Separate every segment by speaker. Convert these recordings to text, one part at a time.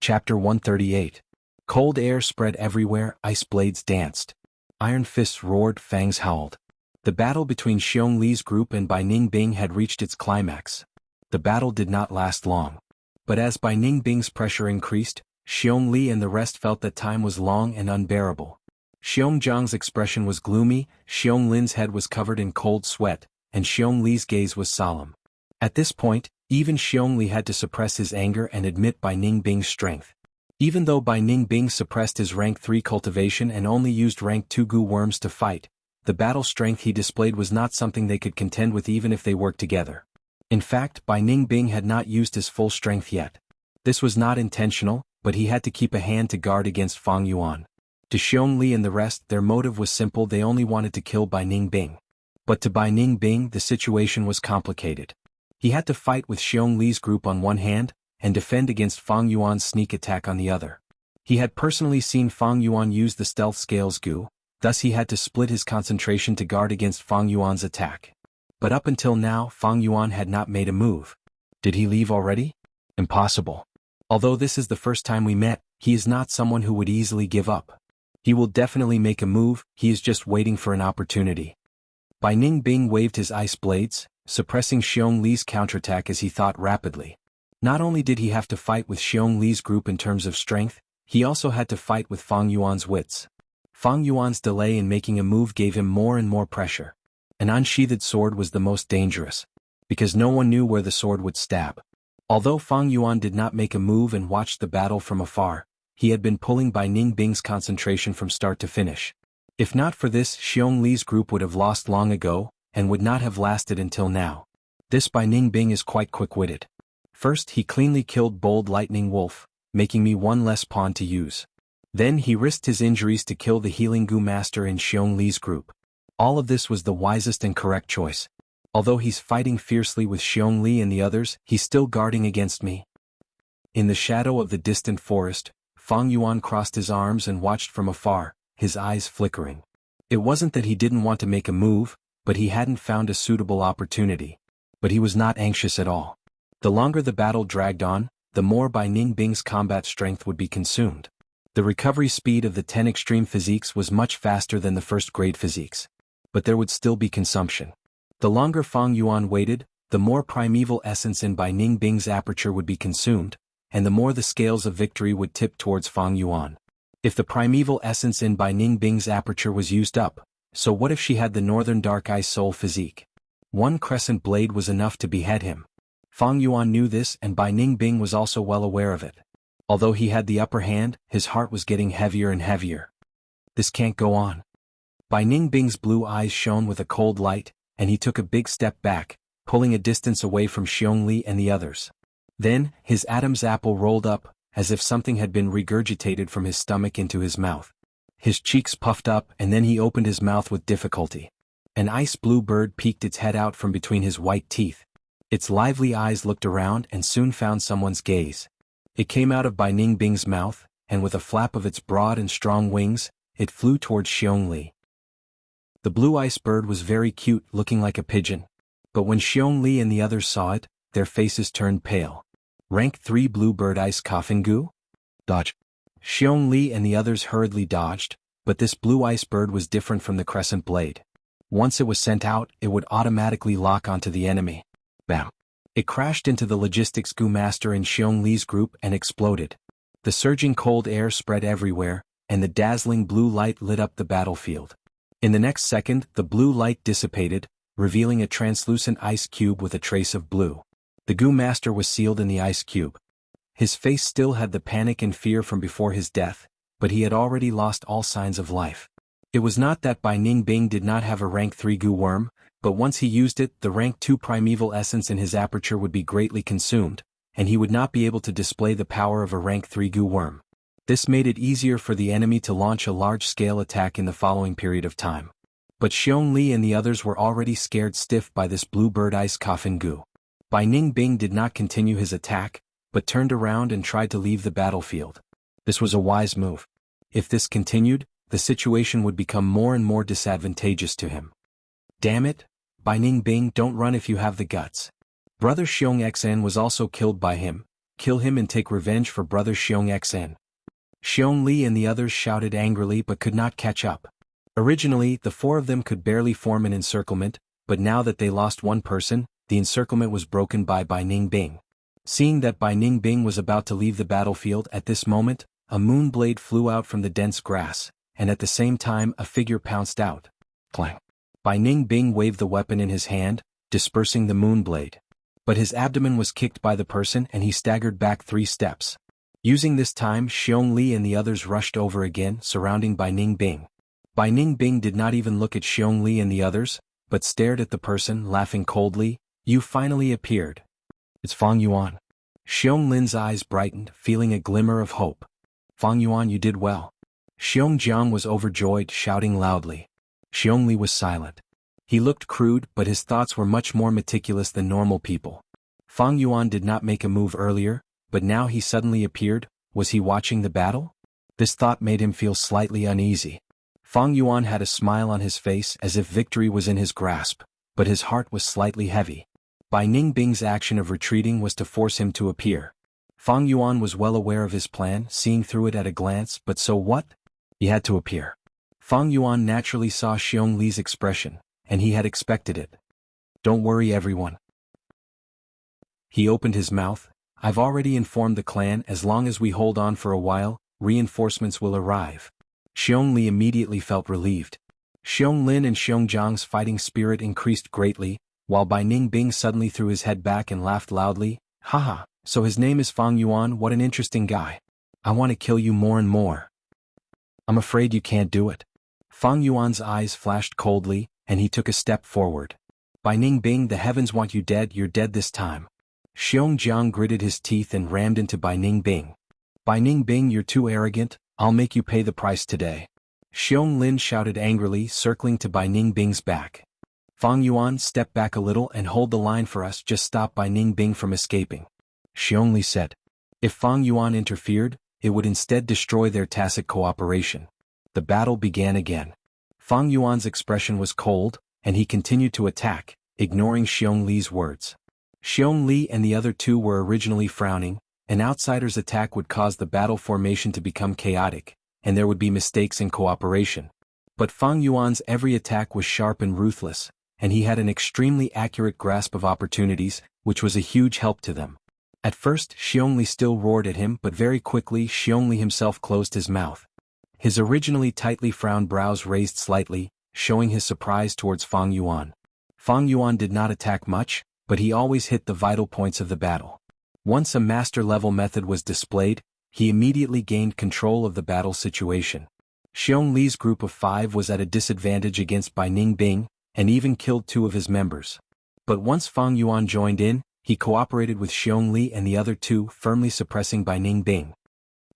Speaker 1: Chapter 138. Cold air spread everywhere, ice blades danced. Iron fists roared, fangs howled. The battle between Xiong Li's group and Bai Ningbing had reached its climax. The battle did not last long. But as Bai Ningbing's pressure increased, Xiong Li and the rest felt that time was long and unbearable. Xiong Zhang's expression was gloomy, Xiong Lin's head was covered in cold sweat, and Xiong Li's gaze was solemn. At this point, even Xiong Li had to suppress his anger and admit Bai Ningbing's strength. Even though Bai Ningbing suppressed his rank 3 cultivation and only used rank 2 goo worms to fight, the battle strength he displayed was not something they could contend with even if they worked together. In fact, Bai Ningbing had not used his full strength yet. This was not intentional, but he had to keep a hand to guard against Fang Yuan. To Xiong Li and the rest, their motive was simple: they only wanted to kill Bai Ningbing. But to Bai Ningbing, the situation was complicated. He had to fight with Xiong Li's group on one hand, and defend against Fang Yuan's sneak attack on the other. He had personally seen Fang Yuan use the stealth scales goo, thus he had to split his concentration to guard against Fang Yuan's attack. But up until now, Fang Yuan had not made a move. Did he leave already? Impossible. Although this is the first time we met, he is not someone who would easily give up. He will definitely make a move, he is just waiting for an opportunity. Bai Ningbing waved his ice blades, suppressing Xiong Li's counterattack as he thought rapidly. Not only did he have to fight with Xiong Li's group in terms of strength, he also had to fight with Fang Yuan's wits. Fang Yuan's delay in making a move gave him more and more pressure. An unsheathed sword was the most dangerous, because no one knew where the sword would stab. Although Fang Yuan did not make a move and watched the battle from afar, he had been pulling Bai Ningbing's concentration from start to finish. If not for this, Xiong Li's group would have lost long ago, and would not have lasted until now. This Bai Ningbing is quite quick-witted. First, he cleanly killed Bold Lightning Wolf, making me one less pawn to use. Then he risked his injuries to kill the Healing Goo Master in Xiong Li's group. All of this was the wisest and correct choice. Although he's fighting fiercely with Xiong Li and the others, he's still guarding against me. In the shadow of the distant forest, Fang Yuan crossed his arms and watched from afar, his eyes flickering. It wasn't that he didn't want to make a move, but he hadn't found a suitable opportunity. But he was not anxious at all. The longer the battle dragged on, the more Bai Ningbing's combat strength would be consumed. The recovery speed of the 10 extreme physiques was much faster than the first grade physiques. But there would still be consumption. The longer Fang Yuan waited, the more primeval essence in Bai Ningbing's aperture would be consumed, and the more the scales of victory would tip towards Fang Yuan. If the primeval essence in Bai Ningbing's aperture was used up, so what if she had the Northern Dark Ice Soul physique? One crescent blade was enough to behead him. Fang Yuan knew this, and Bai Ningbing was also well aware of it. Although he had the upper hand, his heart was getting heavier and heavier. This can't go on. Bai Ningbing's blue eyes shone with a cold light, and he took a big step back, pulling a distance away from Xiong Li and the others. Then, his Adam's apple rolled up, as if something had been regurgitated from his stomach into his mouth. His cheeks puffed up, and then he opened his mouth with difficulty. An ice-blue bird peeked its head out from between his white teeth. Its lively eyes looked around and soon found someone's gaze. It came out of Bai Ningbing's mouth, and with a flap of its broad and strong wings, it flew towards Xiong Li. The blue ice bird was very cute, looking like a pigeon. But when Xiong Li and the others saw it, their faces turned pale. Rank 3 bluebird ice coffin goo? Dodge. Xiong Li and the others hurriedly dodged, but this blue ice bird was different from the crescent blade. Once it was sent out, it would automatically lock onto the enemy. Bam! It crashed into the logistics goo master in Xiong Li's group and exploded. The surging cold air spread everywhere, and the dazzling blue light lit up the battlefield. In the next second, the blue light dissipated, revealing a translucent ice cube with a trace of blue. The goo master was sealed in the ice cube. His face still had the panic and fear from before his death, but he had already lost all signs of life. It was not that Bai Ningbing did not have a rank 3 goo worm, but once he used it, the rank 2 primeval essence in his aperture would be greatly consumed, and he would not be able to display the power of a rank 3 goo worm. This made it easier for the enemy to launch a large-scale attack in the following period of time. But Xiong Li and the others were already scared stiff by this bluebird ice coffin goo. Bai Ningbing did not continue his attack, but turned around and tried to leave the battlefield. This was a wise move. If this continued, the situation would become more and more disadvantageous to him. Damn it, Bai Ningbing, don't run if you have the guts. Brother Xiong Xn was also killed by him, kill him and take revenge for brother Xiong Xn. Xiong Li and the others shouted angrily but could not catch up. Originally, the four of them could barely form an encirclement, but now that they lost one person, the encirclement was broken by Bai Ningbing. Seeing that Bai Ningbing was about to leave the battlefield at this moment, a moon blade flew out from the dense grass, and at the same time a figure pounced out. Clang! Bai Ningbing waved the weapon in his hand, dispersing the moon blade. But his abdomen was kicked by the person and he staggered back 3 steps. Using this time, Xiong Li and the others rushed over again, surrounding Bai Ningbing. Bai Ningbing did not even look at Xiong Li and the others, but stared at the person, laughing coldly. You finally appeared. It's Fang Yuan. Xiong Lin's eyes brightened, feeling a glimmer of hope. Fang Yuan, you did well. Xiong Jiang was overjoyed, shouting loudly. Xiong Li was silent. He looked crude, but his thoughts were much more meticulous than normal people. Fang Yuan did not make a move earlier, but now he suddenly appeared. Was he watching the battle? This thought made him feel slightly uneasy. Fang Yuan had a smile on his face as if victory was in his grasp, but his heart was slightly heavy. Bai Ningbing's action of retreating was to force him to appear. Fang Yuan was well aware of his plan, seeing through it at a glance, but so what? He had to appear. Fang Yuan naturally saw Xiong Li's expression, and he had expected it. Don't worry everyone. He opened his mouth. I've already informed the clan. As long as we hold on for a while, reinforcements will arrive. Xiong Li immediately felt relieved. Xiong Lin and Xiong Zhang's fighting spirit increased greatly, while Bai Ningbing suddenly threw his head back and laughed loudly. Haha, so his name is Fang Yuan, what an interesting guy. I want to kill you more and more. I'm afraid you can't do it. Fang Yuan's eyes flashed coldly, and he took a step forward. Bai Ningbing, the heavens want you dead, you're dead this time. Xiong Jiang gritted his teeth and rammed into Bai Ningbing. Bai Ningbing, you're too arrogant, I'll make you pay the price today. Xiong Lin shouted angrily, circling to Bai Ningbing's back. Fang Yuan, step back a little and hold the line for us, just stop Bai Ningbing from escaping. Xiong Li said. If Fang Yuan interfered, it would instead destroy their tacit cooperation. The battle began again. Fang Yuan's expression was cold, and he continued to attack, ignoring Xiong Li's words. Xiong Li and the other two were originally frowning. An outsider's attack would cause the battle formation to become chaotic, and there would be mistakes in cooperation. But Fang Yuan's every attack was sharp and ruthless, and he had an extremely accurate grasp of opportunities, which was a huge help to them. At first, Xiong Li still roared at him, but very quickly Xiong Li himself closed his mouth. His originally tightly frowned brows raised slightly, showing his surprise towards Fang Yuan. Fang Yuan did not attack much, but he always hit the vital points of the battle. Once a master-level method was displayed, he immediately gained control of the battle situation. Xiong Li's group of 5 was at a disadvantage against Bai Ningbing, and even killed 2 of his members. But once Fang Yuan joined in, he cooperated with Xiong Li and the other 2, firmly suppressing Bai Ningbing.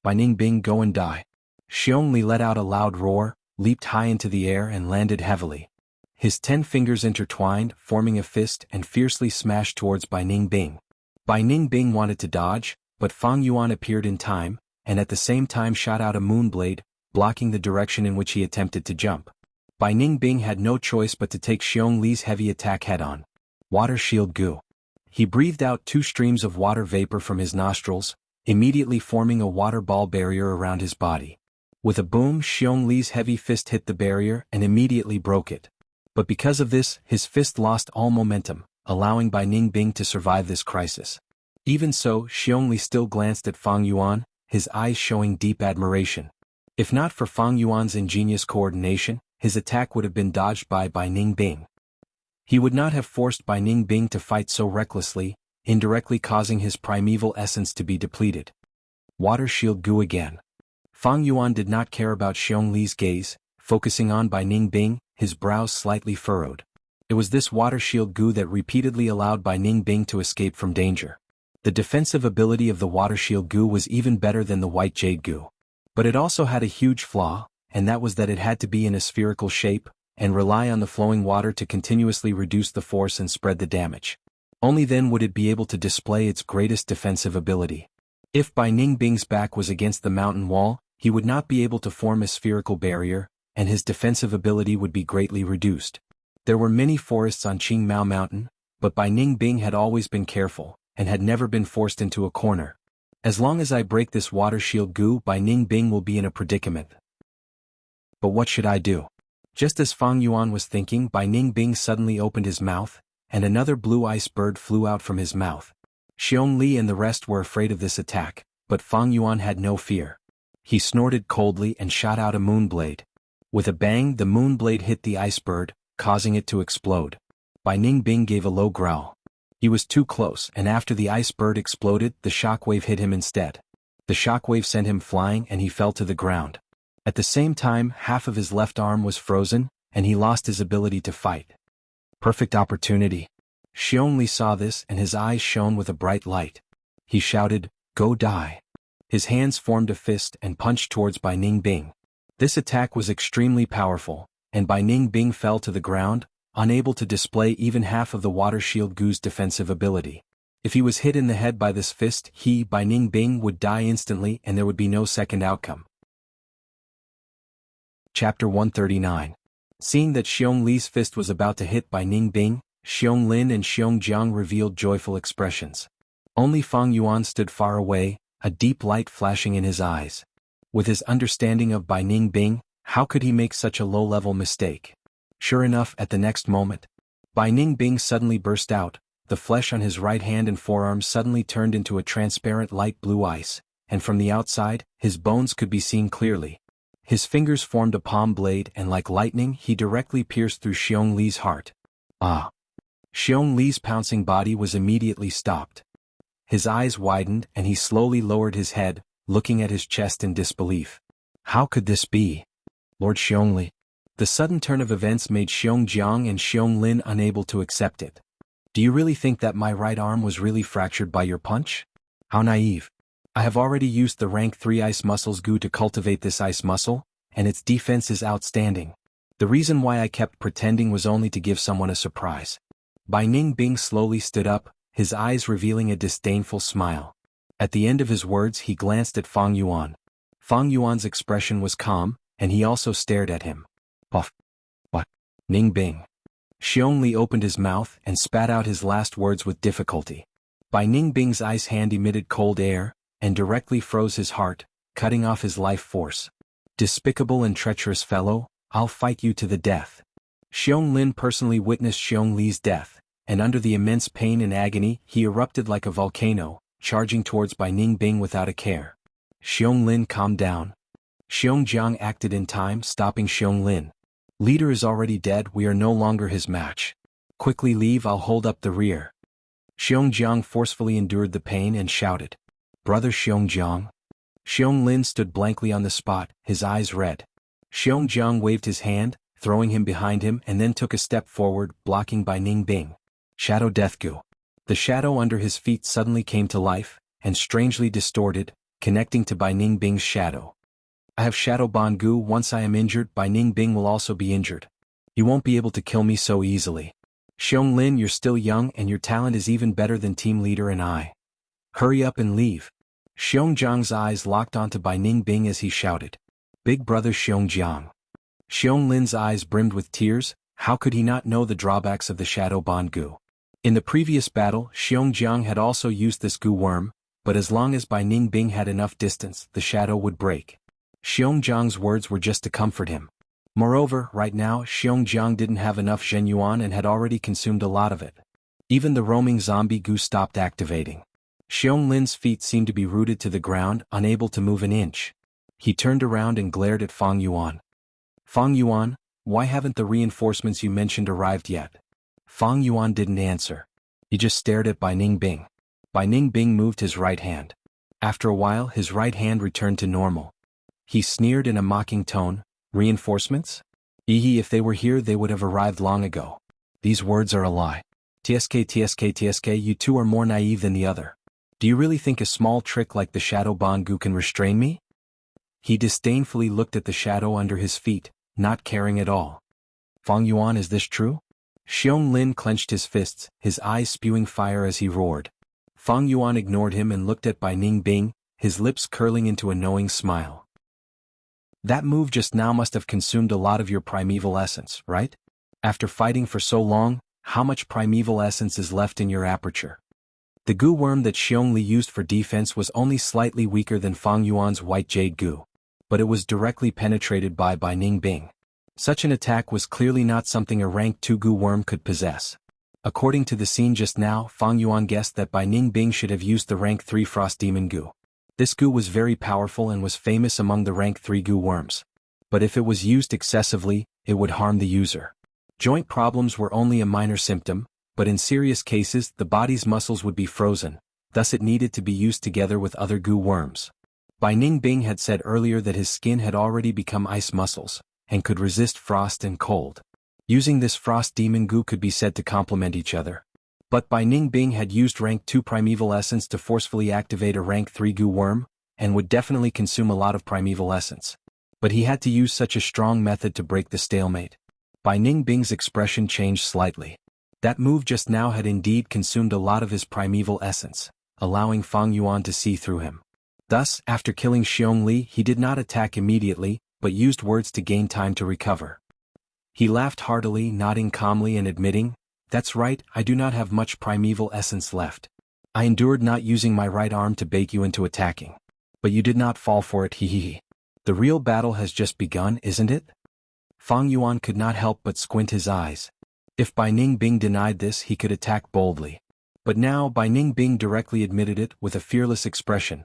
Speaker 1: Bai Ningbing, go and die. Xiong Li let out a loud roar, leaped high into the air and landed heavily. His 10 fingers intertwined, forming a fist, and fiercely smashed towards Bai Ningbing. Bai Ningbing wanted to dodge, but Fang Yuan appeared in time, and at the same time shot out a moonblade, blocking the direction in which he attempted to jump. Bai Ningbing had no choice but to take Xiong Li's heavy attack head-on. Water Shield Gu. He breathed out 2 streams of water vapor from his nostrils, immediately forming a water ball barrier around his body. With a boom, Xiong Li's heavy fist hit the barrier and immediately broke it. But because of this, his fist lost all momentum, allowing Bai Ningbing to survive this crisis. Even so, Xiong Li still glanced at Fang Yuan, his eyes showing deep admiration. If not for Fang Yuan's ingenious coordination, his attack would have been dodged by Bai Ningbing. He would not have forced Bai Ningbing to fight so recklessly, indirectly causing his primeval essence to be depleted. Water Shield Gu again. Fang Yuan did not care about Xiong Li's gaze, focusing on Bai Ningbing, his brows slightly furrowed. It was this Water Shield Gu that repeatedly allowed Bai Ningbing to escape from danger. The defensive ability of the Water Shield Gu was even better than the White Jade Gu. But it also had a huge flaw, and that was that it had to be in a spherical shape, and rely on the flowing water to continuously reduce the force and spread the damage. Only then would it be able to display its greatest defensive ability. If Bai Ningbing's back was against the mountain wall, he would not be able to form a spherical barrier, and his defensive ability would be greatly reduced. There were many forests on Qingmao Mountain, but Bai Ningbing had always been careful, and had never been forced into a corner. As long as I break this water shield goo, Bai Ningbing will be in a predicament. But what should I do? Just as Fang Yuan was thinking, Bai Ningbing suddenly opened his mouth, and another blue ice bird flew out from his mouth. Xiong Li and the rest were afraid of this attack, but Fang Yuan had no fear. He snorted coldly and shot out a moonblade. With a bang, the moonblade hit the ice bird, causing it to explode. Bai Ningbing gave a low growl. He was too close, and after the ice bird exploded, the shockwave hit him instead. The shockwave sent him flying and he fell to the ground. At the same time, half of his left arm was frozen, and he lost his ability to fight. Perfect opportunity. Xiong Li saw this and his eyes shone with a bright light. He shouted, "Go die." His hands formed a fist and punched towards Bai Ningbing. This attack was extremely powerful, and Bai Ningbing fell to the ground, unable to display even half of the water shield goo's defensive ability. If he was hit in the head by this fist, Bai Ningbing would die instantly and there would be no second outcome. Chapter 139. Seeing that Xiong Li's fist was about to hit Bai Ningbing, Xiong Lin and Xiong Jiang revealed joyful expressions. Only Fang Yuan stood far away, a deep light flashing in his eyes. With his understanding of Bai Ningbing, how could he make such a low-level mistake? Sure enough, at the next moment, Bai Ningbing suddenly burst out. The flesh on his right hand and forearm suddenly turned into a transparent light blue ice, and from the outside, his bones could be seen clearly. His fingers formed a palm blade and like lightning he directly pierced through Xiong Li's heart. Ah! Xiong Li's pouncing body was immediately stopped. His eyes widened and he slowly lowered his head, looking at his chest in disbelief. How could this be? Lord Xiong Li. The sudden turn of events made Xiong Jiang and Xiong Lin unable to accept it. Do you really think that my right arm was really fractured by your punch? How naive. I have already used the rank 3 ice muscles goo to cultivate this ice muscle, and its defense is outstanding. The reason why I kept pretending was only to give someone a surprise. Bai Ningbing slowly stood up, his eyes revealing a disdainful smile. At the end of his words he glanced at Fang Yuan. Fang Yuan's expression was calm, and he also stared at him. Puff. What? Ningbing. Xiong Li opened his mouth and spat out his last words with difficulty. Bai Ningbing's ice hand emitted cold air, and directly froze his heart, cutting off his life force. Despicable and treacherous fellow, I'll fight you to the death. Xiong Lin personally witnessed Xiong Li's death, and under the immense pain and agony he erupted like a volcano, charging towards Bai Ningbing without a care. Xiong Lin calmed down. Xiong Jiang acted in time, stopping Xiong Lin. Leader is already dead, we are no longer his match. Quickly leave, I'll hold up the rear. Xiong Jiang forcefully endured the pain and shouted. Brother Xiong Jiang. Xiong Lin stood blankly on the spot, his eyes red. Xiong Jiang waved his hand, throwing him behind him and then took a step forward, blocking Bai Ningbing. Shadow Death Goo. The shadow under his feet suddenly came to life, and strangely distorted, connecting to Bai Ningbing's shadow. I have Shadow Bond Goo. Once I am injured, Bai Ningbing will also be injured. You won't be able to kill me so easily. Xiong Lin, you're still young and your talent is even better than Team Leader and I. Hurry up and leave. Xiong Jiang's eyes locked onto Bai Ningbing as he shouted. Big brother Xiong Jiang. Xiong Lin's eyes brimmed with tears. How could he not know the drawbacks of the Shadow Bond Goo? In the previous battle, Xiong Jiang had also used this goo worm, but as long as Bai Ningbing had enough distance, the shadow would break. Xiong Jiang's words were just to comfort him. Moreover, right now, Xiong Jiang didn't have enough Zhenyuan and had already consumed a lot of it. Even the roaming zombie goo stopped activating. Xiong Lin's feet seemed to be rooted to the ground, unable to move an inch. He turned around and glared at Fang Yuan. Fang Yuan, why haven't the reinforcements you mentioned arrived yet? Fang Yuan didn't answer. He just stared at Bai Ningbing. Bai Ningbing moved his right hand. After a while, his right hand returned to normal. He sneered in a mocking tone. Reinforcements? If they were here they would have arrived long ago. These words are a lie. TSK, you two are more naive than the other. Do you really think a small trick like the Shadow Bond Goo can restrain me? He disdainfully looked at the shadow under his feet, not caring at all. Fang Yuan, is this true? Xiong Lin clenched his fists, his eyes spewing fire as he roared. Fang Yuan ignored him and looked at Bai Ningbing, his lips curling into a knowing smile. That move just now must have consumed a lot of your primeval essence, right? After fighting for so long, how much primeval essence is left in your aperture? The goo worm that Xiong Li used for defense was only slightly weaker than Fang Yuan's white jade goo, but it was directly penetrated by Ning Bing. Such an attack was clearly not something a rank 2 goo worm could possess. According to the scene just now, Fang Yuan guessed that Ning Bing should have used the rank 3 frost demon goo. This goo was very powerful and was famous among the rank 3 goo worms. But if it was used excessively, it would harm the user. Joint problems were only a minor symptom, but in serious cases the body's muscles would be frozen, thus it needed to be used together with other goo worms. Ning Bing had said earlier that his skin had already become ice muscles, and could resist frost and cold. Using this frost demon goo could be said to complement each other. But Ning Bing had used rank 2 primeval essence to forcefully activate a rank 3 goo worm, and would definitely consume a lot of primeval essence. But he had to use such a strong method to break the stalemate. Ning Bing's expression changed slightly. That move just now had indeed consumed a lot of his primeval essence, allowing Fang Yuan to see through him. Thus, after killing Xiong Li, he did not attack immediately, but used words to gain time to recover. He laughed heartily, nodding calmly and admitting, "That's right, I do not have much primeval essence left. I endured not using my right arm to bait you into attacking. But you did not fall for it, hehehe. The real battle has just begun, isn't it?" Fang Yuan could not help but squint his eyes. If Ning Bing denied this, he could attack boldly. But now Ning Bing directly admitted it with a fearless expression.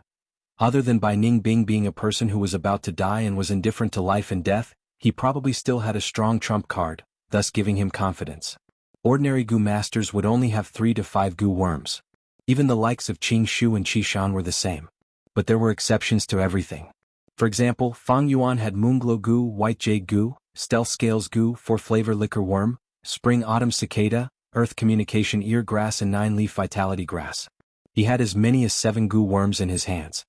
Speaker 1: Other than Ning Bing being a person who was about to die and was indifferent to life and death, he probably still had a strong trump card, thus giving him confidence. Ordinary goo masters would only have 3 to 5 goo worms. Even the likes of Qing Shu and Qishan were the same. But there were exceptions to everything. For example, Fang Yuan had Moonglow goo, White Jade goo, Stealth Scales goo, 4-flavor liquor worm, Spring Autumn cicada, Earth Communication ear grass and 9-leaf vitality grass. He had as many as 7 goo worms in his hands.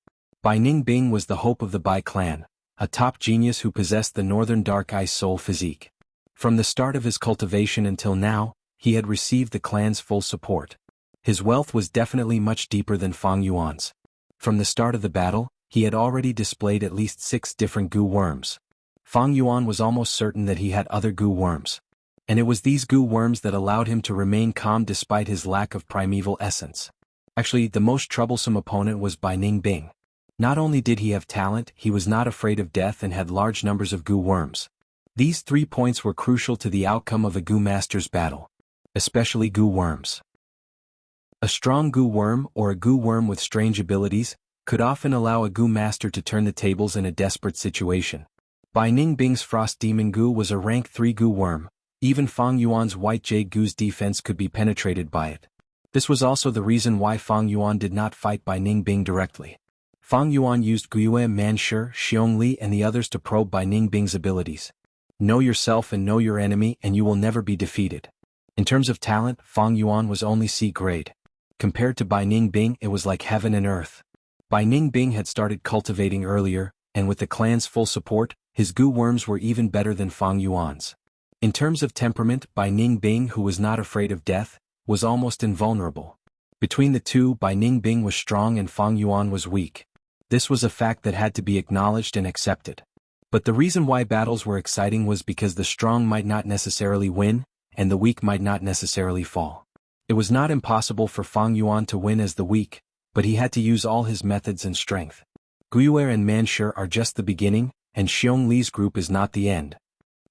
Speaker 1: Ning Bing was the hope of the Bai clan, a top genius who possessed the northern dark ice soul physique. From the start of his cultivation until now, he had received the clan's full support. His wealth was definitely much deeper than Fang Yuan's. From the start of the battle, he had already displayed at least 6 different goo worms. Fang Yuan was almost certain that he had other goo worms. And it was these goo worms that allowed him to remain calm despite his lack of primeval essence. Actually, the most troublesome opponent was Ning Bing. Not only did he have talent, he was not afraid of death and had large numbers of goo worms. These 3 points were crucial to the outcome of a goo master's battle. Especially goo worms. A strong goo worm, or a goo worm with strange abilities, could often allow a goo master to turn the tables in a desperate situation. Ning Bing's frost demon goo was a rank 3 goo worm. Even Fang Yuan's white jade goo's defense could be penetrated by it. This was also the reason why Fang Yuan did not fight Ning Bing directly. Fang Yuan used Guiyue, Manshur, Xiong Li and the others to probe Ning Bing's abilities. Know yourself and know your enemy and you will never be defeated. In terms of talent, Fang Yuan was only C grade. Compared to Ning Bing, it was like heaven and earth. Ning Bing had started cultivating earlier, and with the clan's full support, his goo worms were even better than Fang Yuan's. In terms of temperament, Ning Bing, who was not afraid of death, was almost invulnerable. Between the two, Ning Bing was strong and Fang Yuan was weak. This was a fact that had to be acknowledged and accepted. But the reason why battles were exciting was because the strong might not necessarily win, and the weak might not necessarily fall. It was not impossible for Fang Yuan to win as the weak, but he had to use all his methods and strength. Guiyue and Manshur are just the beginning, and Xiong Li's group is not the end.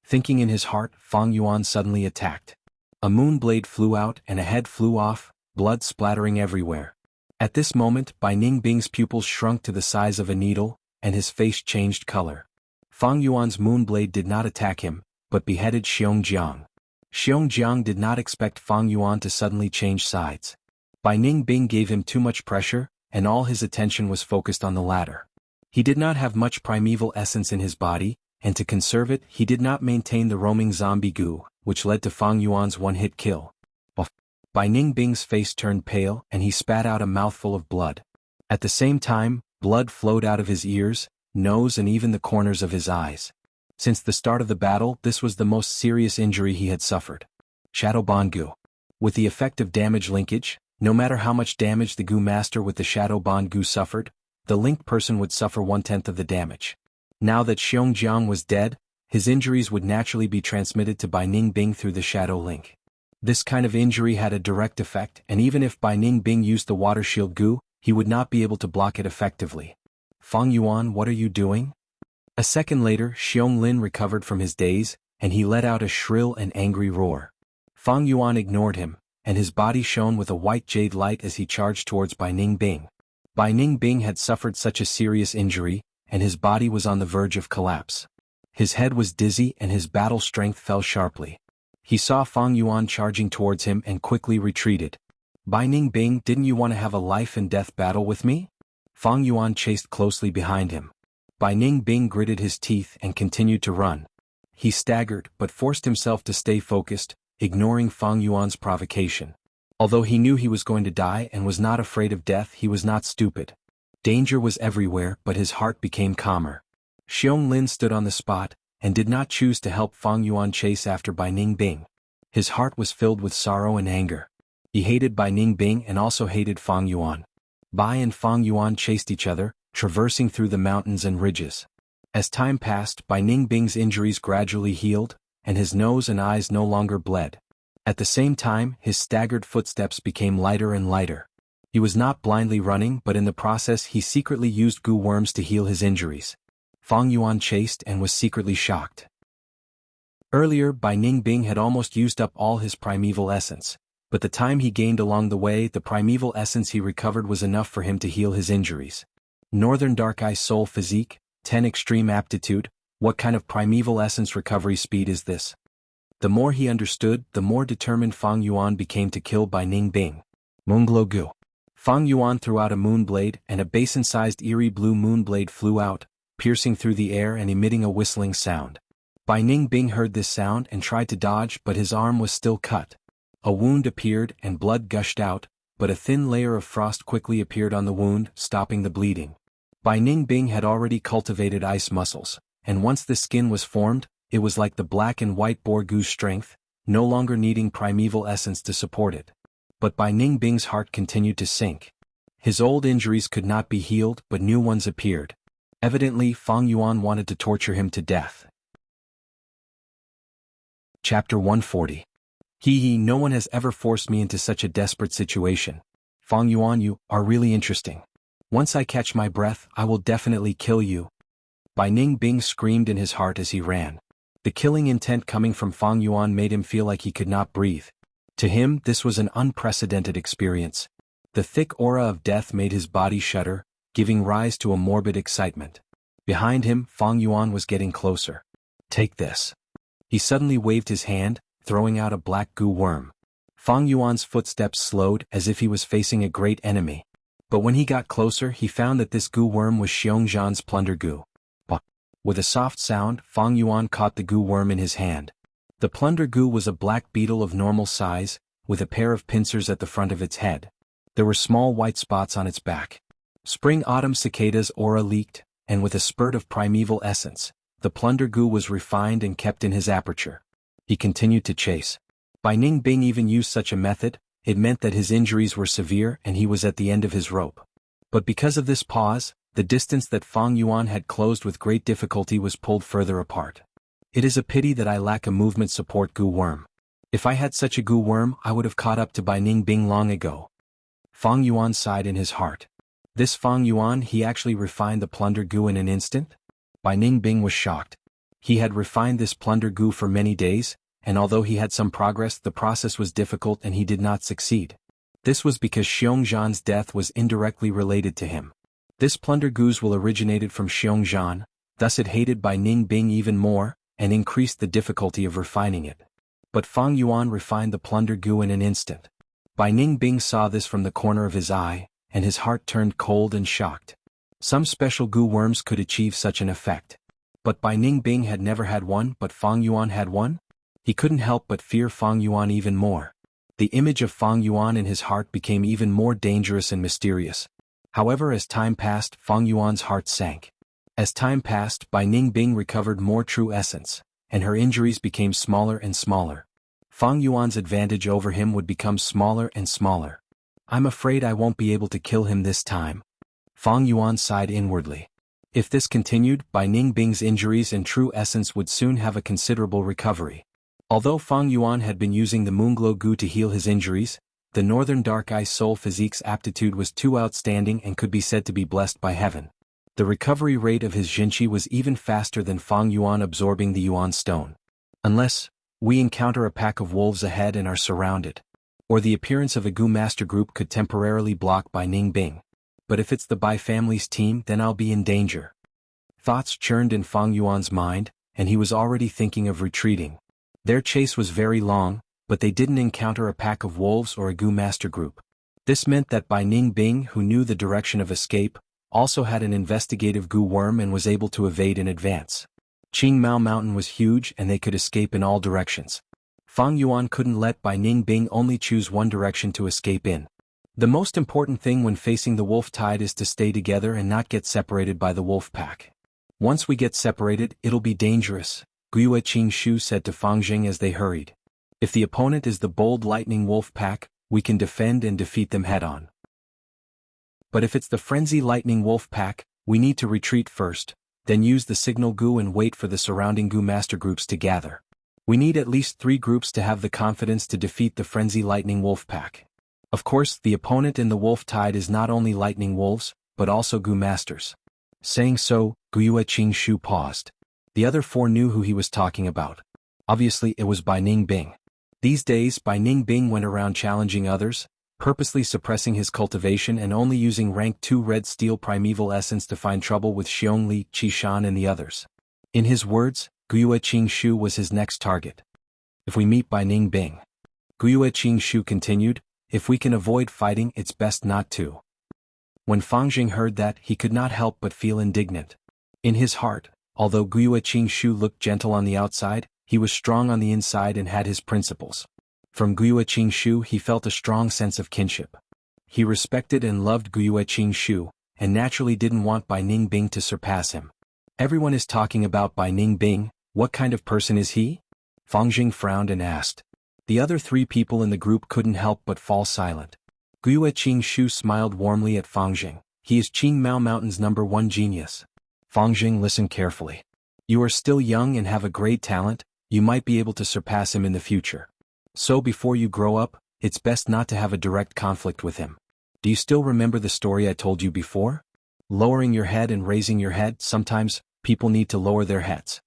Speaker 1: Thinking in his heart, Fang Yuan suddenly attacked. A moon blade flew out and a head flew off, blood splattering everywhere. At this moment, Ning Bing's pupils shrunk to the size of a needle, and his face changed color. Fang Yuan's moon blade did not attack him, but beheaded Xiong. Xiong did not expect Fang Yuan to suddenly change sides. Ning Bing gave him too much pressure, and all his attention was focused on the latter. He did not have much primeval essence in his body, and to conserve it, he did not maintain the roaming zombie goo, which led to Fang Yuan's one-hit kill. Ning Bing's face turned pale and he spat out a mouthful of blood. At the same time, blood flowed out of his ears, nose and even the corners of his eyes. Since the start of the battle, this was the most serious injury he had suffered. Shadow Bond Goo. With the effect of damage linkage, no matter how much damage the goo master with the Shadow Bond Goo suffered, the linked person would suffer 1/10 of the damage. Now that Xiong was dead, his injuries would naturally be transmitted to Ning Bing through the shadow link. This kind of injury had a direct effect, and even if Bai Ningbing used the water shield goo, he would not be able to block it effectively. Fang Yuan, what are you doing? A second later, Xiong Lin recovered from his daze, and he let out a shrill and angry roar. Fang Yuan ignored him, and his body shone with a white jade light as he charged towards Bai Ningbing. Bai Ningbing had suffered such a serious injury, and his body was on the verge of collapse. His head was dizzy and his battle strength fell sharply. He saw Fang Yuan charging towards him and quickly retreated. Bai Ningbing, didn't you want to have a life-and-death battle with me? Fang Yuan chased closely behind him. Bai Ningbing gritted his teeth and continued to run. He staggered but forced himself to stay focused, ignoring Fang Yuan's provocation. Although he knew he was going to die and was not afraid of death, he was not stupid. Danger was everywhere, but his heart became calmer. Xiong Lin stood on the spot, and did not choose to help Fang Yuan chase after Bai Ningbing. His heart was filled with sorrow and anger. He hated Bai Ningbing and also hated Fang Yuan. Bai and Fang Yuan chased each other, traversing through the mountains and ridges. As time passed, Bai Ningbing's injuries gradually healed, and his nose and eyes no longer bled. At the same time, his staggered footsteps became lighter and lighter. He was not blindly running, but in the process he secretly used goo worms to heal his injuries. Fang Yuan chased and was secretly shocked. Earlier, Bai Ningbing had almost used up all his primeval essence, but the time he gained along the way, the primeval essence he recovered was enough for him to heal his injuries. Northern Dark Eye Soul Physique, 10 Extreme Aptitude, what kind of primeval essence recovery speed is this? The more he understood, the more determined Fang Yuan became to kill Bai Ningbing. Moonglow Gu. Fang Yuan threw out a moonblade, and a basin-sized eerie blue moonblade flew out, piercing through the air and emitting a whistling sound. Bai Ningbing heard this sound and tried to dodge, but his arm was still cut. A wound appeared and blood gushed out, but a thin layer of frost quickly appeared on the wound, stopping the bleeding. Bai Ningbing had already cultivated ice muscles, and once the skin was formed, it was like the black and white boar goose strength, no longer needing primeval essence to support it. But Bai Ningbing's heart continued to sink. His old injuries could not be healed, but new ones appeared. Evidently, Fang Yuan wanted to torture him to death. Chapter 140. No one has ever forced me into such a desperate situation. Fang Yuan, you are really interesting. Once I catch my breath, I will definitely kill you. Bai Ningbing screamed in his heart as he ran. The killing intent coming from Fang Yuan made him feel like he could not breathe. To him, this was an unprecedented experience. The thick aura of death made his body shudder, giving rise to a morbid excitement. Behind him, Fang Yuan was getting closer. Take this. He suddenly waved his hand, throwing out a black goo worm. Fang Yuan's footsteps slowed as if he was facing a great enemy. But when he got closer, he found that this goo worm was Xiongzhan's plunder goo. With a soft sound, Fang Yuan caught the goo worm in his hand. The plunder goo was a black beetle of normal size, with a pair of pincers at the front of its head. There were small white spots on its back. Spring-autumn cicada's aura leaked, and with a spurt of primeval essence, the plunder goo was refined and kept in his aperture. He continued to chase. Bai Ningbing even used such a method, it meant that his injuries were severe and he was at the end of his rope. But because of this pause, the distance that Fang Yuan had closed with great difficulty was pulled further apart. It is a pity that I lack a movement support goo worm. If I had such a goo worm, I would have caught up to Bai Ningbing long ago. Fang Yuan sighed in his heart. This Fang Yuan, he actually refined the plunder goo in an instant? Bai Ningbing was shocked. He had refined this plunder goo for many days, and although he had some progress, the process was difficult and he did not succeed. This was because Xiongzhan's death was indirectly related to him. This plunder goo originated from Xiongzhan, thus it hated Bai Ningbing even more, and increased the difficulty of refining it. But Fang Yuan refined the plunder goo in an instant. Bai Ningbing saw this from the corner of his eye, and his heart turned cold and shocked. Some special goo worms could achieve such an effect. But Bai Ningbing had never had one, but Fang Yuan had one? He couldn't help but fear Fang Yuan even more. The image of Fang Yuan in his heart became even more dangerous and mysterious. However, as time passed, Fang Yuan's heart sank. As time passed, Bai Ningbing recovered more true essence, and her injuries became smaller and smaller. Fang Yuan's advantage over him would become smaller and smaller. I'm afraid I won't be able to kill him this time. Fang Yuan sighed inwardly. If this continued, Bai Ningbing's injuries and true essence would soon have a considerable recovery. Although Fang Yuan had been using the Moonglow goo to heal his injuries, the Northern Dark Eye Soul Physique's aptitude was too outstanding and could be said to be blessed by heaven. The recovery rate of his Jinqi was even faster than Fang Yuan absorbing the Yuan Stone. Unless we encounter a pack of wolves ahead and are surrounded, or the appearance of a Gu Master group could temporarily block Bai Ningbing. But if it's the Bai family's team, then I'll be in danger. Thoughts churned in Fang Yuan's mind, and he was already thinking of retreating. Their chase was very long, but they didn't encounter a pack of wolves or a Gu Master group. This meant that Bai Ningbing, who knew the direction of escape, also had an investigative Gu worm and was able to evade in advance. Qingmao Mountain was huge and they could escape in all directions. Fang Yuan couldn't let Bai Ningbing only choose one direction to escape in. The most important thing when facing the wolf tide is to stay together and not get separated by the wolf pack. Once we get separated, it'll be dangerous, Guiyue Qingshu said to Fang Jing as they hurried. If the opponent is the bold lightning wolf pack, we can defend and defeat them head-on. But if it's the frenzy lightning wolf pack, we need to retreat first, then use the signal Gu and wait for the surrounding Gu master groups to gather. We need at least 3 groups to have the confidence to defeat the frenzy lightning wolf pack. Of course, the opponent in the wolf tide is not only lightning wolves, but also Gu masters. Saying so, Guiyue Qingshu paused. The other 4 knew who he was talking about. Obviously it was Bai Ningbing. These days Bai Ningbing went around challenging others, purposely suppressing his cultivation and only using rank 2 red steel primeval essence to find trouble with Xiongli, Qishan and the others. In his words, Guiyue Qingshu was his next target. If we meet Bai Ningbing, Guiyue Qingshu continued, if we can avoid fighting it's best not to. When Fang Jing heard that, he could not help but feel indignant. In his heart, although Guiyue Qingshu looked gentle on the outside, he was strong on the inside and had his principles. From Guiyue Qingshu he felt a strong sense of kinship. He respected and loved Guiyue Qingshu, and naturally didn't want Bai Ningbing to surpass him. Everyone is talking about Bai Ningbing, what kind of person is he? Fang Jing frowned and asked. The other 3 people in the group couldn't help but fall silent. Guiyue Qingshu smiled warmly at Fang Jing. He is Qingmao Mountain's #1 genius. Fang Jing listened carefully. You are still young and have a great talent, you might be able to surpass him in the future. So before you grow up, it's best not to have a direct conflict with him. Do you still remember the story I told you before? Lowering your head and raising your head, sometimes, people need to lower their heads.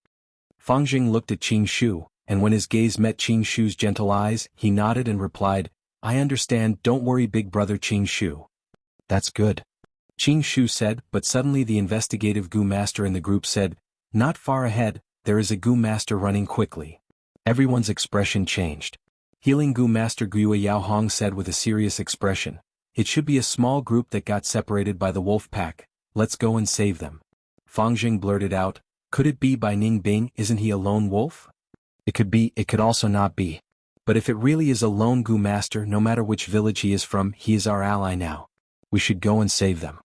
Speaker 1: Fang Jing looked at Qingshu, and when his gaze met Qingshu's gentle eyes, he nodded and replied, I understand, don't worry big brother Qingshu. That's good. Qingshu said, but suddenly the investigative Gu master in the group said, not far ahead, there is a Gu master running quickly. Everyone's expression changed. Healing Gu master Guiyue Yaohong said with a serious expression, it should be a small group that got separated by the wolf pack, let's go and save them. Fang Jing blurted out, could it be Bai Ningbing, isn't he a lone wolf? It could be, it could also not be. But if it really is a lone Gu master, no matter which village he is from, he is our ally now. We should go and save them.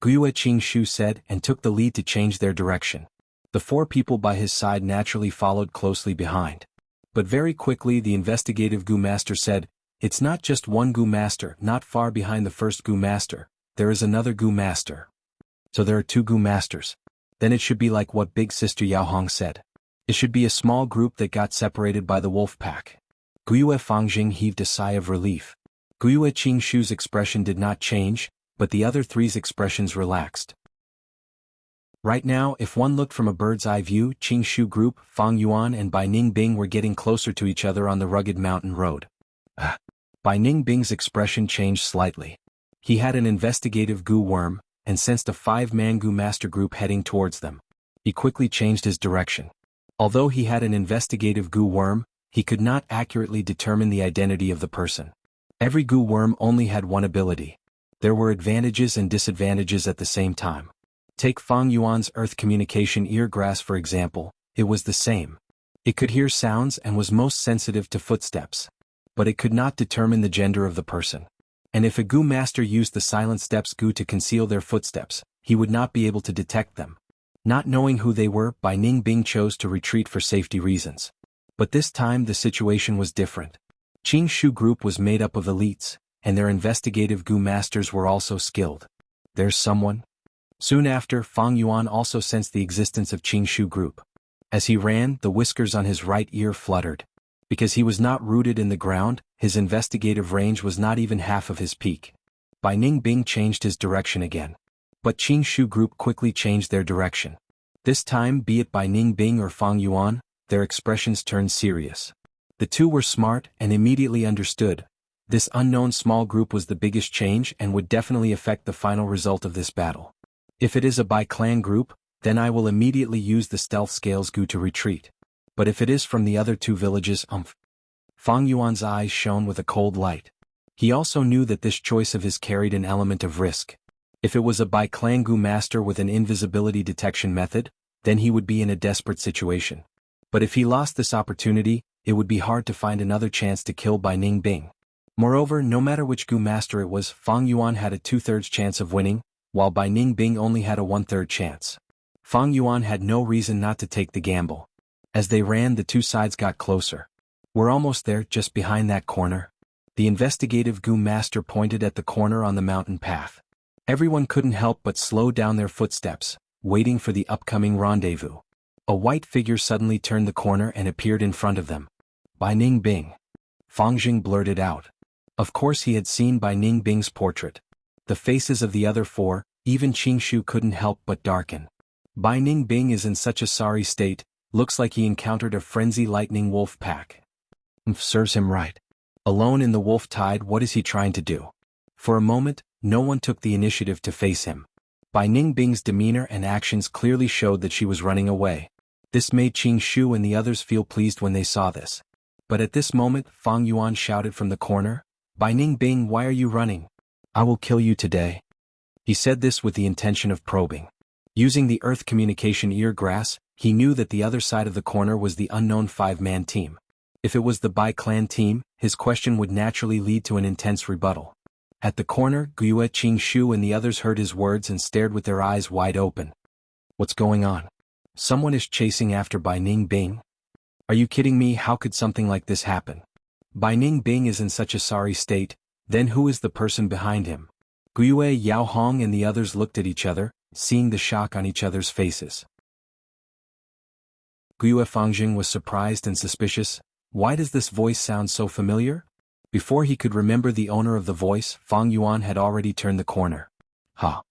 Speaker 1: Guiyue Qingshu said and took the lead to change their direction. The 4 people by his side naturally followed closely behind. But very quickly the investigative Gu master said, it's not just one Gu master, not far behind the first Gu master, there is another Gu master. So there are 2 Gu masters. Then it should be like what big sister Yaohong said. It should be a small group that got separated by the wolf pack. Guiyue Fang Jing heaved a sigh of relief. Guiyue Qingshu's expression did not change, but the other 3's expressions relaxed. Right now, if one looked from a bird's eye view, Qingshu Group, Fang Yuan and Bai Ningbing were getting closer to each other on the rugged mountain road. Bai Ningbing's expression changed slightly. He had an investigative Gu worm, and sensed a 5-man Gu master group heading towards them. He quickly changed his direction. Although he had an investigative Gu worm, he could not accurately determine the identity of the person. Every Gu worm only had one ability. There were advantages and disadvantages at the same time. Take Fang Yuan's earth communication eargrass for example, it was the same. It could hear sounds and was most sensitive to footsteps. But it could not determine the gender of the person. And if a Gu master used the silent steps Gu to conceal their footsteps, he would not be able to detect them. Not knowing who they were, Bai Ningbing chose to retreat for safety reasons. But this time the situation was different. Qingshu Group was made up of elites, and their investigative Gu masters were also skilled. There's someone. Soon after, Fang Yuan also sensed the existence of Qingshu Group. As he ran, the whiskers on his right ear fluttered. Because he was not rooted in the ground, his investigative range was not even half of his peak. Bai Ningbing changed his direction again. But Qing Shu group quickly changed their direction. This time, be it Bai Ningbing or Fang Yuan, their expressions turned serious. The two were smart and immediately understood. This unknown small group was the biggest change and would definitely affect the final result of this battle. If it is a Bai clan group, then I will immediately use the stealth scales Gu to retreat. But if it is from the other two villages, Fang Yuan's eyes shone with a cold light. He also knew that this choice of his carried an element of risk. If it was a Bai clan Gu master with an invisibility detection method, then he would be in a desperate situation. But if he lost this opportunity, it would be hard to find another chance to kill Bai Ningbing. Moreover, no matter which Gu master it was, Fang Yuan had a 2/3 chance of winning, while Bai Ningbing only had a 1/3 chance. Fang Yuan had no reason not to take the gamble. As they ran, the two sides got closer. We're almost there, just behind that corner. The investigative Gu master pointed at the corner on the mountain path. Everyone couldn't help but slow down their footsteps, waiting for the upcoming rendezvous. A white figure suddenly turned the corner and appeared in front of them. Bai Ningbing. Fang Jing blurted out. Of course he had seen Bai Ningbing's portrait. The faces of the other four, even Qing Shu, couldn't help but darken. Bai Ningbing is in such a sorry state, looks like he encountered a frenzy lightning wolf pack. Serves him right. Alone in the wolf tide, what is he trying to do? For a moment, no one took the initiative to face him. Bai Ningbing's demeanor and actions clearly showed that she was running away. This made Qing Shu and the others feel pleased when they saw this. But at this moment, Fang Yuan shouted from the corner, "Bai Ningbing, why are you running? I will kill you today." He said this with the intention of probing. Using the earth communication ear grass, he knew that the other side of the corner was the unknown 5-man team. If it was the Bai clan team, his question would naturally lead to an intense rebuttal. At the corner, Guiyue, Qing Shu and the others heard his words and stared with their eyes wide open. What's going on? Someone is chasing after Bai Ningbing? Are you kidding me? How could something like this happen? Bai Ningbing is in such a sorry state, then who is the person behind him? Guiyue, Yao Hong and the others looked at each other, seeing the shock on each other's faces. Guiyue Fangjing was surprised and suspicious. Why does this voice sound so familiar? Before he could remember the owner of the voice, Fang Yuan had already turned the corner. Ha!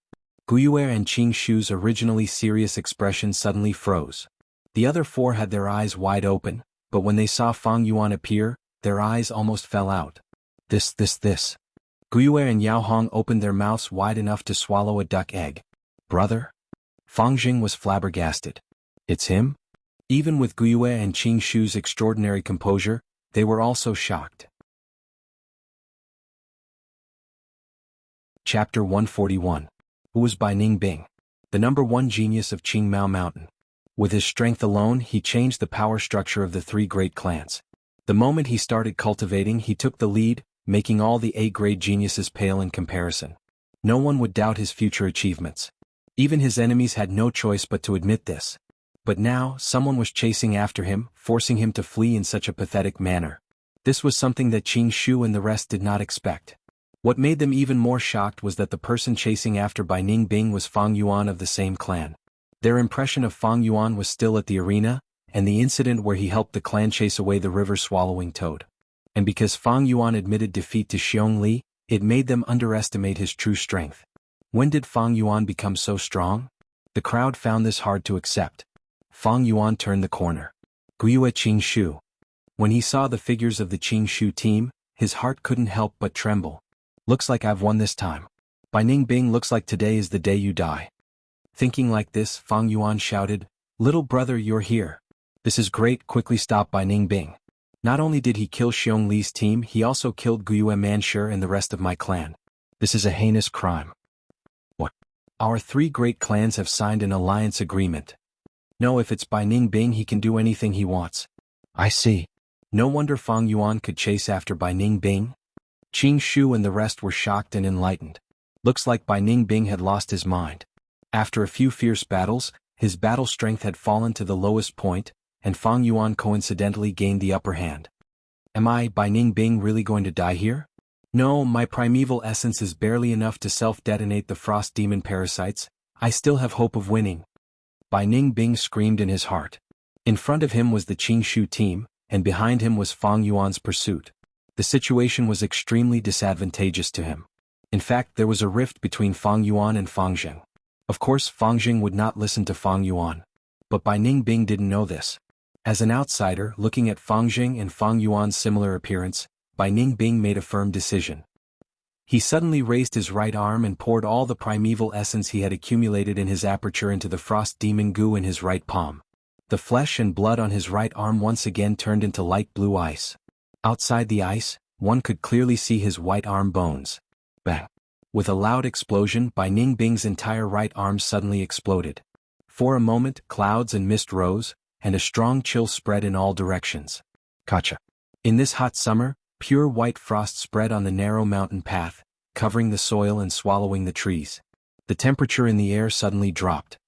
Speaker 1: Guiyue and Qing Shu's originally serious expression suddenly froze. The other four had their eyes wide open, but when they saw Fang Yuan appear, their eyes almost fell out. This. Guiyue and Yao Hong opened their mouths wide enough to swallow a duck egg. Brother? Fangjing was flabbergasted. It's him? Even with Guiyue and Qing Shu's extraordinary composure, they were also shocked. Chapter 141. Who was Bai Ningbing? The #1 genius of Qingmao Mountain. With his strength alone, he changed the power structure of the 3 great clans. The moment he started cultivating, he took the lead, making all the A-grade geniuses pale in comparison. No one would doubt his future achievements. Even his enemies had no choice but to admit this. But now, someone was chasing after him, forcing him to flee in such a pathetic manner. This was something that Qing Shu and the rest did not expect. What made them even more shocked was that the person chasing after Bai Ningbing was Fang Yuan of the same clan. Their impression of Fang Yuan was still at the arena, and the incident where he helped the clan chase away the river-swallowing toad. And because Fang Yuan admitted defeat to Xiong Li, it made them underestimate his true strength. When did Fang Yuan become so strong? The crowd found this hard to accept. Fang Yuan turned the corner. Guiyue Qing Shu. When he saw the figures of the Qing Shu team, his heart couldn't help but tremble. Looks like I've won this time. Bai Ningbing, looks like today is the day you die. Thinking like this, Fang Yuan shouted, "Little brother, you're here. This is great, quickly stop Bai Ningbing. Not only did he kill Xiong Li's team, he also killed Guiyue Manshur and the rest of my clan. This is a heinous crime." What? Our 3 great clans have signed an alliance agreement. No, if it's Bai Ningbing, he can do anything he wants. I see. No wonder Fang Yuan could chase after Bai Ningbing. Qing Shu and the rest were shocked and enlightened. Looks like Bai Ningbing had lost his mind. After a few fierce battles, his battle strength had fallen to the lowest point, and Fang Yuan coincidentally gained the upper hand. Am I, Bai Ningbing, really going to die here? No, my primeval essence is barely enough to self-detonate the frost demon parasites. I still have hope of winning. Bai Ningbing screamed in his heart. In front of him was the Qing Shu team, and behind him was Fang Yuan's pursuit. The situation was extremely disadvantageous to him. In fact, there was a rift between Fang Yuan and Fang Jing. Of course, Fang Jing would not listen to Fang Yuan. But Bai Ningbing didn't know this. As an outsider, looking at Fang Jing and Fang Yuan's similar appearance, Bai Ningbing made a firm decision. He suddenly raised his right arm and poured all the primeval essence he had accumulated in his aperture into the frost demon goo in his right palm. The flesh and blood on his right arm once again turned into light blue ice. Outside the ice, one could clearly see his white arm bones. Bang! With a loud explosion, Bai Ningbing's entire right arm suddenly exploded. For a moment, clouds and mist rose, and a strong chill spread in all directions. Gotcha. In this hot summer, pure white frost spread on the narrow mountain path, covering the soil and swallowing the trees. The temperature in the air suddenly dropped.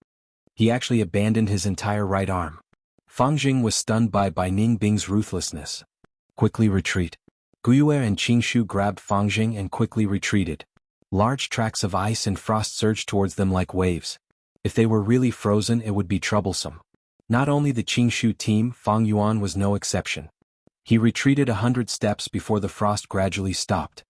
Speaker 1: He actually abandoned his entire right arm. Fang Jing was stunned by Bai Ningbing's ruthlessness. Quickly retreat. Guyue and Qingshu grabbed Fang Jing and quickly retreated. Large tracts of ice and frost surged towards them like waves. If they were really frozen, it would be troublesome. Not only the Qingshu team, Fang Yuan was no exception. He retreated 100 steps before the frost gradually stopped.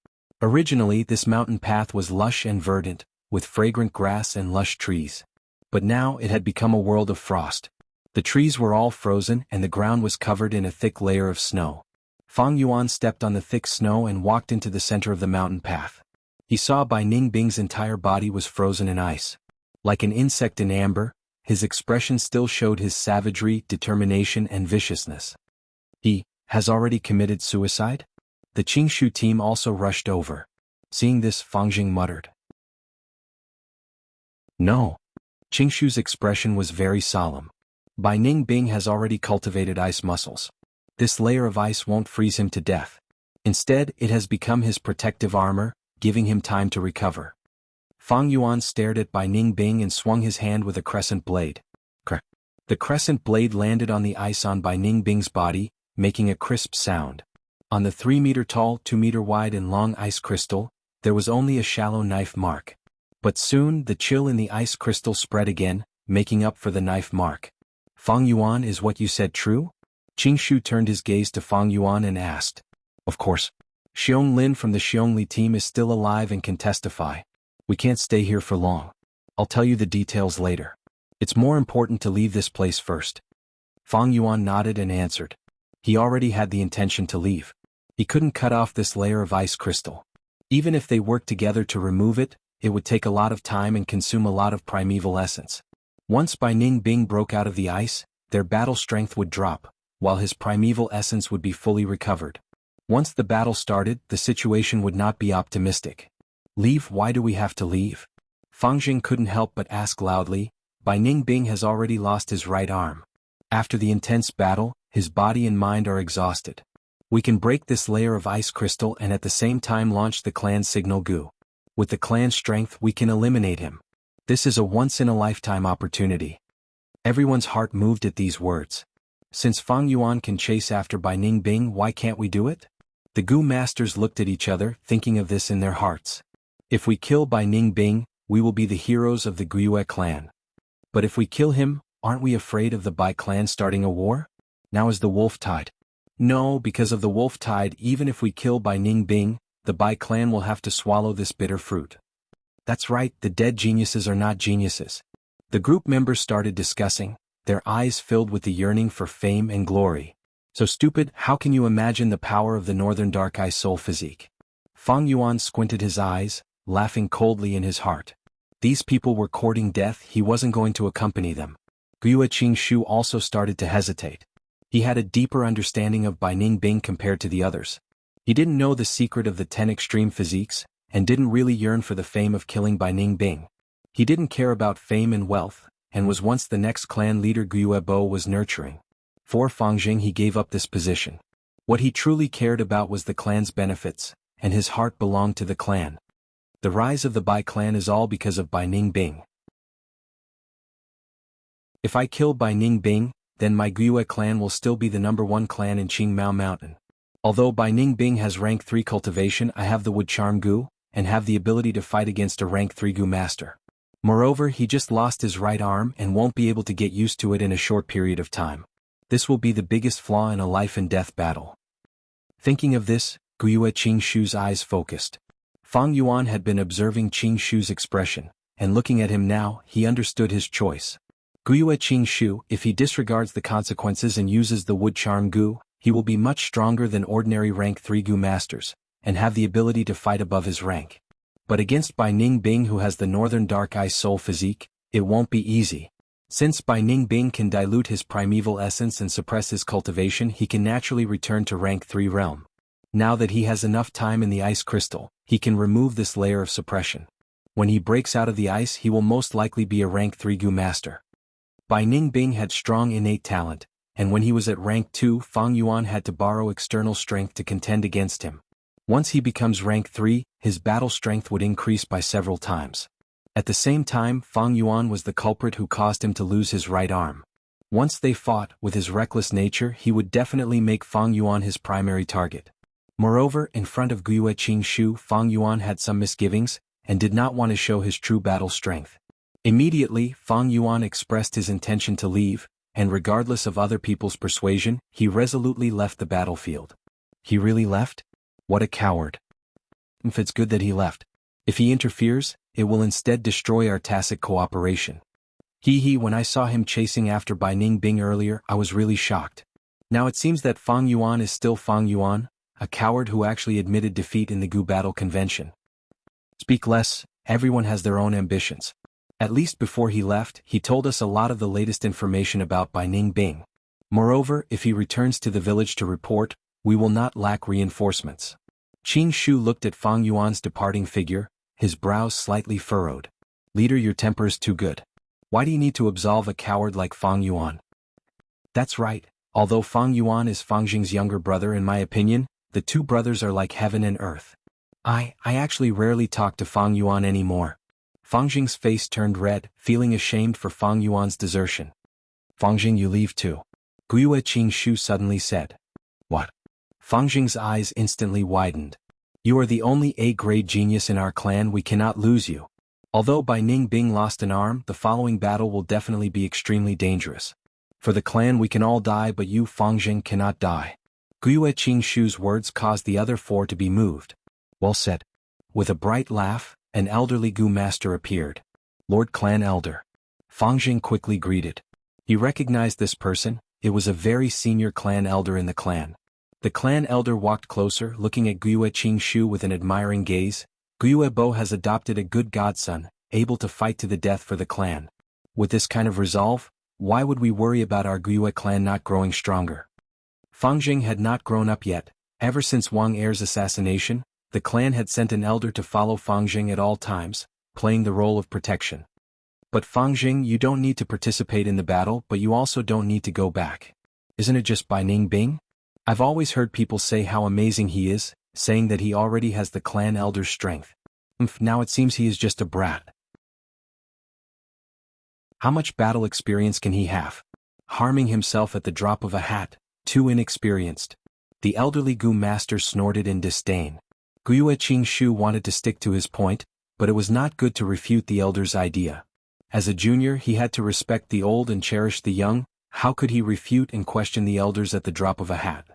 Speaker 1: Originally, this mountain path was lush and verdant, with fragrant grass and lush trees. But now it had become a world of frost. The trees were all frozen and the ground was covered in a thick layer of snow. Fang Yuan stepped on the thick snow and walked into the center of the mountain path. He saw Bai Ningbing's entire body was frozen in ice. Like an insect in amber, his expression still showed his savagery, determination and viciousness. He has already committed suicide? The Qingshu team also rushed over. Seeing this, Fang Jing muttered. No. Qingshu's expression was very solemn. Bai Ningbing has already cultivated ice muscles. This layer of ice won't freeze him to death. Instead, it has become his protective armor, giving him time to recover. Fang Yuan stared at Bai Ningbing and swung his hand with a crescent blade. Crack. The crescent blade landed on the ice on Bai Ningbing's body, making a crisp sound. On the 3-meter-tall, 2-meter-wide and long ice crystal, there was only a shallow knife mark. But soon, the chill in the ice crystal spread again, making up for the knife mark. Fang Yuan, is what you said true? Qingshu turned his gaze to Fang Yuan and asked. Of course. Xiong Lin from the Xiongli team is still alive and can testify. We can't stay here for long. I'll tell you the details later. It's more important to leave this place first. Fang Yuan nodded and answered. He already had the intention to leave. He couldn't cut off this layer of ice crystal. Even if they worked together to remove it, it would take a lot of time and consume a lot of primeval essence. Once Bai Ningbing broke out of the ice, their battle strength would drop, while his primeval essence would be fully recovered. Once the battle started, the situation would not be optimistic. Leave? Why do we have to leave? Fang Jing couldn't help but ask loudly. Bai Ningbing has already lost his right arm. After the intense battle, his body and mind are exhausted. We can break this layer of ice crystal and at the same time launch the clan signal goo. With the clan's strength, we can eliminate him. This is a once-in-a-lifetime opportunity. Everyone's heart moved at these words. Since Fang Yuan can chase after Bai Ningbing, why can't we do it? The Gu masters looked at each other, thinking of this in their hearts. If we kill Bai Ningbing, we will be the heroes of the Guyue clan. But if we kill him, aren't we afraid of the Bai clan starting a war? Now is the wolf tide. No, because of the wolf tide, even if we kill Bai Ningbing, the Bai clan will have to swallow this bitter fruit. That's right, the dead geniuses are not geniuses. The group members started discussing, their eyes filled with the yearning for fame and glory. So stupid, how can you imagine the power of the northern dark eye soul physique? Fang Yuan squinted his eyes, laughing coldly in his heart. These people were courting death, he wasn't going to accompany them. Guyue Qingshu also started to hesitate. He had a deeper understanding of Bai Ningbing compared to the others. He didn't know the secret of the 10 extreme physiques, and didn't really yearn for the fame of killing Bai Ningbing. He didn't care about fame and wealth, and was once the next clan leader Guyue Bo was nurturing. For Fang Jing, he gave up this position. What he truly cared about was the clan's benefits, and his heart belonged to the clan. The rise of the Bai clan is all because of Bai Ningbing. If I kill Bai Ningbing, then my Guyue clan will still be the #1 clan in Qingmao Mountain. Although Bai Ningbing has rank 3 cultivation, I have the wood charm Gu, and have the ability to fight against a rank 3 Gu master. Moreover, he just lost his right arm and won't be able to get used to it in a short period of time. This will be the biggest flaw in a life-and-death battle. Thinking of this, Guiyue Qingshu's eyes focused. Fang Yuan had been observing Qingshu's expression, and looking at him now, he understood his choice. Guiyue Qingshu, if he disregards the consequences and uses the wood charm Gu, he will be much stronger than ordinary rank 3 Gu masters, and have the ability to fight above his rank. But against Bai Ningbing, who has the Northern Dark Ice Soul physique, it won't be easy. Since Bai Ningbing can dilute his primeval essence and suppress his cultivation, he can naturally return to rank 3 realm. Now that he has enough time in the ice crystal, he can remove this layer of suppression. When he breaks out of the ice, he will most likely be a rank 3 Gu master. Bai Ningbing had strong innate talent, and when he was at rank 2, Fang Yuan had to borrow external strength to contend against him. Once he becomes rank 3, his battle strength would increase by several times. At the same time, Fang Yuan was the culprit who caused him to lose his right arm. Once they fought, with his reckless nature, he would definitely make Fang Yuan his primary target. Moreover, in front of Guiyue Qingshu, Fang Yuan had some misgivings, and did not want to show his true battle strength. Immediately, Fang Yuan expressed his intention to leave, and regardless of other people's persuasion, he resolutely left the battlefield. He really left? What a coward. If it's good that he left. If he interferes, it will instead destroy our tacit cooperation. When I saw him chasing after Bai Ningbing earlier, I was really shocked. Now it seems that Fang Yuan is still Fang Yuan, a coward who actually admitted defeat in the Gu battle convention. Speak less, everyone has their own ambitions. At least before he left, he told us a lot of the latest information about Bai Ningbing. Moreover, if he returns to the village to report, we will not lack reinforcements. Qingshu looked at Fang Yuan's departing figure, his brows slightly furrowed. Leader, your temper is too good. Why do you need to absolve a coward like Fang Yuan? That's right, although Fang Yuan is Fang Jing's younger brother, in my opinion, the two brothers are like heaven and earth. I actually rarely talk to Fang Yuan anymore. Fang Jing's face turned red, feeling ashamed for Fang Yuan's desertion. Fang Jing, you leave too. Guiyue Qingshu suddenly said. What? Fang Jing's eyes instantly widened. You are the only A-grade genius in our clan, we cannot lose you. Although Bai Ningbing lost an arm, the following battle will definitely be extremely dangerous. For the clan we can all die, but you, Fang Jing, cannot die. Guiyue Qingshu's words caused the other four to be moved. Well said. With a bright laugh, an elderly Gu master appeared. Lord Clan Elder. Fang Jing quickly greeted. He recognized this person. It was a very senior clan elder in the clan. The clan elder walked closer, looking at Guiyue Qingshu with an admiring gaze. Guiyue Bo has adopted a good godson, able to fight to the death for the clan. With this kind of resolve, why would we worry about our Guiyue clan not growing stronger? Fang Jing had not grown up yet. Ever since Wang Er's assassination, the clan had sent an elder to follow Fang Jing at all times, playing the role of protection. But Fang Jing, you don't need to participate in the battle, but you also don't need to go back. Isn't it just Bai Ningbing? I've always heard people say how amazing he is, saying that he already has the clan elder's strength. Now it seems he is just a brat. How much battle experience can he have? Harming himself at the drop of a hat, too inexperienced. The elderly Gu master snorted in disdain. Guiyue Qingshu wanted to stick to his point, but it was not good to refute the elder's idea. As a junior, he had to respect the old and cherish the young. How could he refute and question the elders at the drop of a hat?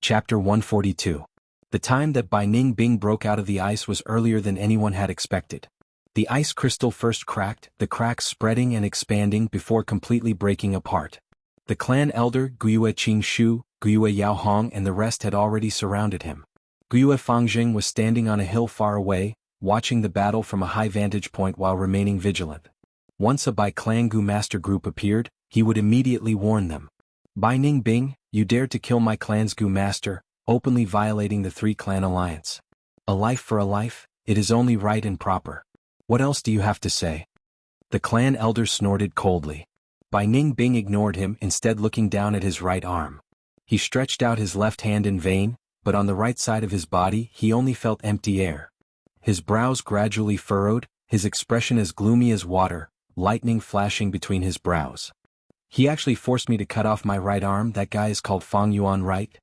Speaker 1: Chapter 142. The time that Bai Ningbing broke out of the ice was earlier than anyone had expected. The ice crystal first cracked, the cracks spreading and expanding before completely breaking apart. The clan elder, Guiyue Qingshu, Guiyue Yaohong and the rest had already surrounded him. Guiyue Fangjing was standing on a hill far away, watching the battle from a high vantage point while remaining vigilant. Once a Bai clan Gu master group appeared, he would immediately warn them. Bai Ningbing, you dared to kill my clan's Gu master, openly violating the 3-clan alliance. A life for a life, it is only right and proper. What else do you have to say? The clan elder snorted coldly. Bai Ningbing ignored him, instead looking down at his right arm. He stretched out his left hand in vain, but on the right side of his body he only felt empty air. His brows gradually furrowed, his expression as gloomy as water, lightning flashing between his brows. He actually forced me to cut off my right arm. That guy is called Fang Yuan, right?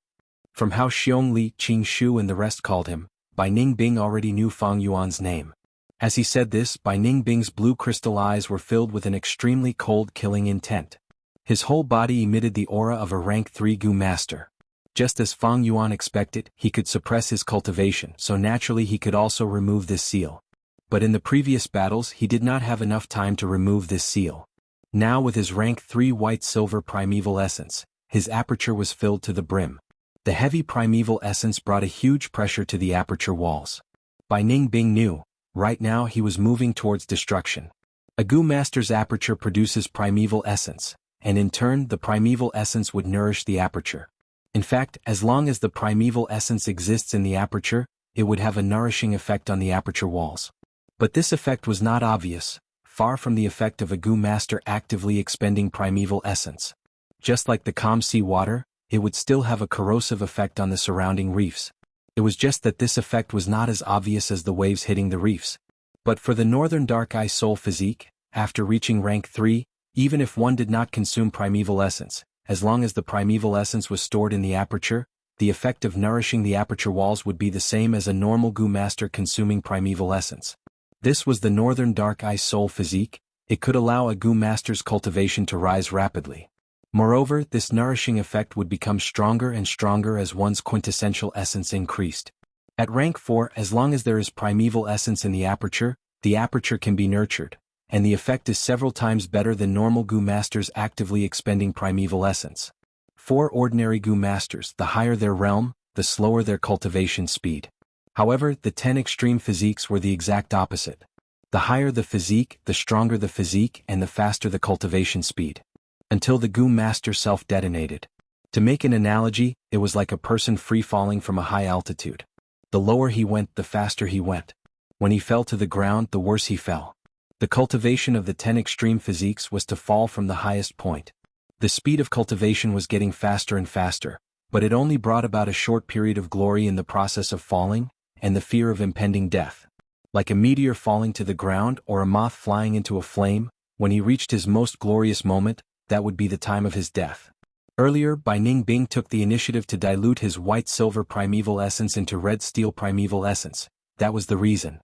Speaker 1: From how Xiongli, Qingshu and the rest called him, Bai Ningbing already knew Fang Yuan's name. As he said this, Bai Ningbing's blue crystal eyes were filled with an extremely cold killing intent. His whole body emitted the aura of a rank 3 Gu master. Just as Fang Yuan expected, he could suppress his cultivation, so naturally he could also remove this seal. But in the previous battles he did not have enough time to remove this seal. Now with his rank 3 white-silver primeval essence, his aperture was filled to the brim. The heavy primeval essence brought a huge pressure to the aperture walls. Bai Ningbing knew, right now he was moving towards destruction. A Gu master's aperture produces primeval essence, and in turn the primeval essence would nourish the aperture. In fact, as long as the primeval essence exists in the aperture, it would have a nourishing effect on the aperture walls. But this effect was not obvious, far from the effect of a Gu master actively expending primeval essence. Just like the calm sea water, it would still have a corrosive effect on the surrounding reefs. It was just that this effect was not as obvious as the waves hitting the reefs. But for the Northern Dark Eye Soul physique, after reaching rank 3, even if one did not consume primeval essence, as long as the primeval essence was stored in the aperture, the effect of nourishing the aperture walls would be the same as a normal Gu master consuming primeval essence. This was the Northern Dark Eye Soul physique. It could allow a Gu master's cultivation to rise rapidly. Moreover, this nourishing effect would become stronger and stronger as one's quintessential essence increased. At rank 4, as long as there is primeval essence in the aperture can be nurtured, and the effect is several times better than normal Gu masters actively expending primeval essence. For ordinary Gu masters, the higher their realm, the slower their cultivation speed. However, the 10 extreme physiques were the exact opposite. The higher the physique, the stronger the physique and the faster the cultivation speed. Until the Gu master self-detonated. To make an analogy, it was like a person free-falling from a high altitude. The lower he went, the faster he went. When he fell to the ground, the worse he fell. The cultivation of the 10 extreme physiques was to fall from the highest point. The speed of cultivation was getting faster and faster, but it only brought about a short period of glory in the process of falling, and the fear of impending death. Like a meteor falling to the ground or a moth flying into a flame, when he reached his most glorious moment, that would be the time of his death. Earlier, Bai Ningbing took the initiative to dilute his white-silver primeval essence into red-steel primeval essence. That was the reason.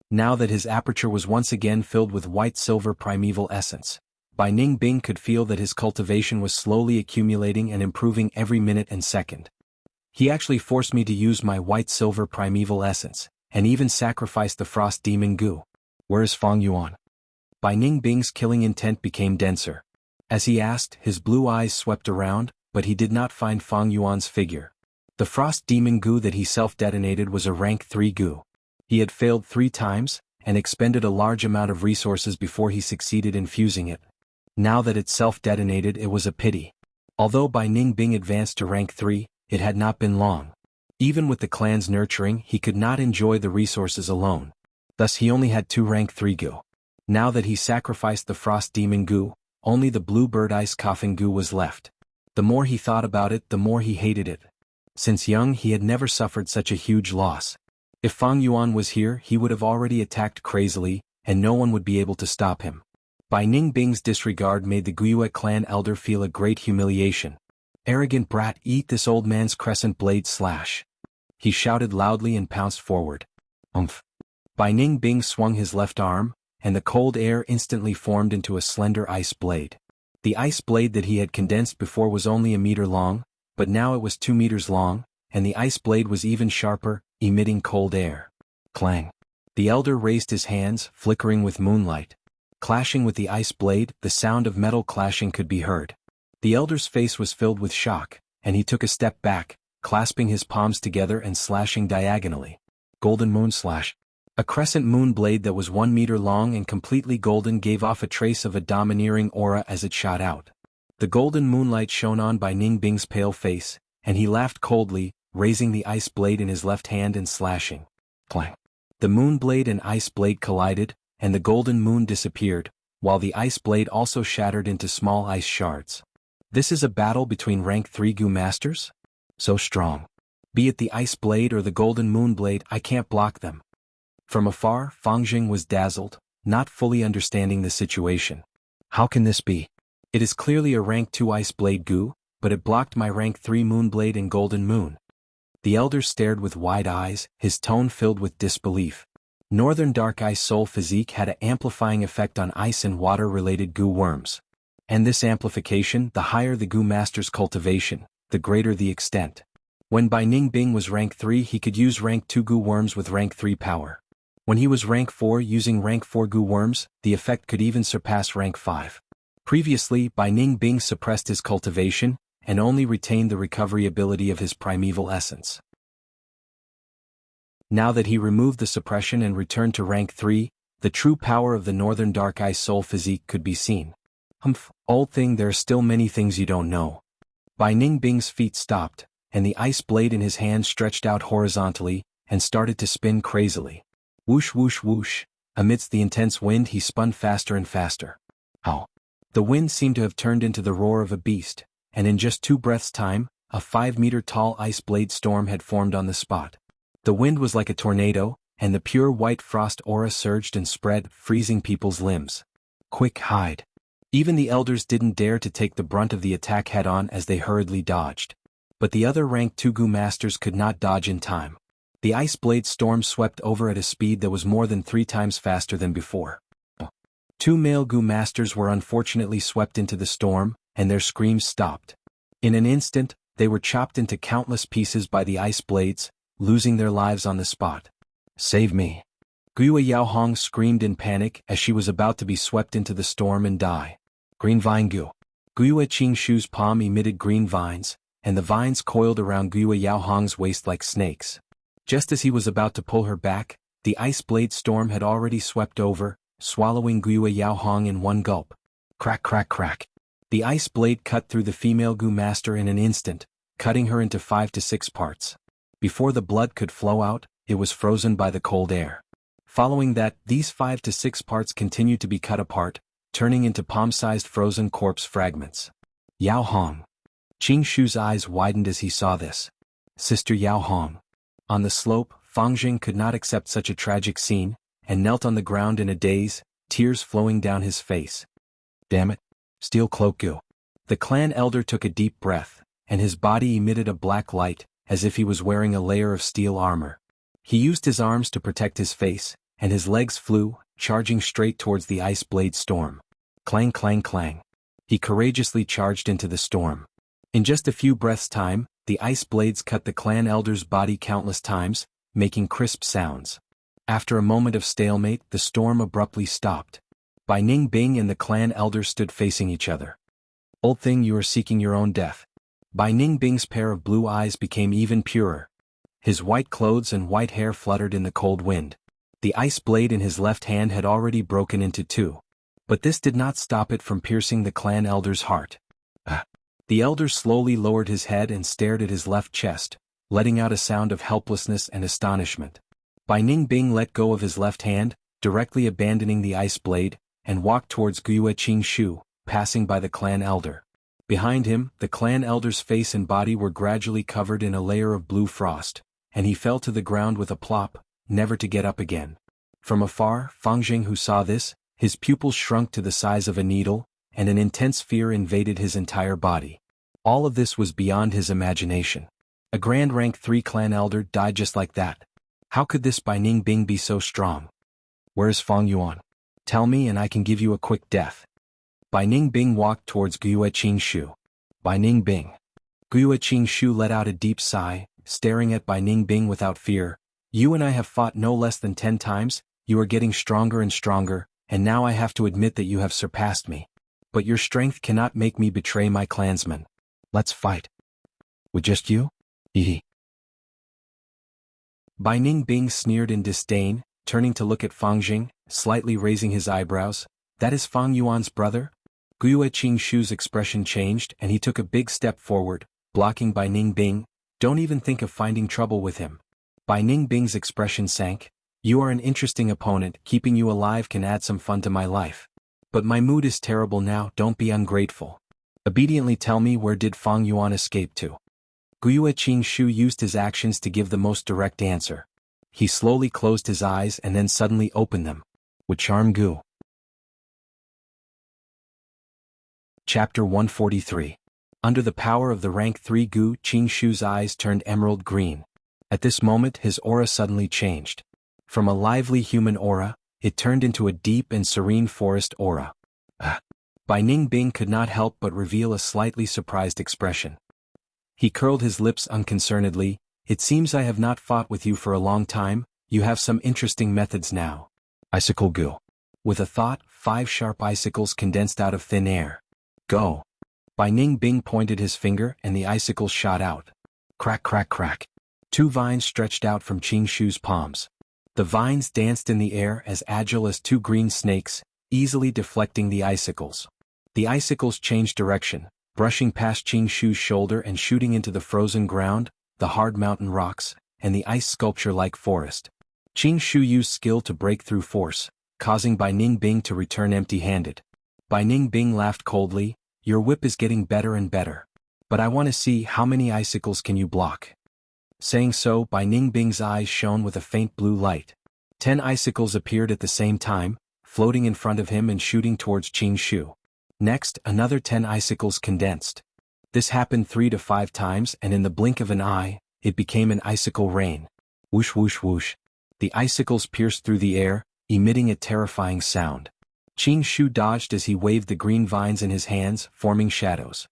Speaker 1: Now that his aperture was once again filled with white-silver primeval essence, Bai Ningbing could feel that his cultivation was slowly accumulating and improving every minute and second. He actually forced me to use my white-silver primeval essence, and even sacrificed the frost demon Gu. Where is Fang Yuan? Bai Ningbing's killing intent became denser. As he asked, his blue eyes swept around, but he did not find Fang Yuan's figure. The frost demon Gu that he self-detonated was a rank 3 Gu. He had failed 3 times, and expended a large amount of resources before he succeeded in fusing it. Now that it self-detonated, it was a pity. Although Bai Ningbing advanced to rank 3, it had not been long. Even with the clan's nurturing, he could not enjoy the resources alone. Thus he only had 2 rank 3 Gu. Now that he sacrificed the frost demon Gu, only the bluebird ice coffin Gu was left. The more he thought about it, the more he hated it. Since young, he had never suffered such a huge loss. If Fang Yuan was here, he would have already attacked crazily, and no one would be able to stop him. Bai Ningbing's disregard made the Guiyue clan elder feel a great humiliation. Arrogant brat, eat this old man's crescent blade slash. He shouted loudly and pounced forward. Umph. Bai Ningbing swung his left arm, and the cold air instantly formed into a slender ice blade. The ice blade that he had condensed before was only a meter long, but now it was 2 meters long, and the ice blade was even sharper, emitting cold air. Clang. The elder raised his hands, flickering with moonlight. Clashing with the ice blade, the sound of metal clashing could be heard. The elder's face was filled with shock, and he took a step back, clasping his palms together and slashing diagonally. Golden moon slash. A crescent moon blade that was 1 meter long and completely golden gave off a trace of a domineering aura as it shot out. The golden moonlight shone on Bai Ningbing's pale face, and he laughed coldly, raising the ice blade in his left hand and slashing. Clang. The moon blade and ice blade collided, and the golden moon disappeared, while the ice blade also shattered into small ice shards. This is a battle between rank 3 Gu masters? So strong. Be it the ice blade or the golden moon blade, I can't block them. From afar, Fang Jing was dazzled, not fully understanding the situation. How can this be? It is clearly a rank 2 ice blade Gu, but it blocked my rank 3 moon blade and golden moon. The elder stared with wide eyes, his tone filled with disbelief. Northern Dark Ice Soul Physique had an amplifying effect on ice and water-related goo worms. And this amplification, the higher the goo master's cultivation, the greater the extent. When Bai Ningbing was rank 3, he could use rank 2 goo worms with rank 3 power. When he was rank 4 using rank 4 goo worms, the effect could even surpass rank 5. Previously, Bai Ningbing suppressed his cultivation, and only retained the recovery ability of his primeval essence. Now that he removed the suppression and returned to rank 3, the true power of the Northern Dark Ice Soul Physique could be seen. Old thing, there are still many things you don't know. Bai Ningbing's feet stopped, and the ice blade in his hand stretched out horizontally, and started to spin crazily. Whoosh whoosh whoosh, amidst the intense wind he spun faster and faster. Ow! The wind seemed to have turned into the roar of a beast, and in just 2 breaths' time, a 5-meter-tall ice blade storm had formed on the spot. The wind was like a tornado, and the pure white frost aura surged and spread, freezing people's limbs. Quick, hide! Even the elders didn't dare to take the brunt of the attack head-on as they hurriedly dodged. But the other rank 2 goo masters could not dodge in time. The ice blade storm swept over at a speed that was more than 3 times faster than before. 2 male goo masters were unfortunately swept into the storm, and their screams stopped. In an instant, they were chopped into countless pieces by the ice blades, losing their lives on the spot. Save me! Guiyue Yaohong screamed in panic as she was about to be swept into the storm and die. Green vine goo. Guiyue Qingshu's palm emitted green vines, and the vines coiled around Guiyue Yaohong's waist like snakes. Just as he was about to pull her back, the ice blade storm had already swept over, swallowing Guiyue Yaohong in one gulp. Crack crack crack. The ice blade cut through the female goo master in an instant, cutting her into 5 to 6 parts. Before the blood could flow out, it was frozen by the cold air. Following that, these 5 to 6 parts continued to be cut apart, turning into palm-sized frozen corpse fragments. Yao Hong. Qingshu's eyes widened as he saw this. Sister Yao Hong. On the slope, Fangjing could not accept such a tragic scene, and knelt on the ground in a daze, tears flowing down his face. Damn it. Steel cloak goo. The clan elder took a deep breath, and his body emitted a black light, as if he was wearing a layer of steel armor. He used his arms to protect his face, and his legs flew, charging straight towards the ice blade storm. Clang clang clang. He courageously charged into the storm. In just a few breaths' time, the ice blades cut the clan elder's body countless times, making crisp sounds. After a moment of stalemate, the storm abruptly stopped. Bai Ningbing and the clan elder stood facing each other. Old thing, you are seeking your own death. Bai Ningbing's pair of blue eyes became even purer. His white clothes and white hair fluttered in the cold wind. The ice blade in his left hand had already broken into 2. But this did not stop it from piercing the clan elder's heart. The elder slowly lowered his head and stared at his left chest, letting out a sound of helplessness and astonishment. Bai Ningbing let go of his left hand, directly abandoning the ice blade, and walked towards Guiyue Qingshu, passing by the clan elder. Behind him, the clan elder's face and body were gradually covered in a layer of blue frost, and he fell to the ground with a plop, never to get up again. From afar, Fangjing, who saw this, his pupils shrunk to the size of a needle, and an intense fear invaded his entire body. All of this was beyond his imagination. A grand rank 3 clan elder died just like that. How could this Bai Ningbing be so strong? Where is Fang Yuan? Tell me and I can give you a quick death. Bai Ningbing walked towards Guiyue Qingshu. Bai Ningbing. Guiyue Qingshu let out a deep sigh, staring at Bai Ningbing without fear. You and I have fought no less than 10 times, you are getting stronger and stronger, and now I have to admit that you have surpassed me. But your strength cannot make me betray my clansmen. Let's fight. With just you? Hee. Bai Ningbing sneered in disdain, turning to look at Fangjing, slightly raising his eyebrows. That is Fang Yuan's brother? Guiyue Qingshu's expression changed and he took a big step forward, blocking Bai Ningbing. Don't even think of finding trouble with him. Bai Ningbing's expression sank. You are an interesting opponent, keeping you alive can add some fun to my life. But my mood is terrible now, don't be ungrateful. Obediently tell me, where did Fang Yuan escape to? Guiyue Qingshu used his actions to give the most direct answer. He slowly closed his eyes and then suddenly opened them. With charm gu. Chapter 143. Under the power of the rank 3 gu, Qingshu's eyes turned emerald green. At this moment his aura suddenly changed. From a lively human aura, it turned into a deep and serene forest aura. Bai Ningbing could not help but reveal a slightly surprised expression. He curled his lips unconcernedly. It seems I have not fought with you for a long time. You have some interesting methods now. Icicle goo. With a thought, 5 sharp icicles condensed out of thin air. Go. Bai Ningbing pointed his finger and the icicles shot out. Crack crack crack. 2 vines stretched out from Qing Shu's palms. The vines danced in the air as agile as 2 green snakes, easily deflecting the icicles. The icicles changed direction, brushing past Qing Shu's shoulder and shooting into the frozen ground, the hard mountain rocks, and the ice sculpture-like forest. Qing Shu used skill to break through force, causing Bai Ningbing to return empty-handed. Bai Ningbing laughed coldly, your whip is getting better and better. But I want to see how many icicles can you block. Saying so, Bai Ningbing's eyes shone with a faint blue light. 10 icicles appeared at the same time, floating in front of him and shooting towards Qing Shu. Next, another 10 icicles condensed. This happened 3 to 5 times and in the blink of an eye, it became an icicle rain. Whoosh whoosh whoosh. The icicles pierced through the air, emitting a terrifying sound. Qing Shu dodged as he waved the green vines in his hands, forming shadows.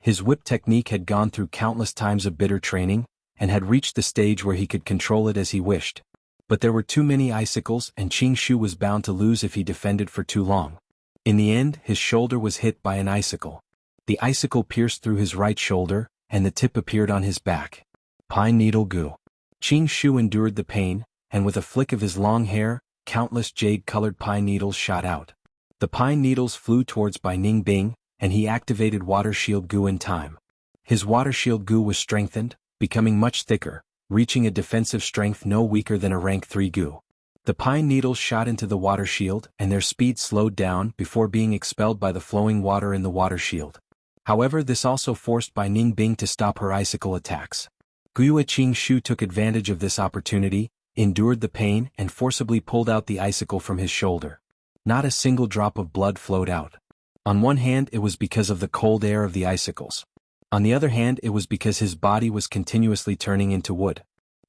Speaker 1: His whip technique had gone through countless times of bitter training, and had reached the stage where he could control it as he wished. But there were too many icicles and Qing Shu was bound to lose if he defended for too long. In the end, his shoulder was hit by an icicle. The icicle pierced through his right shoulder, and the tip appeared on his back. Pine needle goo. Qing Shu endured the pain, and with a flick of his long hair, countless jade-colored pine needles shot out. The pine needles flew towards Bai Ningbing, and he activated Water Shield Goo in time. His Water Shield Goo was strengthened, becoming much thicker, reaching a defensive strength no weaker than a rank 3 Goo. The pine needles shot into the water shield and their speed slowed down before being expelled by the flowing water in the water shield. However, this also forced Bai Ningbing to stop her icicle attacks. Guiyue Qing Shu took advantage of this opportunity, endured the pain and forcibly pulled out the icicle from his shoulder. Not a single drop of blood flowed out. On one hand, it was because of the cold air of the icicles. On the other hand, it was because his body was continuously turning into wood.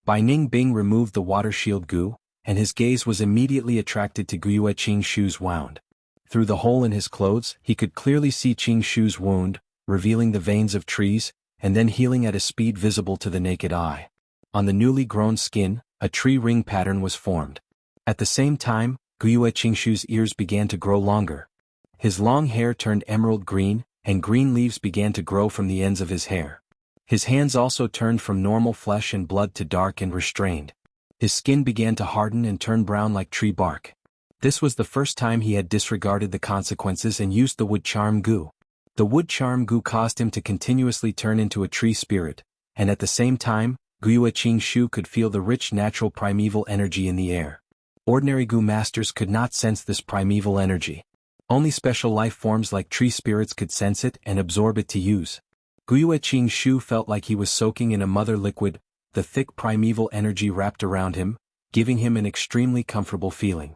Speaker 1: Bai Ningbing removed the water shield goo, and his gaze was immediately attracted to Guiyue Qing Shu's wound. Through the hole in his clothes, he could clearly see Qing Shu's wound, revealing the veins of trees, and then healing at a speed visible to the naked eye. On the newly grown skin, a tree ring pattern was formed. At the same time, Guiyue Qing Shu's ears began to grow longer. His long hair turned emerald green, and green leaves began to grow from the ends of his hair. His hands also turned from normal flesh and blood to dark and restrained. His skin began to harden and turn brown like tree bark. This was the first time he had disregarded the consequences and used the wood charm goo. The wood charm goo caused him to continuously turn into a tree spirit, and at the same time, Guiyue Qing Shu could feel the rich natural primeval energy in the air. Ordinary goo masters could not sense this primeval energy. Only special life forms like tree spirits could sense it and absorb it to use. Guiyue Qing Shu felt like he was soaking in a mother liquid, the thick primeval energy wrapped around him, giving him an extremely comfortable feeling.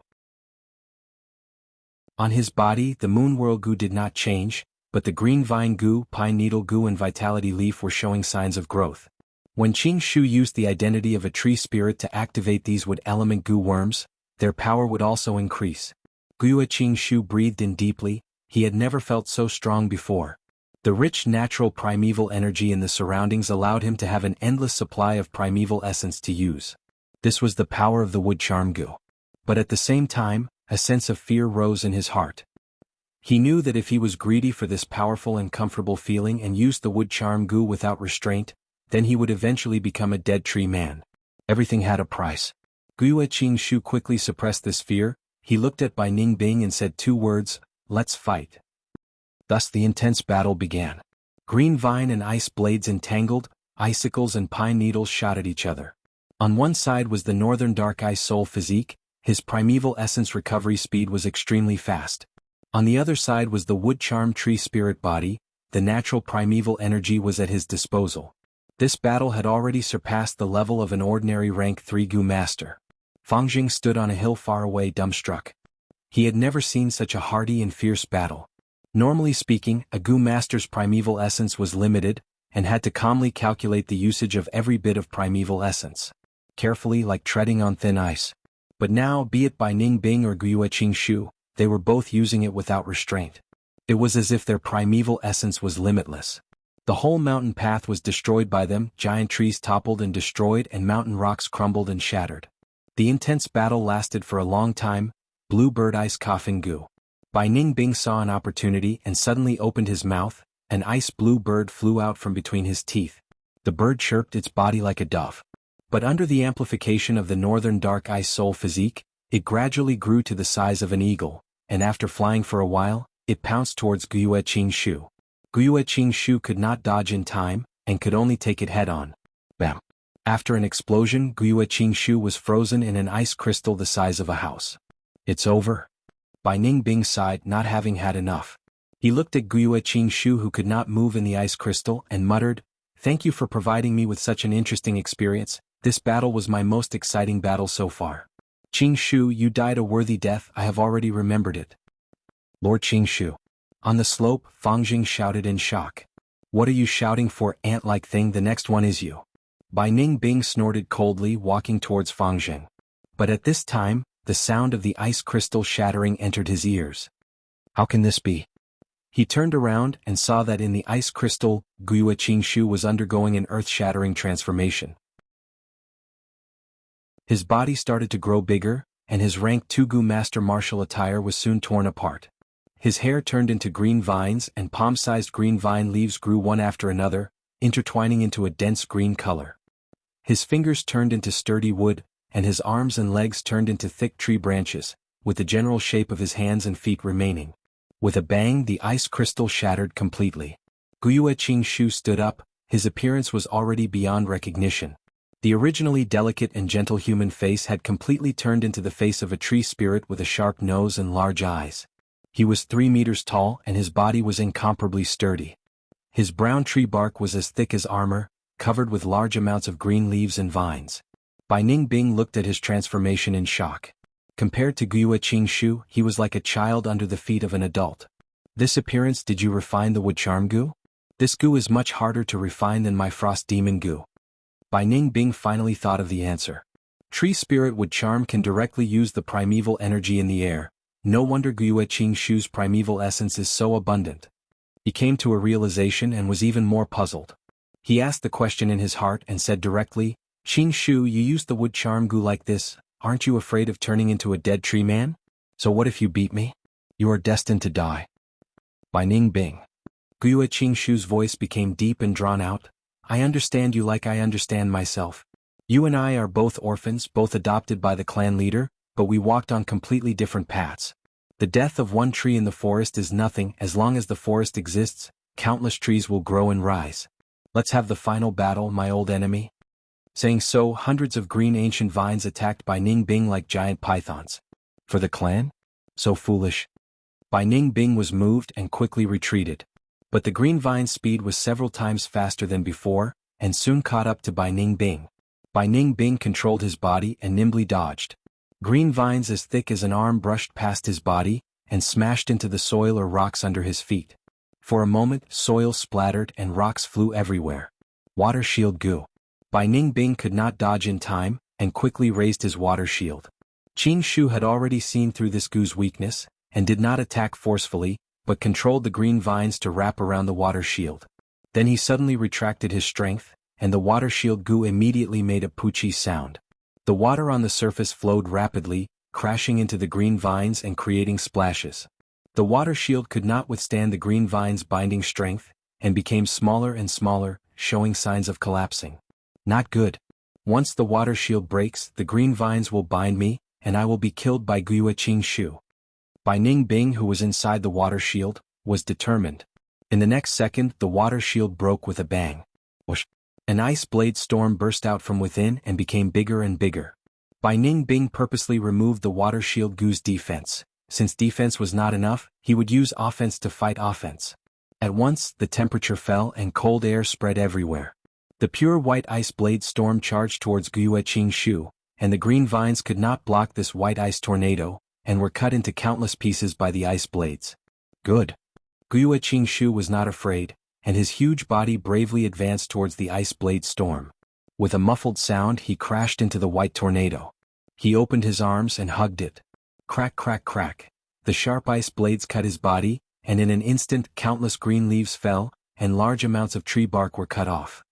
Speaker 1: On his body, the moon whirl goo did not change, but the green vine goo, pine needle goo and vitality leaf were showing signs of growth. When Qing Shu used the identity of a tree spirit to activate these wood element goo worms, their power would also increase. Guiyue Qing Shu breathed in deeply, he had never felt so strong before. The rich natural primeval energy in the surroundings allowed him to have an endless supply of primeval essence to use. This was the power of the wood charm goo. But at the same time, a sense of fear rose in his heart. He knew that if he was greedy for this powerful and comfortable feeling and used the wood charm goo without restraint, then he would eventually become a dead tree man. Everything had a price. Guiyue Qing Shu quickly suppressed this fear. He looked at Bai Ningbing and said 2 words, "Let's fight." Thus the intense battle began. Green vine and ice blades entangled, icicles and pine needles shot at each other. On one side was the northern dark ice soul physique, his primeval essence recovery speed was extremely fast. On the other side was the wood charm tree spirit body, the natural primeval energy was at his disposal. This battle had already surpassed the level of an ordinary rank 3 goo master. Fangjing stood on a hill far away dumbstruck. He had never seen such a hardy and fierce battle. Normally speaking, a goo master's primeval essence was limited, and had to calmly calculate the usage of every bit of primeval essence. Carefully, like treading on thin ice. But now, be it by Ning Bing or Guiyue Qingshu, they were both using it without restraint. It was as if their primeval essence was limitless. The whole mountain path was destroyed by them, giant trees toppled and destroyed and mountain rocks crumbled and shattered. The intense battle lasted for a long time. Blue Bird Ice Coughing Gu. Bai Ning Bing saw an opportunity and suddenly opened his mouth. An ice blue bird flew out from between his teeth. The bird chirped its body like a dove. But under the amplification of the northern dark ice soul physique, it gradually grew to the size of an eagle, and after flying for a while, it pounced towards Guiyue Qingshu. Guiyue Qingshu could not dodge in time, and could only take it head-on. Bam! After an explosion, Guiyue Qingshu was frozen in an ice crystal the size of a house. It's over. Bai Ning Bing sighed, not having had enough. He looked at Guiyue Qingshu, who could not move in the ice crystal, and muttered, "Thank you for providing me with such an interesting experience. This battle was my most exciting battle so far. Qingshu, you died a worthy death. I have already remembered it." Lord Qingshu. On the slope, Fangjing shouted in shock. "What are you shouting for, ant-like thing? The next one is you." Bai Ning Bing snorted coldly, walking towards Fangjing. But at this time, the sound of the ice crystal shattering entered his ears. How can this be? He turned around and saw that in the ice crystal, Guiyue Qingshu was undergoing an earth-shattering transformation. His body started to grow bigger, and his rank Tugu master martial attire was soon torn apart. His hair turned into green vines, and palm-sized green vine leaves grew one after another, intertwining into a dense green color. His fingers turned into sturdy wood, and his arms and legs turned into thick tree branches, with the general shape of his hands and feet remaining. With a bang, the ice crystal shattered completely. Guiyue Qingshu stood up. His appearance was already beyond recognition. The originally delicate and gentle human face had completely turned into the face of a tree spirit with a sharp nose and large eyes. He was 3 meters tall, and his body was incomparably sturdy. His brown tree bark was as thick as armor, covered with large amounts of green leaves and vines. Bai Ning Bing looked at his transformation in shock. Compared to Guiyue Qingshu, he was like a child under the feet of an adult. This appearance, did you refine the wood charm Gu? This Gu is much harder to refine than my frost demon Gu. Bai Ning Bing finally thought of the answer. Tree spirit wood charm can directly use the primeval energy in the air. No wonder Guiyue Qingshu's primeval essence is so abundant. He came to a realization and was even more puzzled. He asked the question in his heart and said directly, "Qingshu, you used the wood charm Gu like this. Aren't you afraid of turning into a dead tree man? So what if you beat me? You are destined to die." Bai Ning Bing. Guiyue Qingshu's voice became deep and drawn out. "I understand you like I understand myself. You and I are both orphans, both adopted by the clan leader, but we walked on completely different paths. The death of one tree in the forest is nothing. As long as the forest exists, countless trees will grow and rise. Let's have the final battle, my old enemy." Saying so, hundreds of green ancient vines attacked Bai Ning Bing like giant pythons. For the clan? So foolish. Bai Ning Bing was moved and quickly retreated. But the green vine's speed was several times faster than before, and soon caught up to Bai Ning Bing. Bai Ning Bing controlled his body and nimbly dodged. Green vines as thick as an arm brushed past his body, and smashed into the soil or rocks under his feet. For a moment, soil splattered and rocks flew everywhere. Water shield Gu. Bai Ning Bing could not dodge in time, and quickly raised his water shield. Qingshu had already seen through this Gu's weakness, and did not attack forcefully, but controlled the green vines to wrap around the water shield. Then he suddenly retracted his strength, and the water shield Gu immediately made a poochie sound. The water on the surface flowed rapidly, crashing into the green vines and creating splashes. The water shield could not withstand the green vines' binding strength, and became smaller and smaller, showing signs of collapsing. Not good. Once the water shield breaks, the green vines will bind me, and I will be killed by Guiyue Qingshu. Bai Ning Bing, who was inside the water shield, was determined. In the next second, the water shield broke with a bang. Whoosh! An ice blade storm burst out from within and became bigger and bigger. Bai Ning Bing purposely removed the water shield Gu's defense. Since defense was not enough, he would use offense to fight offense. At once, the temperature fell and cold air spread everywhere. The pure white ice blade storm charged towards Guiyue Qingshu, and the green vines could not block this white ice tornado, and were cut into countless pieces by the ice blades. Good. Guiyue Qingshu was not afraid, and his huge body bravely advanced towards the ice blade storm. With a muffled sound, he crashed into the white tornado. He opened his arms and hugged it. Crack, crack, crack. The sharp ice blades cut his body, and in an instant countless green leaves fell, and large amounts of tree bark were cut off.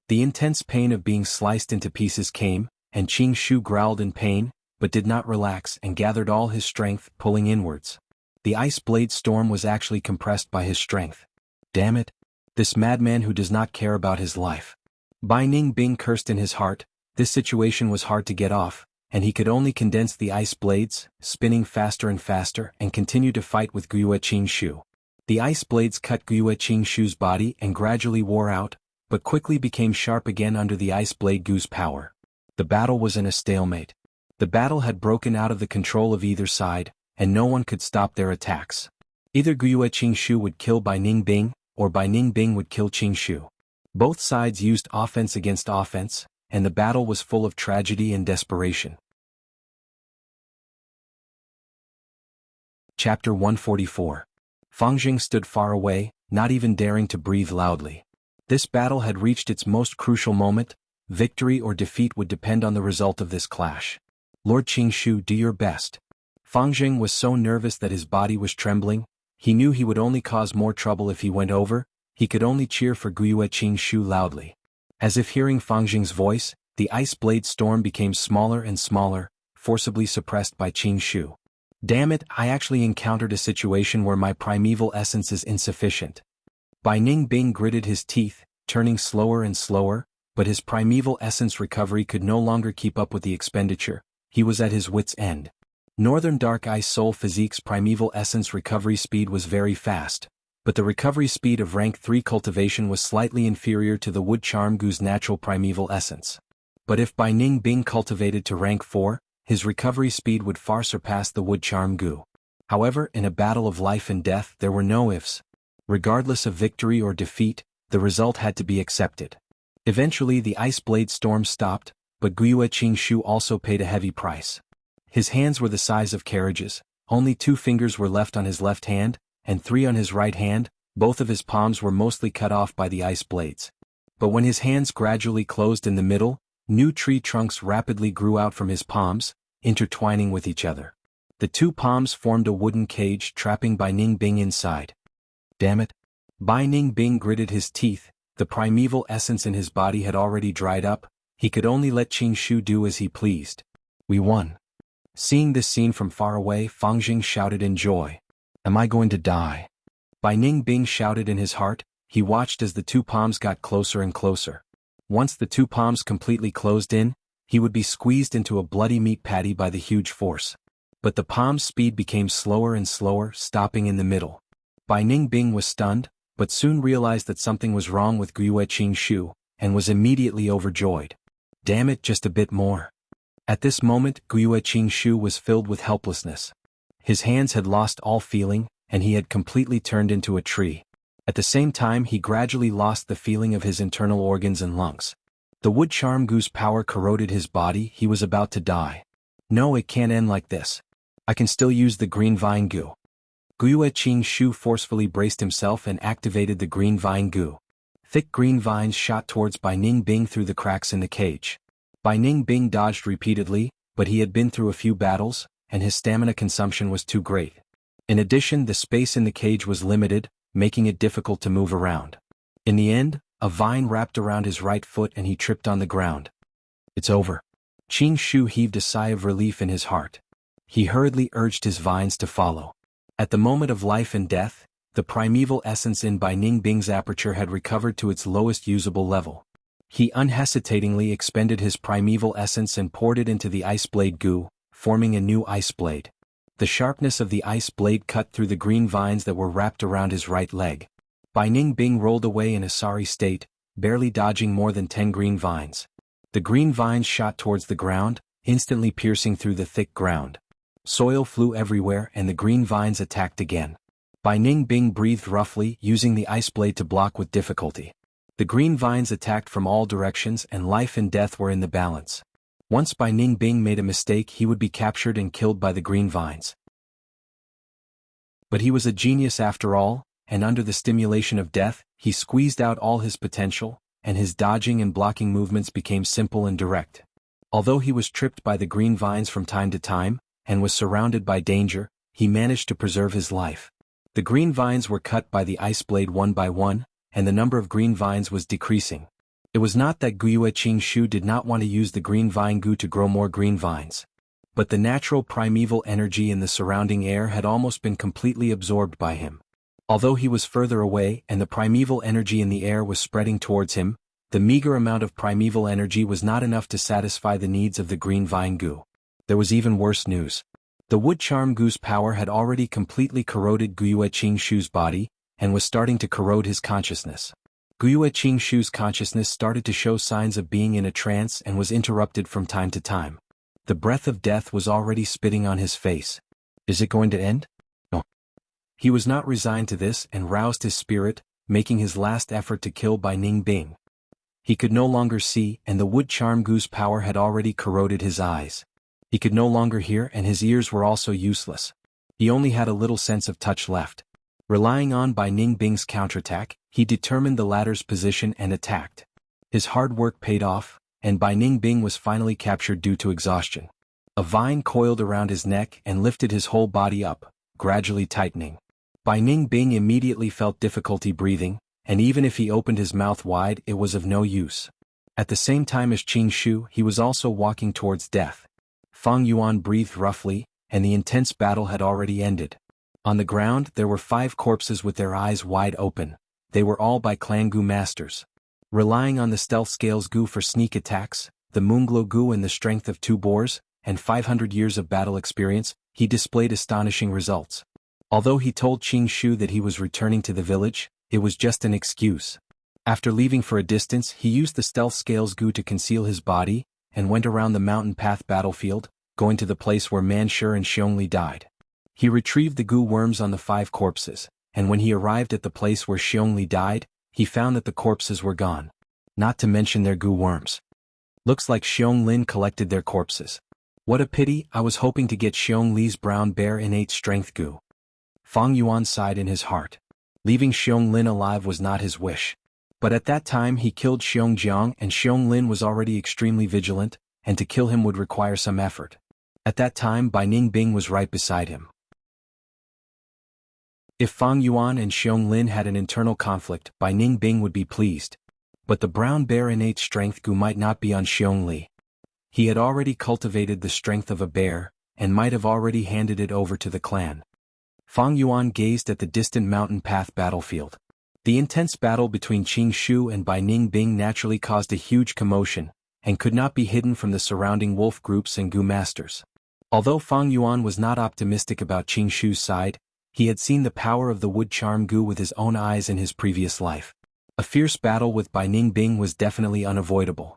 Speaker 1: The intense pain of being sliced into pieces came, and Qing Shu growled in pain, but did not relax and gathered all his strength, pulling inwards. The ice blade storm was actually compressed by his strength. Damn it! This madman who does not care about his life. Bai Ningbing cursed in his heart. This situation was hard to get off, and he could only condense the ice blades, spinning faster and faster, and continue to fight with Guiyue Qing Shu. The ice blades cut Guiyue Qing Shu's body and gradually wore out, but quickly became sharp again under the ice blade Gu's power. The battle was in a stalemate. The battle had broken out of the control of either side, and no one could stop their attacks. Either Guiyue Qing Shu would kill Bai Ningbing, or Bai Ningbing would kill Qing Shu. Both sides used offense against offense, and the battle was full of tragedy and desperation. Chapter 144. Fang Jing stood far away, not even daring to breathe loudly. This battle had reached its most crucial moment. Victory or defeat would depend on the result of this clash. Lord Qing Shu, do your best. Fang Jing was so nervous that his body was trembling. He knew he would only cause more trouble if he went over. He could only cheer for Guiyue Qing Shu loudly. As if hearing Fang Jing's voice, the ice blade storm became smaller and smaller, forcibly suppressed by Qing Shu. Damn it, I actually encountered a situation where my primeval essence is insufficient. Bai Ningbing gritted his teeth, turning slower and slower, but his primeval essence recovery could no longer keep up with the expenditure. He was at his wit's end. Northern Dark Ice Soul Physique's primeval essence recovery speed was very fast, but the recovery speed of rank 3 cultivation was slightly inferior to the Wood Charm Gu's natural primeval essence. But if Bai Ningbing cultivated to rank 4, his recovery speed would far surpass the Wood Charm Gu. However, in a battle of life and death there were no ifs. Regardless of victory or defeat, the result had to be accepted. Eventually the ice blade storm stopped, but Guiyue Qing Shu also paid a heavy price. His hands were the size of carriages, only 2 fingers were left on his left hand, and 3 on his right hand. Both of his palms were mostly cut off by the ice blades. But when his hands gradually closed in the middle, new tree trunks rapidly grew out from his palms, intertwining with each other. The 2 palms formed a wooden cage trapping Bai Ningbing inside. Damn it! Bai Ningbing gritted his teeth. The primeval essence in his body had already dried up. He could only let Qing Shu do as he pleased. We won. Seeing this scene from far away, Fang Jing shouted in joy. Am I going to die? Bai Ningbing shouted in his heart. He watched as the 2 palms got closer and closer. Once the 2 palms completely closed in, he would be squeezed into a bloody meat patty by the huge force. But the palm's speed became slower and slower, stopping in the middle. Bai Ningbing was stunned, but soon realized that something was wrong with Guiyue Qing Shu, and was immediately overjoyed. Damn it, just a bit more. At this moment, Guiyue Qing Shu was filled with helplessness. His hands had lost all feeling, and he had completely turned into a tree. At the same time he gradually lost the feeling of his internal organs and lungs. The Wood Charm Gu's power corroded his body. He was about to die. No, it can't end like this. I can still use the Green Vine Gu. Guiyue Qing Shu forcefully braced himself and activated the Green Vine Gu. Thick green vines shot towards Bai Ningbing through the cracks in the cage. Bai Ningbing dodged repeatedly, but he had been through a few battles, and his stamina consumption was too great. In addition, the space in the cage was limited, making it difficult to move around. In the end, a vine wrapped around his right foot and he tripped on the ground. It's over. Qing Shu heaved a sigh of relief in his heart. He hurriedly urged his vines to follow. At the moment of life and death, the primeval essence in Bai Ningbing's aperture had recovered to its lowest usable level. He unhesitatingly expended his primeval essence and poured it into the ice blade Gu, forming a new ice blade. The sharpness of the ice blade cut through the green vines that were wrapped around his right leg. Bai Ningbing rolled away in a sorry state, barely dodging more than 10 green vines. The green vines shot towards the ground, instantly piercing through the thick ground. Soil flew everywhere and the green vines attacked again. Bai Ningbing breathed roughly, using the ice blade to block with difficulty. The green vines attacked from all directions and life and death were in the balance. Once Bai Ningbing made a mistake, he would be captured and killed by the green vines. But he was a genius after all, and under the stimulation of death, he squeezed out all his potential, and his dodging and blocking movements became simple and direct. Although he was tripped by the green vines from time to time, and was surrounded by danger, he managed to preserve his life. The green vines were cut by the ice blade one by one, and the number of green vines was decreasing. It was not that Guiyue Qingshu did not want to use the green vine goo to grow more green vines. But the natural primeval energy in the surrounding air had almost been completely absorbed by him. Although he was further away and the primeval energy in the air was spreading towards him, the meager amount of primeval energy was not enough to satisfy the needs of the green vine goo. There was even worse news. The wood charm goo's power had already completely corroded Guiyue Qingshu's body, and was starting to corrode his consciousness. Guiyue Qingshu's consciousness started to show signs of being in a trance and was interrupted from time to time. The breath of death was already spitting on his face. Is it going to end? No. He was not resigned to this and roused his spirit, making his last effort to kill Bai Ning Bing. He could no longer see, and the wood charm goo's power had already corroded his eyes. He could no longer hear, and his ears were also useless. He only had a little sense of touch left. Relying on Bai Ning Bing's counterattack, he determined the latter's position and attacked. His hard work paid off, and Bai Ning Bing was finally captured due to exhaustion. A vine coiled around his neck and lifted his whole body up, gradually tightening. Bai Ning Bing immediately felt difficulty breathing, and even if he opened his mouth wide it was of no use. At the same time as Qingshu, he was also walking towards death. Fang Yuan breathed roughly, and the intense battle had already ended. On the ground there were 5 corpses with their eyes wide open. They were all by Clan Gu masters. Relying on the stealth scales Gu for sneak attacks, the Moonglow Gu and the strength of 2 boars, and 500 years of battle experience, he displayed astonishing results. Although he told Qingshu that he was returning to the village, it was just an excuse. After leaving for a distance, he used the stealth scales Gu to conceal his body, and went around the mountain path battlefield, going to the place where Manshur and Xiongli died. He retrieved the Gu worms on the 5 corpses, and when he arrived at the place where Xiongli died, he found that the corpses were gone. Not to mention their Gu worms. Looks like Xiong collected their corpses. What a pity, I was hoping to get Xiong brown bear innate strength Gu. Fang Yuan sighed in his heart. Leaving Xiong alive was not his wish. But at that time he killed Xiongjiang, and Xiong was already extremely vigilant, and to kill him would require some effort. At that time Bai Ning Bing was right beside him. If Fang Yuan and Xiong had an internal conflict, Bai Ning Bing would be pleased. But the brown bear innate strength Gu might not be on Xiongli. He had already cultivated the strength of a bear, and might have already handed it over to the clan. Fang Yuan gazed at the distant mountain path battlefield. The intense battle between Qingshu and Bai Ning Bing naturally caused a huge commotion, and could not be hidden from the surrounding wolf groups and Gu masters. Although Fang Yuan was not optimistic about Qingshu's side, he had seen the power of the wood charm Gu with his own eyes in his previous life. A fierce battle with Bai Ning Bing was definitely unavoidable.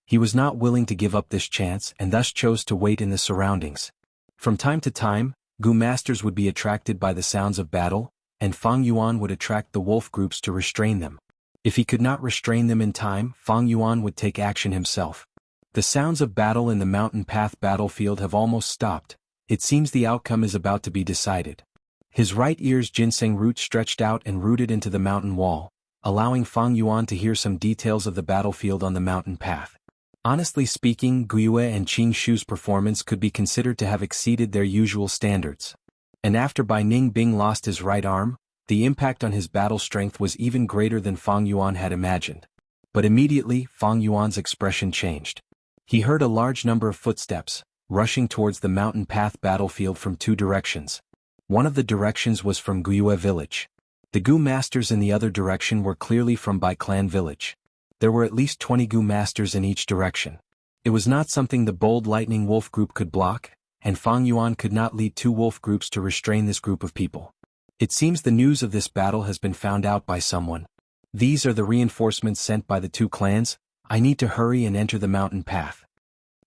Speaker 1: He was not willing to give up this chance and thus chose to wait in the surroundings. From time to time, Gu masters would be attracted by the sounds of battle, and Fang Yuan would attract the wolf groups to restrain them. If he could not restrain them in time, Fang Yuan would take action himself. The sounds of battle in the mountain path battlefield have almost stopped. It seems the outcome is about to be decided. His right ear's ginseng root stretched out and rooted into the mountain wall, allowing Fang Yuan to hear some details of the battlefield on the mountain path. Honestly speaking, Guiyue and Qingshu's performance could be considered to have exceeded their usual standards. And after Bai Ning Bing lost his right arm, the impact on his battle strength was even greater than Fang Yuan had imagined. But immediately, Fang Yuan's expression changed. He heard a large number of footsteps, rushing towards the mountain path battlefield from 2 directions. One of the directions was from Guiyue village. The Gu masters in the other direction were clearly from Bai clan village. There were at least 20 Gu masters in each direction. It was not something the bold lightning wolf group could block, and Fang Yuan could not lead 2 wolf groups to restrain this group of people. It seems the news of this battle has been found out by someone. These are the reinforcements sent by the 2 clans. I need to hurry and enter the mountain path.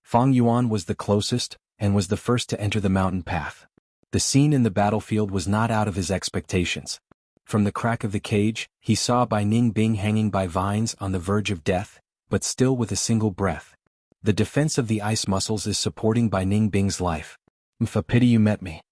Speaker 1: Fang Yuan was the closest, and was the first to enter the mountain path. The scene in the battlefield was not out of his expectations. From the crack of the cage, he saw Bai Ning Bing hanging by vines on the verge of death, but still with a single breath. The defense of the ice muscles is supporting Bai Ning Bing's life. "A pity you met me."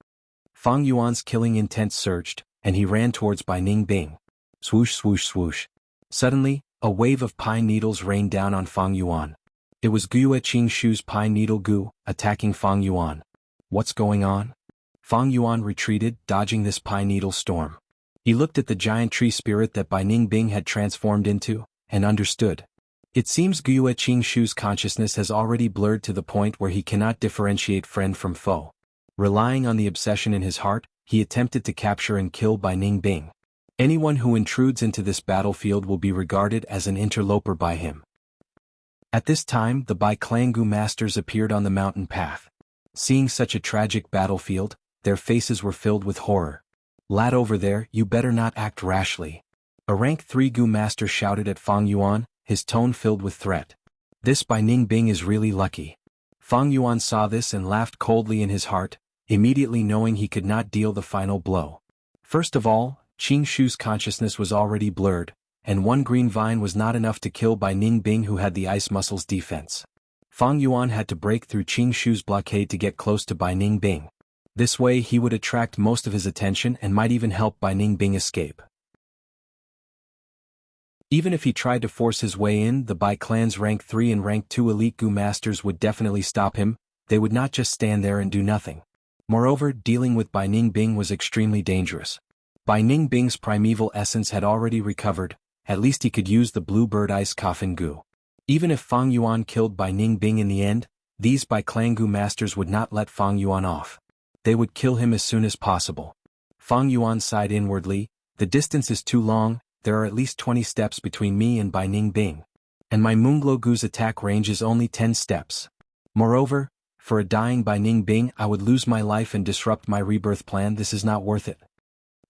Speaker 1: Fang Yuan's killing intent surged, and he ran towards Bai Ning Bing. Swoosh swoosh swoosh. Suddenly, a wave of pine needles rained down on Fang Yuan. It was Guiyue Qingshu's Pine Needle Gu, attacking Fang Yuan. What's going on? Fang Yuan retreated, dodging this pine needle storm. He looked at the giant tree spirit that Bai Ningbing had transformed into, and understood. It seems Guiyue Qingshu's consciousness has already blurred to the point where he cannot differentiate friend from foe. Relying on the obsession in his heart, he attempted to capture and kill Bai Ningbing. Anyone who intrudes into this battlefield will be regarded as an interloper by him. At this time, the Bai Clangu masters appeared on the mountain path. Seeing such a tragic battlefield, their faces were filled with horror. Lad over there, you better not act rashly. A rank 3 Gu master shouted at Fang Yuan, his tone filled with threat. This Bai Ningbing is really lucky. Fang Yuan saw this and laughed coldly in his heart, immediately knowing he could not deal the final blow. First of all, Qingshu's consciousness was already blurred, and one green vine was not enough to kill Bai Ningbing, who had the ice muscles defense. Fang Yuan had to break through Qingshu's blockade to get close to Bai Ningbing. This way he would attract most of his attention and might even help Bai Ningbing escape. Even if he tried to force his way in, the Bai clan's rank 3 and rank 2 elite Gu masters would definitely stop him. They would not just stand there and do nothing. Moreover, dealing with Bai Ningbing was extremely dangerous. Bai Ningbing's primeval essence had already recovered, at least he could use the Bluebird Ice Coffin Gu. Even if Fang Yuan killed Bai Ningbing in the end, these Bai Clan Gu masters would not let Fang Yuan off. They would kill him as soon as possible. Fang Yuan sighed inwardly, the distance is too long, there are at least 20 steps between me and Bai Ningbing. And my Moonglow Gu's attack range is only 10 steps. Moreover, for a dying Bai Ningbing I would lose my life and disrupt my rebirth plan. This is not worth it.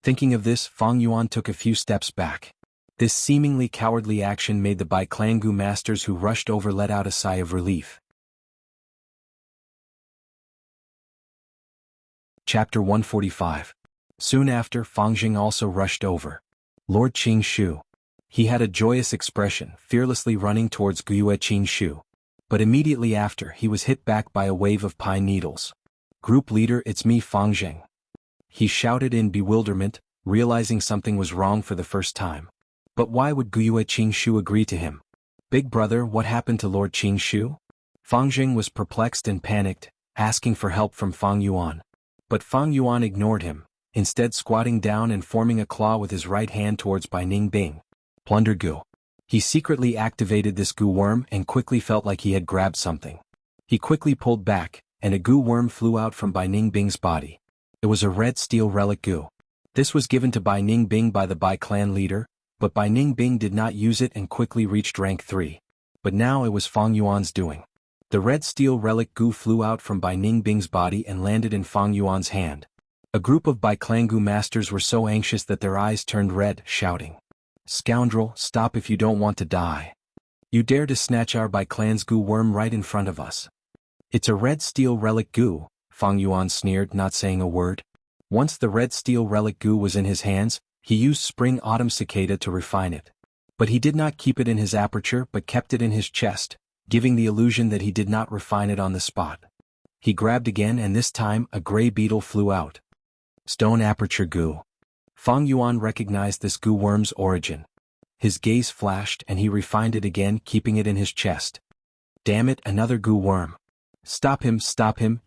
Speaker 1: Thinking of this, Fang Yuan took a few steps back. This seemingly cowardly action made the Bai Clan Gu masters who rushed over let out a sigh of relief. Chapter 145. Soon after, Fang Jing also rushed over. Lord Qingshu. He had a joyous expression, fearlessly running towards Guiyue Qingshu. But immediately after, he was hit back by a wave of pine needles. Group leader, it's me, Fang Jing. He shouted in bewilderment, realizing something was wrong for the first time. But why would Guiyue Qingshu agree to him? Big brother, what happened to Lord Qingshu? Fang Jing was perplexed and panicked, asking for help from Fang Yuan. But Fang Yuan ignored him, instead squatting down and forming a claw with his right hand towards Bai Ningbing. Plunder Gu. He secretly activated this Gu worm and quickly felt like he had grabbed something. He quickly pulled back, and a Gu worm flew out from Bai Ningbing's body. It was a red steel relic Gu. This was given to Bai Ningbing by the Bai clan leader, but Bai Ningbing did not use it and quickly reached rank 3. But now it was Fang Yuan's doing. The red steel relic Gu flew out from Bai Ningbing's body and landed in Fang Yuan's hand. A group of Bai Clan Gu masters were so anxious that their eyes turned red, shouting, "Scoundrel, stop if you don't want to die. You dare to snatch our Bai Clan's Gu worm right in front of us." "It's a red steel relic Gu," Fang Yuan sneered, not saying a word. Once the red steel relic Gu was in his hands, he used Spring Autumn Cicada to refine it. But he did not keep it in his aperture but kept it in his chest, giving the illusion that he did not refine it on the spot. He grabbed again and this time a gray beetle flew out. Stone Aperture Gu. Fang Yuan recognized this Gu worm's origin. His gaze flashed and he refined it again, keeping it in his chest. Damn it, another Gu worm. Stop him,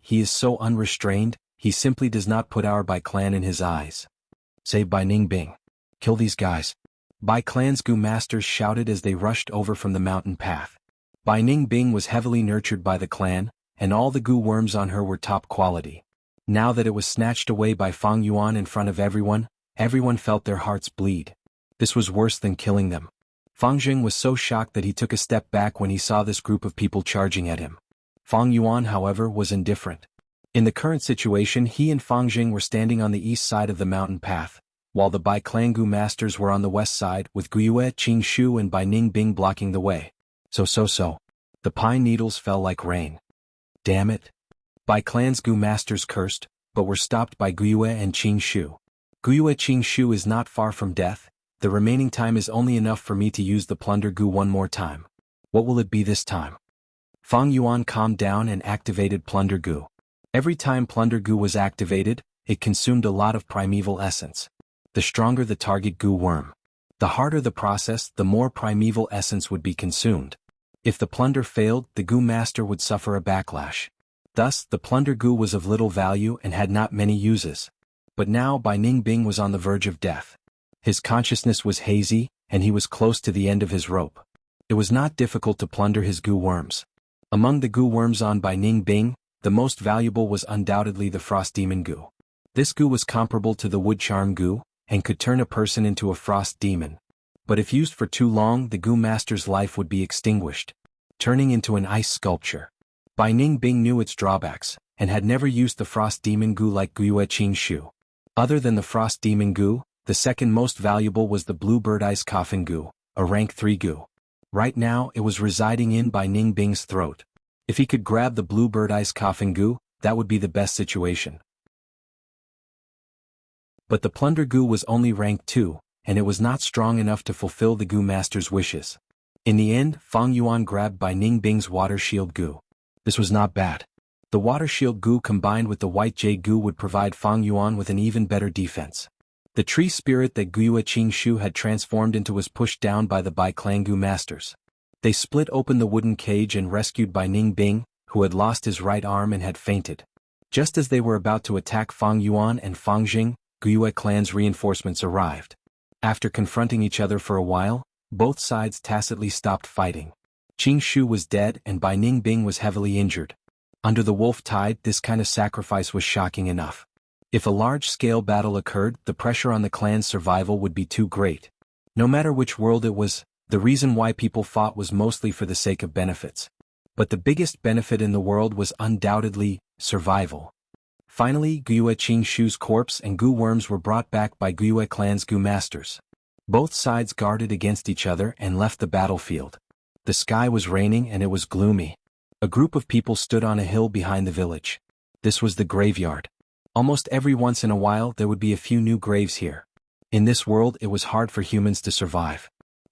Speaker 1: he is so unrestrained, he simply does not put our Bai clan in his eyes. Say Bai Ningbing. Kill these guys. Bai clan's Gu masters shouted as they rushed over from the mountain path. Bai Ningbing was heavily nurtured by the clan, and all the Gu worms on her were top quality. Now that it was snatched away by Fang Yuan in front of everyone felt their hearts bleed. This was worse than killing them. Fang Jing was so shocked that he took a step back when he saw this group of people charging at him. Fang Yuan, however, was indifferent. In the current situation, he and Fang Jing were standing on the east side of the mountain path, while the Bai Clan Gu masters were on the west side with Guiyue Qingshu and Bai Ningbing blocking the way. So. The pine needles fell like rain. Damn it. Bai Clan's Gu masters cursed, but were stopped by Guiyue and Qingshu. Guiyue Qingshu is not far from death. The remaining time is only enough for me to use the Plunder Gu one more time. What will it be this time? Fang Yuan calmed down and activated Plunder Gu. Every time Plunder Gu was activated, it consumed a lot of primeval essence. The stronger the target Gu worm, the harder the process, the more primeval essence would be consumed. If the plunder failed, the Gu master would suffer a backlash. Thus, the plunder Gu was of little value and had not many uses. But now Bai Ningbing was on the verge of death. His consciousness was hazy, and he was close to the end of his rope. It was not difficult to plunder his Gu worms. Among the Gu worms on Bai Ningbing, the most valuable was undoubtedly the Frost Demon Gu. This Gu was comparable to the Wood Charm Gu, and could turn a person into a frost demon. But if used for too long, the Gu master's life would be extinguished, turning into an ice sculpture. Bai Ningbing knew its drawbacks, and had never used the Frost Demon Gu like Guiyue Qingshu. Other than the Frost Demon Gu, the second most valuable was the Bluebird Ice Coffin Gu, a rank 3 Gu. Right now, it was residing in Bai Ningbing's throat. If he could grab the Bluebird Ice Coffin Gu, that would be the best situation. But the Plunder Gu was only rank 2, and it was not strong enough to fulfill the Gu master's wishes. In the end, Fang Yuan grabbed Bai Ningbing's Water Shield Gu. This was not bad. The Water Shield Gu combined with the White Jade Gu would provide Fang Yuan with an even better defense. The tree spirit that Guiyue Qingshu had transformed into was pushed down by the Bai Clan Gu masters. They split open the wooden cage and rescued Bai Ningbing, who had lost his right arm and had fainted. Just as they were about to attack Fang Yuan and Fang Jing, Guiyue clan's reinforcements arrived. After confronting each other for a while, both sides tacitly stopped fighting. Qingshu was dead and Bai Ningbing was heavily injured. Under the wolf tide, this kind of sacrifice was shocking enough. If a large-scale battle occurred, the pressure on the clan's survival would be too great. No matter which world it was, the reason why people fought was mostly for the sake of benefits. But the biggest benefit in the world was undoubtedly survival. Finally, Guiyue Qingshu's corpse and Gu worms were brought back by Guiyue clan's Gu masters. Both sides guarded against each other and left the battlefield. The sky was raining and it was gloomy. A group of people stood on a hill behind the village. This was the graveyard. Almost every once in a while there would be a few new graves here. In this world it was hard for humans to survive.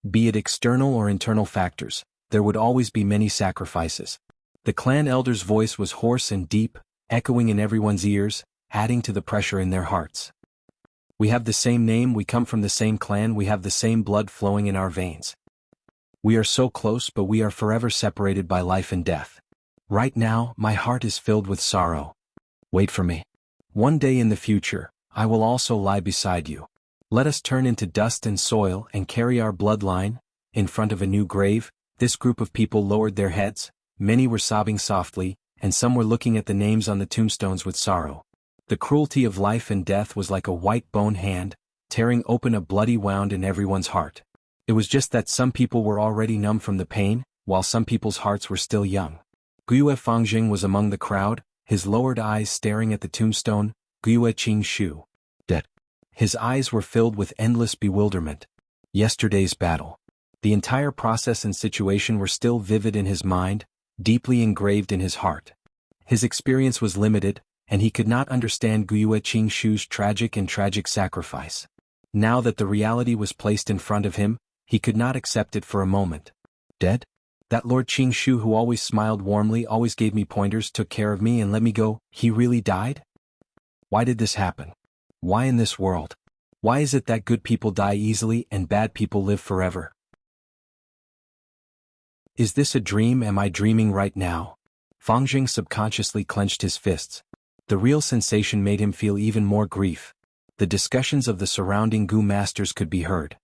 Speaker 1: Be it external or internal factors, there would always be many sacrifices. The clan elder's voice was hoarse and deep, echoing in everyone's ears, adding to the pressure in their hearts. We have the same name, we come from the same clan, we have the same blood flowing in our veins. We are so close, but we are forever separated by life and death. Right now, my heart is filled with sorrow. Wait for me. One day in the future, I will also lie beside you. Let us turn into dust and soil and carry our bloodline. In front of a new grave, this group of people lowered their heads, many were sobbing softly, and some were looking at the names on the tombstones with sorrow. The cruelty of life and death was like a white bone hand, tearing open a bloody wound in everyone's heart. It was just that some people were already numb from the pain, while some people's hearts were still young. Guiyue Fangjing was among the crowd, his lowered eyes staring at the tombstone, Guiyue Qingshu. Dead. His eyes were filled with endless bewilderment. Yesterday's battle. The entire process and situation were still vivid in his mind, deeply engraved in his heart. His experience was limited, and he could not understand Guiyue Qingshu's tragic sacrifice. Now that the reality was placed in front of him, he could not accept it for a moment. Dead? That Lord Qingshu who always smiled warmly, always gave me pointers, took care of me and let me go, he really died? Why did this happen? Why in this world? Why is it that good people die easily and bad people live forever? Is this a dream? Am I dreaming right now? Fangjing subconsciously clenched his fists. The real sensation made him feel even more grief. The discussions of the surrounding Gu masters could be heard.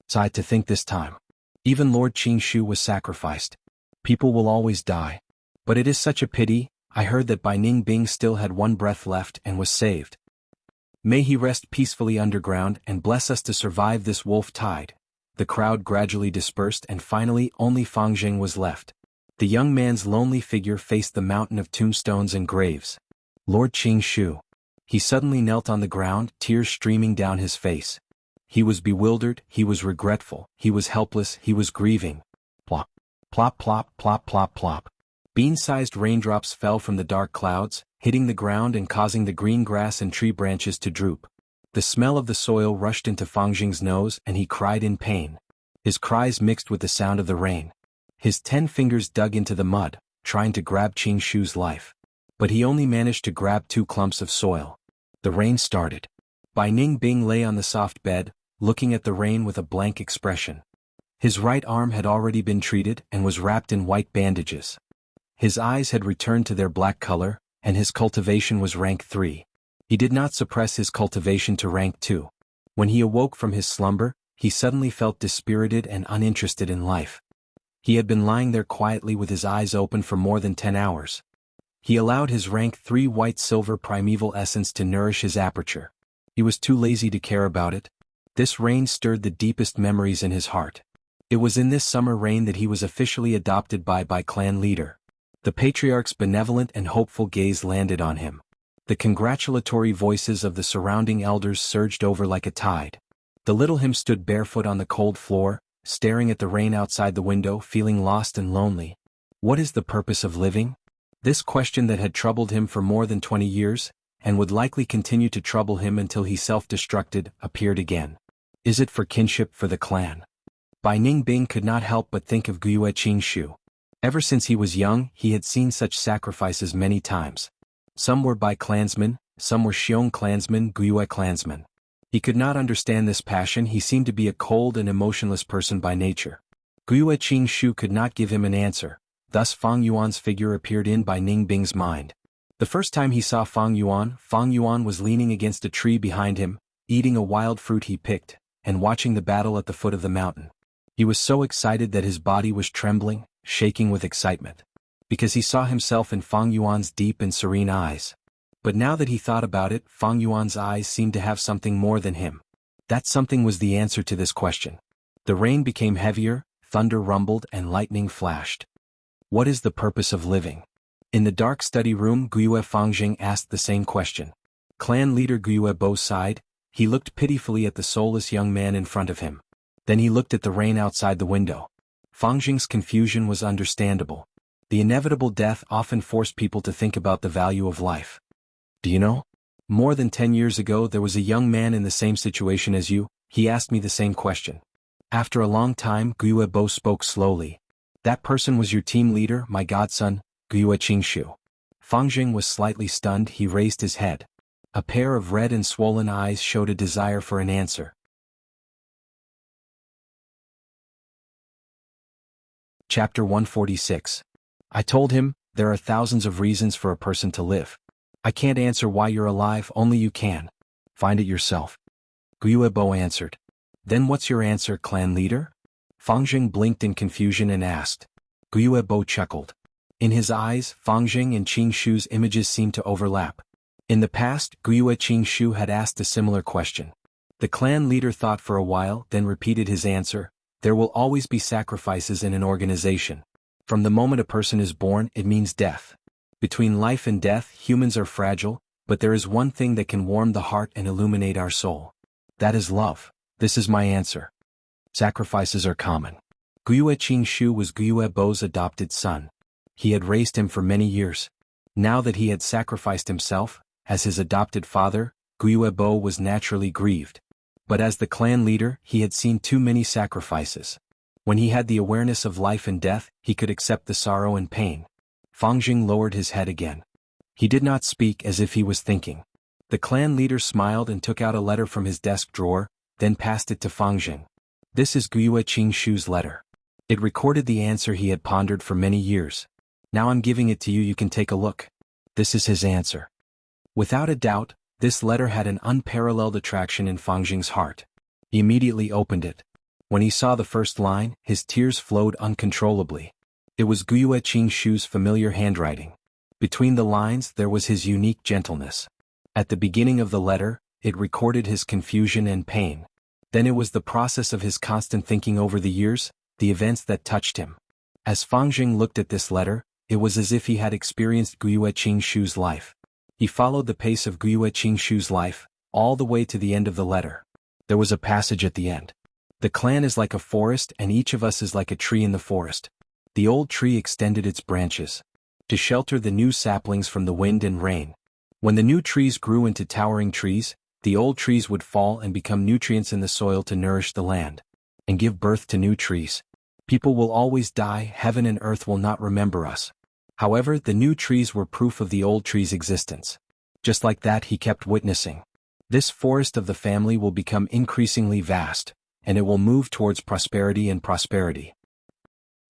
Speaker 1: Sighed to think this time. Even Lord Qingshu was sacrificed. People will always die. But it is such a pity. I heard that Bai Ningbing still had one breath left and was saved. May he rest peacefully underground and bless us to survive this wolf tide. The crowd gradually dispersed and finally only Fangjing was left. The young man's lonely figure faced the mountain of tombstones and graves. Lord Qingshu. He suddenly knelt on the ground, tears streaming down his face. He was bewildered, he was regretful, he was helpless, he was grieving. Plop. Plop plop plop plop plop. Bean-sized raindrops fell from the dark clouds, hitting the ground and causing the green grass and tree branches to droop. The smell of the soil rushed into Fangjing's nose and he cried in pain. His cries mixed with the sound of the rain. His 10 fingers dug into the mud, trying to grab Qingshu's life. But he only managed to grab 2 clumps of soil. The rain started. Bai Ningbing lay on the soft bed, looking at the rain with a blank expression. His right arm had already been treated and was wrapped in white bandages. His eyes had returned to their black color, and his cultivation was rank 3. He did not suppress his cultivation to rank 2. When he awoke from his slumber, he suddenly felt dispirited and uninterested in life. He had been lying there quietly with his eyes open for more than 10 hours. He allowed his rank 3 white-silver primeval essence to nourish his aperture. He was too lazy to care about it. This rain stirred the deepest memories in his heart. It was in this summer rain that he was officially adopted by clan leader. The patriarch's benevolent and hopeful gaze landed on him. The congratulatory voices of the surrounding elders surged over like a tide. The little him stood barefoot on the cold floor, staring at the rain outside the window, feeling lost and lonely. What is the purpose of living? This question that had troubled him for more than 20 years, and would likely continue to trouble him until he self-destructed, appeared again. Is it for kinship for the clan? Bai Ningbing could not help but think of Guiyue Qingshu. Ever since he was young, he had seen such sacrifices many times. Some were Bai clansmen, some were Xiong clansmen, Guiyue clansmen. He could not understand this passion. He seemed to be a cold and emotionless person by nature. Guiyue Qingshu could not give him an answer. Thus Fang Yuan's figure appeared in Bai Ningbing's mind. The first time he saw Fang Yuan was leaning against a tree behind him, eating a wild fruit he picked, and watching the battle at the foot of the mountain. He was so excited that his body was trembling, shaking with excitement. Because he saw himself in Fang Yuan's deep and serene eyes. But now that he thought about it, Fang Yuan's eyes seemed to have something more than him. That something was the answer to this question. The rain became heavier, thunder rumbled and lightning flashed. What is the purpose of living? In the dark study room, Guiyue Fangjing asked the same question. Clan leader Guiyue Bo sighed. He looked pitifully at the soulless young man in front of him. Then he looked at the rain outside the window. Fangjing's confusion was understandable. The inevitable death often forced people to think about the value of life. Do you know? More than 10 years ago there was a young man in the same situation as you. He asked me the same question. After a long time, Guiyue Bo spoke slowly. That person was your team leader, my godson, Guiyue Qingshu. Fangjing was slightly stunned. He raised his head. A pair of red and swollen eyes showed a desire for an answer. Chapter 146. I told him, there are thousands of reasons for a person to live. I can't answer why you're alive, only you can. Find it yourself. Guiyue Bo answered. Then what's your answer, clan leader? Fangjing blinked in confusion and asked. Guiyue Bo chuckled. In his eyes, Fangjing and Qingshu's images seemed to overlap. In the past, Guiyue Qingshu had asked a similar question. The clan leader thought for a while, then repeated his answer. There will always be sacrifices in an organization. From the moment a person is born, it means death. Between life and death, humans are fragile, but there is one thing that can warm the heart and illuminate our soul. That is love. This is my answer. Sacrifices are common. Guiyue Qingshu was Guiyue Bo's adopted son. He had raised him for many years. Now that he had sacrificed himself, as his adopted father, Guiyue Bo was naturally grieved. But as the clan leader, he had seen too many sacrifices. When he had the awareness of life and death, he could accept the sorrow and pain. Fangjing lowered his head again. He did not speak, as if he was thinking. The clan leader smiled and took out a letter from his desk drawer, then passed it to Fangjing. This is Guiyue Qingshu's letter. It recorded the answer he had pondered for many years. Now I'm giving it to you, you can take a look. This is his answer. Without a doubt, this letter had an unparalleled attraction in Fangjing's heart. He immediately opened it. When he saw the first line, his tears flowed uncontrollably. It was Guiyue Qingshu's familiar handwriting. Between the lines there was his unique gentleness. At the beginning of the letter, it recorded his confusion and pain. Then it was the process of his constant thinking over the years, the events that touched him. As Fangjing looked at this letter, it was as if he had experienced Guiyue Qingshu's life. He followed the pace of Guiyue Qingshu's life, all the way to the end of the letter. There was a passage at the end. The clan is like a forest and each of us is like a tree in the forest. The old tree extended its branches to shelter the new saplings from the wind and rain. When the new trees grew into towering trees, the old trees would fall and become nutrients in the soil to nourish the land and give birth to new trees. People will always die, heaven and earth will not remember us. However, the new trees were proof of the old tree's existence. Just like that, he kept witnessing. This forest of the family will become increasingly vast. and it will move towards prosperity and prosperity.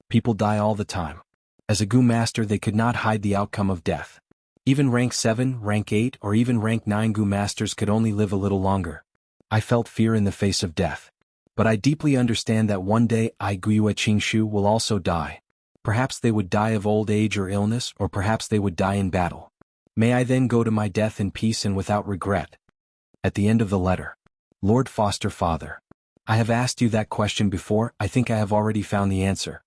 Speaker 1: People die all the time. As a Gu master they could not hide the outcome of death. Even rank 7, rank 8 or even rank 9 Gu masters could only live a little longer. I felt fear in the face of death. But I deeply understand that one day I Guyue Qingshu will also die. Perhaps they would die of old age or illness, or perhaps they would die in battle. May I then go to my death in peace and without regret. At the end of the letter. Lord Foster Father. I have asked you that question before. I think I have already found the answer.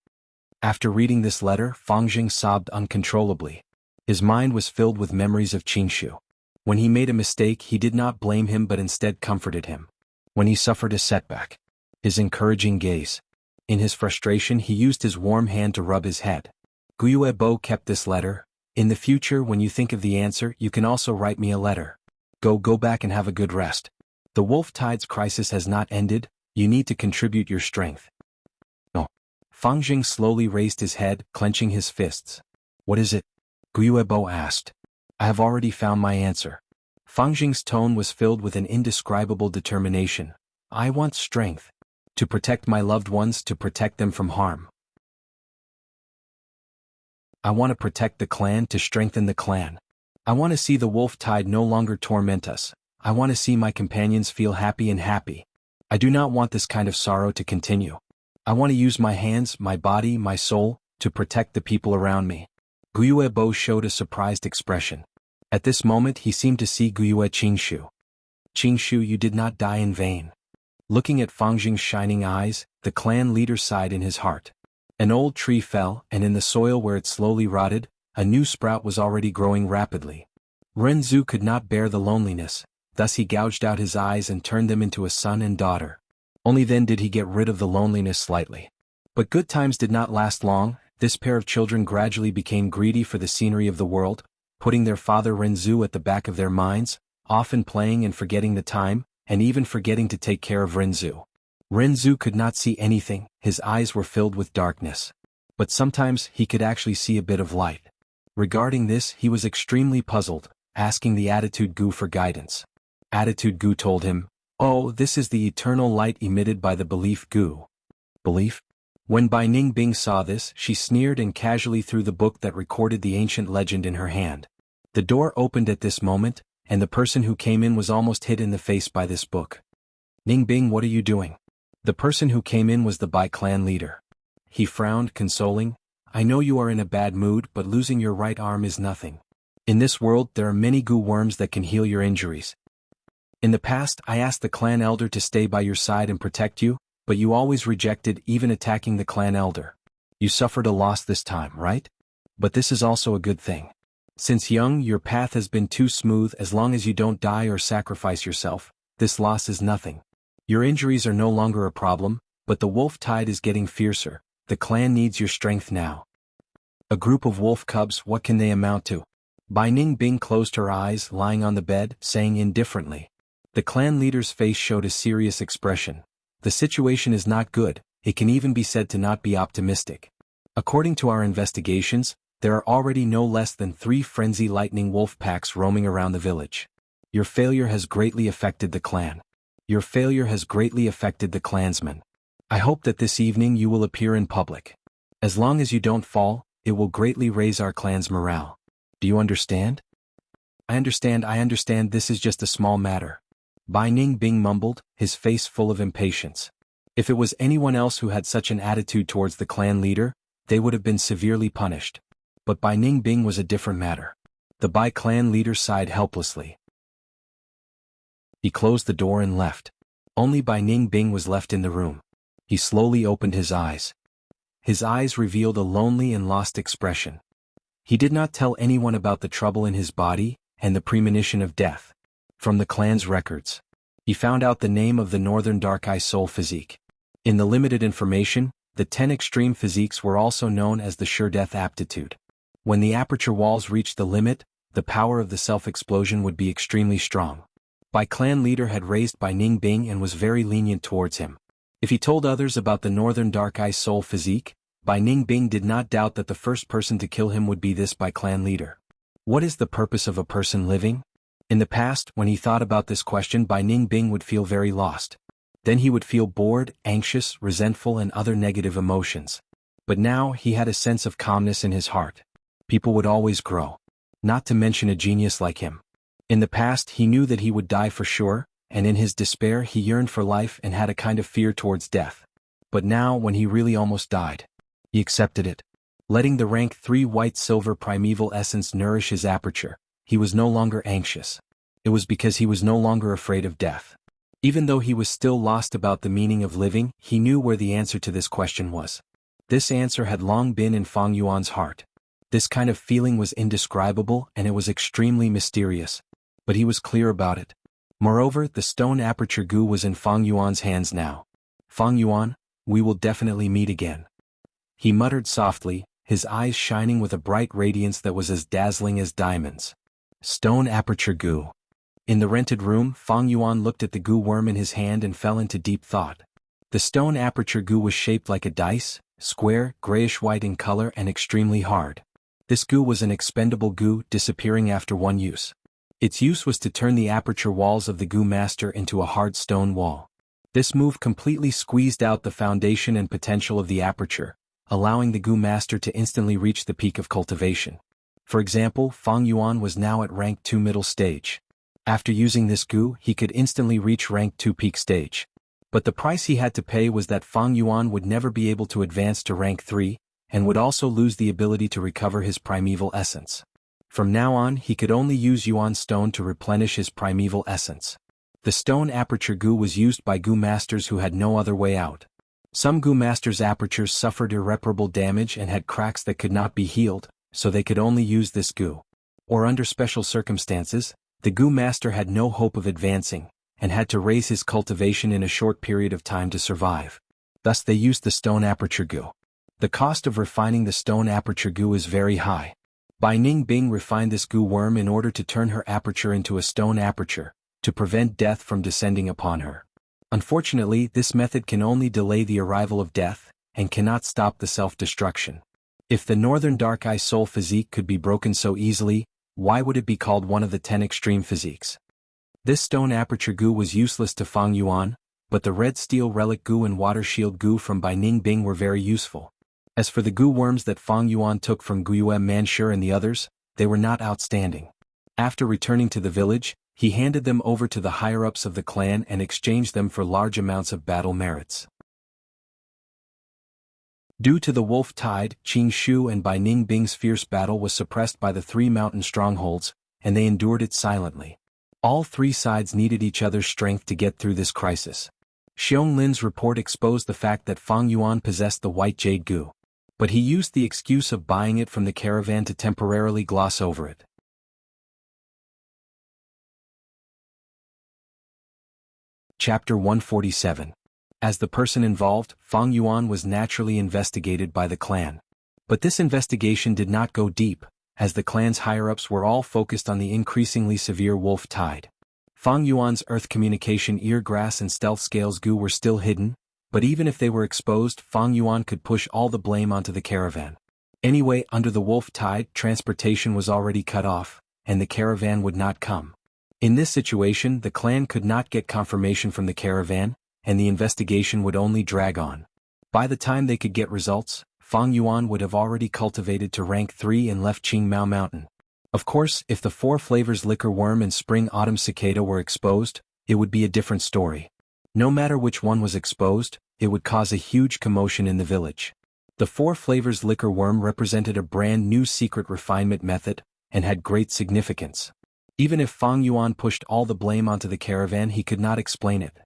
Speaker 1: After reading this letter, Fangjing sobbed uncontrollably. His mind was filled with memories of Qingshu. When he made a mistake he did not blame him but instead comforted him. When he suffered a setback, his encouraging gaze. In his frustration he used his warm hand to rub his head. Guyue Bo kept this letter. In the future when you think of the answer you can also write me a letter. Go back and have a good rest. The Wolf Tide's crisis has not ended, you need to contribute your strength. No. Fangjing slowly raised his head, clenching his fists. What is it? Guyue Bo asked. I have already found my answer. Fangjing's tone was filled with an indescribable determination. I want strength. To protect my loved ones, to protect them from harm. I want to protect the clan, to strengthen the clan. I want to see the Wolf Tide no longer torment us. I want to see my companions feel happy and happy. I do not want this kind of sorrow to continue. I want to use my hands, my body, my soul, to protect the people around me. Guyue Bo showed a surprised expression. At this moment he seemed to see Guyue Qingshu. Qingshu, you did not die in vain. Looking at Fangjing's shining eyes, the clan leader sighed in his heart. An old tree fell, and in the soil where it slowly rotted, a new sprout was already growing rapidly. Renzu could not bear the loneliness, thus he gouged out his eyes and turned them into a son and daughter. Only then did he get rid of the loneliness slightly. But good times did not last long. This pair of children gradually became greedy for the scenery of the world, putting their father Renzu at the back of their minds, often playing and forgetting the time, and even forgetting to take care of Renzu. Renzu could not see anything, his eyes were filled with darkness. But sometimes he could actually see a bit of light. Regarding this he was extremely puzzled, asking the Attitude Gu for guidance. Attitude Gu told him, "Oh, this is the eternal light emitted by the Belief Gu." Belief? When Bai Ningbing saw this, she sneered and casually threw the book that recorded the ancient legend in her hand. The door opened at this moment, and the person who came in was almost hit in the face by this book. Ningbing, what are you doing? The person who came in was the Bai clan leader. He frowned, consoling. I know you are in a bad mood, but losing your right arm is nothing. In this world there are many Gu worms that can heal your injuries. In the past I asked the clan elder to stay by your side and protect you, but you always rejected even attacking the clan elder. You suffered a loss this time, right? But this is also a good thing. Since young your path has been too smooth. As long as you don't die or sacrifice yourself, this loss is nothing. Your injuries are no longer a problem, but the wolf tide is getting fiercer. The clan needs your strength now. A group of wolf cubs, what can they amount to? Bai Ningbing closed her eyes, lying on the bed, saying indifferently. The clan leader's face showed a serious expression. The situation is not good, it can even be said to not be optimistic. According to our investigations, there are already no less than 3 frenzy lightning wolf packs roaming around the village. Your failure has greatly affected the clan. Your failure has greatly affected the clansmen. I hope that this evening you will appear in public. As long as you don't fall, it will greatly raise our clan's morale. Do you understand? I understand this is just a small matter. Bai Ningbing mumbled, his face full of impatience. If it was anyone else who had such an attitude towards the clan leader, they would have been severely punished. But Bai Ningbing was a different matter. The Bai clan leader sighed helplessly. He closed the door and left. Only Bai Ningbing was left in the room. He slowly opened his eyes. His eyes revealed a lonely and lost expression. He did not tell anyone about the trouble in his body and the premonition of death. From the clan's records, he found out the name of the Northern Dark Eye Soul Physique. In the limited information, the 10 extreme physiques were also known as the Sure Death Aptitude. When the aperture walls reached the limit, the power of the self-explosion would be extremely strong. Bai clan leader had raised Bai Ningbing and was very lenient towards him. If he told others about the Northern Dark Eye Soul Physique, Bai Ningbing did not doubt that the first person to kill him would be this Bai clan leader. What is the purpose of a person living? In the past, when he thought about this question, Bai Ningbing would feel very lost. Then he would feel bored, anxious, resentful and other negative emotions. But now he had a sense of calmness in his heart. People would always grow. Not to mention a genius like him. In the past he knew that he would die for sure, and in his despair he yearned for life and had a kind of fear towards death. But now when he really almost died, he accepted it. Letting the rank 3 white-silver primeval essence nourish his aperture, he was no longer anxious. It was because he was no longer afraid of death. Even though he was still lost about the meaning of living, he knew where the answer to this question was. This answer had long been in Fang Yuan's heart. This kind of feeling was indescribable and it was extremely mysterious. But he was clear about it. Moreover, the stone aperture goo was in Fang Yuan's hands now. Fang Yuan, we will definitely meet again. He muttered softly, his eyes shining with a bright radiance that was as dazzling as diamonds. Stone aperture goo. In the rented room, Fang Yuan looked at the goo worm in his hand and fell into deep thought. The stone aperture goo was shaped like a dice, square, grayish-white in color and extremely hard. This goo was an expendable goo, disappearing after one use. Its use was to turn the aperture walls of the goo master into a hard stone wall. This move completely squeezed out the foundation and potential of the aperture, allowing the goo master to instantly reach the peak of cultivation. For example, Fang Yuan was now at rank 2 middle stage. After using this goo, he could instantly reach rank 2 peak stage. But the price he had to pay was that Fang Yuan would never be able to advance to rank 3, and would also lose the ability to recover his primeval essence. From now on he could only use Yuan stone to replenish his primeval essence. The stone aperture goo was used by goo masters who had no other way out. Some goo masters' apertures suffered irreparable damage and had cracks that could not be healed, so they could only use this goo. Or under special circumstances, the goo master had no hope of advancing, and had to raise his cultivation in a short period of time to survive. Thus they used the stone aperture goo. The cost of refining the stone aperture goo is very high. Bai Ningbing refined this goo worm in order to turn her aperture into a stone aperture, to prevent death from descending upon her. Unfortunately, this method can only delay the arrival of death, and cannot stop the self-destruction. If the Northern Dark Eye Soul physique could be broken so easily, why would it be called one of the 10 extreme physiques? This stone aperture goo was useless to Fang Yuan, but the red steel relic goo and water shield goo from Bai Ningbing were very useful. As for the goo worms that Fang Yuan took from Guiyue Manshur and the others, they were not outstanding. After returning to the village, he handed them over to the higher-ups of the clan and exchanged them for large amounts of battle merits. Due to the wolf tide, Qing Shu and Bai Ningbing's fierce battle was suppressed by the 3 mountain strongholds, and they endured it silently. All 3 sides needed each other's strength to get through this crisis. Xiong Lin's report exposed the fact that Fang Yuan possessed the white jade goo. But he used the excuse of buying it from the caravan to temporarily gloss over it. Chapter 147. As the person involved, Fang Yuan was naturally investigated by the clan. But this investigation did not go deep, as the clan's higher-ups were all focused on the increasingly severe wolf tide. Fang Yuan's earth communication eargrass and stealth scales goo were still hidden, but even if they were exposed, Fang Yuan could push all the blame onto the caravan. Anyway, under the wolf tide, transportation was already cut off, and the caravan would not come. In this situation, the clan could not get confirmation from the caravan, and the investigation would only drag on. By the time they could get results, Fang Yuan would have already cultivated to rank 3 and left Qingmao Mountain. Of course, if the 4 flavors liquor worm and spring-autumn cicada were exposed, it would be a different story. No matter which one was exposed, it would cause a huge commotion in the village. The 4 flavors liquor worm represented a brand new secret refinement method, and had great significance. Even if Fang Yuan pushed all the blame onto the caravan, he could not explain it.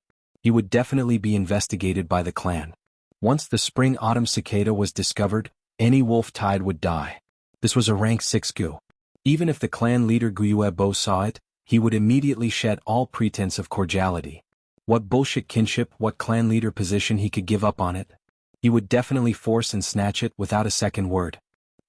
Speaker 1: He would definitely be investigated by the clan. Once the spring-autumn cicada was discovered, any wolf tide would die. This was a rank 6 goo. Even if the clan leader Guiyue Bo saw it, he would immediately shed all pretense of cordiality. What bullshit kinship, what clan leader position he could give up on it? He would definitely force and snatch it without a second word.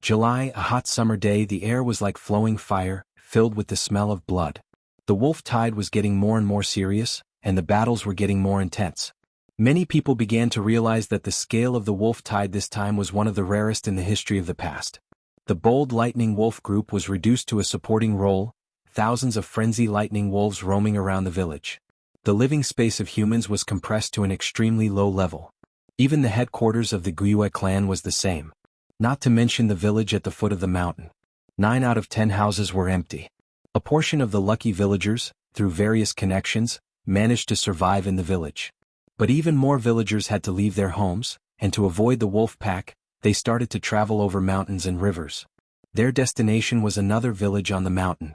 Speaker 1: July, a hot summer day, the air was like flowing fire, filled with the smell of blood. The wolf tide was getting more and more serious, and the battles were getting more intense. Many people began to realize that the scale of the wolf tide this time was one of the rarest in the history of the past. The bold lightning wolf group was reduced to a supporting role, thousands of frenzy lightning wolves roaming around the village. The living space of humans was compressed to an extremely low level. Even the headquarters of the Guiyue clan was the same. Not to mention the village at the foot of the mountain. 9 out of 10 houses were empty. A portion of the lucky villagers, through various connections, managed to survive in the village. But even more villagers had to leave their homes, and to avoid the wolf pack, they started to travel over mountains and rivers. Their destination was another village on the mountain.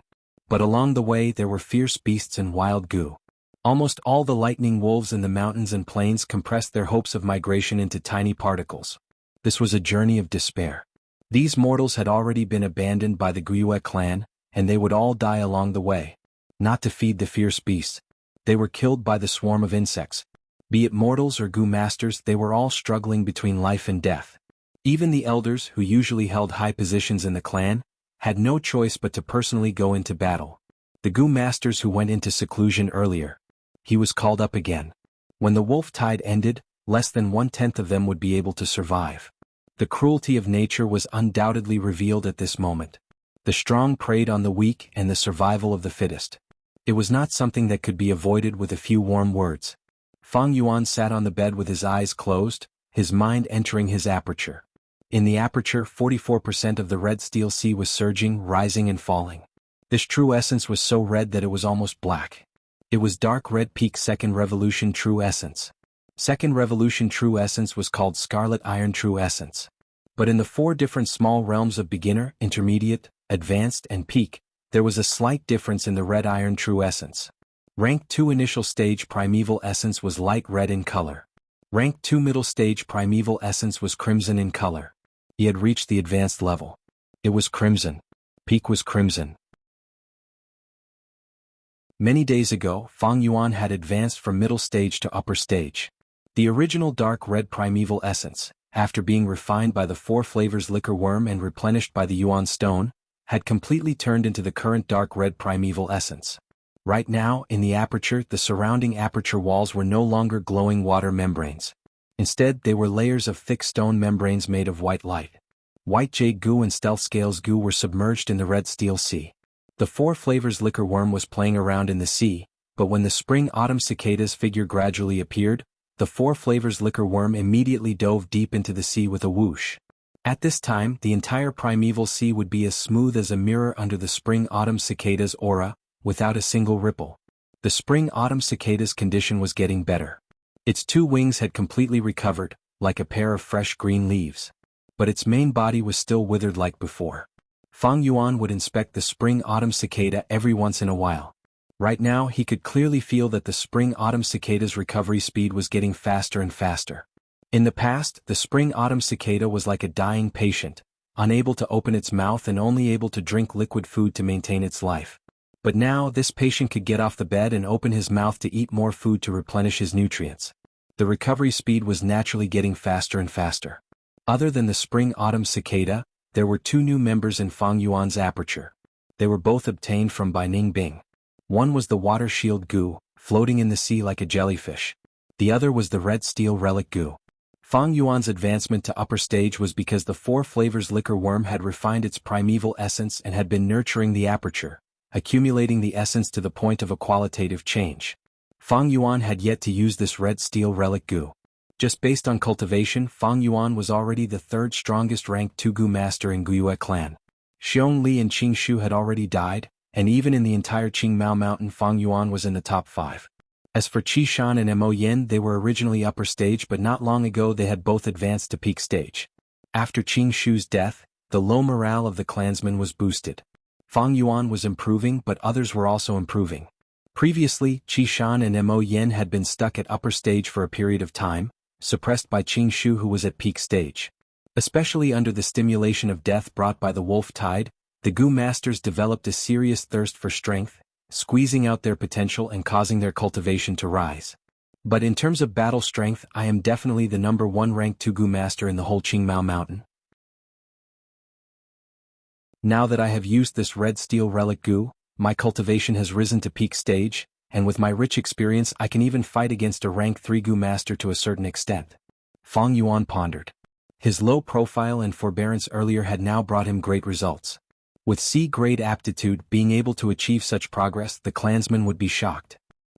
Speaker 1: But along the way there were fierce beasts and wild goo. Almost all the lightning wolves in the mountains and plains compressed their hopes of migration into tiny particles. This was a journey of despair. These mortals had already been abandoned by the Guiyue clan, and they would all die along the way. Not to feed the fierce beasts. They were killed by the swarm of insects. Be it mortals or goo masters, they were all struggling between life and death. Even the elders, who usually held high positions in the clan, had no choice but to personally go into battle. The goo masters who went into seclusion earlier. He was called up again. When the wolf tide ended, less than 1/10 of them would be able to survive. The cruelty of nature was undoubtedly revealed at this moment. The strong preyed on the weak and the survival of the fittest. It was not something that could be avoided with a few warm words. Fang Yuan sat on the bed with his eyes closed, his mind entering his aperture. In the aperture, 44% of the red steel sea was surging, rising and falling. This true essence was so red that it was almost black. It was dark red peak second revolution true essence. Second revolution true essence was called scarlet iron true essence. But in the 4 different small realms of beginner, intermediate, advanced and peak, there was a slight difference in the red iron true essence. Rank 2 initial stage primeval essence was light red in color. Rank 2 middle stage primeval essence was crimson in color. He had reached the advanced level. It was crimson. Peak was crimson. Many days ago, Fang Yuan had advanced from middle stage to upper stage. The original dark red primeval essence, after being refined by the 4 flavors liquor worm and replenished by the Yuan stone, had completely turned into the current dark red primeval essence. Right now, in the aperture, the surrounding aperture walls were no longer glowing water membranes. Instead, they were layers of thick stone membranes made of white light. White jade goo and stealth scales goo were submerged in the red steel sea. The 4 flavors liquor worm was playing around in the sea, but when the spring-autumn cicada's figure gradually appeared, the 4 flavors liquor worm immediately dove deep into the sea with a whoosh. At this time, the entire primeval sea would be as smooth as a mirror under the spring-autumn cicada's aura, without a single ripple. The spring-autumn cicada's condition was getting better. Its 2 wings had completely recovered, like a pair of fresh green leaves. But its main body was still withered like before. Fang Yuan would inspect the spring-autumn cicada every once in a while. Right now he could clearly feel that the spring-autumn cicada's recovery speed was getting faster and faster. In the past, the spring-autumn cicada was like a dying patient, unable to open its mouth and only able to drink liquid food to maintain its life. But now this patient could get off the bed and open his mouth to eat more food to replenish his nutrients. The recovery speed was naturally getting faster and faster. Other than the spring-autumn cicada, there were 2 new members in Fang Yuan's aperture. They were both obtained from Bai Ningbing. One was the water shield goo, floating in the sea like a jellyfish. The other was the red steel relic goo. Fang Yuan's advancement to upper stage was because the 4 flavors liquor worm had refined its primeval essence and had been nurturing the aperture, accumulating the essence to the point of a qualitative change. Fang Yuan had yet to use this red steel relic goo. Just based on cultivation, Fang Yuan was already the 3rd strongest ranked 2 goo master in Guiyue clan. Xiong Li and Qing Shu had already died, and even in the entire Qingmao mountain Fang Yuan was in the top 5. As for Qi Shan and Mo Yin, they were originally upper stage, but not long ago they had both advanced to peak stage. After Qing Shu's death, the low morale of the clansmen was boosted. Fang Yuan was improving, but others were also improving. Previously, Qi Shan and Mo Yin had been stuck at upper stage for a period of time, suppressed by Qing Shu who was at peak stage. Especially under the stimulation of death brought by the wolf tide, the goo masters developed a serious thirst for strength, squeezing out their potential and causing their cultivation to rise. But in terms of battle strength, I am definitely the number 1 ranked 2 goo master in the whole Qingmao mountain. Now that I have used this red steel relic goo, my cultivation has risen to peak stage, and with my rich experience I can even fight against a rank 3 goo master to a certain extent. Fang Yuan pondered. His low profile and forbearance earlier had now brought him great results. With C-grade aptitude being able to achieve such progress, the clansmen would be shocked.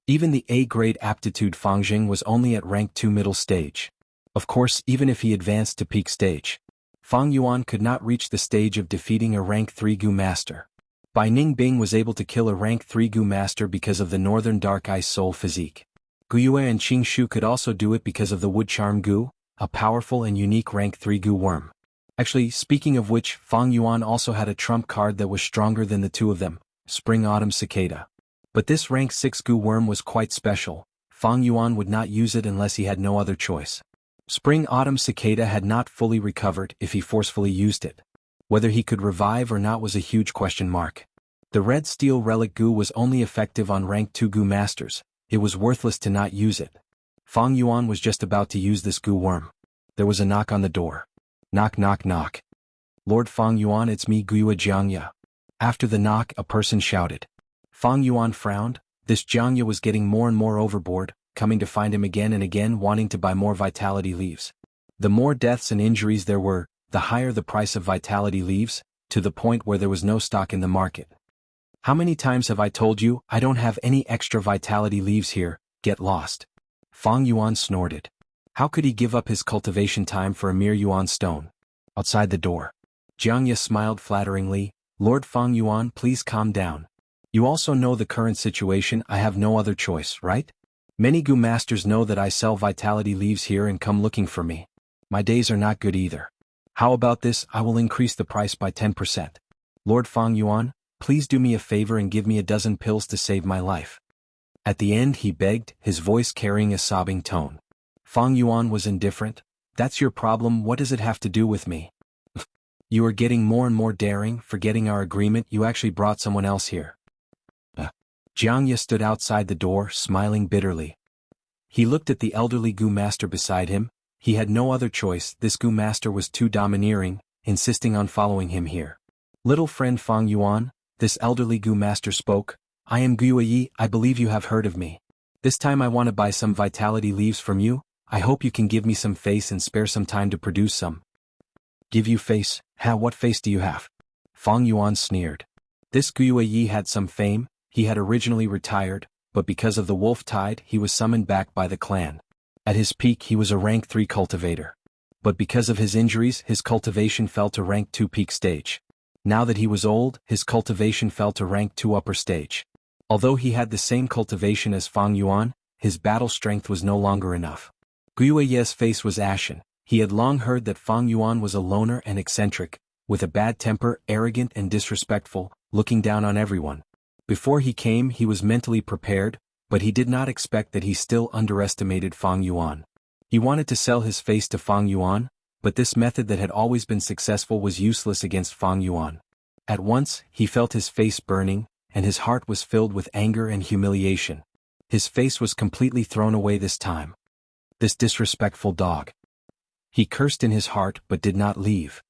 Speaker 1: Even the A-grade aptitude Fangjing was only at rank 2 middle stage. Of course, even if he advanced to peak stage, Fang Yuan could not reach the stage of defeating a rank 3 Gu master. Bai Ningbing was able to kill a rank 3 Gu master because of the Northern Dark Ice Soul physique. Gu Yue and Qing Shu could also do it because of the Wood Charm Gu, a powerful and unique rank 3 Gu worm. Actually, speaking of which, Fang Yuan also had a trump card that was stronger than the two of them, Spring Autumn Cicada. But this rank 6 Gu worm was quite special. Fang Yuan would not use it unless he had no other choice. Spring Autumn Cicada had not fully recovered if he forcefully used it. Whether he could revive or not was a huge question mark. The Red Steel Relic Gu was only effective on rank 2 Gu masters. It was worthless to not use it. Fang Yuan was just about to use this Gu worm. There was a knock on the door. Knock knock knock. Lord Fang Yuan, it's me, Guyue Jianghu. After the knock, a person shouted. Fang Yuan frowned. This Jianghu was getting more and more overboard, coming to find him again and again wanting to buy more vitality leaves. The more deaths and injuries there were, the higher the price of vitality leaves, to the point where there was no stock in the market. How many times have I told you, I don't have any extra vitality leaves here, get lost. Fang Yuan snorted. How could he give up his cultivation time for a mere yuan stone? Outside the door, Jianghu smiled flatteringly. Lord Fang Yuan, please calm down. You also know the current situation. I have no other choice, right? Many Gu masters know that I sell vitality leaves here and come looking for me. My days are not good either. How about this? I will increase the price by 10%. Lord Fang Yuan, please do me a favor and give me a dozen pills to save my life. At the end he begged, his voice carrying a sobbing tone. Fang Yuan was indifferent. That's your problem, what does it have to do with me? You are getting more and more daring, forgetting our agreement, you actually brought someone else here. Jianghu stood outside the door, smiling bitterly. He looked at the elderly Gu master beside him. He had no other choice, this Gu master was too domineering, insisting on following him here. Little friend Fang Yuan, this elderly Gu master spoke. I am Guyue Yi, I believe you have heard of me. This time I want to buy some vitality leaves from you. I hope you can give me some face and spare some time to produce some. Give you face? What face do you have? Fang Yuan sneered. This Guyue Yi had some fame. He had originally retired, but because of the wolf tide he was summoned back by the clan. At his peak he was a rank 3 cultivator. But because of his injuries his cultivation fell to rank 2 peak stage. Now that he was old, his cultivation fell to rank 2 upper stage. Although he had the same cultivation as Fang Yuan, his battle strength was no longer enough. Guyue Yi's face was ashen. He had long heard that Fang Yuan was a loner and eccentric, with a bad temper, arrogant and disrespectful, looking down on everyone. Before he came he was mentally prepared, but he did not expect that he still underestimated Fang Yuan. He wanted to sell his face to Fang Yuan, but this method that had always been successful was useless against Fang Yuan. At once, he felt his face burning, and his heart was filled with anger and humiliation. His face was completely thrown away this time. This disrespectful dog. He cursed in his heart but did not leave.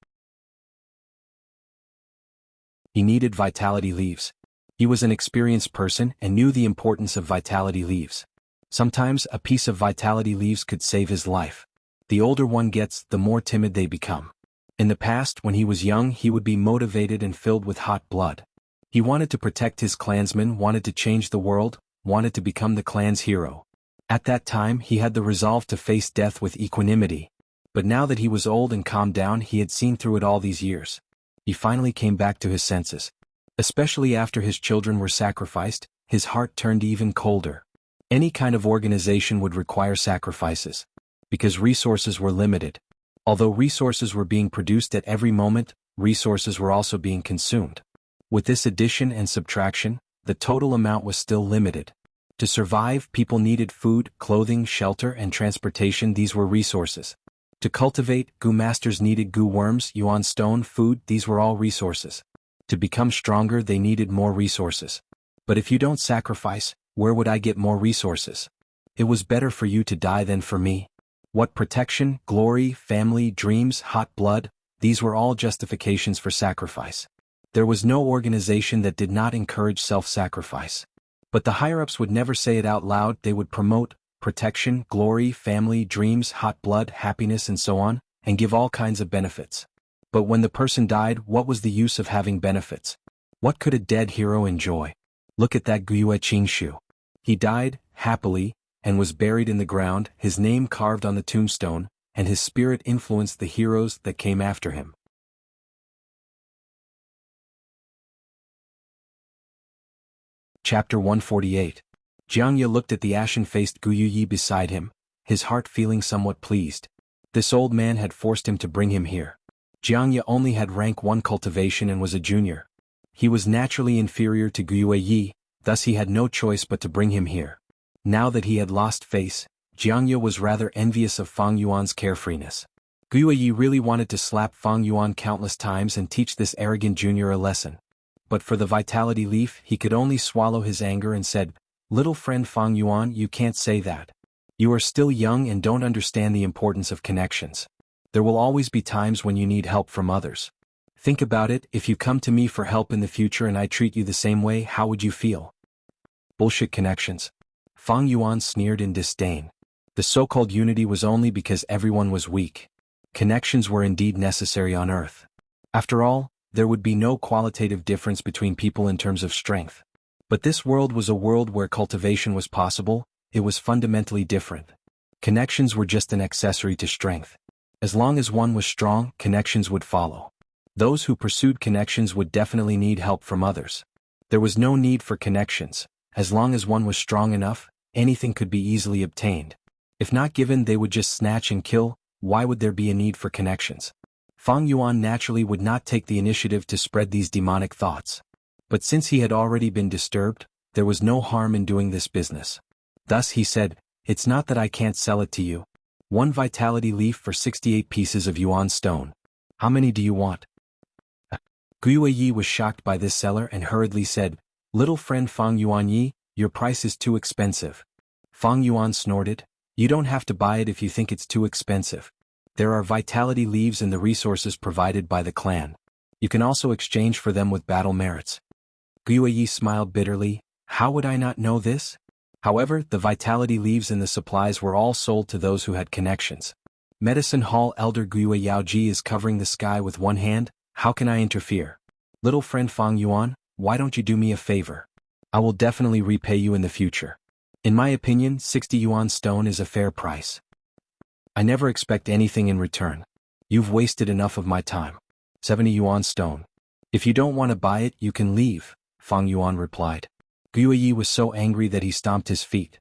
Speaker 1: He needed vitality leaves. He was an experienced person and knew the importance of vitality leaves. Sometimes a piece of vitality leaves could save his life. The older one gets, the more timid they become. In the past, when he was young, he would be motivated and filled with hot blood. He wanted to protect his clansmen, wanted to change the world, wanted to become the clan's hero. At that time he had the resolve to face death with equanimity. But now that he was old and calmed down, he had seen through it all these years. He finally came back to his senses. Especially after his children were sacrificed, his heart turned even colder. Any kind of organization would require sacrifices. Because resources were limited. Although resources were being produced at every moment, resources were also being consumed. With this addition and subtraction, the total amount was still limited. To survive, people needed food, clothing, shelter, and transportation. These were resources. To cultivate, Gu masters needed Gu worms, yuan stone, food. These were all resources. To become stronger, they needed more resources. But if you don't sacrifice, where would I get more resources? It was better for you to die than for me. What protection, glory, family, dreams, hot blood, these were all justifications for sacrifice. There was no organization that did not encourage self-sacrifice. But the higher-ups would never say it out loud. They would promote protection, glory, family, dreams, hot blood, happiness and so on, and give all kinds of benefits. But when the person died, what was the use of having benefits? What could a dead hero enjoy? Look at that Guyue Qingshu. He died, happily, and was buried in the ground, his name carved on the tombstone, and his spirit influenced the heroes that came after him. Chapter 148. Jianghu looked at the ashen-faced Guyu beside him, his heart feeling somewhat pleased. This old man had forced him to bring him here. Jianghu only had rank 1 cultivation and was a junior. He was naturally inferior to Guyu, thus he had no choice but to bring him here. Now that he had lost face, Jianghu was rather envious of Fang Yuan's carefreeness. Guyu really wanted to slap Fang Yuan countless times and teach this arrogant junior a lesson. But for the vitality leaf, he could only swallow his anger and said, "Little friend Fang Yuan, you can't say that. You are still young and don't understand the importance of connections. There will always be times when you need help from others. Think about it, if you come to me for help in the future and I treat you the same way, how would you feel?" Bullshit connections. Fang Yuan sneered in disdain. The so-called unity was only because everyone was weak. Connections were indeed necessary on Earth. After all, there would be no qualitative difference between people in terms of strength. But this world was a world where cultivation was possible. It was fundamentally different. Connections were just an accessory to strength. As long as one was strong, connections would follow. Those who pursued connections would definitely need help from others. There was no need for connections. As long as one was strong enough, anything could be easily obtained. If not given, they would just snatch and kill. Why would there be a need for connections? Fang Yuan naturally would not take the initiative to spread these demonic thoughts. But since he had already been disturbed, there was no harm in doing this business. Thus he said, "It's not that I can't sell it to you. 1 vitality leaf for 68 pieces of yuan stone. How many do you want?" Guyu was shocked by this seller and hurriedly said, "Little friend Fang Yuan, your price is too expensive." Fang Yuan snorted, "You don't have to buy it if you think it's too expensive. There are vitality leaves in the resources provided by the clan. You can also exchange for them with battle merits." Guyu smiled bitterly, "How would I not know this?" However, the vitality leaves in the supplies were all sold to those who had connections. Medicine Hall Elder Guyu is covering the sky with one hand. How can I interfere? Little friend Fang Yuan, why don't you do me a favor? I will definitely repay you in the future. In my opinion, 60 yuan stone is a fair price. I never expect anything in return. You've wasted enough of my time. 70 yuan stone. If you don't want to buy it, you can leave, Fang Yuan replied. Guyu was so angry that he stomped his feet.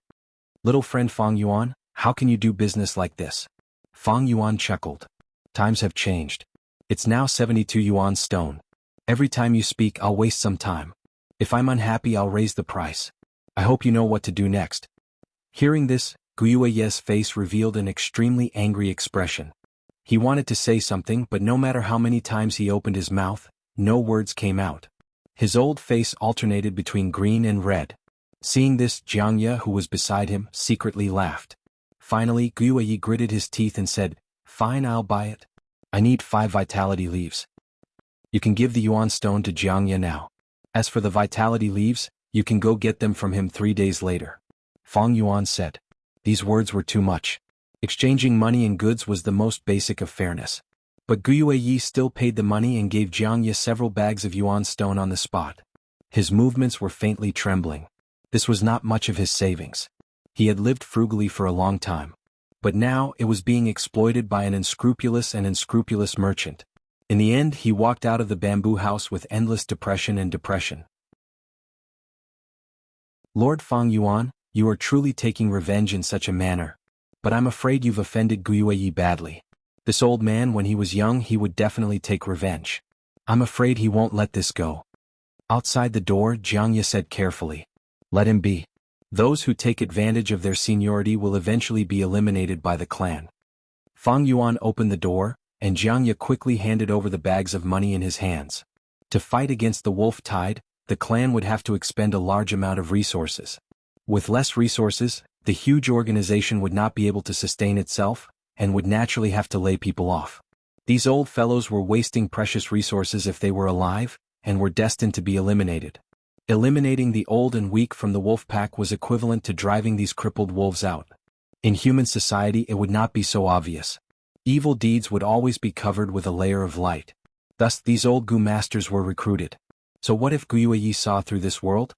Speaker 1: Little friend Fang Yuan, how can you do business like this? Fang Yuan chuckled. Times have changed. It's now 72 yuan stone. Every time you speak, I'll waste some time. If I'm unhappy, I'll raise the price. I hope you know what to do next. Hearing this, Guyu's face revealed an extremely angry expression. He wanted to say something, but no matter how many times he opened his mouth, no words came out. His old face alternated between green and red. Seeing this, Jianghu, who was beside him, secretly laughed. Finally, Guyu gritted his teeth and said, "Fine, I'll buy it. I need 5 vitality leaves." You can give the yuan stone to Jianghu now. As for the vitality leaves, you can go get them from him 3 days later. Fang Yuan said. These words were too much. Exchanging money and goods was the most basic of fairness. But Guyu still paid the money and gave Jianghu several bags of yuan stone on the spot. His movements were faintly trembling. This was not much of his savings. He had lived frugally for a long time. But now it was being exploited by an unscrupulous merchant. In the end, he walked out of the bamboo house with endless depression. Lord Fang Yuan, you are truly taking revenge in such a manner. But I'm afraid you've offended Guyu badly. This old man, when he was young, he would definitely take revenge. I'm afraid he won't let this go. Outside the door, Jianghu said carefully. Let him be. Those who take advantage of their seniority will eventually be eliminated by the clan. Fang Yuan opened the door, and Jianghu quickly handed over the bags of money in his hands. To fight against the wolf tide, the clan would have to expend a large amount of resources. With less resources, the huge organization would not be able to sustain itself, and would naturally have to lay people off. These old fellows were wasting precious resources if they were alive, and were destined to be eliminated. Eliminating the old and weak from the wolf pack was equivalent to driving these crippled wolves out. In human society, it would not be so obvious. Evil deeds would always be covered with a layer of light. Thus these old Gu masters were recruited. So what if Guyu saw through this world?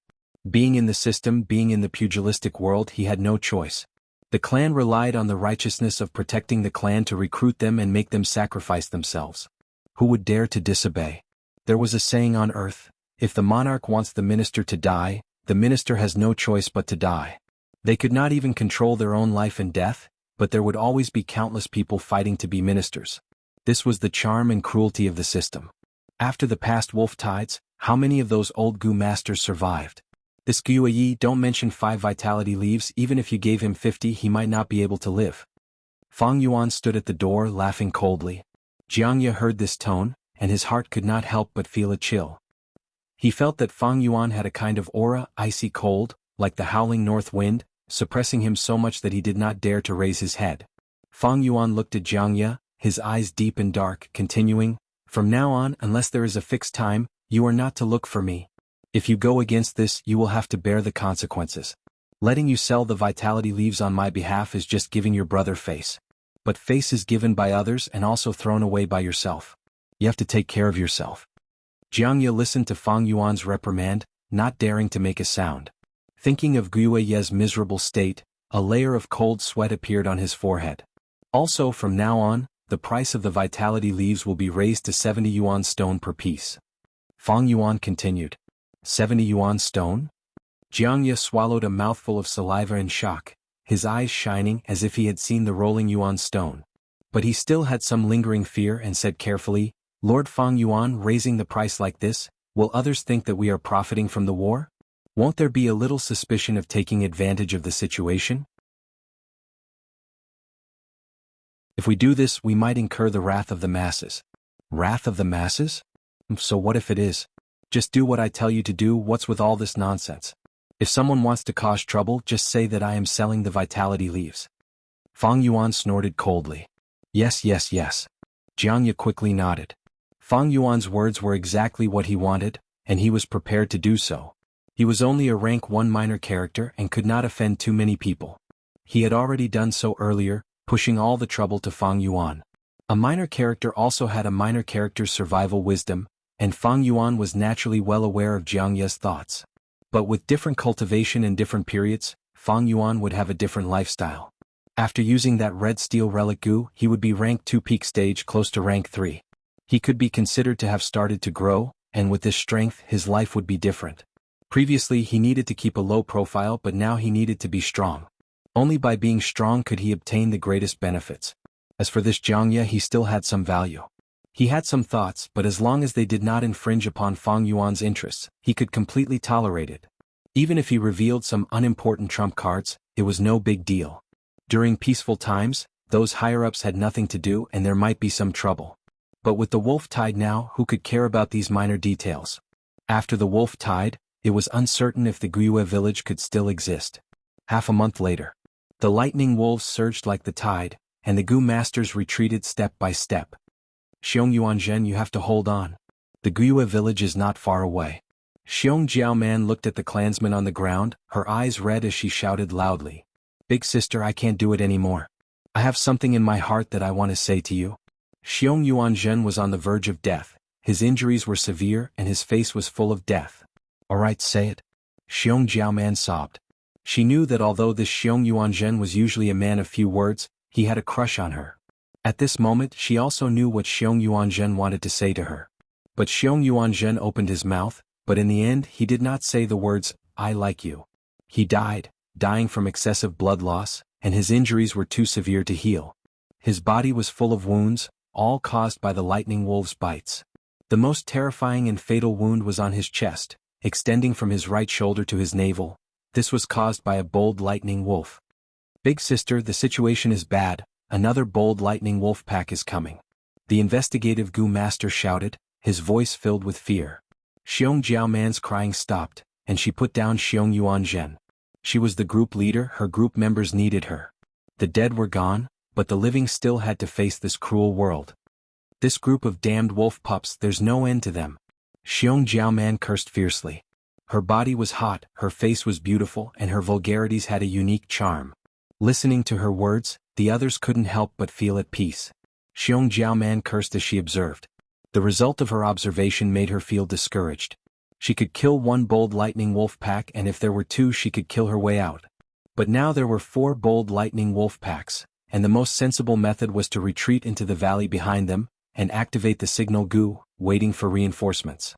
Speaker 1: Being in the system, being in the pugilistic world, he had no choice. The clan relied on the righteousness of protecting the clan to recruit them and make them sacrifice themselves. Who would dare to disobey? There was a saying on earth, if the monarch wants the minister to die, the minister has no choice but to die. They could not even control their own life and death, but there would always be countless people fighting to be ministers. This was the charm and cruelty of the system. After the past wolf tides, how many of those old Gu masters survived? This Guyi, don't mention 5 vitality leaves, even if you gave him 50 he might not be able to live. Fang Yuan stood at the door laughing coldly. Jianghu heard this tone, and his heart could not help but feel a chill. He felt that Fang Yuan had a kind of aura, icy cold, like the howling north wind, suppressing him so much that he did not dare to raise his head. Fang Yuan looked at Jianghu, his eyes deep and dark, continuing, "From now on, unless there is a fixed time, you are not to look for me. If you go against this, you will have to bear the consequences. Letting you sell the vitality leaves on my behalf is just giving your brother face. But face is given by others and also thrown away by yourself. You have to take care of yourself." Jianghu listened to Fang Yuan's reprimand, not daring to make a sound. Thinking of Guye's miserable state, a layer of cold sweat appeared on his forehead. Also, from now on, the price of the vitality leaves will be raised to 70 yuan stone per piece. Fang Yuan continued. 70 yuan stone? Jianghu swallowed a mouthful of saliva in shock, his eyes shining as if he had seen the rolling yuan stone. But he still had some lingering fear and said carefully, "Lord Fang Yuan, raising the price like this, will others think that we are profiting from the war? Won't there be a little suspicion of taking advantage of the situation? If we do this, we might incur the wrath of the masses." Wrath of the masses? So what if it is? Just do what I tell you to do. What's with all this nonsense? If someone wants to cause trouble, just say that I am selling the vitality leaves. Fang Yuan snorted coldly. Yes, yes, yes. Jianghu quickly nodded. Fang Yuan's words were exactly what he wanted, and he was prepared to do so. He was only a rank 1 minor character and could not offend too many people. He had already done so earlier, pushing all the trouble to Fang Yuan. A minor character also had a minor character's survival wisdom, and Fang Yuan was naturally well aware of Jianghu's thoughts. But with different cultivation in different periods, Fang Yuan would have a different lifestyle. After using that red steel relic Gu, he would be rank 2 peak stage close to rank 3. He could be considered to have started to grow, and with this strength his life would be different. Previously he needed to keep a low profile, but now he needed to be strong. Only by being strong could he obtain the greatest benefits. As for this Jianghu, he still had some value. He had some thoughts, but as long as they did not infringe upon Fang Yuan's interests, he could completely tolerate it. Even if he revealed some unimportant trump cards, it was no big deal. During peaceful times, those higher-ups had nothing to do and there might be some trouble. But with the wolf tide now, who could care about these minor details? After the wolf tide, it was uncertain if the Guiyue village could still exist. Half a month later, the lightning wolves surged like the tide, and the Gu masters retreated step by step. Xiong Yuanzhen, you have to hold on. The Guiyue village is not far away. Xiong Jiaoman looked at the clansman on the ground, her eyes red as she shouted loudly. Big sister, I can't do it anymore. I have something in my heart that I want to say to you. Xiong Yuanzhen was on the verge of death, his injuries were severe and his face was full of death. Alright, say it. Xiong Jiaoman sobbed. She knew that although this Xiong Yuanzhen was usually a man of few words, he had a crush on her. At this moment she also knew what Xiong Yuanzhen wanted to say to her. But Xiong Yuanzhen opened his mouth, but in the end he did not say the words, "I like you." He died, dying from excessive blood loss, and his injuries were too severe to heal. His body was full of wounds, all caused by the lightning wolf's bites. The most terrifying and fatal wound was on his chest, extending from his right shoulder to his navel. This was caused by a bold lightning wolf. Big sister, the situation is bad, another bold lightning wolf pack is coming. The investigative Gu master shouted, his voice filled with fear. Xiong Jiaoman's crying stopped, and she put down Xiong Yuanzhen. She was the group leader, her group members needed her. The dead were gone, but the living still had to face this cruel world. This group of damned wolf pups, there's no end to them. Xiong Jiaoman cursed fiercely. Her body was hot, her face was beautiful, and her vulgarities had a unique charm. Listening to her words, the others couldn't help but feel at peace. Xiong Jiaoman cursed as she observed. The result of her observation made her feel discouraged. She could kill one bold lightning wolf pack, and if there were two she could kill her way out. But now there were 4 bold lightning wolf packs, and the most sensible method was to retreat into the valley behind them, and activate the signal Gu, waiting for reinforcements.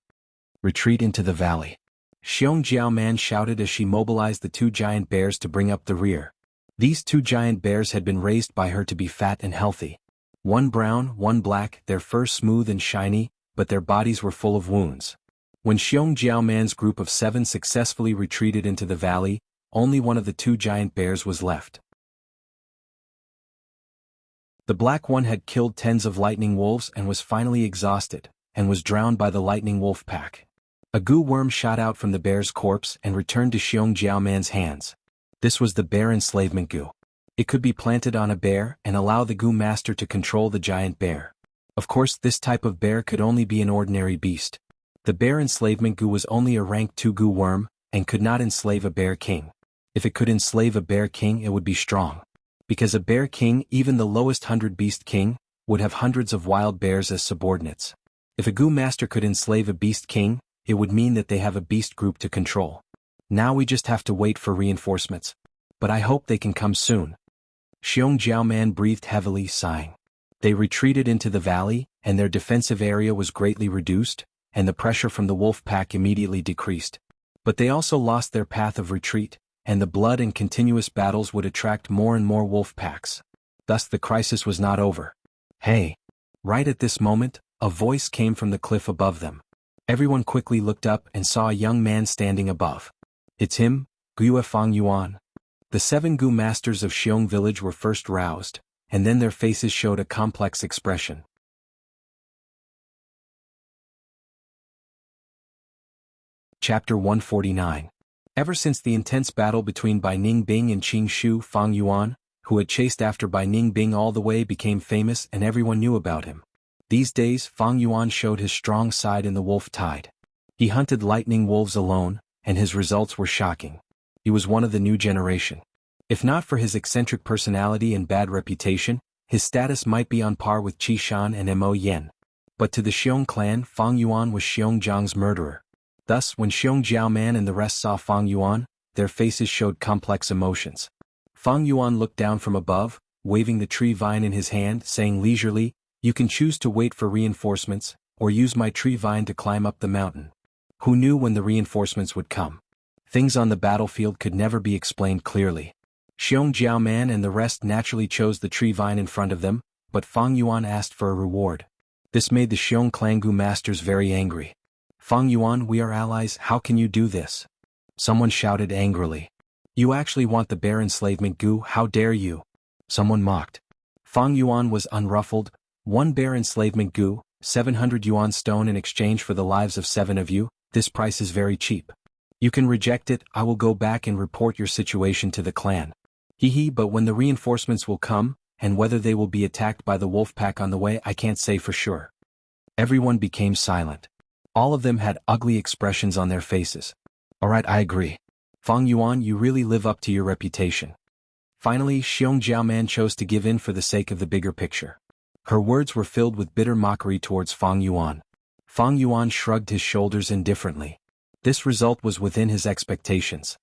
Speaker 1: Retreat into the valley. Xiong Jiaoman shouted as she mobilized the 2 giant bears to bring up the rear. These 2 giant bears had been raised by her to be fat and healthy. One brown, one black, their fur smooth and shiny, but their bodies were full of wounds. When Xiong Jiaoman's group of 7 successfully retreated into the valley, only one of the 2 giant bears was left. The black one had killed tens of lightning wolves and was finally exhausted, and was drowned by the lightning wolf pack. A goo worm shot out from the bear's corpse and returned to Xiong Jiaoman's hands. This was the bear enslavement goo. It could be planted on a bear and allow the goo master to control the giant bear. Of course, this type of bear could only be an ordinary beast. The bear enslavement goo was only a rank 2 goo worm, and could not enslave a bear king. If it could enslave a bear king, it would be strong. Because a bear king, even the lowest 100 beast king, would have hundreds of wild bears as subordinates. If a goo master could enslave a beast king, it would mean that they have a beast group to control. Now we just have to wait for reinforcements. But I hope they can come soon. Xiong Jiaoman breathed heavily, sighing. They retreated into the valley, and their defensive area was greatly reduced, and the pressure from the wolf pack immediately decreased. But they also lost their path of retreat, and the blood and continuous battles would attract more and more wolf packs. Thus the crisis was not over. Hey! Right at this moment, a voice came from the cliff above them. Everyone quickly looked up and saw a young man standing above. It's him, Gue Fang Yuan. The 7 Gu masters of Xiong village were first roused, and then their faces showed a complex expression. Chapter 149. Ever since the intense battle between Bai Ningbing and Qing Shu, Fang Yuan, who had chased after Bai Ningbing all the way, became famous and everyone knew about him. These days Fang Yuan showed his strong side in the wolf tide. He hunted lightning wolves alone, and his results were shocking. He was one of the new generation. If not for his eccentric personality and bad reputation, his status might be on par with Qi Shan and Mo Yen. But to the Xiong clan, Fang Yuan was Xiong Zhang's murderer. Thus, when Xiong Jiaoman and the rest saw Fang Yuan, their faces showed complex emotions. Fang Yuan looked down from above, waving the tree vine in his hand, saying leisurely, "You can choose to wait for reinforcements, or use my tree vine to climb up the mountain." Who knew when the reinforcements would come? Things on the battlefield could never be explained clearly. Xiong Jiaoman and the rest naturally chose the tree vine in front of them, but Fang Yuan asked for a reward. This made the Xiong clan Gu masters very angry. "Fang Yuan, we are allies, how can you do this?" Someone shouted angrily. "You actually want the bear enslavement Gu, how dare you?" Someone mocked. Fang Yuan was unruffled. "1 bear enslavement Gu, 700 yuan stone in exchange for the lives of 7 of you, this price is very cheap. You can reject it, I will go back and report your situation to the clan. Hee, but when the reinforcements will come, and whether they will be attacked by the wolf pack on the way, I can't say for sure." Everyone became silent. All of them had ugly expressions on their faces. "Alright, I agree. Fang Yuan, you really live up to your reputation." Finally, Xiong Jiaoman chose to give in for the sake of the bigger picture. Her words were filled with bitter mockery towards Fang Yuan. Fang Yuan shrugged his shoulders indifferently. This result was within his expectations.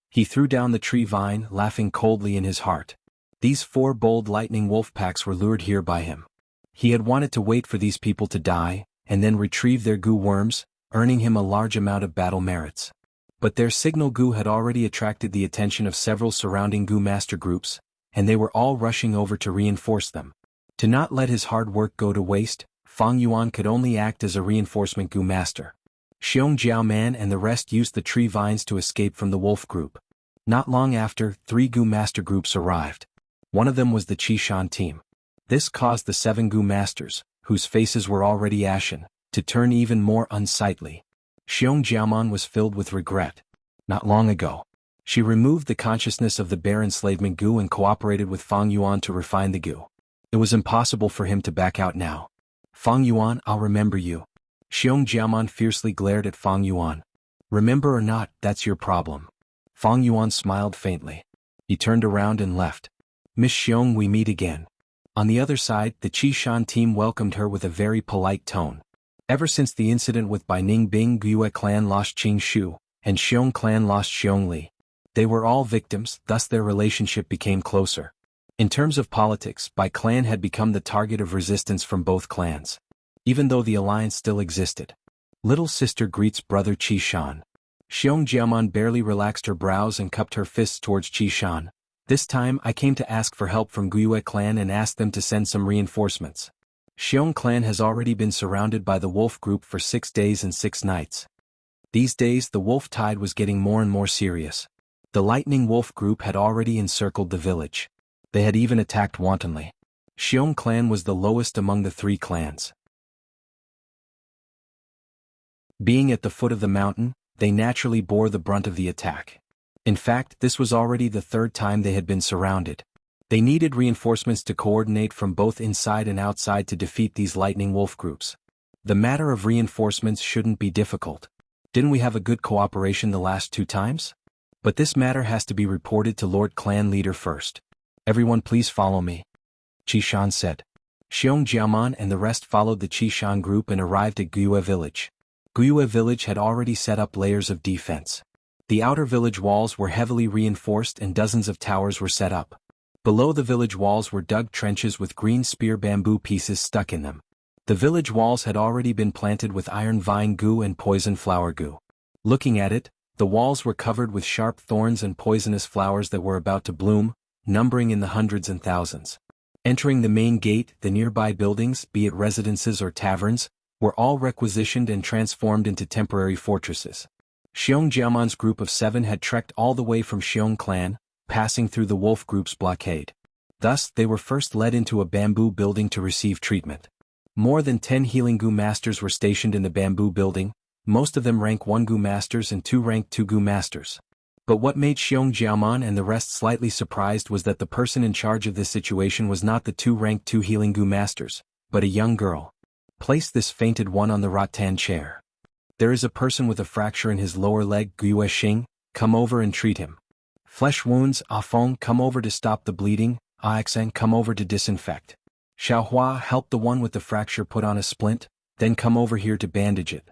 Speaker 1: He threw down the tree vine, laughing coldly in his heart. These 4 bold lightning wolf packs were lured here by him. He had wanted to wait for these people to die, and then retrieve their goo worms, earning him a large amount of battle merits. But their signal goo had already attracted the attention of several surrounding goo master groups, and they were all rushing over to reinforce them. To not let his hard work go to waste, Fang Yuan could only act as a reinforcement goo master. Xiong Jiaoman and the rest used the tree vines to escape from the wolf group. Not long after, 3 goo master groups arrived. One of them was the Qi Shan team. This caused the 7 goo masters, whose faces were already ashen, to turn even more unsightly. Xiong Jiaoman was filled with regret. Not long ago, she removed the consciousness of the bear enslavement goo and cooperated with Fang Yuan to refine the goo. It was impossible for him to back out now. "Fang Yuan, I'll remember you." Xiong Jiaoman fiercely glared at Fang Yuan. "Remember or not, that's your problem." Fang Yuan smiled faintly. He turned around and left. "Miss Xiong, we meet again." On the other side, the Qi Shan team welcomed her with a very polite tone. Ever since the incident with Bai Ningbing, Guiyue clan lost Qing Shu, and Xiong clan lost Xiong Li. They were all victims, thus their relationship became closer. In terms of politics, Bai clan had become the target of resistance from both clans. Even though the alliance still existed. Little sister greets brother Qi Shan. Xiong Jiaman barely relaxed her brows and cupped her fists towards Qi Shan. This time I came to ask for help from Guiyue clan and asked them to send some reinforcements. Xiong clan has already been surrounded by the wolf group for 6 days and 6 nights. These days the wolf tide was getting more and more serious. The lightning wolf group had already encircled the village. They had even attacked wantonly. Xiong clan was the lowest among the 3 clans. Being at the foot of the mountain, they naturally bore the brunt of the attack. In fact, this was already the 3rd time they had been surrounded. They needed reinforcements to coordinate from both inside and outside to defeat these lightning wolf groups. The matter of reinforcements shouldn't be difficult. Didn't we have a good cooperation the last 2 times? But this matter has to be reported to Lord Clan Leader first. Everyone please follow me. Qi Shan said. Xiong Jiaman and the rest followed the Qi Shan group and arrived at Guiyue village. Guiyue village had already set up layers of defense. The outer village walls were heavily reinforced and dozens of towers were set up. Below the village walls were dug trenches with green spear bamboo pieces stuck in them. The village walls had already been planted with iron vine goo and poison flower goo. Looking at it, the walls were covered with sharp thorns and poisonous flowers that were about to bloom, numbering in the hundreds and thousands. Entering the main gate, the nearby buildings, be it residences or taverns, were all requisitioned and transformed into temporary fortresses. Xiong Jiaman's group of 7 had trekked all the way from Xiong clan, passing through the wolf group's blockade. Thus, they were first led into a bamboo building to receive treatment. More than 10 healing gu masters were stationed in the bamboo building, most of them rank 1 gu masters and 2 rank 2 gu masters. But what made Xiong Jiaman and the rest slightly surprised was that the person in charge of this situation was not the 2 rank 2 healing gu masters, but a young girl. Place this fainted one on the rattan chair. There is a person with a fracture in his lower leg, Guiyue Xing, come over and treat him. Flesh wounds, Afeng, come over to stop the bleeding, Aixen, come over to disinfect. Xiaohua, help the one with the fracture put on a splint, then come over here to bandage it.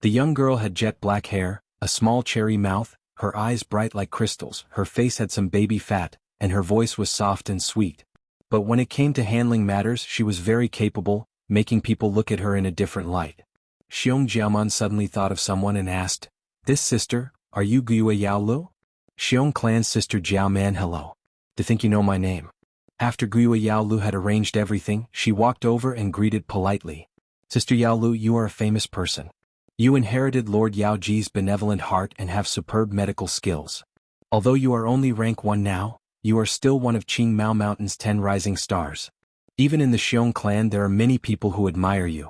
Speaker 1: The young girl had jet black hair, a small cherry mouth, her eyes bright like crystals, her face had some baby fat, and her voice was soft and sweet. But when it came to handling matters she was very capable, making people look at her in a different light. Xiong Jiaman suddenly thought of someone and asked, "This sister, are you Guiyue Yaolu?" Xiong clan's sister Jiao Man, hello. To think you know my name. After Guiyue Yaolu had arranged everything, she walked over and greeted politely. Sister Yaolu, you are a famous person. You inherited Lord Yaoji's benevolent heart and have superb medical skills. Although you are only rank 1 now, you are still one of Qing Mao Mountain's 10 rising stars. Even in the Xiong clan there are many people who admire you.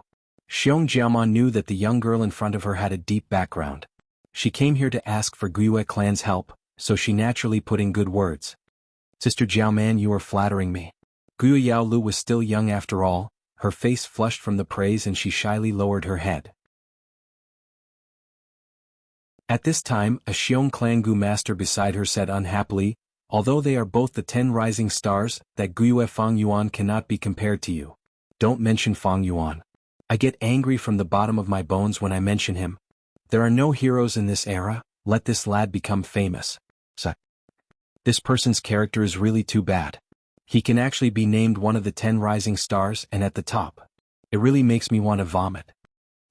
Speaker 1: Xiong Jiaman knew that the young girl in front of her had a deep background. She came here to ask for Guiyue clan's help, so she naturally put in good words. Sister Jiaoman, you are flattering me. Guiyue Yaolu was still young after all, her face flushed from the praise and she shyly lowered her head. At this time, a Xiong clan gu master beside her said unhappily, although they are both the 10 rising stars, that Guiyue Fang Yuan cannot be compared to you. Don't mention Fang Yuan. I get angry from the bottom of my bones when I mention him. There are no heroes in this era, let this lad become famous. This person's character is really too bad. He can actually be named one of the 10 rising stars and at the top. It really makes me want to vomit.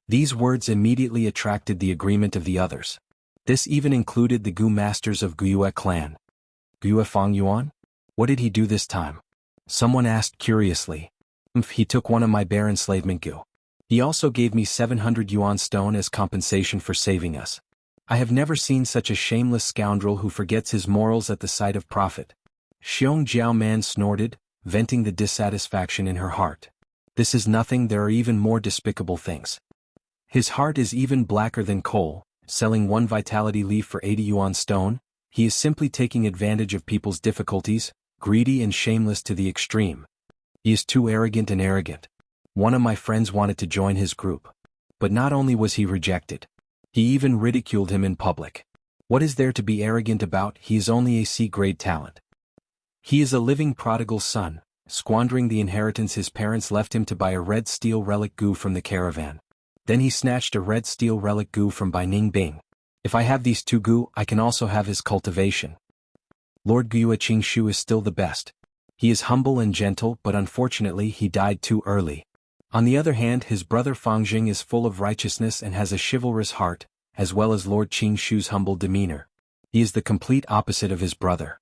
Speaker 1: These words immediately attracted the agreement of the others. This even included the gu masters of Guiyue clan. Guiyue Fang Yuan? What did he do this time? Someone asked curiously. He took one of my bear enslavement gu. He also gave me 700 yuan stone as compensation for saving us. I have never seen such a shameless scoundrel who forgets his morals at the sight of profit. Xiong Jiaoman snorted, venting the dissatisfaction in her heart. This is nothing, there are even more despicable things. His heart is even blacker than coal, selling 1 vitality leaf for 80 yuan stone. He is simply taking advantage of people's difficulties, greedy and shameless to the extreme. He is too arrogant and arrogant. One of my friends wanted to join his group. But not only was he rejected, he even ridiculed him in public. What is there to be arrogant about? He is only a C-grade talent. He is a living prodigal son, squandering the inheritance his parents left him to buy a red steel relic gu from the caravan. Then he snatched a red steel relic gu from Bai Ning Bing. If I have these two gu, I can also have his cultivation. Lord Guyue Qingshu is still the best. He is humble and gentle, but unfortunately he died too early. On the other hand, his brother Fangjing is full of righteousness and has a chivalrous heart, as well as Lord Qingshu's humble demeanor. He is the complete opposite of his brother.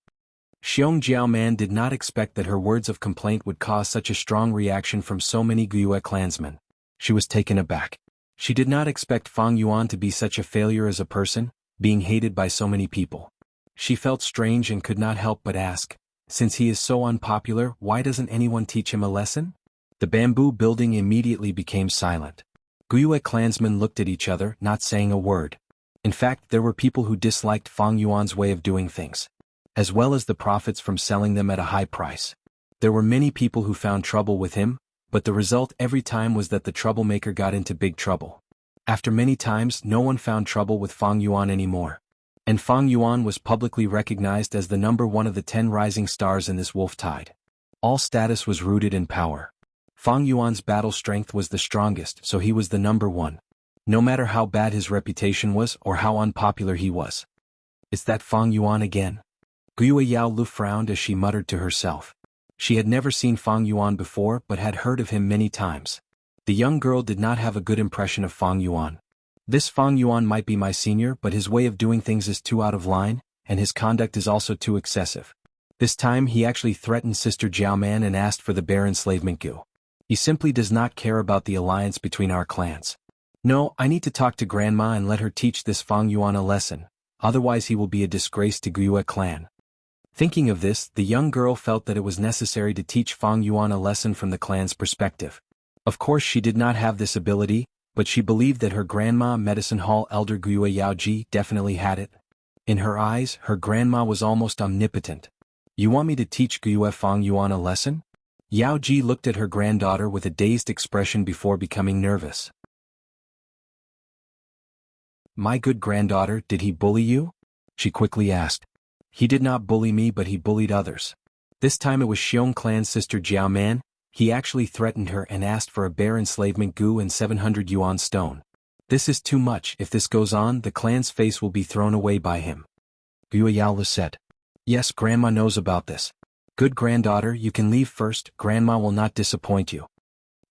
Speaker 1: Xiong Jiaoman did not expect that her words of complaint would cause such a strong reaction from so many Guyue clansmen. She was taken aback. She did not expect Fang Yuan to be such a failure as a person, being hated by so many people. She felt strange and could not help but ask, since he is so unpopular, why doesn't anyone teach him a lesson? The bamboo building immediately became silent. Guyue clansmen looked at each other, not saying a word. In fact, there were people who disliked Fang Yuan's way of doing things, as well as the profits from selling them at a high price. There were many people who found trouble with him, but the result every time was that the troublemaker got into big trouble. After many times, no one found trouble with Fang Yuan anymore. And Fang Yuan was publicly recognized as the number one of the 10 rising stars in this wolf tide. All status was rooted in power. Fang Yuan's battle strength was the strongest, so he was the number one. No matter how bad his reputation was or how unpopular he was. Is that Fang Yuan again? Guyue Yao Lu frowned as she muttered to herself. She had never seen Fang Yuan before but had heard of him many times. The young girl did not have a good impression of Fang Yuan. This Fang Yuan might be my senior, but his way of doing things is too out of line, and his conduct is also too excessive. This time he actually threatened Sister Jiaoman and asked for the bare enslavement gu. He simply does not care about the alliance between our clans. No, I need to talk to Grandma and let her teach this Fang Yuan a lesson, otherwise he will be a disgrace to Guyue clan. Thinking of this, the young girl felt that it was necessary to teach Fang Yuan a lesson from the clan's perspective. Of course she did not have this ability, but she believed that her grandma Medicine Hall Elder Guyue Yaoji definitely had it. In her eyes, her grandma was almost omnipotent. You want me to teach Guyue Fang Yuan a lesson? Yaoji looked at her granddaughter with a dazed expression before becoming nervous. My good granddaughter, did he bully you? She quickly asked. He did not bully me, but he bullied others. This time it was Xiong clan's sister Jiaoman. He actually threatened her and asked for a bare enslavement gu and 700 yuan stone. This is too much. If this goes on, the clan's face will be thrown away by him. Guyue Yaolu said. Yes, Grandma knows about this. Good granddaughter, you can leave first. Grandma will not disappoint you.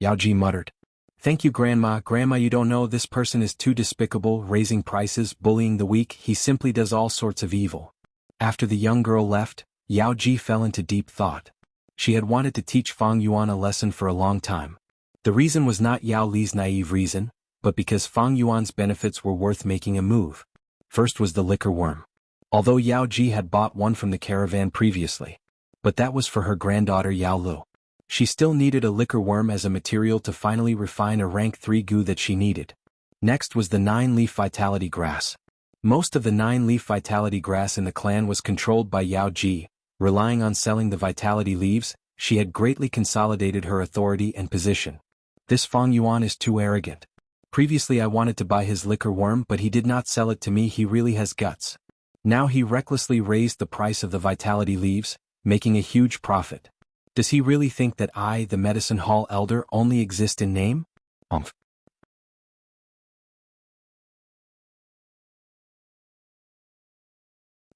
Speaker 1: Yaoji muttered. Thank you, Grandma. Grandma, you don't know, this person is too despicable, raising prices, bullying the weak. He simply does all sorts of evil. After the young girl left, Yaoji fell into deep thought. She had wanted to teach Fang Yuan a lesson for a long time. The reason was not Yao Li's naive reason, but because Fang Yuan's benefits were worth making a move. First was the liquor worm. Although Yao Ji had bought one from the caravan previously. But that was for her granddaughter Yao Lu. She still needed a liquor worm as a material to finally refine a rank 3 gu that she needed. Next was the 9-leaf vitality grass. Most of the 9-leaf vitality grass in the clan was controlled by Yao Ji. Relying on selling the vitality leaves, she had greatly consolidated her authority and position. This Fang Yuan is too arrogant. Previously I wanted to buy his liquor worm, but he did not sell it to me. He really has guts. Now he recklessly raised the price of the vitality leaves, making a huge profit. Does he really think that I, the Medicine Hall Elder, only exist in name?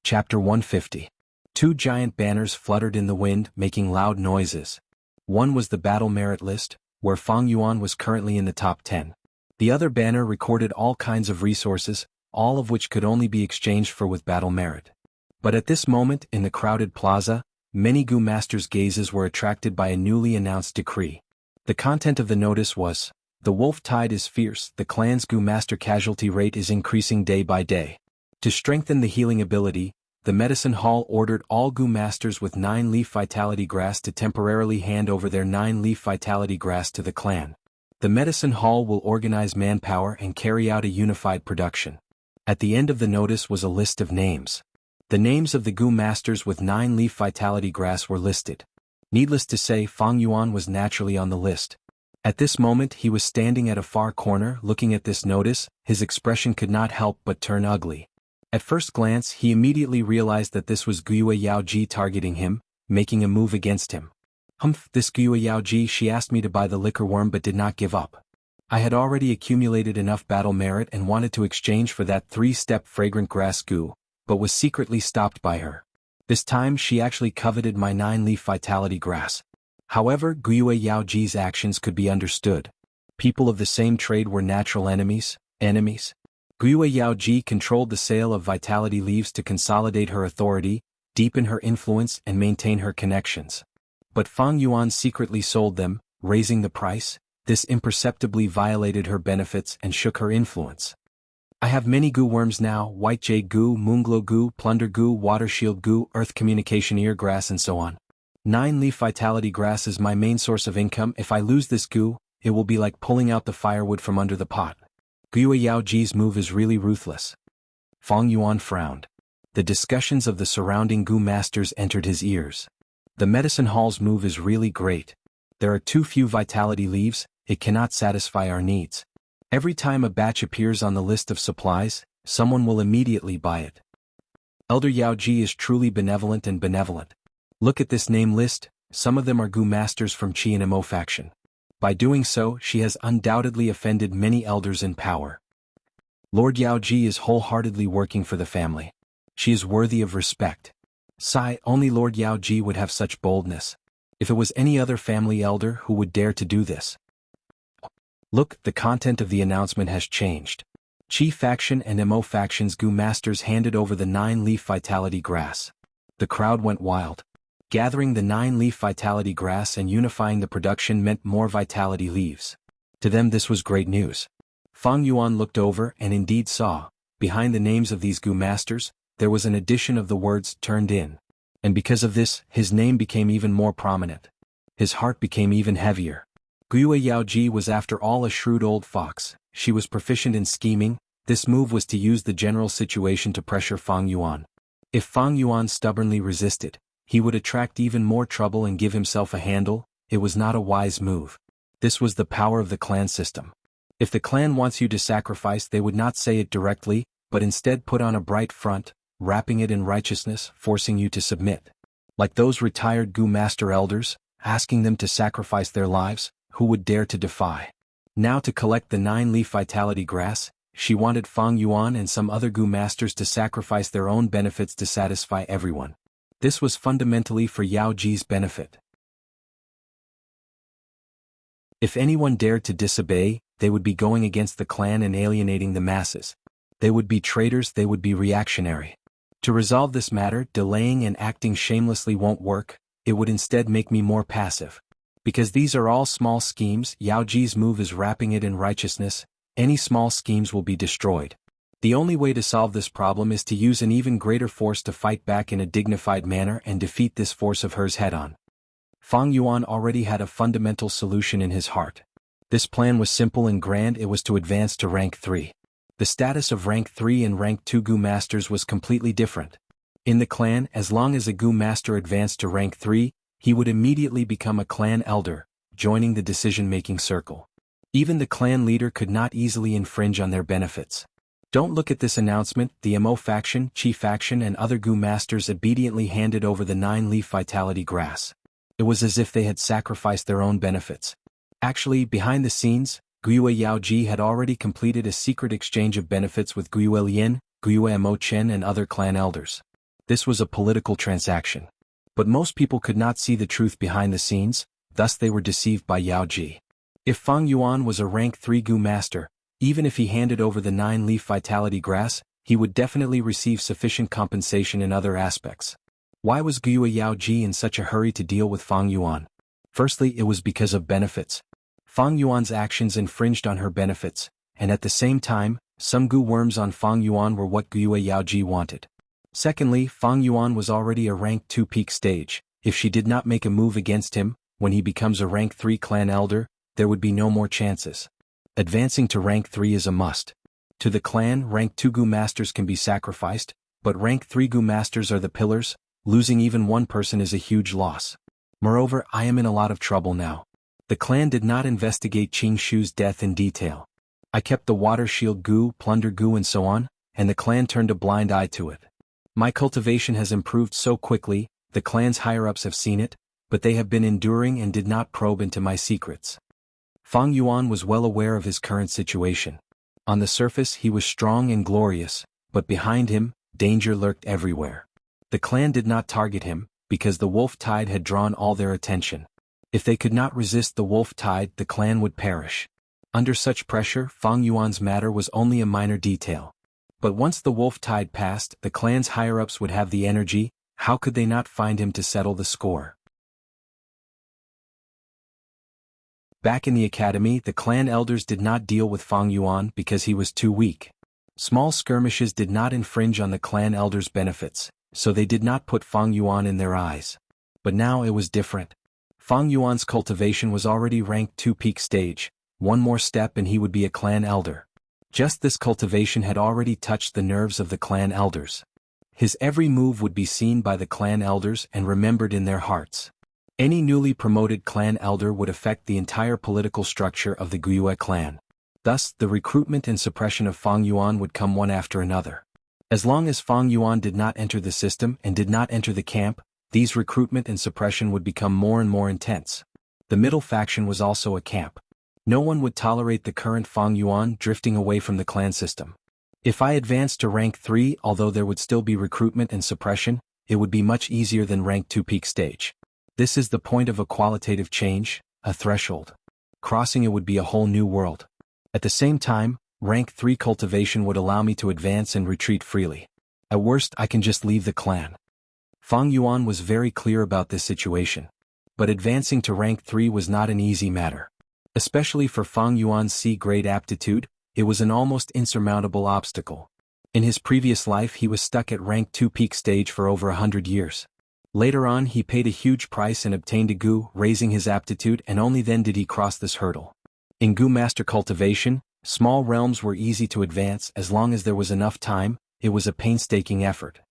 Speaker 1: Chapter 150. Two giant banners fluttered in the wind, making loud noises. One was the battle merit list, where Fang Yuan was currently in the top 10. The other banner recorded all kinds of resources, all of which could only be exchanged for with battle merit. But at this moment, in the crowded plaza, many Gu Masters' gazes were attracted by a newly announced decree. The content of the notice was, the wolf tide is fierce, the clan's Gu Master casualty rate is increasing day by day. To strengthen the healing ability, the Medicine Hall ordered all Gu Masters with 9-leaf vitality grass to temporarily hand over their 9-leaf vitality grass to the clan. The Medicine Hall will organize manpower and carry out a unified production. At the end of the notice was a list of names. The names of the Gu Masters with 9-leaf vitality grass were listed. Needless to say, Fang Yuan was naturally on the list. At this moment he was standing at a far corner looking at this notice. His expression could not help but turn ugly. At first glance he immediately realized that this was Guyue Yaoji targeting him, making a move against him. This Guyue Yaoji, she asked me to buy the liquor worm but did not give up. I had already accumulated enough battle merit and wanted to exchange for that 3-step fragrant grass goo, but was secretly stopped by her. This time she actually coveted my 9-leaf vitality grass. However, Guiyue Yaoji's actions could be understood. People of the same trade were natural enemies. Guiyue Yaoji controlled the sale of vitality leaves to consolidate her authority, deepen her influence and maintain her connections. But Fang Yuan secretly sold them, raising the price. This imperceptibly violated her benefits and shook her influence. I have many goo worms now: white jade goo, moonglow goo, plunder goo, water shield goo, earth communication eargrass and so on. 9-leaf vitality grass is my main source of income. If I lose this goo, it will be like pulling out the firewood from under the pot. Guiyue Yaoji's move is really ruthless. Fang Yuan frowned. The discussions of the surrounding goo masters entered his ears. The medicine hall's move is really great. There are too few vitality leaves, it cannot satisfy our needs. Every time a batch appears on the list of supplies, someone will immediately buy it. Elder Yaoji is truly benevolent. Look at this name list, some of them are goo masters from Qi and Imo faction. By doing so, she has undoubtedly offended many elders in power. Lord Yaoji is wholeheartedly working for the family. She is worthy of respect. Sigh, only Lord Yaoji would have such boldness. If it was any other family elder who would dare to do this. Look, the content of the announcement has changed. Qi faction and Imo faction's goo masters handed over the 9-leaf vitality grass. The crowd went wild. Gathering the 9-leaf vitality grass and unifying the production meant more vitality leaves. To them this was great news. Fang Yuan looked over and indeed saw, behind the names of these goo masters, there was an addition of the words "turned in." And because of this, his name became even more prominent. His heart became even heavier. Guiyue Yaoji was after all a shrewd old fox. She was proficient in scheming. This move was to use the general situation to pressure Fang Yuan. If Fang Yuan stubbornly resisted, he would attract even more trouble and give himself a handle. It was not a wise move. This was the power of the clan system. If the clan wants you to sacrifice, they would not say it directly, but instead put on a bright front, wrapping it in righteousness, forcing you to submit. Like those retired goo master elders, asking them to sacrifice their lives. Who would dare to defy? Now to collect the 9-leaf vitality grass, she wanted Fang Yuan and some other goo masters to sacrifice their own benefits to satisfy everyone. This was fundamentally for Yaoji's benefit. If anyone dared to disobey, they would be going against the clan and alienating the masses. They would be traitors, they would be reactionary. To resolve this matter, delaying and acting shamelessly won't work. It would instead make me more passive. Because these are all small schemes, Yaoji's move is wrapping it in righteousness. Any small schemes will be destroyed. The only way to solve this problem is to use an even greater force to fight back in a dignified manner and defeat this force of hers head-on. Fang Yuan already had a fundamental solution in his heart. This plan was simple and grand. It was to advance to rank 3. The status of rank 3 and rank 2 goo masters was completely different. In the clan, as long as a goo master advanced to rank 3, he would immediately become a clan elder, joining the decision-making circle. Even the clan leader could not easily infringe on their benefits. Don't look at this announcement. The Imo faction, Qi faction and other goo masters obediently handed over the 9-leaf vitality grass. It was as if they had sacrificed their own benefits. Actually, behind the scenes, Guiyue Yaoji had already completed a secret exchange of benefits with Guiyue Lian, Guiyue Imo Chen and other clan elders. This was a political transaction. But most people could not see the truth behind the scenes, thus they were deceived by Yaoji. If Fang Yuan was a rank 3 goo master, even if he handed over the 9-leaf vitality grass, he would definitely receive sufficient compensation in other aspects. Why was Guiyue Yaoji in such a hurry to deal with Fang Yuan? Firstly, it was because of benefits. Fang Yuan's actions infringed on her benefits, and at the same time, some goo worms on Fang Yuan were what Guiyue Yaoji wanted. Secondly, Fang Yuan was already a rank 2 peak stage. If she did not make a move against him, when he becomes a rank 3 clan elder, there would be no more chances. Advancing to rank 3 is a must. To the clan, rank 2 goo masters can be sacrificed, but rank 3 goo masters are the pillars. Losing even one person is a huge loss. Moreover, I am in a lot of trouble now. The clan did not investigate Qing Shu's death in detail. I kept the water shield goo, plunder goo and so on, and the clan turned a blind eye to it. My cultivation has improved so quickly, the clan's higher-ups have seen it, but they have been enduring and did not probe into my secrets. Fang Yuan was well aware of his current situation. On the surface he was strong and glorious, but behind him, danger lurked everywhere. The clan did not target him, because the wolf tide had drawn all their attention. If they could not resist the wolf tide, the clan would perish. Under such pressure, Fang Yuan's matter was only a minor detail. But once the wolf tide passed, the clan's higher-ups would have the energy. How could they not find him to settle the score? Back in the academy, the clan elders did not deal with Fang Yuan because he was too weak. Small skirmishes did not infringe on the clan elders' benefits, so they did not put Fang Yuan in their eyes. But now it was different. Fang Yuan's cultivation was already ranked 2 peak stage. One more step and he would be a clan elder. Just this cultivation had already touched the nerves of the clan elders. His every move would be seen by the clan elders and remembered in their hearts. Any newly promoted clan elder would affect the entire political structure of the Guiyue clan. Thus, the recruitment and suppression of Fang Yuan would come one after another. As long as Fang Yuan did not enter the system and did not enter the camp, these recruitment and suppression would become more and more intense. The middle faction was also a camp. No one would tolerate the current Fang Yuan drifting away from the clan system. If I advanced to rank 3, although there would still be recruitment and suppression, it would be much easier than rank 2 peak stage. This is the point of a qualitative change, a threshold. Crossing it would be a whole new world. At the same time, rank 3 cultivation would allow me to advance and retreat freely. At worst, I can just leave the clan. Fang Yuan was very clear about this situation. But advancing to rank 3 was not an easy matter. Especially for Fang Yuan's C-grade aptitude, it was an almost insurmountable obstacle. In his previous life he was stuck at rank 2 peak stage for over 100 years. Later on he paid a huge price and obtained a Gu, raising his aptitude, and only then did he cross this hurdle. In Gu Master Cultivation, small realms were easy to advance as long as there was enough time. It was a painstaking effort.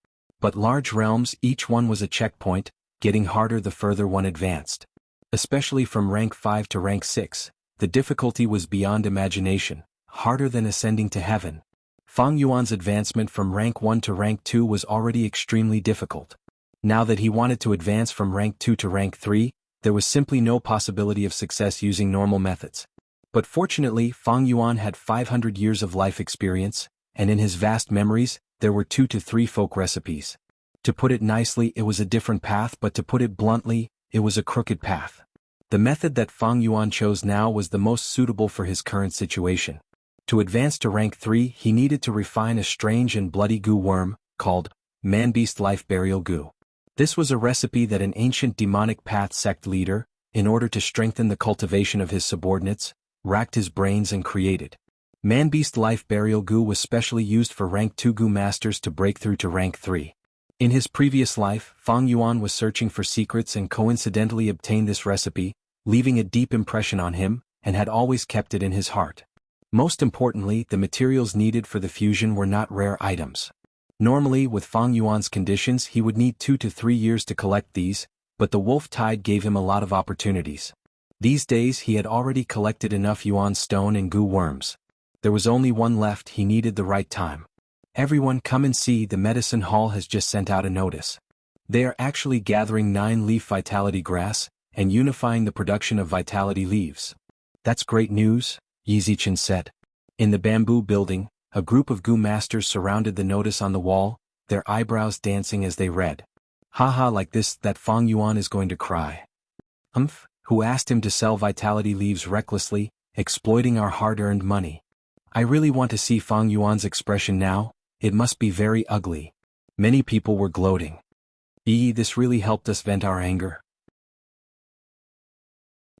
Speaker 1: But large realms, each one was a checkpoint, getting harder the further one advanced. Especially from rank 5 to rank 6, the difficulty was beyond imagination, harder than ascending to heaven. Fang Yuan's advancement from rank 1 to rank 2 was already extremely difficult. Now that he wanted to advance from rank 2 to rank 3, there was simply no possibility of success using normal methods. But fortunately, Fang Yuan had 500 years of life experience, and in his vast memories, there were 2 to 3 folk recipes. To put it nicely, it was a different path, but to put it bluntly, it was a crooked path. The method that Fang Yuan chose now was the most suitable for his current situation. To advance to rank 3, he needed to refine a strange and bloody Gu worm, called Man-Beast Life Burial Gu. This was a recipe that an ancient demonic path sect leader, in order to strengthen the cultivation of his subordinates, racked his brains and created. Man-Beast Life Burial Gu was specially used for rank 2 Gu masters to break through to rank 3. In his previous life, Fang Yuan was searching for secrets and coincidentally obtained this recipe, leaving a deep impression on him, and had always kept it in his heart. Most importantly, the materials needed for the fusion were not rare items. Normally, with Fang Yuan's conditions, he would need 2 to 3 years to collect these, but the wolf tide gave him a lot of opportunities. These days he had already collected enough Yuan stone and Gu worms. There was only one left. He needed the right time. Everyone, come and see, the medicine hall has just sent out a notice. They are actually gathering 9-leaf vitality grass, and unifying the production of vitality leaves. That's great news, Yi Zichen said. In the bamboo building, a group of Gu masters surrounded the notice on the wall, their eyebrows dancing as they read. Haha, like this, that Fang Yuan is going to cry. Who asked him to sell vitality leaves recklessly, exploiting our hard-earned money? I really want to see Fang Yuan's expression now. It must be very ugly. Many people were gloating. This really helped us vent our anger.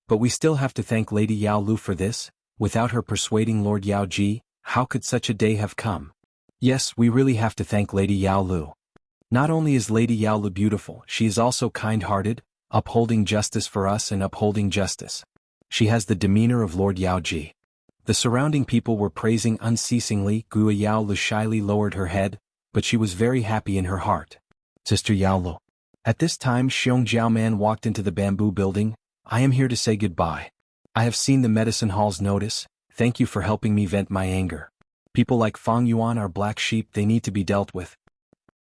Speaker 1: But we still have to thank Lady Yao Lu for this. Without her persuading Lord Yao Ji, how could such a day have come? Yes, we really have to thank Lady Yao Lu. Not only is Lady Yao Lu beautiful, she is also kind-hearted, upholding justice for us and upholding justice. She has the demeanor of Lord Yao Ji. The surrounding people were praising unceasingly. Gu Yao Lu shyly lowered her head, but she was very happy in her heart. Sister Yao Lu. At this time Xiong Jiaoman walked into the bamboo building. I am here to say goodbye. I have seen the medicine hall's notice. Thank you for helping me vent my anger. People like Fang Yuan are black sheep, they need to be dealt with.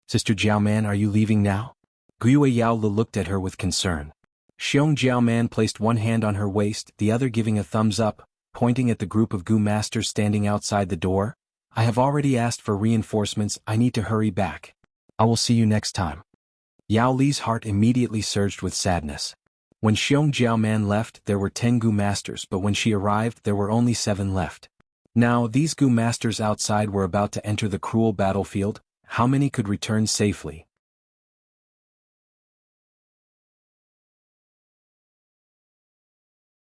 Speaker 1: Sister Jiaoman, are you leaving now? Gu Yao Lu looked at her with concern. Xiong Jiao Man placed one hand on her waist, the other giving a thumbs up, pointing at the group of Gu masters standing outside the door. I have already asked for reinforcements, I need to hurry back. I will see you next time. Yao Li's heart immediately surged with sadness. When Xiong Jiao Man left, there were 10 Gu masters, but when she arrived, there were only 7 left. Now, these Gu masters outside were about to enter the cruel battlefield. How many could return safely?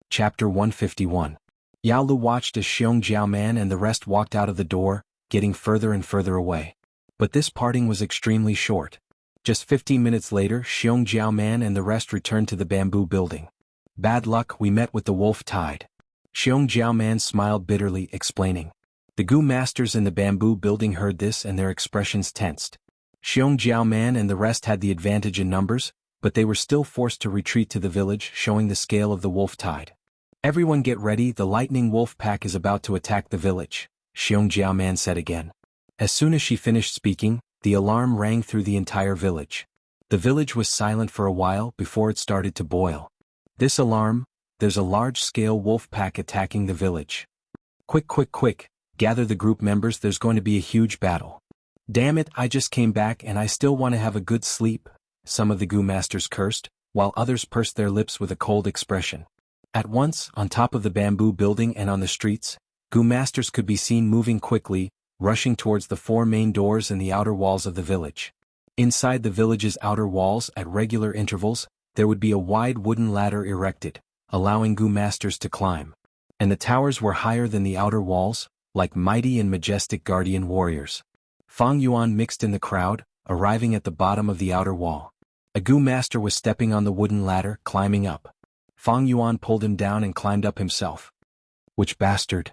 Speaker 1: Chapter 151. Yao Lu watched as Xiong Jiao Man and the rest walked out of the door, getting further and further away. But this parting was extremely short. Just 15 minutes later, Xiong Jiao Man and the rest returned to the bamboo building. Bad luck, we met with the wolf tide. Xiong Jiao Man smiled bitterly, explaining. The Gu masters in the bamboo building heard this and their expressions tensed. Xiong Jiao Man and the rest had the advantage in numbers, but they were still forced to retreat to the village, showing the scale of the wolf tide. Everyone get ready, the lightning wolf pack is about to attack the village, Xiong Jiao Man said again. As soon as she finished speaking, the alarm rang through the entire village. The village was silent for a while before it started to boil. This alarm, there's a large-scale wolf pack attacking the village. Quick, quick, quick, gather the group members, there's going to be a huge battle. Damn it, I just came back and I still want to have a good sleep, some of the Gu masters cursed, while others pursed their lips with a cold expression. At once, on top of the bamboo building and on the streets, Gu masters could be seen moving quickly, rushing towards the 4 main doors and the outer walls of the village. Inside the village's outer walls, at regular intervals, there would be a wide wooden ladder erected, allowing Gu masters to climb. And the towers were higher than the outer walls, like mighty and majestic guardian warriors. Fang Yuan mixed in the crowd, arriving at the bottom of the outer wall. A Gu master was stepping on the wooden ladder, climbing up. Fang Yuan pulled him down and climbed up himself. Which bastard?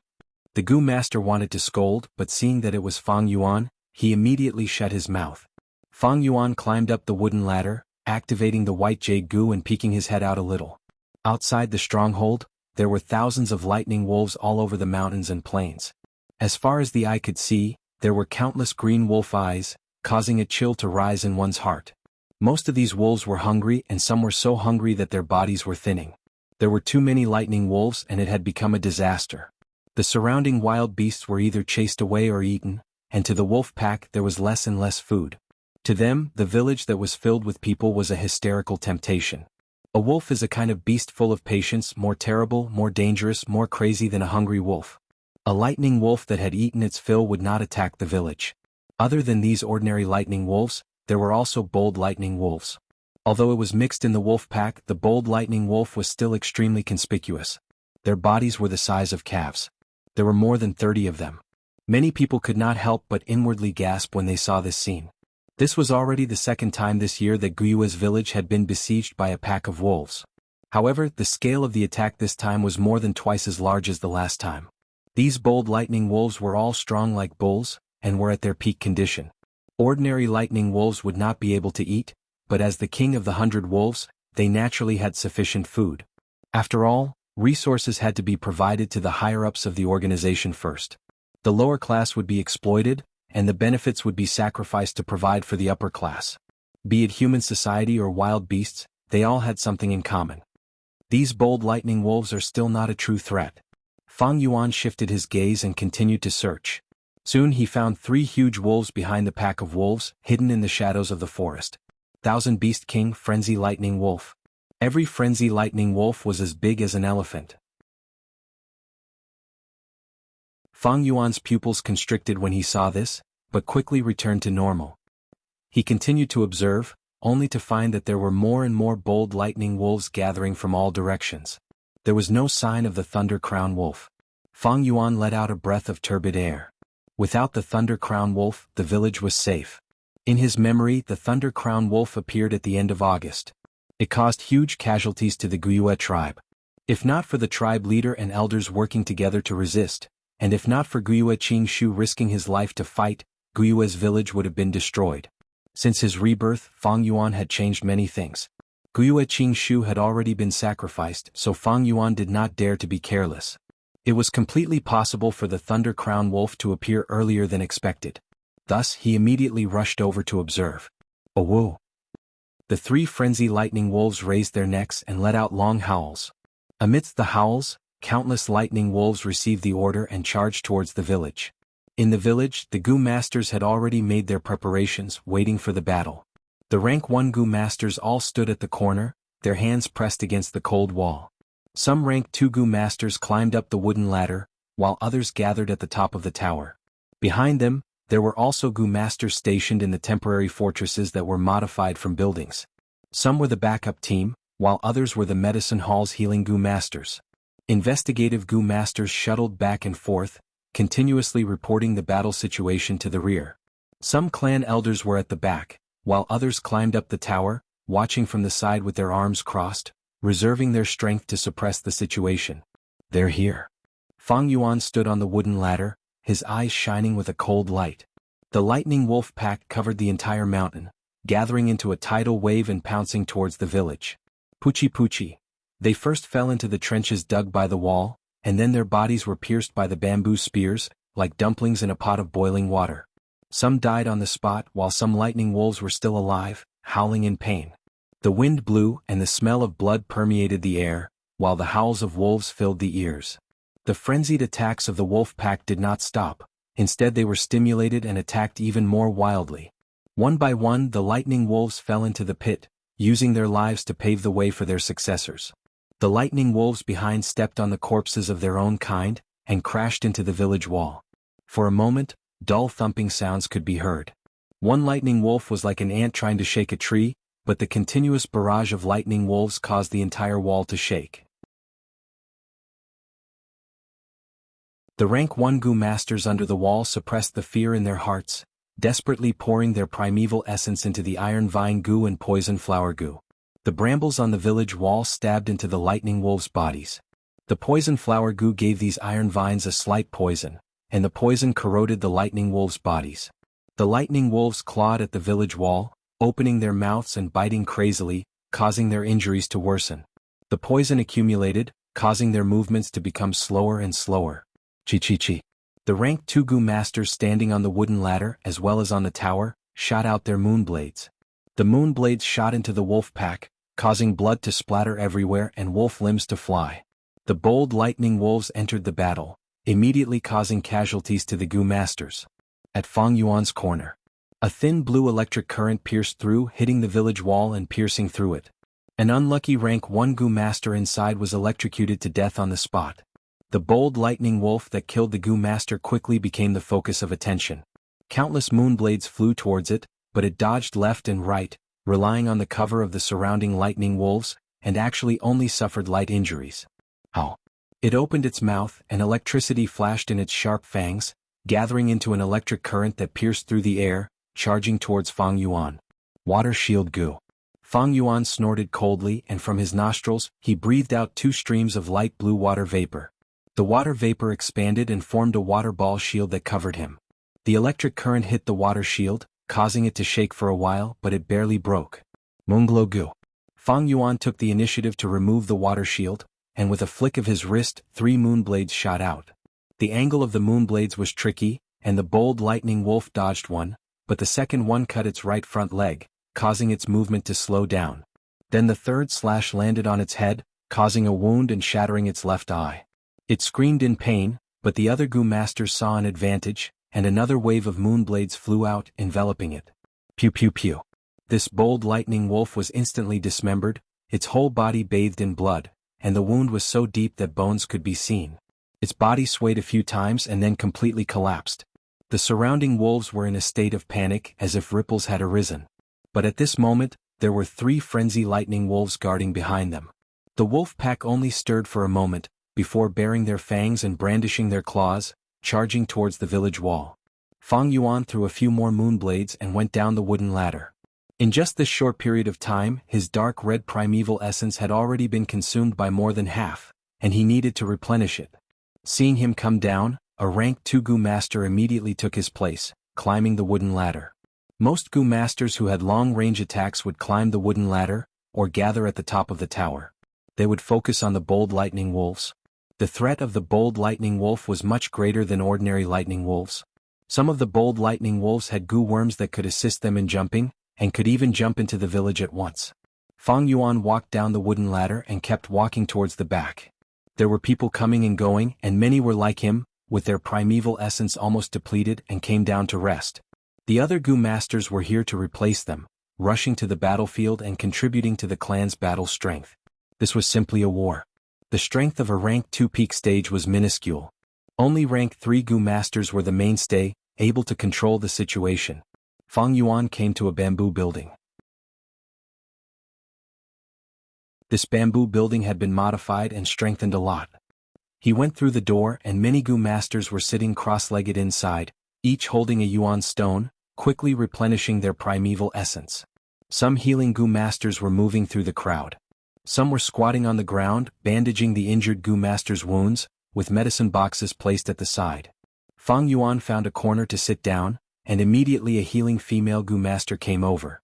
Speaker 1: The Gu master wanted to scold, but seeing that it was Fang Yuan, he immediately shut his mouth. Fang Yuan climbed up the wooden ladder, activating the white jade Gu and peeking his head out a little. Outside the stronghold, there were thousands of lightning wolves all over the mountains and plains. As far as the eye could see, there were countless green wolf eyes, causing a chill to rise in one's heart. Most of these wolves were hungry, and some were so hungry that their bodies were thinning. There were too many lightning wolves and it had become a disaster. The surrounding wild beasts were either chased away or eaten, and to the wolf pack there was less and less food. To them, the village that was filled with people was a hysterical temptation. A wolf is a kind of beast full of patience, more terrible, more dangerous, more crazy than a hungry wolf. A lightning wolf that had eaten its fill would not attack the village. Other than these ordinary lightning wolves, there were also bold lightning wolves. Although it was mixed in the wolf pack, the bold lightning wolf was still extremely conspicuous. Their bodies were the size of calves. There were more than 30 of them. Many people could not help but inwardly gasp when they saw this scene. This was already the second time this year that Guyue's village had been besieged by a pack of wolves. However, the scale of the attack this time was more than twice as large as the last time. These bold lightning wolves were all strong like bulls, and were at their peak condition. Ordinary lightning wolves would not be able to eat, but as the king of the 100 wolves, they naturally had sufficient food. After all, resources had to be provided to the higher-ups of the organization first. The lower class would be exploited, and the benefits would be sacrificed to provide for the upper class. Be it human society or wild beasts, they all had something in common. These bold lightning wolves are still not a true threat. Fang Yuan shifted his gaze and continued to search. Soon he found 3 huge wolves behind the pack of wolves, hidden in the shadows of the forest. Thousand Beast King Frenzy Lightning Wolf. Every Frenzy Lightning Wolf was as big as an elephant. Fang Yuan's pupils constricted when he saw this, but quickly returned to normal. He continued to observe, only to find that there were more and more bold lightning wolves gathering from all directions. There was no sign of the Thunder Crown Wolf. Fang Yuan let out a breath of turbid air. Without the Thunder Crown Wolf, the village was safe. In his memory, the Thunder Crown Wolf appeared at the end of August. It caused huge casualties to the Guyue tribe. If not for the tribe leader and elders working together to resist, and if not for Guyue Qingshu risking his life to fight, Guyue's village would have been destroyed. Since his rebirth, Fang Yuan had changed many things. Guyue Qingshu had already been sacrificed, so Fang Yuan did not dare to be careless. It was completely possible for the Thunder Crown Wolf to appear earlier than expected. Thus, he immediately rushed over to observe. Oh whoa! The three frenzy lightning wolves raised their necks and let out long howls. Amidst the howls, countless lightning wolves received the order and charged towards the village. In the village, the Gu masters had already made their preparations, waiting for the battle. The rank 1 Gu masters all stood at the corner, their hands pressed against the cold wall. Some rank 2 Gu masters climbed up the wooden ladder, while others gathered at the top of the tower. Behind them, there were also Gu masters stationed in the temporary fortresses that were modified from buildings. Some were the backup team, while others were the medicine hall's healing Gu masters. Investigative Gu masters shuttled back and forth, continuously reporting the battle situation to the rear. Some clan elders were at the back, while others climbed up the tower, watching from the side with their arms crossed, reserving their strength to suppress the situation. "They're here." Fang Yuan stood on the wooden ladder, his eyes shining with a cold light. The lightning wolf pack covered the entire mountain, gathering into a tidal wave and pouncing towards the village. Puchi puchi. They first fell into the trenches dug by the wall, and then their bodies were pierced by the bamboo spears, like dumplings in a pot of boiling water. Some died on the spot while some lightning wolves were still alive, howling in pain. The wind blew and the smell of blood permeated the air, while the howls of wolves filled the ears. The frenzied attacks of the wolf pack did not stop, instead they were stimulated and attacked even more wildly. One by one the lightning wolves fell into the pit, using their lives to pave the way for their successors. The lightning wolves behind stepped on the corpses of their own kind, and crashed into the village wall. For a moment, dull thumping sounds could be heard. One lightning wolf was like an ant trying to shake a tree, but the continuous barrage of lightning wolves caused the entire wall to shake. The rank 1 Gu masters under the wall suppressed the fear in their hearts, desperately pouring their primeval essence into the iron vine Gu and poison flower Gu. The brambles on the village wall stabbed into the lightning wolves' bodies. The poison flower Gu gave these iron vines a slight poison, and the poison corroded the lightning wolves' bodies. The lightning wolves clawed at the village wall, opening their mouths and biting crazily, causing their injuries to worsen. The poison accumulated, causing their movements to become slower and slower. Chi. The rank 2 Gu masters standing on the wooden ladder as well as on the tower, shot out their moonblades. The moonblades shot into the wolf pack, causing blood to splatter everywhere and wolf limbs to fly. The bold lightning wolves entered the battle, immediately causing casualties to the Gu masters. At Fang Yuan's corner, a thin blue electric current pierced through, hitting the village wall and piercing through it. An unlucky rank 1 Gu master inside was electrocuted to death on the spot. The bold lightning wolf that killed the Gu master quickly became the focus of attention. Countless moonblades flew towards it, but it dodged left and right, relying on the cover of the surrounding lightning wolves, and actually only suffered light injuries. Ow! It opened its mouth and electricity flashed in its sharp fangs, gathering into an electric current that pierced through the air, charging towards Fang Yuan. Water shield Gu. Fang Yuan snorted coldly and from his nostrils he breathed out 2 streams of light blue water vapor. The water vapor expanded and formed a water ball shield that covered him. The electric current hit the water shield, causing it to shake for a while, but it barely broke. Moonglow Gu. Fang Yuan took the initiative to remove the water shield, and with a flick of his wrist 3 moonblades shot out. The angle of the moonblades was tricky, and the bold lightning wolf dodged one, but the second one cut its right front leg, causing its movement to slow down. Then the third slash landed on its head, causing a wound and shattering its left eye. It screamed in pain, but the other Gu masters saw an advantage, and another wave of moonblades flew out, enveloping it. Pew pew pew. This bold lightning wolf was instantly dismembered, its whole body bathed in blood, and the wound was so deep that bones could be seen. Its body swayed a few times and then completely collapsed. The surrounding wolves were in a state of panic as if ripples had arisen. But at this moment, there were 3 frenzy lightning wolves guarding behind them. The wolf pack only stirred for a moment, before baring their fangs and brandishing their claws, charging towards the village wall. Fang Yuan threw a few more moonblades and went down the wooden ladder. In just this short period of time, his dark red primeval essence had already been consumed by more than half, and he needed to replenish it. Seeing him come down, a rank 2 Gu master immediately took his place, climbing the wooden ladder. Most Gu masters who had long-range attacks would climb the wooden ladder, or gather at the top of the tower. They would focus on the bold lightning wolves. The threat of the bold lightning wolf was much greater than ordinary lightning wolves. Some of the bold lightning wolves had Gu worms that could assist them in jumping, and could even jump into the village at once. Fang Yuan walked down the wooden ladder and kept walking towards the back. There were people coming and going, and many were like him, with their primeval essence almost depleted, and came down to rest. The other Gu masters were here to replace them, rushing to the battlefield and contributing to the clan's battle strength. This was simply a war. The strength of a rank 2 peak stage was minuscule. Only rank 3 Gu masters were the mainstay, able to control the situation. Fang Yuan came to a bamboo building. This bamboo building had been modified and strengthened a lot. He went through the door and many Gu masters were sitting cross-legged inside, each holding a yuan stone, quickly replenishing their primeval essence. Some healing Gu masters were moving through the crowd. Some were squatting on the ground, bandaging the injured Gu master's wounds, with medicine boxes placed at the side. Fang Yuan found a corner to sit down, and immediately a healing female Gu master came over.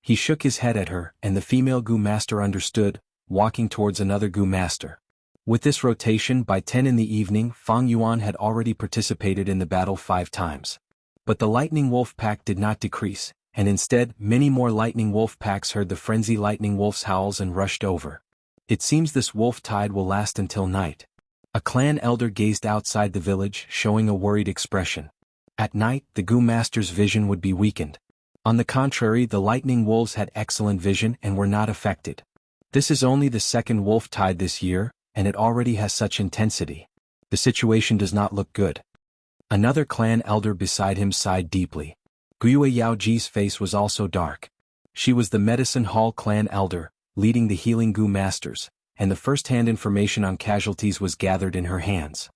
Speaker 1: He shook his head at her, and the female Gu master understood, walking towards another Gu master. With this rotation, by 10 in the evening, Fang Yuan had already participated in the battle 5 times. But the lightning wolf pack did not decrease, and instead, many more lightning wolf packs heard the frenzy lightning wolf's howls and rushed over. It seems this wolf tide will last until night. A clan elder gazed outside the village, showing a worried expression. At night, the Gu master's vision would be weakened. On the contrary, the lightning wolves had excellent vision and were not affected. This is only the second wolf tide this year, and it already has such intensity. The situation does not look good. Another clan elder beside him sighed deeply. Guyue Yaoji's face was also dark. She was the Medicine Hall clan elder, leading the healing Gu masters, and the first-hand information on casualties was gathered in her hands.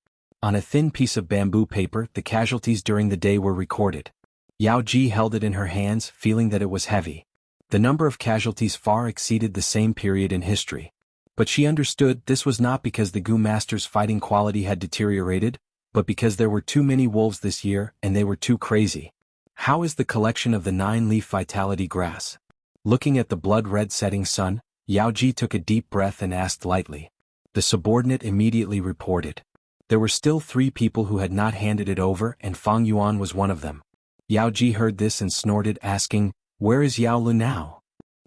Speaker 1: On a thin piece of bamboo paper, the casualties during the day were recorded. Yao Ji held it in her hands, feeling that it was heavy. The number of casualties far exceeded the same period in history. But she understood this was not because the Gu Master's fighting quality had deteriorated, but because there were too many wolves this year and they were too crazy. How is the collection of the 9-leaf vitality grass? Looking at the blood-red setting sun, Yao Ji took a deep breath and asked lightly. The subordinate immediately reported. There were still 3 people who had not handed it over, and Fang Yuan was one of them. Yao Ji heard this and snorted, asking, "Where is Yao Lu now?"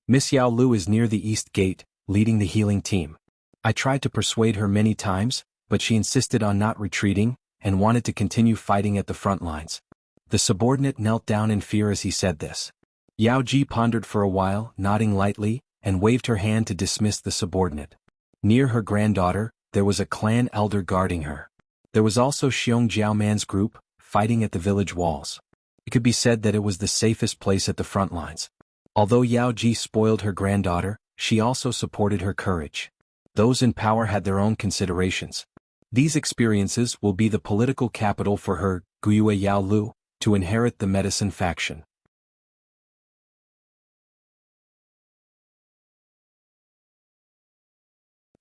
Speaker 1: Miss Yao Lu is near the east gate, leading the healing team. I tried to persuade her many times, but she insisted on not retreating, and wanted to continue fighting at the front lines. The subordinate knelt down in fear as he said this. Yao Ji pondered for a while, nodding lightly, and waved her hand to dismiss the subordinate. Near her granddaughter, there was a clan elder guarding her. There was also Xiong Jiaoman's group, fighting at the village walls. It could be said that it was the safest place at the front lines. Although Yao Ji spoiled her granddaughter, she also supported her courage. Those in power had their own considerations. These experiences will be the political capital for her, Guyue Yao Lu, to inherit the medicine faction.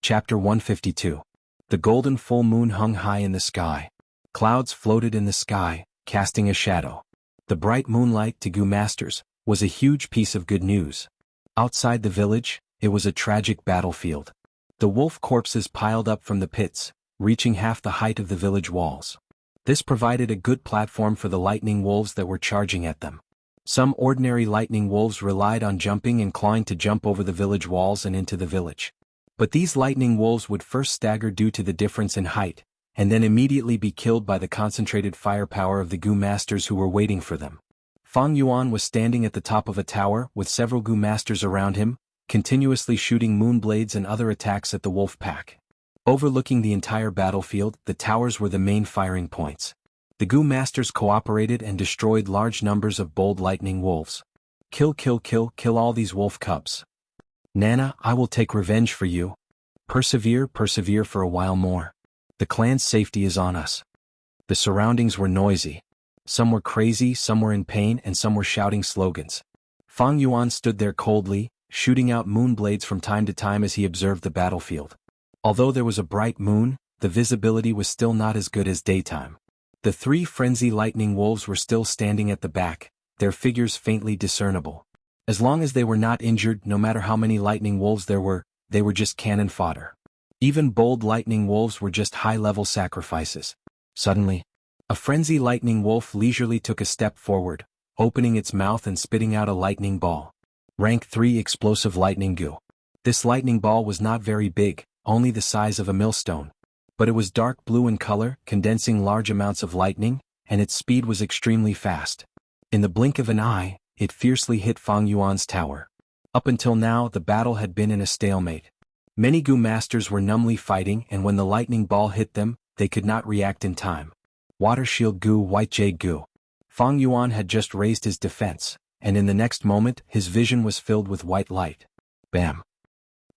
Speaker 1: Chapter 152. The golden full moon hung high in the sky. Clouds floated in the sky, casting a shadow. The bright moonlight to Gu Masters was a huge piece of good news. Outside the village, it was a tragic battlefield. The wolf corpses piled up from the pits, reaching half the height of the village walls. This provided a good platform for the lightning wolves that were charging at them. Some ordinary lightning wolves relied on jumping and clawing to jump over the village walls and into the village. But these lightning wolves would first stagger due to the difference in height, and then immediately be killed by the concentrated firepower of the Gu Masters who were waiting for them. Fang Yuan was standing at the top of a tower with several Gu Masters around him, continuously shooting moonblades and other attacks at the wolf pack. Overlooking the entire battlefield, the towers were the main firing points. The Gu Masters cooperated and destroyed large numbers of bold lightning wolves. Kill, kill, kill, kill all these wolf cubs. Nana, I will take revenge for you. Persevere, persevere for a while more. The clan's safety is on us. The surroundings were noisy. Some were crazy, some were in pain, and some were shouting slogans. Fang Yuan stood there coldly, shooting out moonblades from time to time as he observed the battlefield. Although there was a bright moon, the visibility was still not as good as daytime. The 3 frenzy lightning wolves were still standing at the back, their figures faintly discernible. As long as they were not injured, no matter how many lightning wolves there were, they were just cannon fodder. Even bold lightning wolves were just high-level sacrifices. Suddenly, a frenzy lightning wolf leisurely took a step forward, opening its mouth and spitting out a lightning ball. Rank 3 Explosive Lightning Goo. This lightning ball was not very big, only the size of a millstone. But it was dark blue in color, condensing large amounts of lightning, and its speed was extremely fast. In the blink of an eye, it fiercely hit Fang Yuan's tower. Up until now, the battle had been in a stalemate. Many Goo masters were numbly fighting, and when the lightning ball hit them, they could not react in time. Water Shield Goo, White Jade Goo. Fang Yuan had just raised his defense, and in the next moment, his vision was filled with white light. Bam!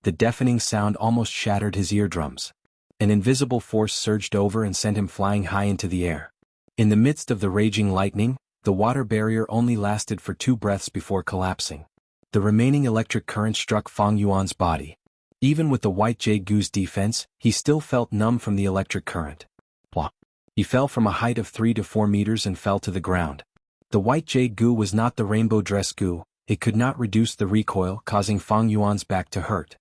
Speaker 1: The deafening sound almost shattered his eardrums. An invisible force surged over and sent him flying high into the air. In the midst of the raging lightning, the water barrier only lasted for 2 breaths before collapsing. The remaining electric current struck Fang Yuan's body. Even with the White Jade Goo's defense, he still felt numb from the electric current. Plop! He fell from a height of 3 to 4 meters and fell to the ground. The White Jade Goo was not the rainbow dress goo, it could not reduce the recoil, causing Fang Yuan's back to hurt.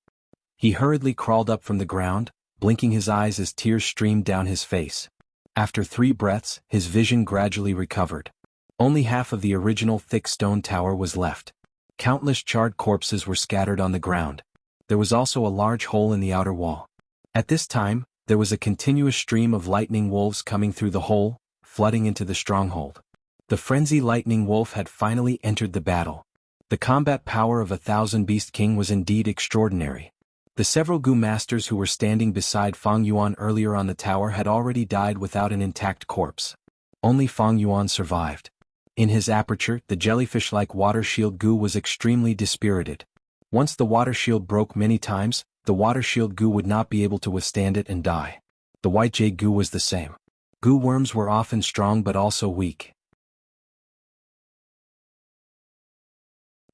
Speaker 1: He hurriedly crawled up from the ground, blinking his eyes as tears streamed down his face. After 3 breaths, his vision gradually recovered. Only half of the original thick stone tower was left. Countless charred corpses were scattered on the ground. There was also a large hole in the outer wall. At this time, there was a continuous stream of lightning wolves coming through the hole, flooding into the stronghold. The frenzy lightning wolf had finally entered the battle. The combat power of 1,000 Beast King was indeed extraordinary. The several Goo masters who were standing beside Fang Yuan earlier on the tower had already died without an intact corpse. Only Fang Yuan survived. In his aperture, the jellyfish-like water shield Goo was extremely dispirited. Once the water shield broke many times, the water shield Goo would not be able to withstand it and die. The White Jade Goo was the same. Goo worms were often strong but also weak.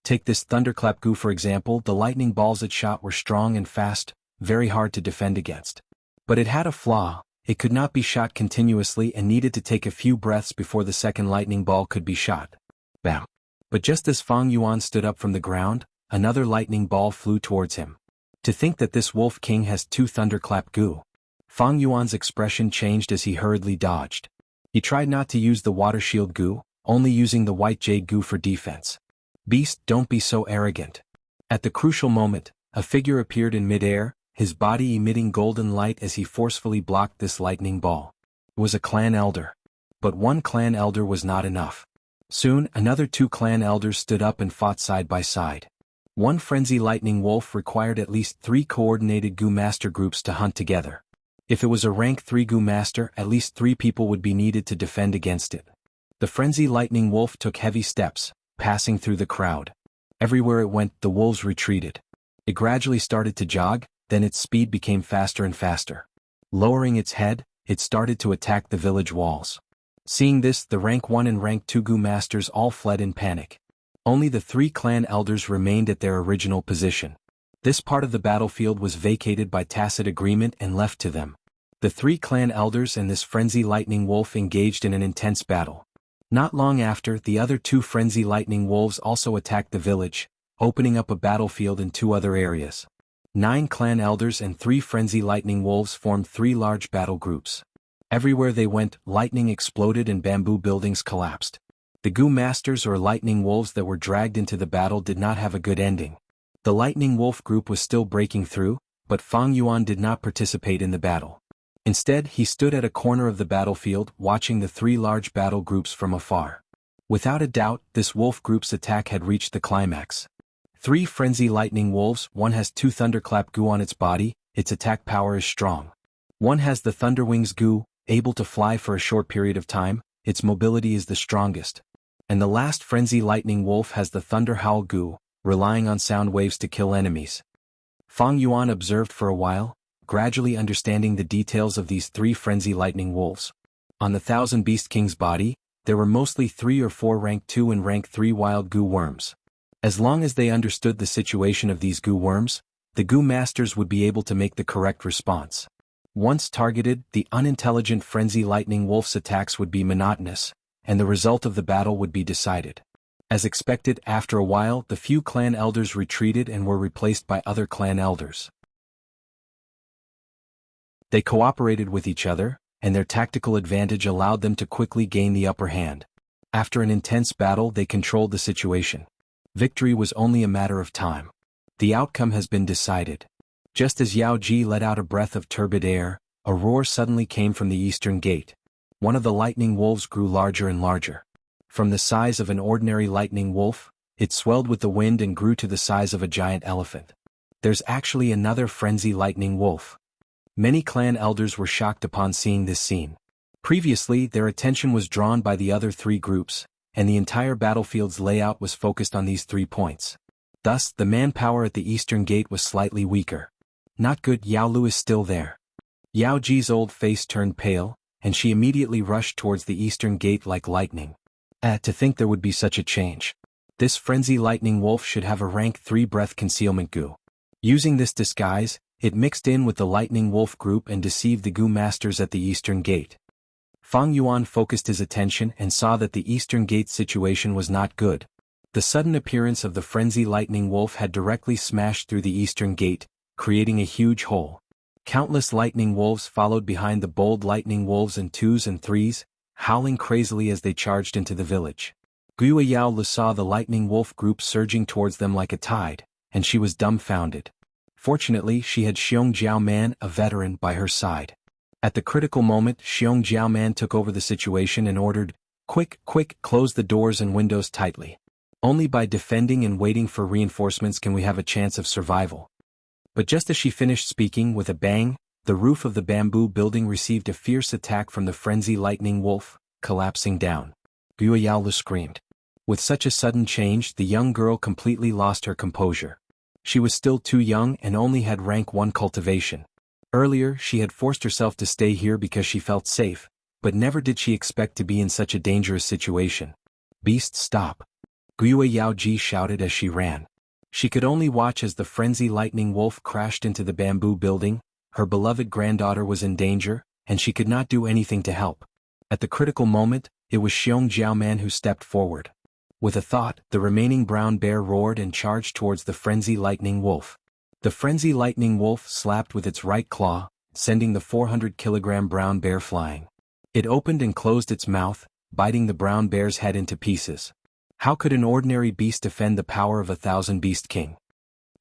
Speaker 1: Take this Thunderclap Goo for example, the lightning balls it shot were strong and fast, very hard to defend against. But it had a flaw, it could not be shot continuously and needed to take a few breaths before the second lightning ball could be shot. Bam! But just as Fang Yuan stood up from the ground, another lightning ball flew towards him. To think that this Wolf King has 2 Thunderclap Goo. Fang Yuan's expression changed as he hurriedly dodged. He tried not to use the Water Shield Goo, only using the White Jade Goo for defense. Beast, don't be so arrogant. At the crucial moment, a figure appeared in mid-air, his body emitting golden light as he forcefully blocked this lightning ball. It was a clan elder. But one clan elder was not enough. Soon, another 2 clan elders stood up and fought side by side. One frenzy lightning wolf required at least 3 coordinated Goo master groups to hunt together. If it was a rank 3 Goo master, at least 3 people would be needed to defend against it. The frenzy lightning wolf took heavy steps, passing through the crowd. Everywhere it went, the wolves retreated. It gradually started to jog, then its speed became faster and faster. Lowering its head, it started to attack the village walls. Seeing this, the rank 1 and rank 2 Goo masters all fled in panic. Only the 3 clan elders remained at their original position. This part of the battlefield was vacated by tacit agreement and left to them. The 3 clan elders and this frenzy lightning wolf engaged in an intense battle. Not long after, the other 2 frenzy lightning wolves also attacked the village, opening up a battlefield in 2 other areas. 9 clan elders and 3 frenzy lightning wolves formed 3 large battle groups. Everywhere they went, lightning exploded and bamboo buildings collapsed. The Goo masters or lightning wolves that were dragged into the battle did not have a good ending. The lightning wolf group was still breaking through, but Fang Yuan did not participate in the battle. Instead, he stood at a corner of the battlefield, watching the 3 large battle groups from afar. Without a doubt, this wolf group's attack had reached the climax. 3 frenzy lightning wolves, one has 2 Thunderclap Goo on its body, its attack power is strong. One has the Thunderwings Goo, able to fly for a short period of time, its mobility is the strongest. And the last frenzy lightning wolf has the Thunder Howl Goo, relying on sound waves to kill enemies. Fang Yuan observed for a while, gradually understanding the details of these 3 frenzy lightning wolves. On the 1,000 Beast King's body, there were mostly 3 or 4 rank 2 and rank 3 wild Goo worms. As long as they understood the situation of these Goo worms, the Goo masters would be able to make the correct response. Once targeted, the unintelligent frenzy lightning wolf's attacks would be monotonous, and the result of the battle would be decided. As expected, after a while, the few clan elders retreated and were replaced by other clan elders. They cooperated with each other, and their tactical advantage allowed them to quickly gain the upper hand. After an intense battle, they controlled the situation. Victory was only a matter of time. The outcome has been decided. Just as Yao Ji let out a breath of turbid air, a roar suddenly came from the eastern gate. One of the lightning wolves grew larger and larger. From the size of an ordinary lightning wolf, it swelled with the wind and grew to the size of a giant elephant. There's actually another frenzy lightning wolf. Many clan elders were shocked upon seeing this scene. Previously, their attention was drawn by the other three groups, and the entire battlefield's layout was focused on these 3 points. Thus, the manpower at the eastern gate was slightly weaker. Not good. Yao Lu is still there. Yao Ji's old face turned pale, and she immediately rushed towards the eastern gate like lightning. To think there would be such a change. This frenzy lightning wolf should have a rank 3 breath concealment goo. Using this disguise, it mixed in with the lightning wolf group and deceived the goo masters at the eastern gate. Fang Yuan focused his attention and saw that the eastern gate situation was not good. The sudden appearance of the frenzy lightning wolf had directly smashed through the eastern gate, creating a huge hole. Countless lightning wolves followed behind the bold lightning wolves in 2s and 3s, howling crazily as they charged into the village. Guo Yao Lu saw the lightning wolf group surging towards them like a tide, and she was dumbfounded. Fortunately, she had Xiong Jiaoman, a veteran, by her side. At the critical moment, Xiong Jiaoman took over the situation and ordered, "Quick, quick, close the doors and windows tightly. Only by defending and waiting for reinforcements can we have a chance of survival." But just as she finished speaking, with a bang, the roof of the bamboo building received a fierce attack from the frenzy lightning wolf, collapsing down. Guo Yao Lu screamed. With such a sudden change, the young girl completely lost her composure. She was still too young and only had rank 1 cultivation. Earlier, she had forced herself to stay here because she felt safe, but never did she expect to be in such a dangerous situation. "Beast, stop!" Guo Yao Ji shouted as she ran. She could only watch as the frenzy lightning wolf crashed into the bamboo building. Her beloved granddaughter was in danger, and she could not do anything to help. At the critical moment, it was Xiong Jiaoman who stepped forward. With a thought, the remaining brown bear roared and charged towards the frenzy lightning wolf. The frenzy lightning wolf slapped with its right claw, sending the 400-kilogram brown bear flying. It opened and closed its mouth, biting the brown bear's head into pieces. How could an ordinary beast defend the power of a 1,000-beast king?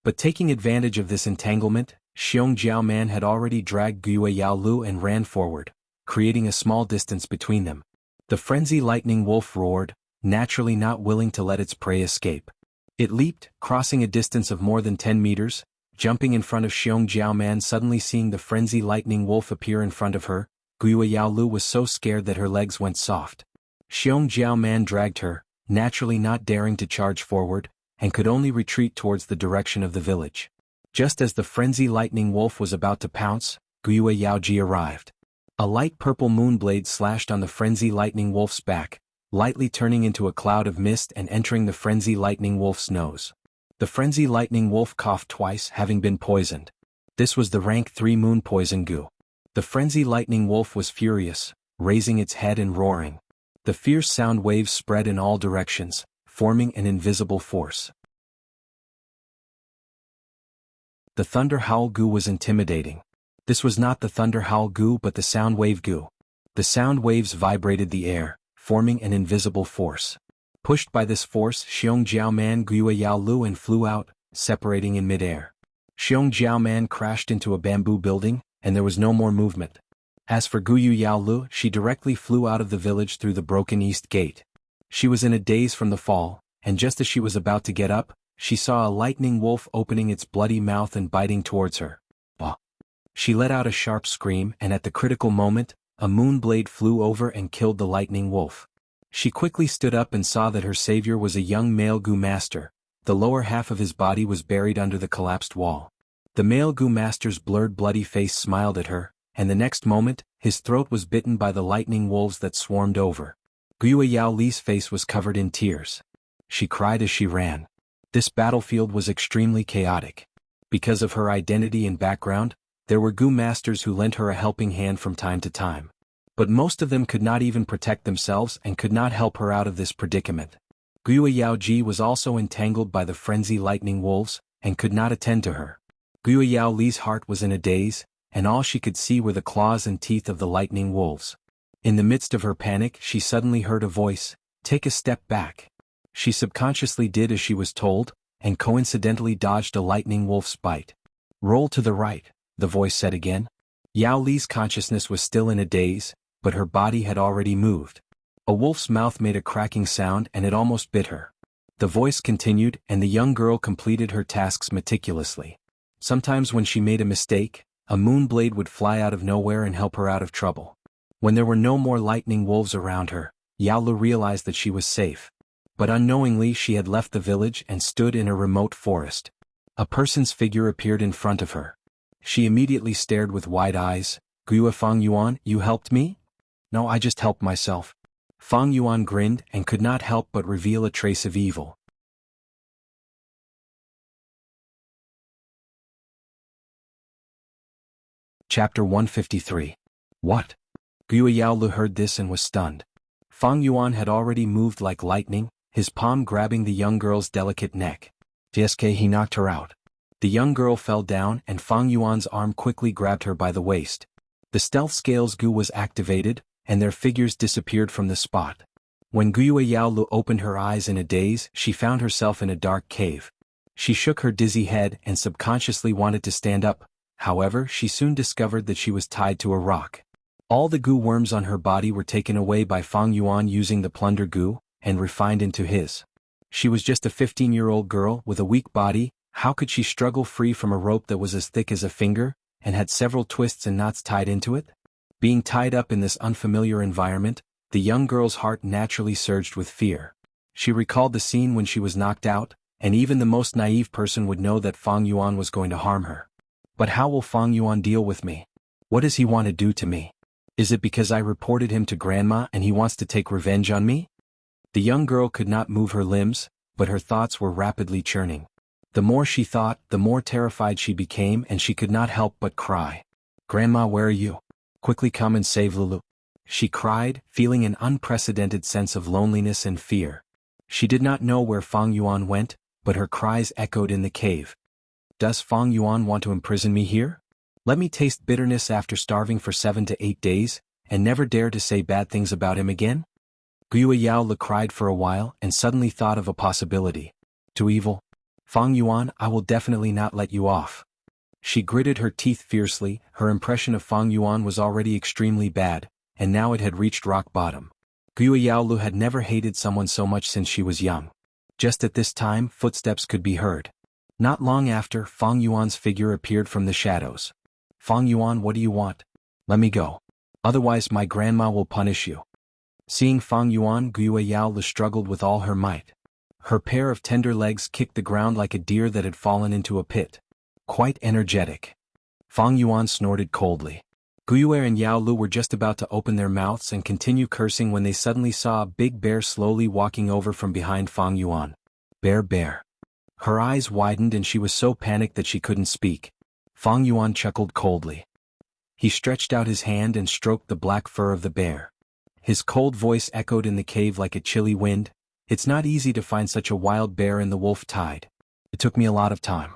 Speaker 1: But taking advantage of this entanglement, Xiong Jiaoman had already dragged Guo Yao Lu and ran forward, creating a small distance between them. The frenzy lightning wolf roared, naturally not willing to let its prey escape. It leaped, crossing a distance of more than 10 meters, jumping in front of Xiong Jiaoman. Suddenly seeing the frenzy lightning wolf appear in front of her, Guo Yao Lu was so scared that her legs went soft. Xiong Jiaoman dragged her, naturally not daring to charge forward, and could only retreat towards the direction of the village. Just as the frenzy lightning wolf was about to pounce, Guo Yao Ji arrived. A light purple moonblade slashed on the frenzy lightning wolf's back, lightly turning into a cloud of mist and entering the frenzy lightning wolf's nose. The frenzy lightning wolf coughed twice, having been poisoned. This was the rank 3 moon poison goo. The frenzy lightning wolf was furious, raising its head and roaring. The fierce sound waves spread in all directions, forming an invisible force. The thunder howl goo was intimidating. This was not the thunder howl goo but the sound wave goo. The sound waves vibrated the air, forming an invisible force. Pushed by this force, Xiong Jiaoman Guo Yao Lu and flew out, separating in midair. Xiong Jiaoman crashed into a bamboo building, and there was no more movement. As for Guo Yao Lu, she directly flew out of the village through the broken east gate. She was in a daze from the fall, and just as she was about to get up, she saw a lightning wolf opening its bloody mouth and biting towards her. Bah! She let out a sharp scream, and at the critical moment, a moonblade flew over and killed the lightning wolf. She quickly stood up and saw that her savior was a young male goo master. The lower half of his body was buried under the collapsed wall. The male goo master's blurred bloody face smiled at her, and the next moment, his throat was bitten by the lightning wolves that swarmed over. Guo Yao Li's face was covered in tears. She cried as she ran. This battlefield was extremely chaotic. Because of her identity and background, there were goo masters who lent her a helping hand from time to time. But most of them could not even protect themselves and could not help her out of this predicament. Guo Yao Ji was also entangled by the frenzy lightning wolves, and could not attend to her. Guo Yao Li's heart was in a daze, and all she could see were the claws and teeth of the lightning wolves. In the midst of her panic, she suddenly heard a voice, Take a step back. She subconsciously did as she was told, and coincidentally dodged a lightning wolf's bite. Roll to the right, the voice said again. Yao Li's consciousness was still in a daze, but her body had already moved. A wolf's mouth made a cracking sound and it almost bit her. The voice continued and the young girl completed her tasks meticulously. Sometimes when she made a mistake, a moon blade would fly out of nowhere and help her out of trouble. When there were no more lightning wolves around her, Yao Li realized that she was safe. But unknowingly she had left the village and stood in a remote forest. A person's figure appeared in front of her. She immediately stared with wide eyes. Guo Fang Yuan, you helped me? No, I just helped myself. Fang Yuan grinned and could not help but reveal a trace of evil. Chapter 153. What? Guo Yaolu heard this and was stunned. Fang Yuan had already moved like lightning, his palm grabbing the young girl's delicate neck. JSK he knocked her out. The young girl fell down and Fang Yuan's arm quickly grabbed her by the waist. The stealth scales Gu was activated, and their figures disappeared from the spot. When Guo Yaolu opened her eyes in a daze, she found herself in a dark cave. She shook her dizzy head and subconsciously wanted to stand up, however she soon discovered that she was tied to a rock. All the Gu worms on her body were taken away by Fang Yuan using the plunder Gu, and refined into his. She was just a 15-year-old girl with a weak body. How could she struggle free from a rope that was as thick as a finger, and had several twists and knots tied into it? Being tied up in this unfamiliar environment, the young girl's heart naturally surged with fear. She recalled the scene when she was knocked out, and even the most naive person would know that Fang Yuan was going to harm her. But how will Fang Yuan deal with me? What does he want to do to me? Is it because I reported him to Grandma and he wants to take revenge on me? The young girl could not move her limbs, but her thoughts were rapidly churning. The more she thought, the more terrified she became and she could not help but cry. Grandma, where are you? Quickly come and save Lulu. She cried, feeling an unprecedented sense of loneliness and fear. She did not know where Fang Yuan went, but her cries echoed in the cave. Does Fang Yuan want to imprison me here? Let me taste bitterness after starving for 7 to 8 days, and never dare to say bad things about him again? Guo Yaolu cried for a while and suddenly thought of a possibility. Too evil? Fang Yuan, I will definitely not let you off. She gritted her teeth fiercely. Her impression of Fang Yuan was already extremely bad, and now it had reached rock bottom. Guo Yaolu had never hated someone so much since she was young. Just at this time, footsteps could be heard. Not long after, Fang Yuan's figure appeared from the shadows. Fang Yuan, what do you want? Let me go. Otherwise my grandma will punish you. Seeing Fang Yuan, Guo Yaolu struggled with all her might. Her pair of tender legs kicked the ground like a deer that had fallen into a pit. Quite energetic. Fang Yuan snorted coldly. Guo and Yao Lu were just about to open their mouths and continue cursing when they suddenly saw a big bear slowly walking over from behind Fang Yuan. Bear. Her eyes widened and she was so panicked that she couldn't speak. Fang Yuan chuckled coldly. He stretched out his hand and stroked the black fur of the bear. His cold voice echoed in the cave like a chilly wind. It's not easy to find such a wild bear in the wolf tide. It took me a lot of time.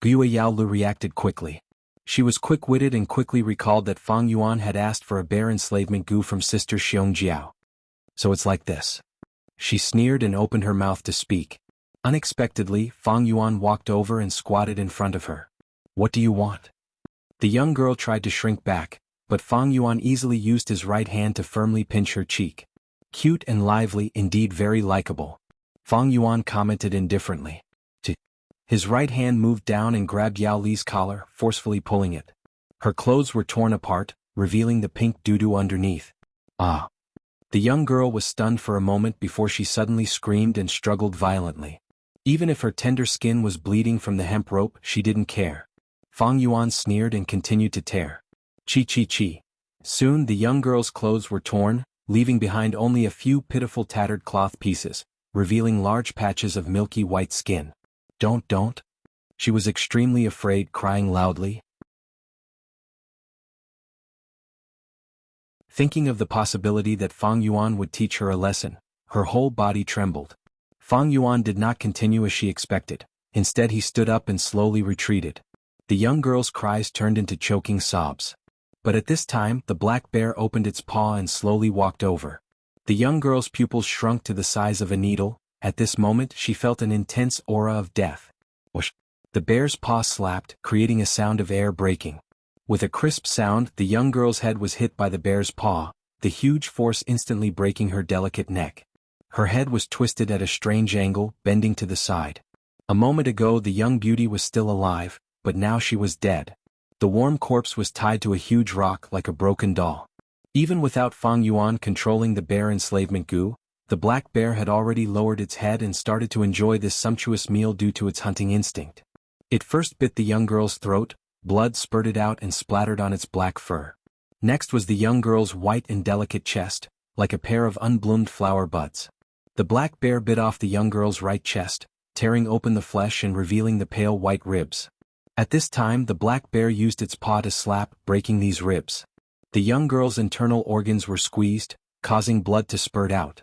Speaker 1: Guo Yaolu reacted quickly. She was quick-witted and quickly recalled that Fang Yuan had asked for a bear enslavement Gu from Sister Xiongjiao. So it's like this. She sneered and opened her mouth to speak. Unexpectedly, Fang Yuan walked over and squatted in front of her. What do you want? The young girl tried to shrink back, but Fang Yuan easily used his right hand to firmly pinch her cheek. Cute and lively, indeed very likable. Fang Yuan commented indifferently. His right hand moved down and grabbed Yao Li's collar, forcefully pulling it. Her clothes were torn apart, revealing the pink doo-doo underneath. Ah! The young girl was stunned for a moment before she suddenly screamed and struggled violently. Even if her tender skin was bleeding from the hemp rope, she didn't care. Fang Yuan sneered and continued to tear. Chi. Soon the young girl's clothes were torn, leaving behind only a few pitiful tattered cloth pieces, revealing large patches of milky white skin. Don't. She was extremely afraid, crying loudly. Thinking of the possibility that Fang Yuan would teach her a lesson, her whole body trembled. Fang Yuan did not continue as she expected. Instead he stood up and slowly retreated. The young girl's cries turned into choking sobs. But at this time, the black bear opened its paw and slowly walked over. The young girl's pupils shrunk to the size of a needle. At this moment she felt an intense aura of death. Whoosh! The bear's paw slapped, creating a sound of air breaking. With a crisp sound, the young girl's head was hit by the bear's paw, the huge force instantly breaking her delicate neck. Her head was twisted at a strange angle, bending to the side. A moment ago the young beauty was still alive, but now she was dead. The warm corpse was tied to a huge rock like a broken doll. Even without Fang Yuan controlling the bear enslavement goo, the black bear had already lowered its head and started to enjoy this sumptuous meal due to its hunting instinct. It first bit the young girl's throat, blood spurted out and splattered on its black fur. Next was the young girl's white and delicate chest, like a pair of unbloomed flower buds. The black bear bit off the young girl's right chest, tearing open the flesh and revealing the pale white ribs. At this time the black bear used its paw to slap, breaking these ribs. The young girl's internal organs were squeezed, causing blood to spurt out.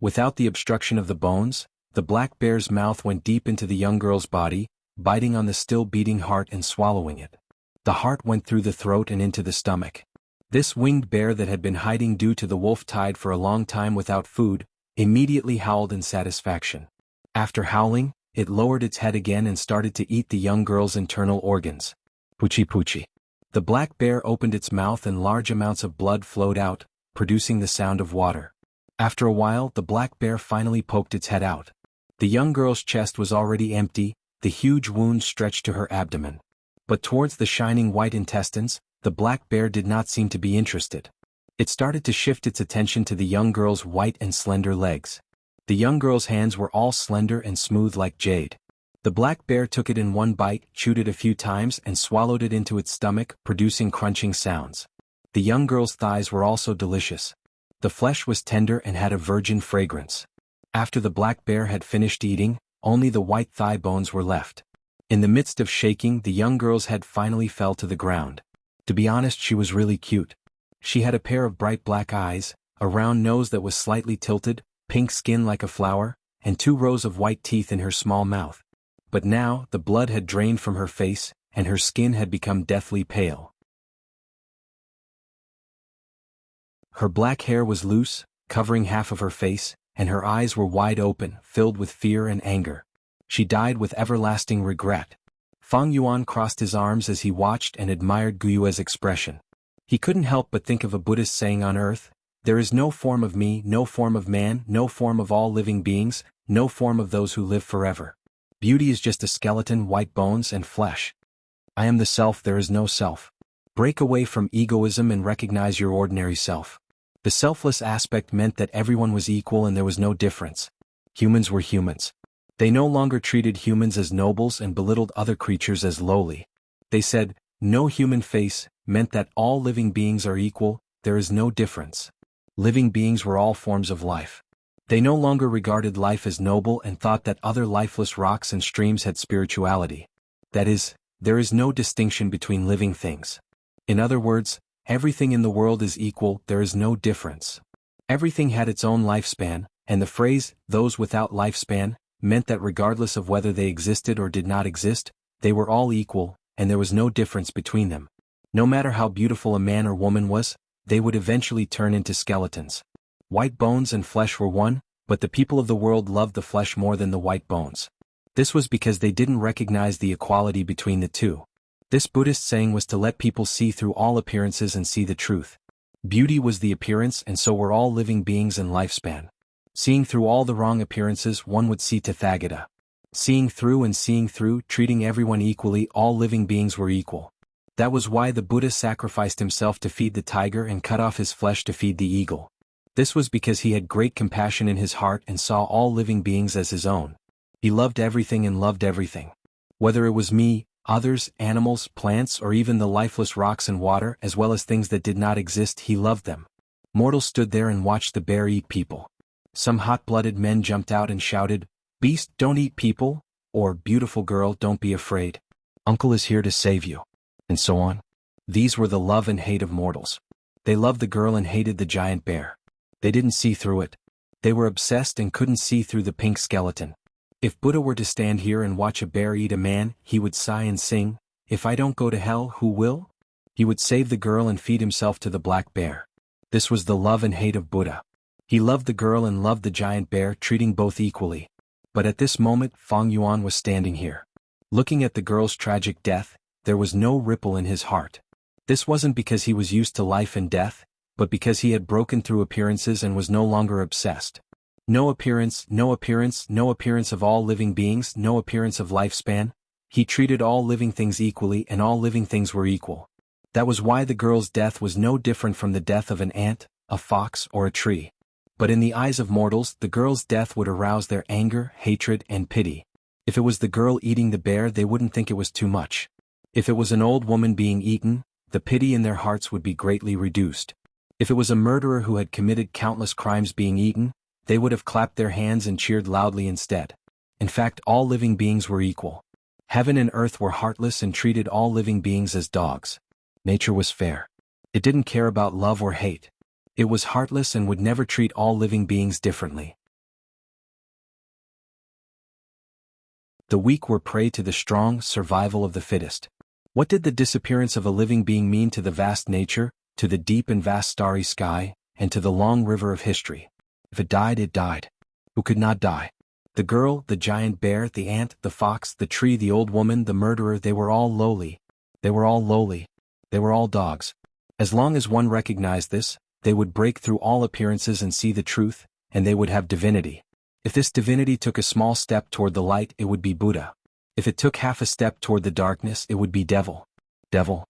Speaker 1: Without the obstruction of the bones, the black bear's mouth went deep into the young girl's body, biting on the still beating heart and swallowing it. The heart went through the throat and into the stomach. This winged bear that had been hiding due to the wolf tide for a long time without food, immediately howled in satisfaction. After howling, it lowered its head again and started to eat the young girl's internal organs. Poochie poochie. The black bear opened its mouth and large amounts of blood flowed out, producing the sound of water. After a while the black bear finally poked its head out. The young girl's chest was already empty, the huge wound stretched to her abdomen. But towards the shining white intestines, the black bear did not seem to be interested. It started to shift its attention to the young girl's white and slender legs. The young girl's hands were all slender and smooth like jade. The black bear took it in one bite, chewed it a few times and swallowed it into its stomach, producing crunching sounds. The young girl's thighs were also delicious. The flesh was tender and had a virgin fragrance. After the black bear had finished eating, only the white thigh bones were left. In the midst of shaking, the young girl's head finally fell to the ground. To be honest, she was really cute. She had a pair of bright black eyes, a round nose that was slightly tilted, pink skin like a flower, and 2 rows of white teeth in her small mouth. But now, the blood had drained from her face, and her skin had become deathly pale. Her black hair was loose, covering half of her face, and her eyes were wide open, filled with fear and anger. She died with everlasting regret. Fang Yuan crossed his arms as he watched and admired Guyue's expression. He couldn't help but think of a Buddhist saying on earth, "There is no form of me, no form of man, no form of all living beings, no form of those who live forever. Beauty is just a skeleton, white bones and flesh. I am the self, there is no self. Break away from egoism and recognize your ordinary self." The selfless aspect meant that everyone was equal and there was no difference. Humans were humans. They no longer treated humans as nobles and belittled other creatures as lowly. They said, "No human face," meant that all living beings are equal, there is no difference. Living beings were all forms of life. They no longer regarded life as noble and thought that other lifeless rocks and streams had spirituality. That is, there is no distinction between living things. In other words, everything in the world is equal, there is no difference. Everything had its own lifespan, and the phrase, "those without lifespan," meant that regardless of whether they existed or did not exist, they were all equal, and there was no difference between them. No matter how beautiful a man or woman was, they would eventually turn into skeletons. White bones and flesh were one, but the people of the world loved the flesh more than the white bones. This was because they didn't recognize the equality between the two. This Buddhist saying was to let people see through all appearances and see the truth. Beauty was the appearance and so were all living beings and lifespan. Seeing through all the wrong appearances, one would see Tathagata. Seeing through and seeing through, treating everyone equally, all living beings were equal. That was why the Buddha sacrificed himself to feed the tiger and cut off his flesh to feed the eagle. This was because he had great compassion in his heart and saw all living beings as his own. He loved everything and loved everything. Whether it was me, others, animals, plants or even the lifeless rocks and water as well as things that did not exist, he loved them. Mortals stood there and watched the bear eat people. Some hot-blooded men jumped out and shouted, "Beast, don't eat people," or "Beautiful girl, don't be afraid. Uncle is here to save you," and so on. These were the love and hate of mortals. They loved the girl and hated the giant bear. They didn't see through it. They were obsessed and couldn't see through the pink skeleton. If Buddha were to stand here and watch a bear eat a man, he would sigh and sing, "If I don't go to hell, who will?" He would save the girl and feed himself to the black bear. This was the love and hate of Buddha. He loved the girl and loved the giant bear, treating both equally. But at this moment Fang Yuan was standing here. Looking at the girl's tragic death, there was no ripple in his heart. This wasn't because he was used to life and death, but because he had broken through appearances and was no longer obsessed. No appearance, no appearance, no appearance of all living beings, no appearance of lifespan. He treated all living things equally and all living things were equal. That was why the girl's death was no different from the death of an ant, a fox, or a tree. But in the eyes of mortals, the girl's death would arouse their anger, hatred, and pity. If it was the girl eating the bear, they wouldn't think it was too much. If it was an old woman being eaten, the pity in their hearts would be greatly reduced. If it was a murderer who had committed countless crimes being eaten, they would have clapped their hands and cheered loudly instead. In fact, all living beings were equal. Heaven and earth were heartless and treated all living beings as dogs. Nature was fair. It didn't care about love or hate. It was heartless and would never treat all living beings differently. The weak were prey to the strong, survival of the fittest. What did the disappearance of a living being mean to the vast nature, to the deep and vast starry sky, and to the long river of history? If it died, it died. Who could not die? The girl, the giant bear, the ant, the fox, the tree, the old woman, the murderer, they were all lowly. They were all lowly. They were all dogs. As long as one recognized this, they would break through all appearances and see the truth, and they would have divinity. If this divinity took a small step toward the light, it would be Buddha. If it took half a step toward the darkness, it would be devil. Devil.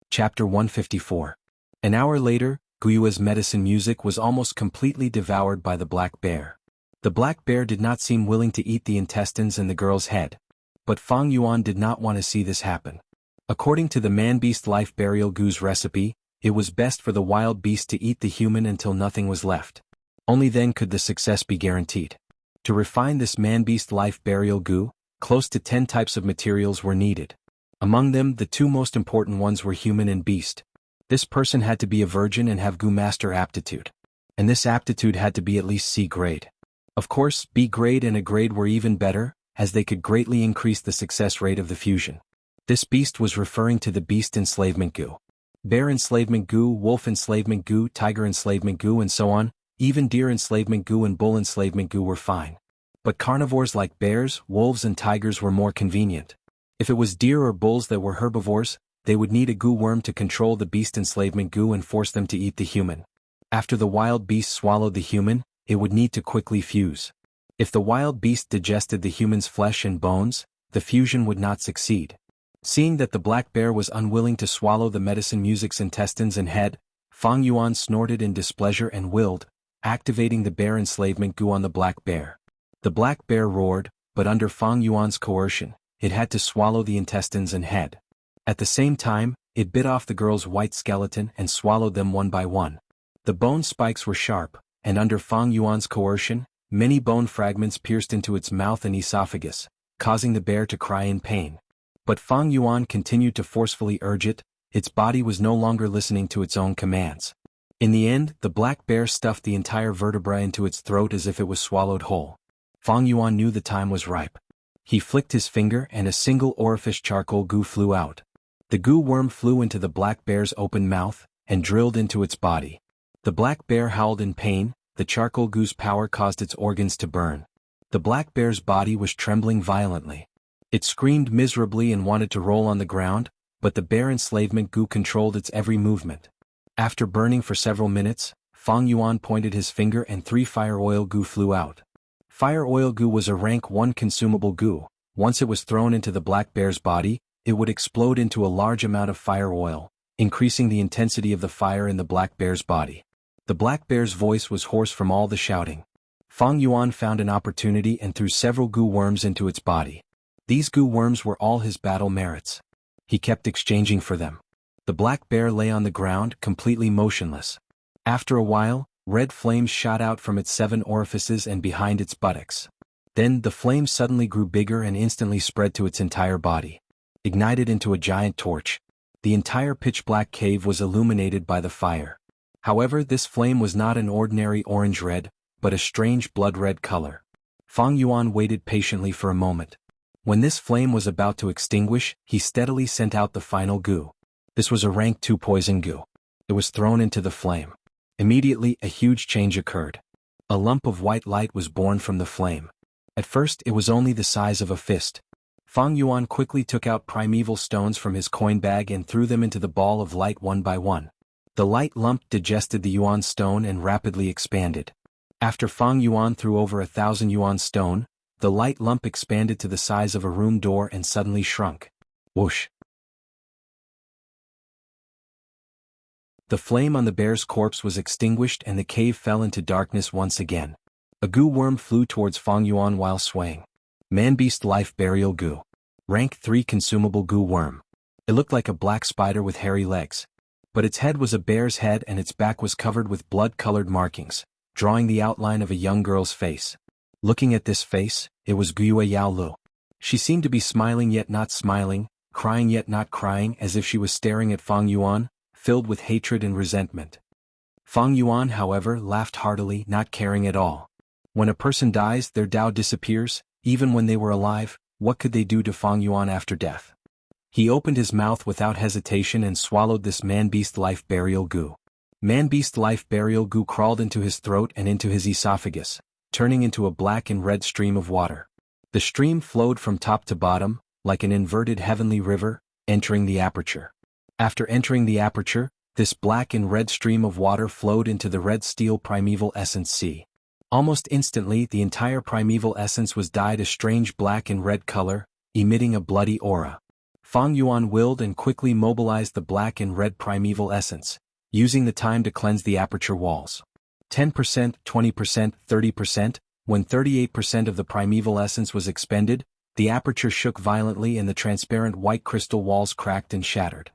Speaker 1: Chapter 154. An hour later, Guyua's medicine music was almost completely devoured by the black bear. The black bear did not seem willing to eat the intestines in the girl's head. But Fang Yuan did not want to see this happen. According to the man-beast life burial Gu's recipe, it was best for the wild beast to eat the human until nothing was left. Only then could the success be guaranteed. To refine this man-beast life burial Gu, close to 10 types of materials were needed. Among them, the two most important ones were human and beast. This person had to be a virgin and have Gu master aptitude. And this aptitude had to be at least C grade. Of course, B grade and A grade were even better, as they could greatly increase the success rate of the fusion. This beast was referring to the beast enslavement Gu. Bear enslavement Gu, wolf enslavement Gu, tiger enslavement Gu, and so on. Even deer enslavement Gu and bull enslavement Gu were fine. But carnivores like bears, wolves and tigers were more convenient. If it was deer or bulls that were herbivores, they would need a Gu worm to control the beast enslavement Gu and force them to eat the human. After the wild beast swallowed the human, it would need to quickly fuse. If the wild beast digested the human's flesh and bones, the fusion would not succeed. Seeing that the black bear was unwilling to swallow the medicine music's intestines and head, Fang Yuan snorted in displeasure and willed, activating the bear enslavement Gu on the black bear. The black bear roared, but under Fang Yuan's coercion, it had to swallow the intestines and head. At the same time, it bit off the girl's white skeleton and swallowed them one by one. The bone spikes were sharp, and under Fang Yuan's coercion, many bone fragments pierced into its mouth and esophagus, causing the bear to cry in pain. But Fang Yuan continued to forcefully urge it. Its body was no longer listening to its own commands. In the end, the black bear stuffed the entire vertebra into its throat as if it was swallowed whole. Fang Yuan knew the time was ripe. He flicked his finger and a single orifice charcoal Gu flew out. The Gu worm flew into the black bear's open mouth, and drilled into its body. The black bear howled in pain. The charcoal Gu's power caused its organs to burn. The black bear's body was trembling violently. It screamed miserably and wanted to roll on the ground, but the bear enslavement Gu controlled its every movement. After burning for several minutes, Fang Yuan pointed his finger and 3 fire oil Gu flew out. Fire oil Gu was a rank 1 consumable Gu. Once it was thrown into the black bear's body, it would explode into a large amount of fire oil, increasing the intensity of the fire in the black bear's body. The black bear's voice was hoarse from all the shouting. Fang Yuan found an opportunity and threw several Gu worms into its body. These Gu worms were all his battle merits. He kept exchanging for them. The black bear lay on the ground, completely motionless. After a while, red flames shot out from its 7 orifices and behind its buttocks. Then the flames suddenly grew bigger and instantly spread to its entire body. Ignited into a giant torch. The entire pitch-black cave was illuminated by the fire. However, this flame was not an ordinary orange-red, but a strange blood-red color. Fang Yuan waited patiently for a moment. When this flame was about to extinguish, he steadily sent out the final Gu. This was a rank 2 poison goo. It was thrown into the flame. Immediately, a huge change occurred. A lump of white light was born from the flame. At first, it was only the size of a fist. Fang Yuan quickly took out primeval stones from his coin bag and threw them into the ball of light one by one. The light lump digested the yuan stone and rapidly expanded. After Fang Yuan threw over 1,000 yuan stone, the light lump expanded to the size of a room door and suddenly shrunk. Whoosh! The flame on the bear's corpse was extinguished and the cave fell into darkness once again. A goo worm flew towards Fang Yuan while swaying. Man-Beast Life Burial Goo. Rank 3 Consumable Goo Worm. It looked like a black spider with hairy legs. But its head was a bear's head and its back was covered with blood-colored markings, drawing the outline of a young girl's face. Looking at this face, it was Guiyue Yaolu. She seemed to be smiling yet not smiling, crying yet not crying, as if she was staring at Fang Yuan, filled with hatred and resentment. Fang Yuan, however, laughed heartily, not caring at all. When a person dies, their Tao disappears. Even when they were alive, what could they do to Fang Yuan after death? He opened his mouth without hesitation and swallowed this Man-Beast Life Burial Goo. Man-Beast Life Burial Goo crawled into his throat and into his esophagus, turning into a black and red stream of water. The stream flowed from top to bottom, like an inverted heavenly river, entering the aperture. After entering the aperture, this black and red stream of water flowed into the red steel primeval essence sea. Almost instantly, the entire primeval essence was dyed a strange black and red color, emitting a bloody aura. Fang Yuan willed and quickly mobilized the black and red primeval essence, using the time to cleanse the aperture walls. 10%, 20%, 30%, when 38% of the primeval essence was expended, the aperture shook violently and the transparent white crystal walls cracked and shattered.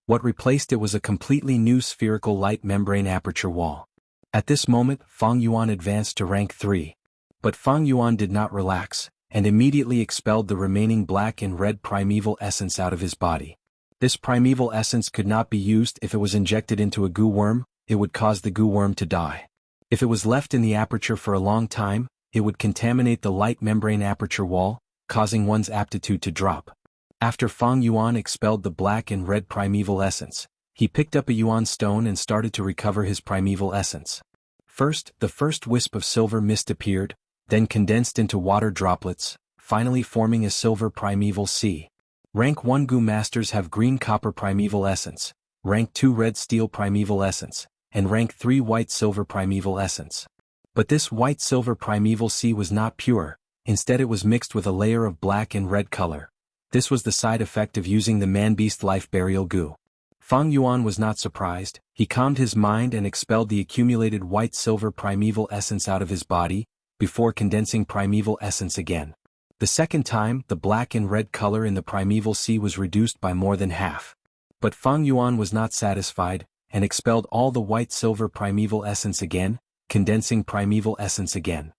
Speaker 1: What replaced it was a completely new spherical light membrane aperture wall. At this moment, Fang Yuan advanced to rank 3. But Fang Yuan did not relax, and immediately expelled the remaining black and red primeval essence out of his body. This primeval essence could not be used if it was injected into a goo worm. It would cause the goo worm to die. If it was left in the aperture for a long time, it would contaminate the light membrane aperture wall, causing one's aptitude to drop. After Fang Yuan expelled the black and red primeval essence, he picked up a yuan stone and started to recover his primeval essence. First, the first wisp of silver mist appeared, then condensed into water droplets, finally forming a silver primeval sea. Rank 1 Goo Masters have green copper primeval essence, rank 2 red steel primeval essence, and rank 3 white silver primeval essence. But this white silver primeval sea was not pure, instead it was mixed with a layer of black and red color. This was the side effect of using the Man-Beast Life Burial Goo. Fang Yuan was not surprised. He calmed his mind and expelled the accumulated white-silver primeval essence out of his body, before condensing primeval essence again. The second time, the black and red color in the primeval sea was reduced by more than half. But Fang Yuan was not satisfied, and expelled all the white-silver primeval essence again, condensing primeval essence again.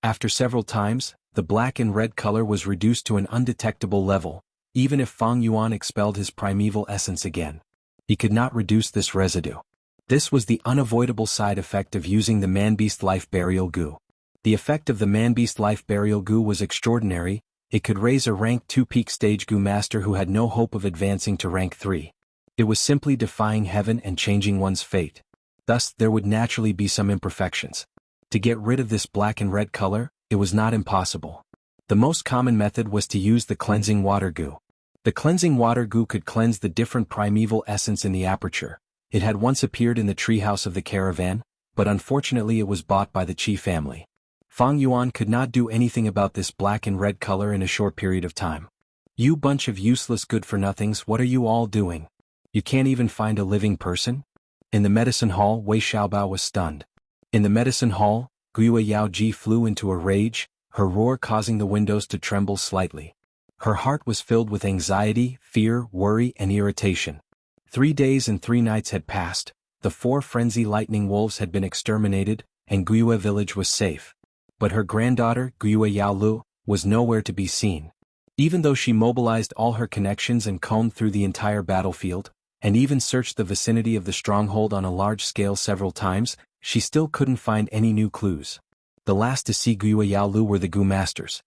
Speaker 1: After several times, the black and red color was reduced to an undetectable level, even if Fang Yuan expelled his primeval essence again. He could not reduce this residue. This was the unavoidable side effect of using the Man-Beast Life Burial Goo. The effect of the Man-Beast Life Burial Goo was extraordinary. It could raise a rank 2 peak stage Goo Master who had no hope of advancing to rank 3. It was simply defying heaven and changing one's fate. Thus, there would naturally be some imperfections. To get rid of this black and red color, it was not impossible. The most common method was to use the cleansing water goo. The cleansing water goo could cleanse the different primeval essence in the aperture. It had once appeared in the treehouse of the caravan, but unfortunately it was bought by the Qi family. Fang Yuan could not do anything about this black and red color in a short period of time. You bunch of useless good-for-nothings, what are you all doing? You can't even find a living person? In the medicine hall, Wei Xiaobao was stunned. In the medicine hall, Guiyue Yaoji flew into a rage, her roar causing the windows to tremble slightly. Her heart was filled with anxiety, fear, worry, and irritation. 3 days and 3 nights had passed, the 4 frenzy lightning wolves had been exterminated, and Guiyue village was safe. But her granddaughter, Guiyue Yaolu, was nowhere to be seen. Even though she mobilized all her connections and combed through the entire battlefield, and even searched the vicinity of the stronghold on a large scale several times, she still couldn't find any new clues. The last to see Guiyue Yaolu were the Goo Masters.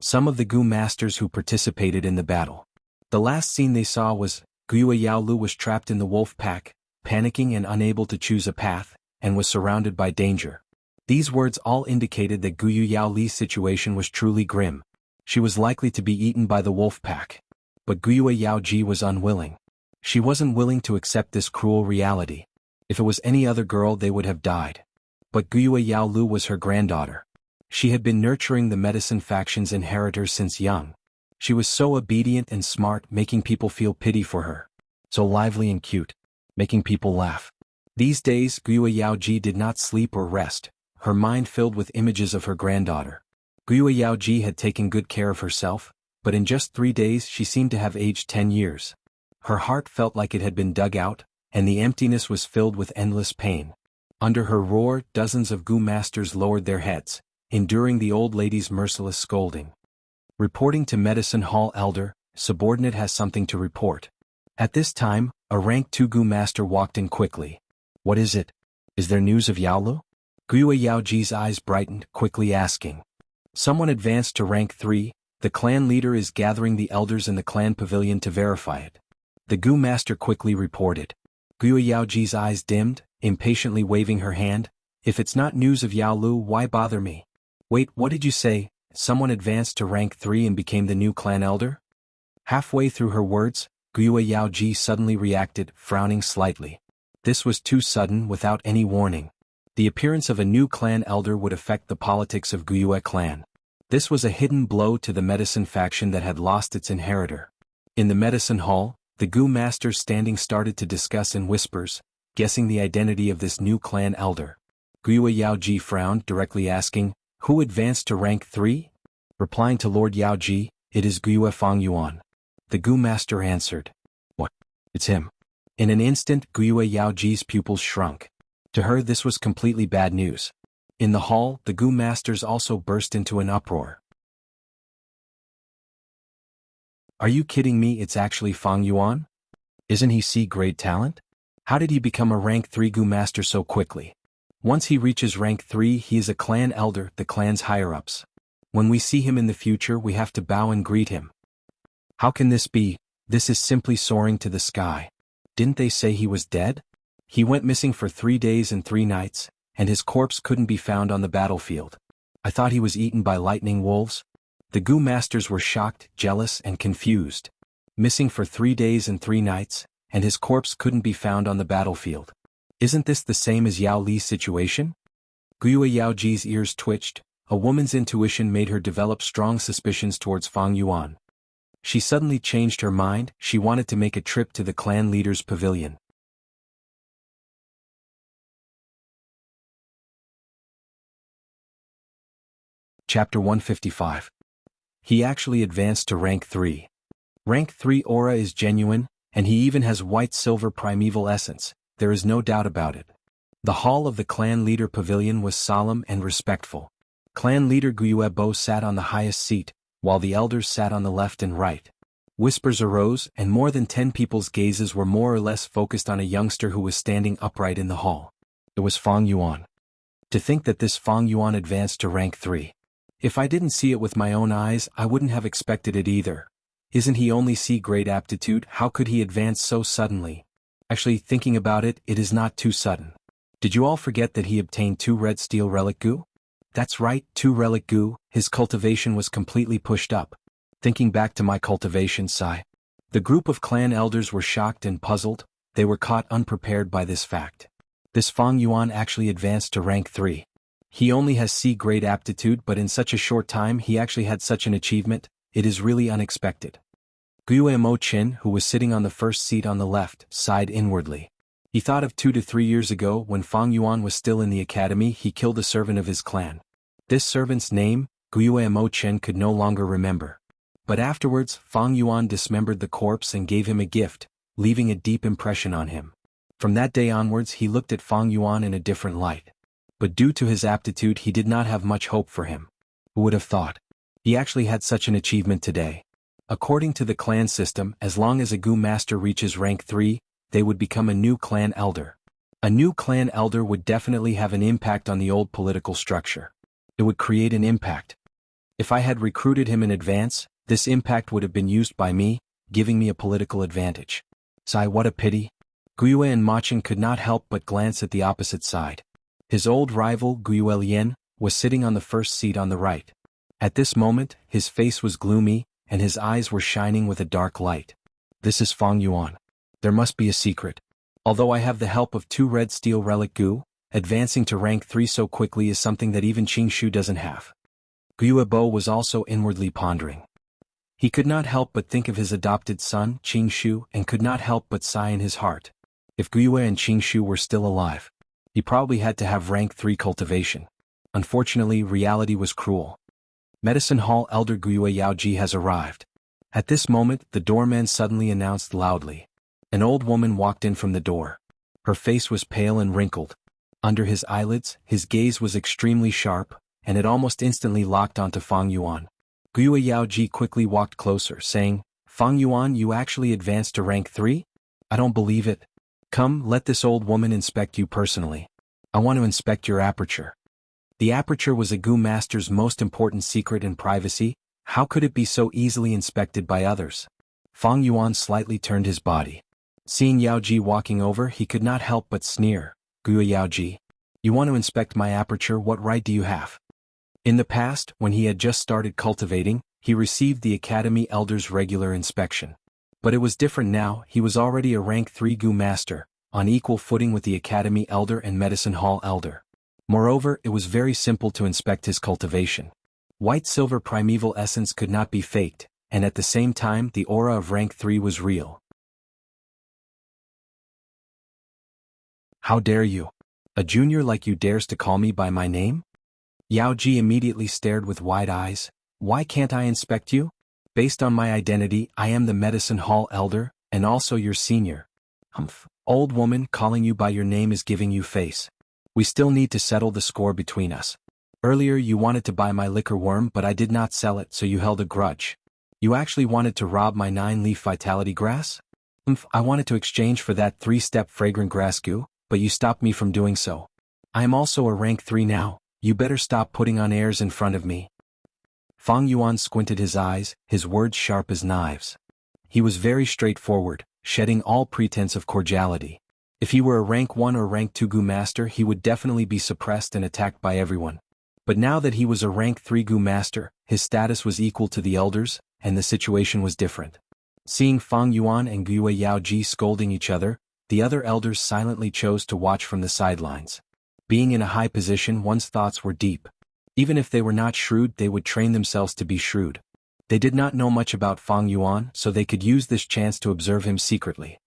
Speaker 1: some of the Gu masters who participated in the battle. The last scene they saw was, Guiyue Yaolu was trapped in the wolf pack, panicking and unable to choose a path, and was surrounded by danger. These words all indicated that Guiyue Yaoli's situation was truly grim. She was likely to be eaten by the wolf pack. But Guiyue Yaoji was unwilling. She wasn't willing to accept this cruel reality. If it was any other girl they would have died. But Guiyue Yaolu was her granddaughter. She had been nurturing the medicine faction's inheritors since young. She was so obedient and smart, making people feel pity for her. So lively and cute, making people laugh. These days Guiyue Yaoji did not sleep or rest, her mind filled with images of her granddaughter. Guiyue Yaoji had taken good care of herself, but in just 3 days she seemed to have aged 10 years. Her heart felt like it had been dug out, and the emptiness was filled with endless pain. Under her roar, dozens of Gu masters lowered their heads, enduring the old lady's merciless scolding. Reporting to Medicine Hall Elder, subordinate has something to report. At this time, a rank 2 Gu master walked in quickly. What is it? Is there news of Yaolu? Guiyue Yaoji's eyes brightened, quickly asking. Someone advanced to rank 3, the clan leader is gathering the elders in the clan pavilion to verify it. The Gu master quickly reported. Guiyue Yaoji's eyes dimmed, impatiently waving her hand. If it's not news of Yaolu, why bother me? Wait, what did you say? Someone advanced to rank 3 and became the new clan elder? Halfway through her words, Guiyue Yaoji suddenly reacted, frowning slightly. This was too sudden, without any warning. The appearance of a new clan elder would affect the politics of Guiyue clan. This was a hidden blow to the medicine faction that had lost its inheritor. In the medicine hall, the Gu masters standing started to discuss in whispers, guessing the identity of this new clan elder. Guiyue Yaoji frowned, directly asking, who advanced to rank 3? Replying to Lord Yaoji, it is Guiyue Fangyuan. The Gu master answered. What? It's him. In an instant Guiyue Yaoji's pupils shrunk. To her this was completely bad news. In the hall, the Gu masters also burst into an uproar. Are you kidding me? It's actually Fang Yuan? Isn't he C-grade talent? How did he become a rank 3 Gu master so quickly? Once he reaches rank 3 he is a clan elder, the clan's higher-ups. When we see him in the future we have to bow and greet him. How can this be? This is simply soaring to the sky. Didn't they say he was dead? He went missing for 3 days and 3 nights, and his corpse couldn't be found on the battlefield. I thought he was eaten by lightning wolves. The Gu masters were shocked, jealous, and confused. Missing for 3 days and 3 nights, and his corpse couldn't be found on the battlefield. Isn't this the same as Yao Li's situation? Guiyue Yaoji's ears twitched. A woman's intuition made her develop strong suspicions towards Fang Yuan. She suddenly changed her mind, she wanted to make a trip to the clan leader's pavilion. Chapter 155. He actually advanced to rank 3. Rank 3 aura is genuine, and he even has white-silver primeval essence, there is no doubt about it. The hall of the clan leader pavilion was solemn and respectful. Clan leader Guiyue Bo sat on the highest seat, while the elders sat on the left and right. Whispers arose, and more than 10 people's gazes were more or less focused on a youngster who was standing upright in the hall. It was Fang Yuan. To think that this Fang Yuan advanced to rank 3. If I didn't see it with my own eyes, I wouldn't have expected it either. Isn't he only C-grade aptitude? How could he advance so suddenly? Actually, thinking about it, it is not too sudden. Did you all forget that he obtained 2 red steel relic goo? That's right, 2 relic goo, his cultivation was completely pushed up. Thinking back to my cultivation, sigh. The group of clan elders were shocked and puzzled, they were caught unprepared by this fact. This Fang Yuan actually advanced to rank 3. He only has C-grade aptitude, but in such a short time he actually had such an achievement, it is really unexpected. Guiyue Mo Qin, who was sitting on the first seat on the left, sighed inwardly. He thought of 2 to 3 years ago when Fang Yuan was still in the academy he killed a servant of his clan. This servant's name, Guiyue Mo Qin could no longer remember. But afterwards, Fang Yuan dismembered the corpse and gave him a gift, leaving a deep impression on him. From that day onwards he looked at Fang Yuan in a different light. But due to his aptitude he did not have much hope for him. Who would have thought? He actually had such an achievement today. According to the clan system, as long as a Gu master reaches rank 3, they would become a new clan elder. A new clan elder would definitely have an impact on the old political structure. It would create an impact. If I had recruited him in advance, this impact would have been used by me, giving me a political advantage. Sigh, what a pity. Guyue and Machin could not help but glance at the opposite side. His old rival, Guyue Lian, was sitting on the first seat on the right. At this moment, his face was gloomy, and his eyes were shining with a dark light. This is Fang Yuan. There must be a secret. Although I have the help of 2 red steel relic Gu, advancing to rank 3 so quickly is something that even Qing Shu doesn't have. Guyue Bo was also inwardly pondering. He could not help but think of his adopted son, Qing Shu, and could not help but sigh in his heart. If Guyue and Qing Shu were still alive, he probably had to have rank 3 cultivation. Unfortunately, reality was cruel. Medicine Hall Elder Guyue Yaoji has arrived. At this moment, the doorman suddenly announced loudly. An old woman walked in from the door. Her face was pale and wrinkled. Under his eyelids, his gaze was extremely sharp, and it almost instantly locked onto Fang Yuan. Guyue Yaoji quickly walked closer, saying, Fang Yuan, you actually advanced to rank 3? I don't believe it. Come, let this old woman inspect you personally. I want to inspect your aperture. The aperture was a Gu master's most important secret in privacy. How could it be so easily inspected by others? Fang Yuan slightly turned his body. Seeing Yaoji walking over, he could not help but sneer. Guyue Yaoji, you want to inspect my aperture? What right do you have? In the past, when he had just started cultivating, he received the Academy Elder's regular inspection. But it was different now. He was already a rank 3 Gu master, on equal footing with the Academy Elder and Medicine Hall Elder. Moreover, it was very simple to inspect his cultivation. White-silver primeval essence could not be faked, and at the same time the aura of rank 3 was real. How dare you? A junior like you dares to call me by my name? Yaoji immediately stared with wide eyes. Why can't I inspect you? Based on my identity, I am the Medicine Hall Elder, and also your senior. Humph, old woman, calling you by your name is giving you face. We still need to settle the score between us. Earlier you wanted to buy my liquor worm, but I did not sell it, so you held a grudge. You actually wanted to rob my 9-leaf vitality grass? I wanted to exchange for that 3-step fragrant grass Gu, but you stopped me from doing so. I am also a rank 3 now. You better stop putting on airs in front of me. Fang Yuan squinted his eyes, his words sharp as knives. He was very straightforward, shedding all pretense of cordiality. If he were a rank 1 or rank 2 Gu master, he would definitely be suppressed and attacked by everyone. But now that he was a rank 3 Gu master, his status was equal to the elders, and the situation was different. Seeing Fang Yuan and Guyue Yaoji scolding each other, the other elders silently chose to watch from the sidelines. Being in a high position, one's thoughts were deep. Even if they were not shrewd, they would train themselves to be shrewd. They did not know much about Fang Yuan, so they could use this chance to observe him secretly.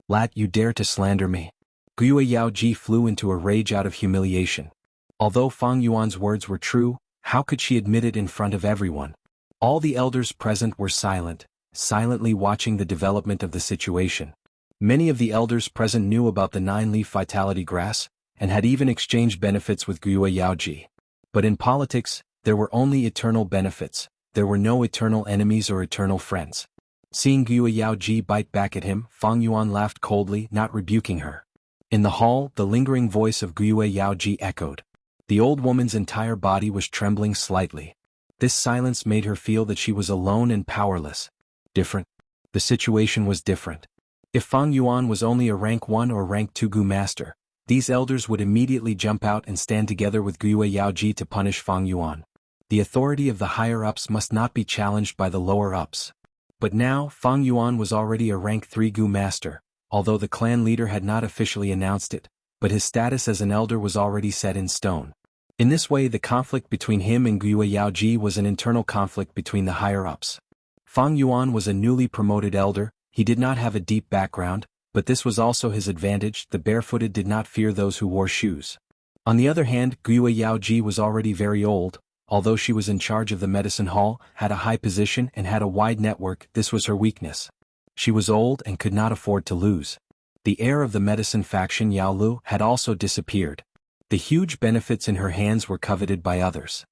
Speaker 1: Lat, you dare to slander me. Guyue Yaoji flew into a rage out of humiliation. Although Fang Yuan's words were true, how could she admit it in front of everyone? All the elders present were silent, silently watching the development of the situation. Many of the elders present knew about the 9-leaf vitality grass, and had even exchanged benefits with Guyue Yaoji. But in politics, there were only eternal benefits. There were no eternal enemies or eternal friends. Seeing Guyue Yaoji bite back at him, Fang Yuan laughed coldly, not rebuking her. In the hall, the lingering voice of Guyue Yaoji echoed. The old woman's entire body was trembling slightly. This silence made her feel that she was alone and powerless. Different. The situation was different. If Fang Yuan was only a rank 1 or rank 2 Gu master, these elders would immediately jump out and stand together with Guyue Yaoji to punish Fang Yuan. The authority of the higher-ups must not be challenged by the lower-ups. But now, Fang Yuan was already a rank 3 Gu master, although the clan leader had not officially announced it, but his status as an elder was already set in stone. In this way, the conflict between him and Guyue Yaoji was an internal conflict between the higher-ups. Fang Yuan was a newly promoted elder. He did not have a deep background, but this was also his advantage. The barefooted did not fear those who wore shoes. On the other hand, Guyue Yaoji was already very old. Although she was in charge of the medicine hall, had a high position and had a wide network, this was her weakness. She was old and could not afford to lose. The heir of the medicine faction, Yao Lu, had also disappeared. The huge benefits in her hands were coveted by others.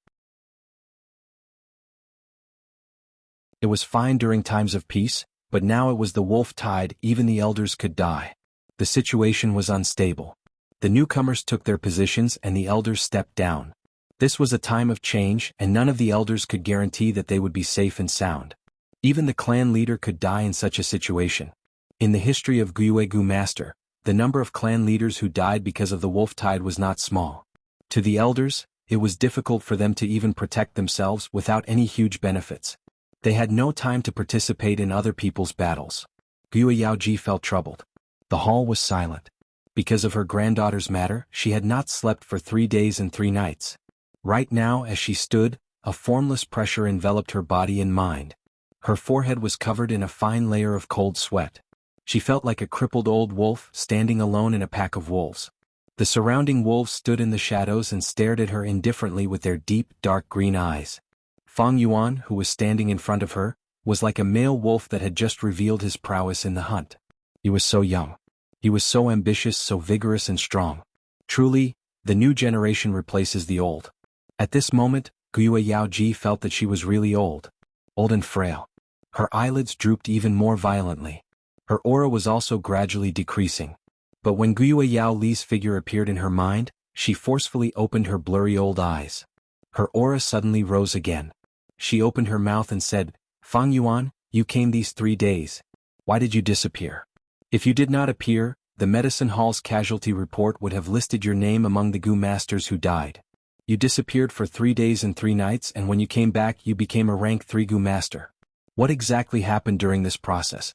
Speaker 1: It was fine during times of peace, but now it was the wolf tide. Even the elders could die. The situation was unstable. The newcomers took their positions and the elders stepped down. This was a time of change, and none of the elders could guarantee that they would be safe and sound. Even the clan leader could die in such a situation. In the history of Guiuegu Master, the number of clan leaders who died because of the wolf tide was not small. To the elders, it was difficult for them to even protect themselves without any huge benefits. They had no time to participate in other people's battles. Guo Yaoji felt troubled. The hall was silent. Because of her granddaughter's matter, she had not slept for 3 days and 3 nights. Right now, as she stood, a formless pressure enveloped her body and mind. Her forehead was covered in a fine layer of cold sweat. She felt like a crippled old wolf standing alone in a pack of wolves. The surrounding wolves stood in the shadows and stared at her indifferently with their deep, dark green eyes. Fang Yuan, who was standing in front of her, was like a male wolf that had just revealed his prowess in the hunt. He was so young. He was so ambitious, so vigorous and strong. Truly, the new generation replaces the old. At this moment, Guo Yaoji felt that she was really old and frail. Her eyelids drooped even more violently. Her aura was also gradually decreasing. But when Guo Yaoli's figure appeared in her mind, she forcefully opened her blurry old eyes. Her aura suddenly rose again. She opened her mouth and said, "Fang Yuan, you came these 3 days. Why did you disappear? If you did not appear, the medicine hall's casualty report would have listed your name among the Gu masters who died. You disappeared for 3 days and 3 nights, and when you came back you became a rank 3 Gu master. What exactly happened during this process?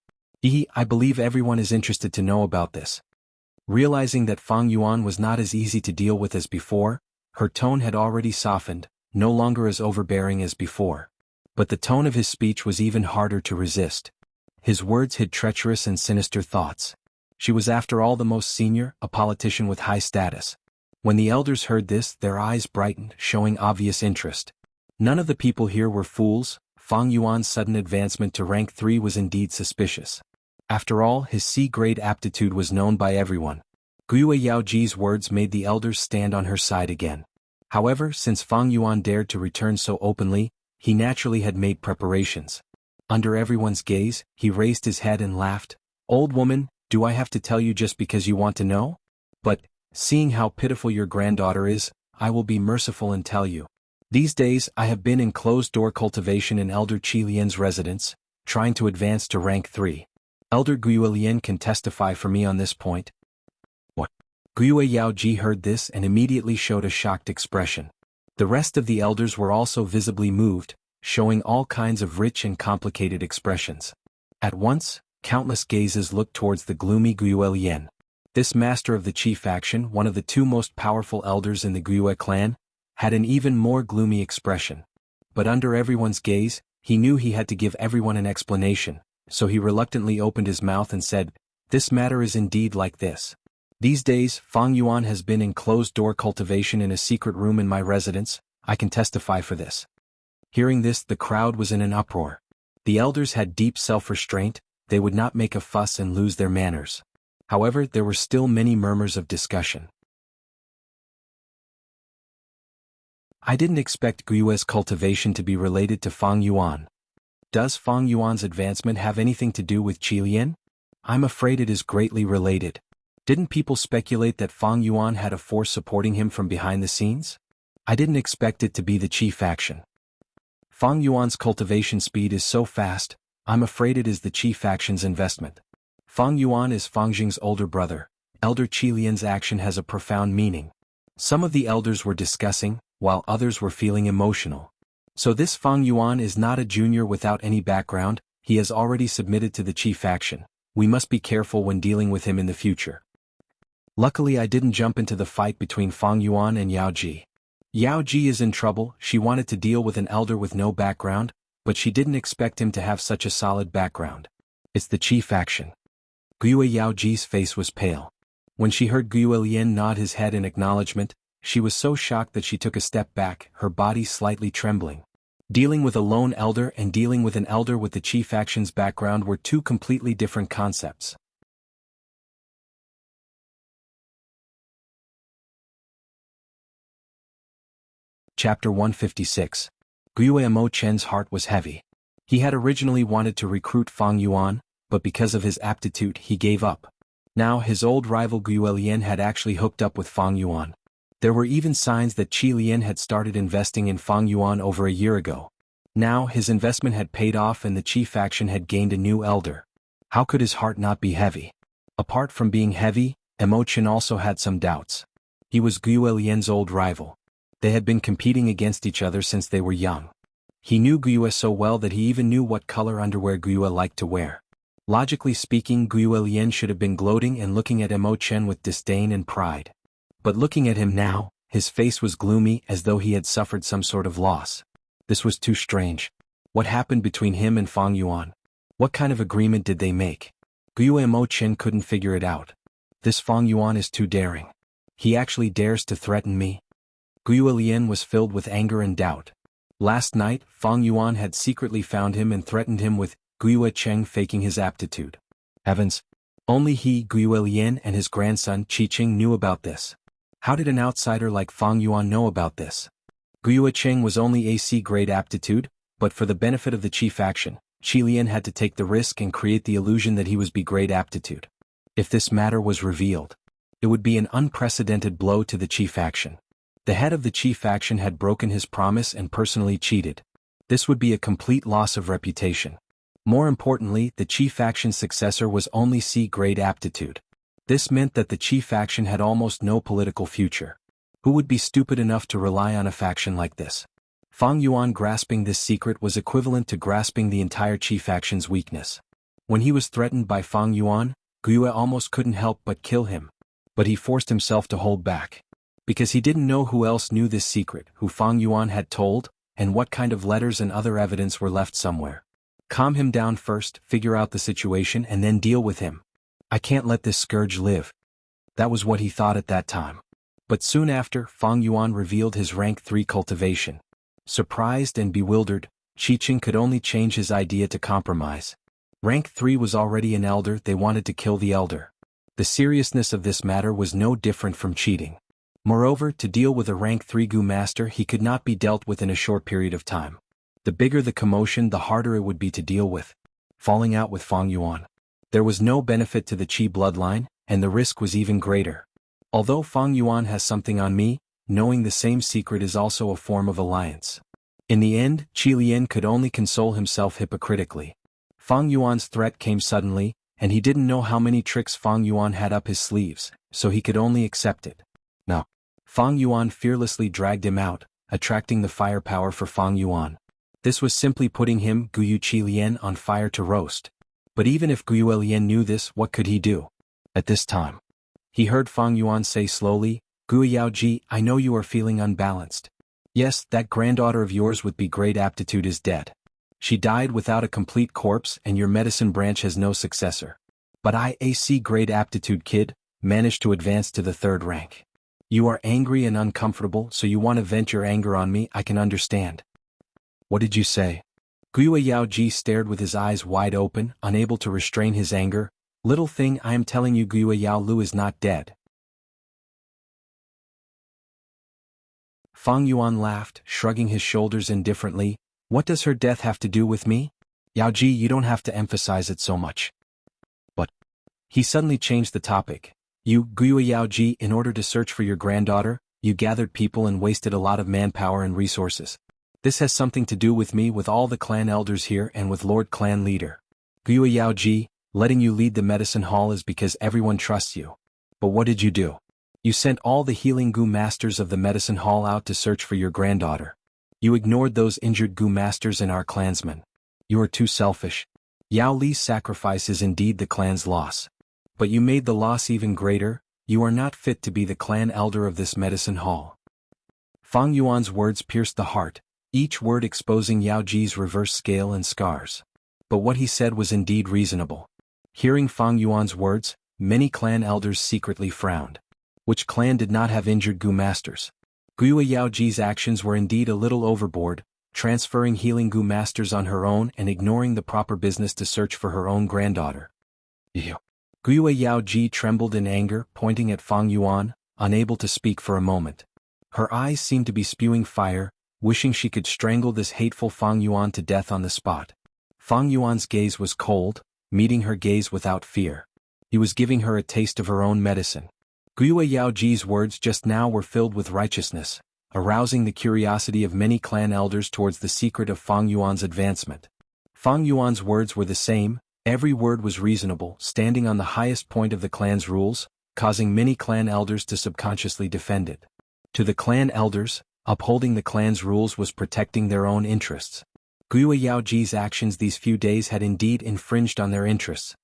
Speaker 1: I believe everyone is interested to know about this." Realizing that Fang Yuan was not as easy to deal with as before, her tone had already softened, no longer as overbearing as before. But the tone of his speech was even harder to resist. His words hid treacherous and sinister thoughts. She was after all the most senior, a politician with high status. When the elders heard this, their eyes brightened, showing obvious interest. None of the people here were fools. Fang Yuan's sudden advancement to rank 3 was indeed suspicious. After all, his C-grade aptitude was known by everyone. Guo Yaoji's words made the elders stand on her side again. However, since Fang Yuan dared to return so openly, he naturally had made preparations. Under everyone's gaze, he raised his head and laughed. "Old woman, do I have to tell you just because you want to know? But, seeing how pitiful your granddaughter is, I will be merciful and tell you. These days I have been in closed-door cultivation in Elder Qi Lian's residence, trying to advance to rank 3. Elder Guo Lian can testify for me on this point." What? Guo Yaoji heard this and immediately showed a shocked expression. The rest of the elders were also visibly moved, showing all kinds of rich and complicated expressions. At once, countless gazes looked towards the gloomy Guo Lian. This master of the Qi faction, one of the 2 most powerful elders in the Guo clan, had an even more gloomy expression. But under everyone's gaze, he knew he had to give everyone an explanation, so he reluctantly opened his mouth and said, "This matter is indeed like this. These days, Fang Yuan has been in closed-door cultivation in a secret room in my residence. I can testify for this." Hearing this, the crowd was in an uproar. The elders had deep self-restraint. They would not make a fuss and lose their manners. However, there were still many murmurs of discussion. I didn't expect Guiue's cultivation to be related to Fang Yuan. Does Fang Yuan's advancement have anything to do with Qi Lian? I'm afraid it is greatly related. Didn't people speculate that Fang Yuan had a force supporting him from behind the scenes? I didn't expect it to be the Qi faction. Fang Yuan's cultivation speed is so fast, I'm afraid it is the Qi faction's investment. Fang Yuan is Fang Jing's older brother. Elder Qi Lian's action has a profound meaning. Some of the elders were discussing, while others were feeling emotional. So this Fang Yuan is not a junior without any background. He has already submitted to the Qi faction. We must be careful when dealing with him in the future. Luckily I didn't jump into the fight between Fang Yuan and Yao Ji. Yao Ji is in trouble. She wanted to deal with an elder with no background, but she didn't expect him to have such a solid background. It's the Qi faction. Guo Yao Ji's face was pale. When she heard Guo Lian nod his head in acknowledgement, she was so shocked that she took a step back, her body slightly trembling. Dealing with a lone elder and dealing with an elder with the Qi faction's background were 2 completely different concepts. Chapter 156. Guo Mo Chen's heart was heavy. He had originally wanted to recruit Fang Yuan, but because of his aptitude he gave up. Now his old rival Guo Lian had actually hooked up with Fang Yuan. There were even signs that Qi Lian had started investing in Fang Yuan over a year ago. Now his investment had paid off and the Qi faction had gained a new elder. How could his heart not be heavy? Apart from being heavy, Imochen also had some doubts. He was Guo Lian's old rival. They had been competing against each other since they were young. He knew Guo so well that he even knew what color underwear Guo liked to wear. Logically speaking, Guo Lian should have been gloating and looking at Imochen with disdain and pride. But looking at him now, his face was gloomy as though he had suffered some sort of loss. This was too strange. What happened between him and Fang Yuan? What kind of agreement did they make? Guo Imochen couldn't figure it out. This Fang Yuan is too daring. He actually dares to threaten me? Guo Lian was filled with anger and doubt. Last night, Fang Yuan had secretly found him and threatened him with Guo Cheng faking his aptitude. Heavens! Only he, Guo Lian, and his grandson Qiqing knew about this. How did an outsider like Fang Yuan know about this? Guo Cheng was only AC grade aptitude, but for the benefit of the Qi faction, Qi Lian had to take the risk and create the illusion that he was B grade aptitude. If this matter was revealed, it would be an unprecedented blow to the Qi faction. The head of the Qi faction had broken his promise and personally cheated. This would be a complete loss of reputation. More importantly, the Qi faction's successor was only C grade aptitude. This meant that the Qi faction had almost no political future. Who would be stupid enough to rely on a faction like this? Fang Yuan grasping this secret was equivalent to grasping the entire Qi faction's weakness. When he was threatened by Fang Yuan, Guo almost couldn't help but kill him. But he forced himself to hold back. Because he didn't know who else knew this secret, who Fang Yuan had told, and what kind of letters and other evidence were left somewhere. Calm him down first, figure out the situation and then deal with him. I can't let this scourge live. That was what he thought at that time. But soon after, Fang Yuan revealed his rank 3 cultivation. Surprised and bewildered, Qiqing could only change his idea to compromise. Rank 3 was already an elder, they wanted to kill the elder. The seriousness of this matter was no different from cheating. Moreover, to deal with a rank 3 Gu master he could not be dealt with in a short period of time. The bigger the commotion, the harder it would be to deal with. Falling out with Fang Yuan. There was no benefit to the Qi bloodline, and the risk was even greater. Although Fang Yuan has something on me, knowing the same secret is also a form of alliance. In the end, Qi Lian could only console himself hypocritically. Fang Yuan's threat came suddenly, and he didn't know how many tricks Fang Yuan had up his sleeves, so he could only accept it. No. Fang Yuan fearlessly dragged him out, attracting the firepower for Fang Yuan. This was simply putting him, Guo Qi Lian, on fire to roast. But even if Guo Lian knew this, what could he do? At this time, he heard Fang Yuan say slowly, Guo Yaoji, I know you are feeling unbalanced. Yes, that granddaughter of yours with B-grade aptitude is dead. She died without a complete corpse and your medicine branch has no successor. But I, a C-grade aptitude kid, managed to advance to the 3rd rank. You are angry and uncomfortable, so you want to vent your anger on me, I can understand. What did you say? Guo Yaoji stared with his eyes wide open, unable to restrain his anger. Little thing, I am telling you Guo Yaolu is not dead. Fang Yuan laughed, shrugging his shoulders indifferently. What does her death have to do with me? Yaoji, you don't have to emphasize it so much. But he suddenly changed the topic. You, Guo Yaoji, in order to search for your granddaughter, you gathered people and wasted a lot of manpower and resources. This has something to do with me, with all the clan elders here and with Lord Clan Leader. Guo Yaoji, letting you lead the medicine hall is because everyone trusts you. But what did you do? You sent all the healing Gu masters of the medicine hall out to search for your granddaughter. You ignored those injured Gu masters and our clansmen. You are too selfish. Yao Li's sacrifice is indeed the clan's loss. But you made the loss even greater. You are not fit to be the clan elder of this medicine hall. Fang Yuan's words pierced the heart, each word exposing Yao Ji's reverse scale and scars. But what he said was indeed reasonable. Hearing Fang Yuan's words, many clan elders secretly frowned. Which clan did not have injured Gu masters? Guo Yaoji's actions were indeed a little overboard, transferring healing Gu masters on her own and ignoring the proper business to search for her own granddaughter. Ew. Guo Yaoji trembled in anger, pointing at Fang Yuan, unable to speak for a moment. Her eyes seemed to be spewing fire, wishing she could strangle this hateful Fang Yuan to death on the spot. Fang Yuan's gaze was cold, meeting her gaze without fear. He was giving her a taste of her own medicine. Gui Yaoji's words just now were filled with righteousness, arousing the curiosity of many clan elders towards the secret of Fang Yuan's advancement. Fang Yuan's words were the same, every word was reasonable, standing on the highest point of the clan's rules, causing many clan elders to subconsciously defend it. To the clan elders, upholding the clan's rules was protecting their own interests. Gui Yaoji's actions these few days had indeed infringed on their interests.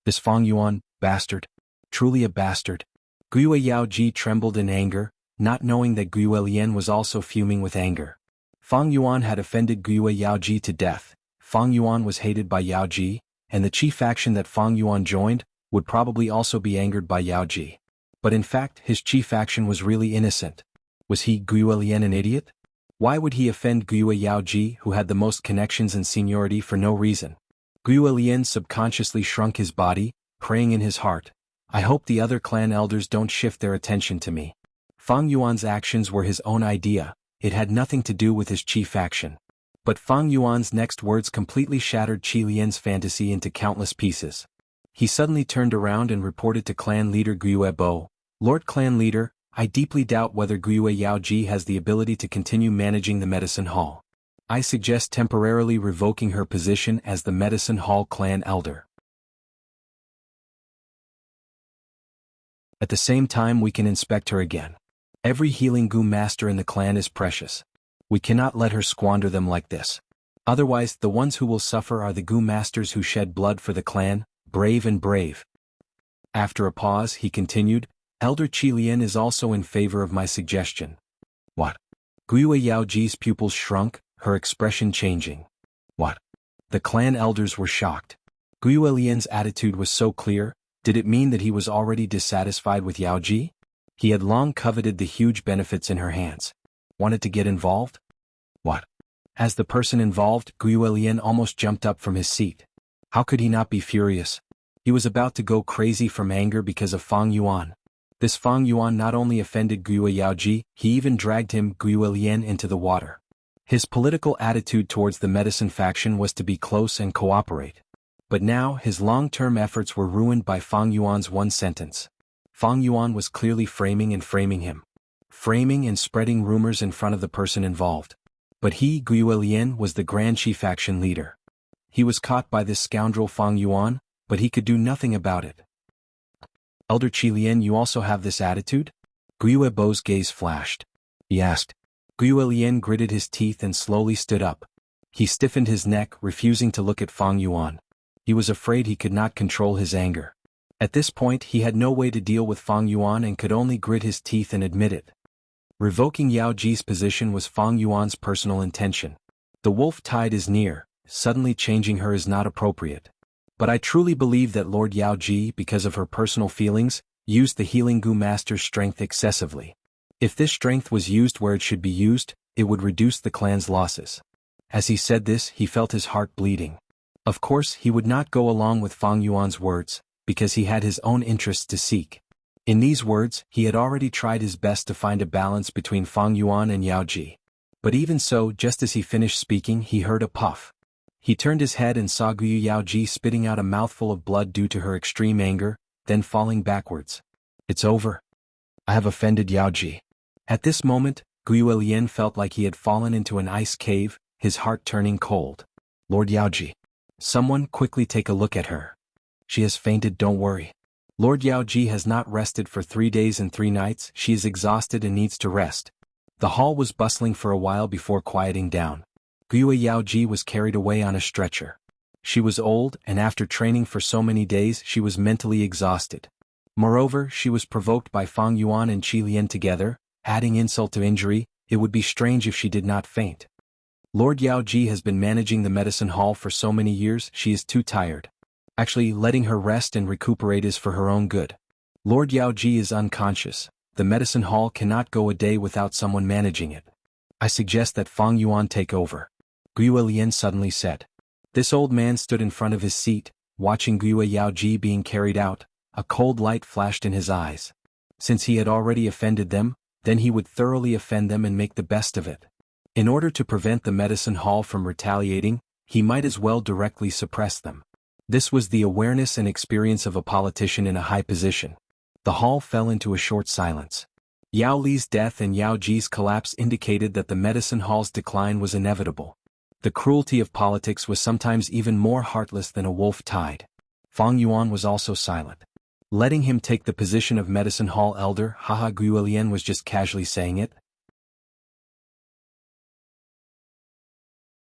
Speaker 1: This Fang Yuan, bastard. Truly a bastard. Gui Yaoji trembled in anger, not knowing that Gui Lian was also fuming with anger. Fang Yuan had offended Gui Yaoji to death. Fang Yuan was hated by Yaoji, and the chief faction that Fang Yuan joined would probably also be angered by Yaoji. But in fact, his chief faction was really innocent. Was he, Gui Lian, an idiot? Why would he offend Gui Yaoji, who had the most connections and seniority, for no reason? Gui Lian subconsciously shrunk his body, praying in his heart, I hope the other clan elders don't shift their attention to me. Fang Yuan's actions were his own idea, it had nothing to do with his chief faction. But Fang Yuan's next words completely shattered Qi Lian's fantasy into countless pieces. He suddenly turned around and reported to clan leader Gui Bo, Lord Clan Leader, I deeply doubt whether Gui Yaoji has the ability to continue managing the medicine hall. I suggest temporarily revoking her position as the medicine hall clan elder. At the same time we can inspect her again. Every healing Gu master in the clan is precious. We cannot let her squander them like this. Otherwise, the ones who will suffer are the Gu masters who shed blood for the clan, brave and brave. After a pause, he continued, Elder Qi Lian is also in favor of my suggestion. What? Gui Yaoji's pupils shrunk, her expression changing. What? The clan elders were shocked. Gui Lian's attitude was so clear. Did it mean that he was already dissatisfied with Yaoji? He had long coveted the huge benefits in her hands. Wanted to get involved? What? As the person involved, Gui Lian almost jumped up from his seat. How could he not be furious? He was about to go crazy from anger because of Fang Yuan. This Fang Yuan not only offended Gui Yaoji, he even dragged him, Gui Lian, into the water. His political attitude towards the medicine faction was to be close and cooperate. But now his long-term efforts were ruined by Fang Yuan's one sentence. Fang Yuan was clearly framing him. Framing and spreading rumors in front of the person involved. But he, Gui Lian, was the Grand Qi faction leader. He was caught by this scoundrel Fang Yuan, but he could do nothing about it. Elder Qi Lian, you also have this attitude? Gui Bo's gaze flashed. He asked. Gui Lian gritted his teeth and slowly stood up. He stiffened his neck, refusing to look at Fang Yuan. He was afraid he could not control his anger. At this point he had no way to deal with Fang Yuan and could only grit his teeth and admit it. Revoking Yaoji's position was Fang Yuan's personal intention. The wolf tide is near, suddenly changing her is not appropriate. But I truly believe that Lord Yaoji, because of her personal feelings, used the healing Gu master's strength excessively. If this strength was used where it should be used, it would reduce the clan's losses. As he said this, he felt his heart bleeding. Of course, he would not go along with Fang Yuan's words, because he had his own interests to seek. In these words, he had already tried his best to find a balance between Fang Yuan and Yaoji. But even so, just as he finished speaking, he heard a puff. He turned his head and saw Gui Yaoji spitting out a mouthful of blood due to her extreme anger, then falling backwards. It's over. I have offended Yaoji. At this moment, Gui Lian felt like he had fallen into an ice cave, his heart turning cold. Lord Yaoji. Someone quickly take a look at her. She has fainted, don't worry. Lord Yaoji has not rested for 3 days and 3 nights, she is exhausted and needs to rest. The hall was bustling for a while before quieting down. Gui Yaoji was carried away on a stretcher. She was old, and after training for so many days she was mentally exhausted. Moreover, she was provoked by Fang Yuan and Qi Lian together, adding insult to injury. It would be strange if she did not faint. Lord Yaoji has been managing the medicine hall for so many years, she is too tired. Actually, letting her rest and recuperate is for her own good. Lord Yaoji is unconscious. The medicine hall cannot go a day without someone managing it. I suggest that Fang Yuan take over. Gui Lian suddenly said. This old man stood in front of his seat, watching Gui Yaoji being carried out. A cold light flashed in his eyes. Since he had already offended them, then he would thoroughly offend them and make the best of it. In order to prevent the medicine hall from retaliating, he might as well directly suppress them. This was the awareness and experience of a politician in a high position. The hall fell into a short silence. Yao Li's death and Yao Ji's collapse indicated that the medicine hall's decline was inevitable. The cruelty of politics was sometimes even more heartless than a wolf tide. Fang Yuan was also silent. Letting him take the position of medicine hall elder, haha, Guilian was just casually saying it.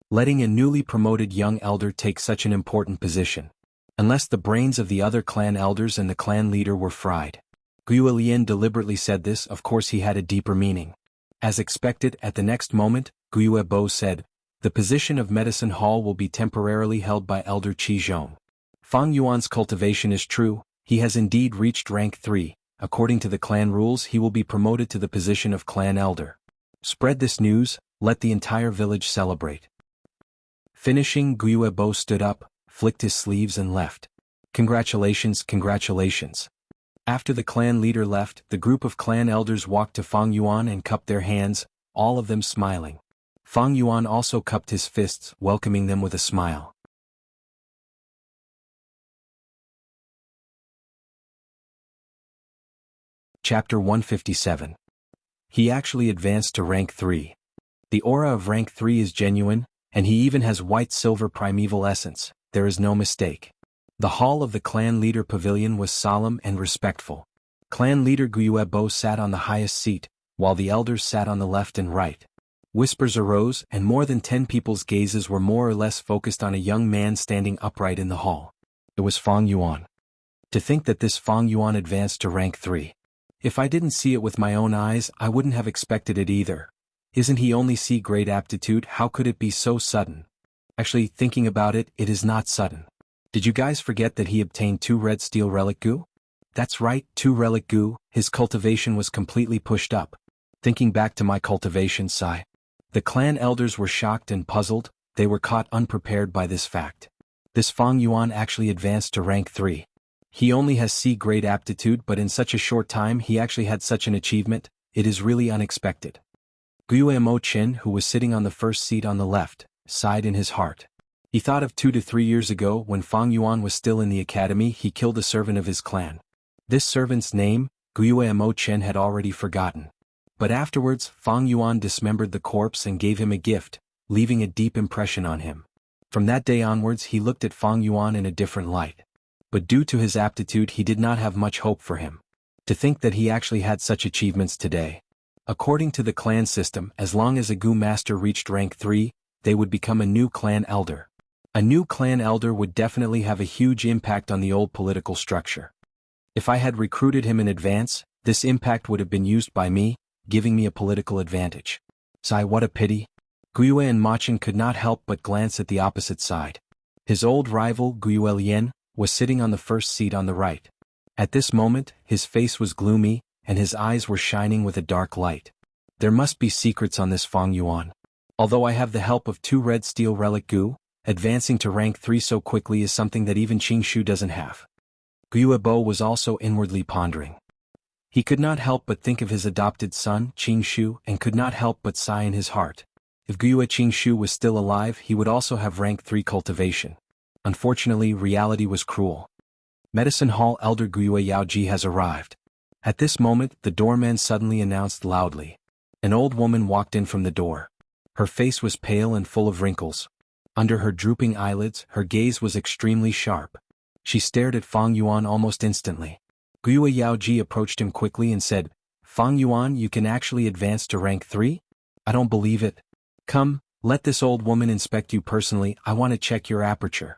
Speaker 1: Letting a newly promoted young elder take such an important position. Unless the brains of the other clan elders and the clan leader were fried. Guilian deliberately said this, of course he had a deeper meaning. As expected, at the next moment, Guibo said, "The position of medicine hall will be temporarily held by Elder Qi Zhong." Fang Yuan's cultivation is true, he has indeed reached rank 3, according to the clan rules he will be promoted to the position of clan elder. Spread this news, let the entire village celebrate. Finishing, Guibo stood up, flicked his sleeves and left. Congratulations, congratulations. After the clan leader left, the group of clan elders walked to Fang Yuan and cupped their hands, all of them smiling. Fang Yuan also cupped his fists, welcoming them with a smile. Chapter 157. He actually advanced to rank 3. The aura of rank 3 is genuine, and he even has white-silver primeval essence, there is no mistake. The hall of the clan leader pavilion was solemn and respectful. Clan leader Guibo sat on the highest seat, while the elders sat on the left and right. Whispers arose, and more than 10 people's gazes were more or less focused on a young man standing upright in the hall. It was Fang Yuan. To think that this Fang Yuan advanced to rank 3. If I didn't see it with my own eyes, I wouldn't have expected it either. Isn't he only see great aptitude? How could it be so sudden? Actually, thinking about it, it is not sudden. Did you guys forget that he obtained 2 red steel relic goo? That's right, 2 relic goo, his cultivation was completely pushed up. Thinking back to my cultivation, sigh. The clan elders were shocked and puzzled, they were caught unprepared by this fact. This Fang Yuan actually advanced to rank 3. He only has C-grade aptitude, but in such a short time he actually had such an achievement, it is really unexpected. Guillermo Chen, who was sitting on the first seat on the left, sighed in his heart. He thought of 2 to 3 years ago when Fang Yuan was still in the academy, he killed a servant of his clan. This servant's name, Guillermo Chen had already forgotten. But afterwards, Fang Yuan dismembered the corpse and gave him a gift, leaving a deep impression on him. From that day onwards he looked at Fang Yuan in a different light. But due to his aptitude he did not have much hope for him. To think that he actually had such achievements today. According to the clan system, as long as a Gu master reached rank 3, they would become a new clan elder. A new clan elder would definitely have a huge impact on the old political structure. If I had recruited him in advance, this impact would have been used by me, giving me a political advantage. Sigh, what a pity. Guiyue and Machin could not help but glance at the opposite side. His old rival, Guiyue Lian, was sitting on the first seat on the right. At this moment, his face was gloomy, and his eyes were shining with a dark light. There must be secrets on this Fang Yuan. Although I have the help of 2 red steel relic Gu, advancing to rank 3 so quickly is something that even Qingshu doesn't have. Guiyebo was also inwardly pondering. He could not help but think of his adopted son, Qingshu, and could not help but sigh in his heart. If Guiyue Qingshu was still alive, he would also have rank 3 cultivation. Unfortunately, reality was cruel. Medicine Hall Elder Guiyue Yaoji has arrived. At this moment, the doorman suddenly announced loudly. An old woman walked in from the door. Her face was pale and full of wrinkles. Under her drooping eyelids, her gaze was extremely sharp. She stared at Fang Yuan almost instantly. Guiyue Yaoji approached him quickly and said, "Fang Yuan, you can actually advance to rank 3? I don't believe it. Come, let this old woman inspect you personally, I want to check your aperture."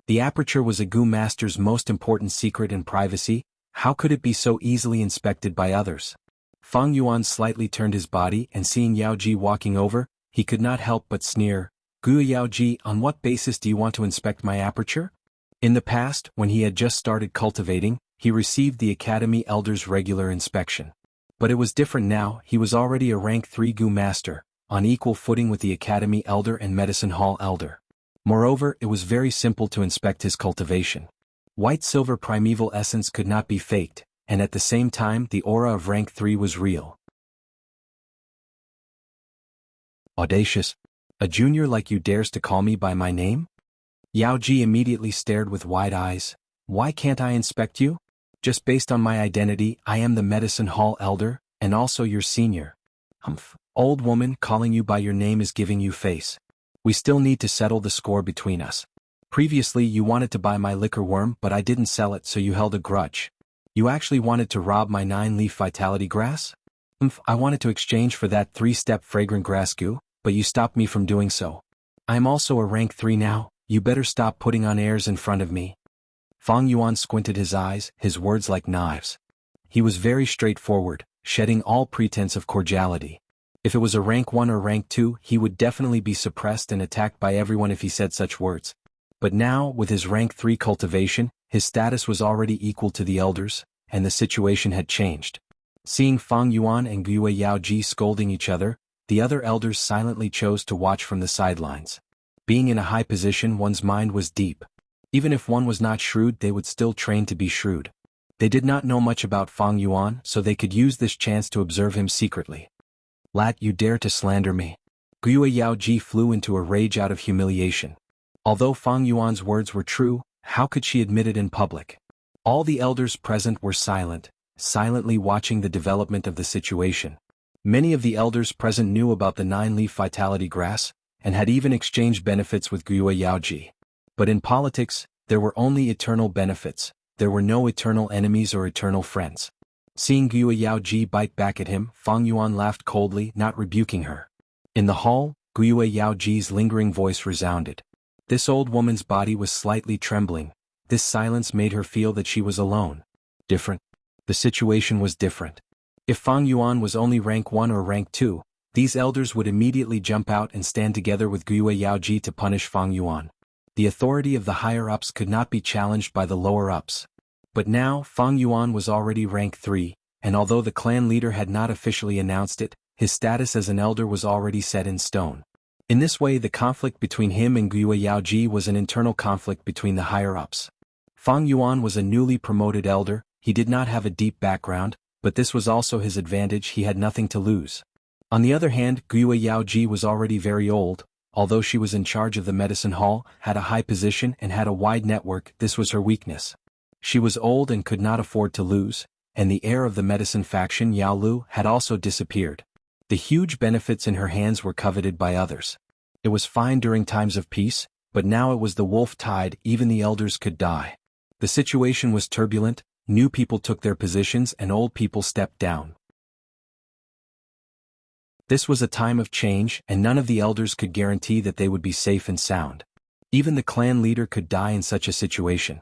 Speaker 1: The aperture was a Gu master's most important secret and privacy. How could it be so easily inspected by others? Fang Yuan slightly turned his body and seeing Yaoji walking over, he could not help but sneer. "Guiyue Yaoji, on what basis do you want to inspect my aperture?" In the past, when he had just started cultivating, he received the Academy Elder's regular inspection. But it was different now, he was already a rank 3 Gu master, on equal footing with the Academy Elder and Medicine Hall Elder. Moreover, it was very simple to inspect his cultivation. White-silver primeval essence could not be faked, and at the same time the aura of rank 3 was real. Audacious. A junior like you dares to call me by my name? Yaoji immediately stared with wide eyes. "Why can't I inspect you?" Just based on my identity, I am the medicine hall elder, and also your senior. Humph. Old woman, calling you by your name is giving you face. We still need to settle the score between us. Previously you wanted to buy my liquor worm, but I didn't sell it, so you held a grudge. You actually wanted to rob my 9-leaf vitality grass? I wanted to exchange for that 3-step fragrant grass goo, but you stopped me from doing so. I am also a rank 3 now, you better stop putting on airs in front of me. Fang Yuan squinted his eyes, his words like knives. He was very straightforward, shedding all pretense of cordiality. If it was a rank 1 or rank 2, he would definitely be suppressed and attacked by everyone if he said such words. But now, with his rank 3 cultivation, his status was already equal to the elders, and the situation had changed. Seeing Fang Yuan and Gue Yaoji scolding each other, the other elders silently chose to watch from the sidelines. Being in a high position, one's mind was deep. Even if one was not shrewd, they would still train to be shrewd. They did not know much about Fang Yuan, so they could use this chance to observe him secretly. Lat, you dare to slander me. Gue Yaoji flew into a rage out of humiliation. Although Fang Yuan's words were true, how could she admit it in public? All the elders present were silent, silently watching the development of the situation. Many of the elders present knew about the 9-leaf vitality grass, and had even exchanged benefits with Gue Yaoji. But in politics, there were only eternal benefits, there were no eternal enemies or eternal friends. Seeing Gue Yaoji bite back at him, Fang Yuan laughed coldly, not rebuking her. In the hall, Gue Yaoji's lingering voice resounded. This old woman's body was slightly trembling. This silence made her feel that she was alone. Different. The situation was different. If Fang Yuan was only rank 1 or rank 2, these elders would immediately jump out and stand together with Gue Yaoji to punish Fang Yuan. The authority of the higher-ups could not be challenged by the lower-ups. But now, Fang Yuan was already rank 3, and although the clan leader had not officially announced it, his status as an elder was already set in stone. In this way, the conflict between him and Gue Yaoji was an internal conflict between the higher-ups. Fang Yuan was a newly promoted elder, he did not have a deep background, but this was also his advantage, he had nothing to lose. On the other hand, Gue Yaoji was already very old, although she was in charge of the medicine hall, had a high position and had a wide network, this was her weakness. She was old and could not afford to lose, and the heir of the medicine faction, Yao Lu, had also disappeared. The huge benefits in her hands were coveted by others. It was fine during times of peace, but now it was the wolf tide, even the elders could die. The situation was turbulent, new people took their positions and old people stepped down. This was a time of change, and none of the elders could guarantee that they would be safe and sound. Even the clan leader could die in such a situation.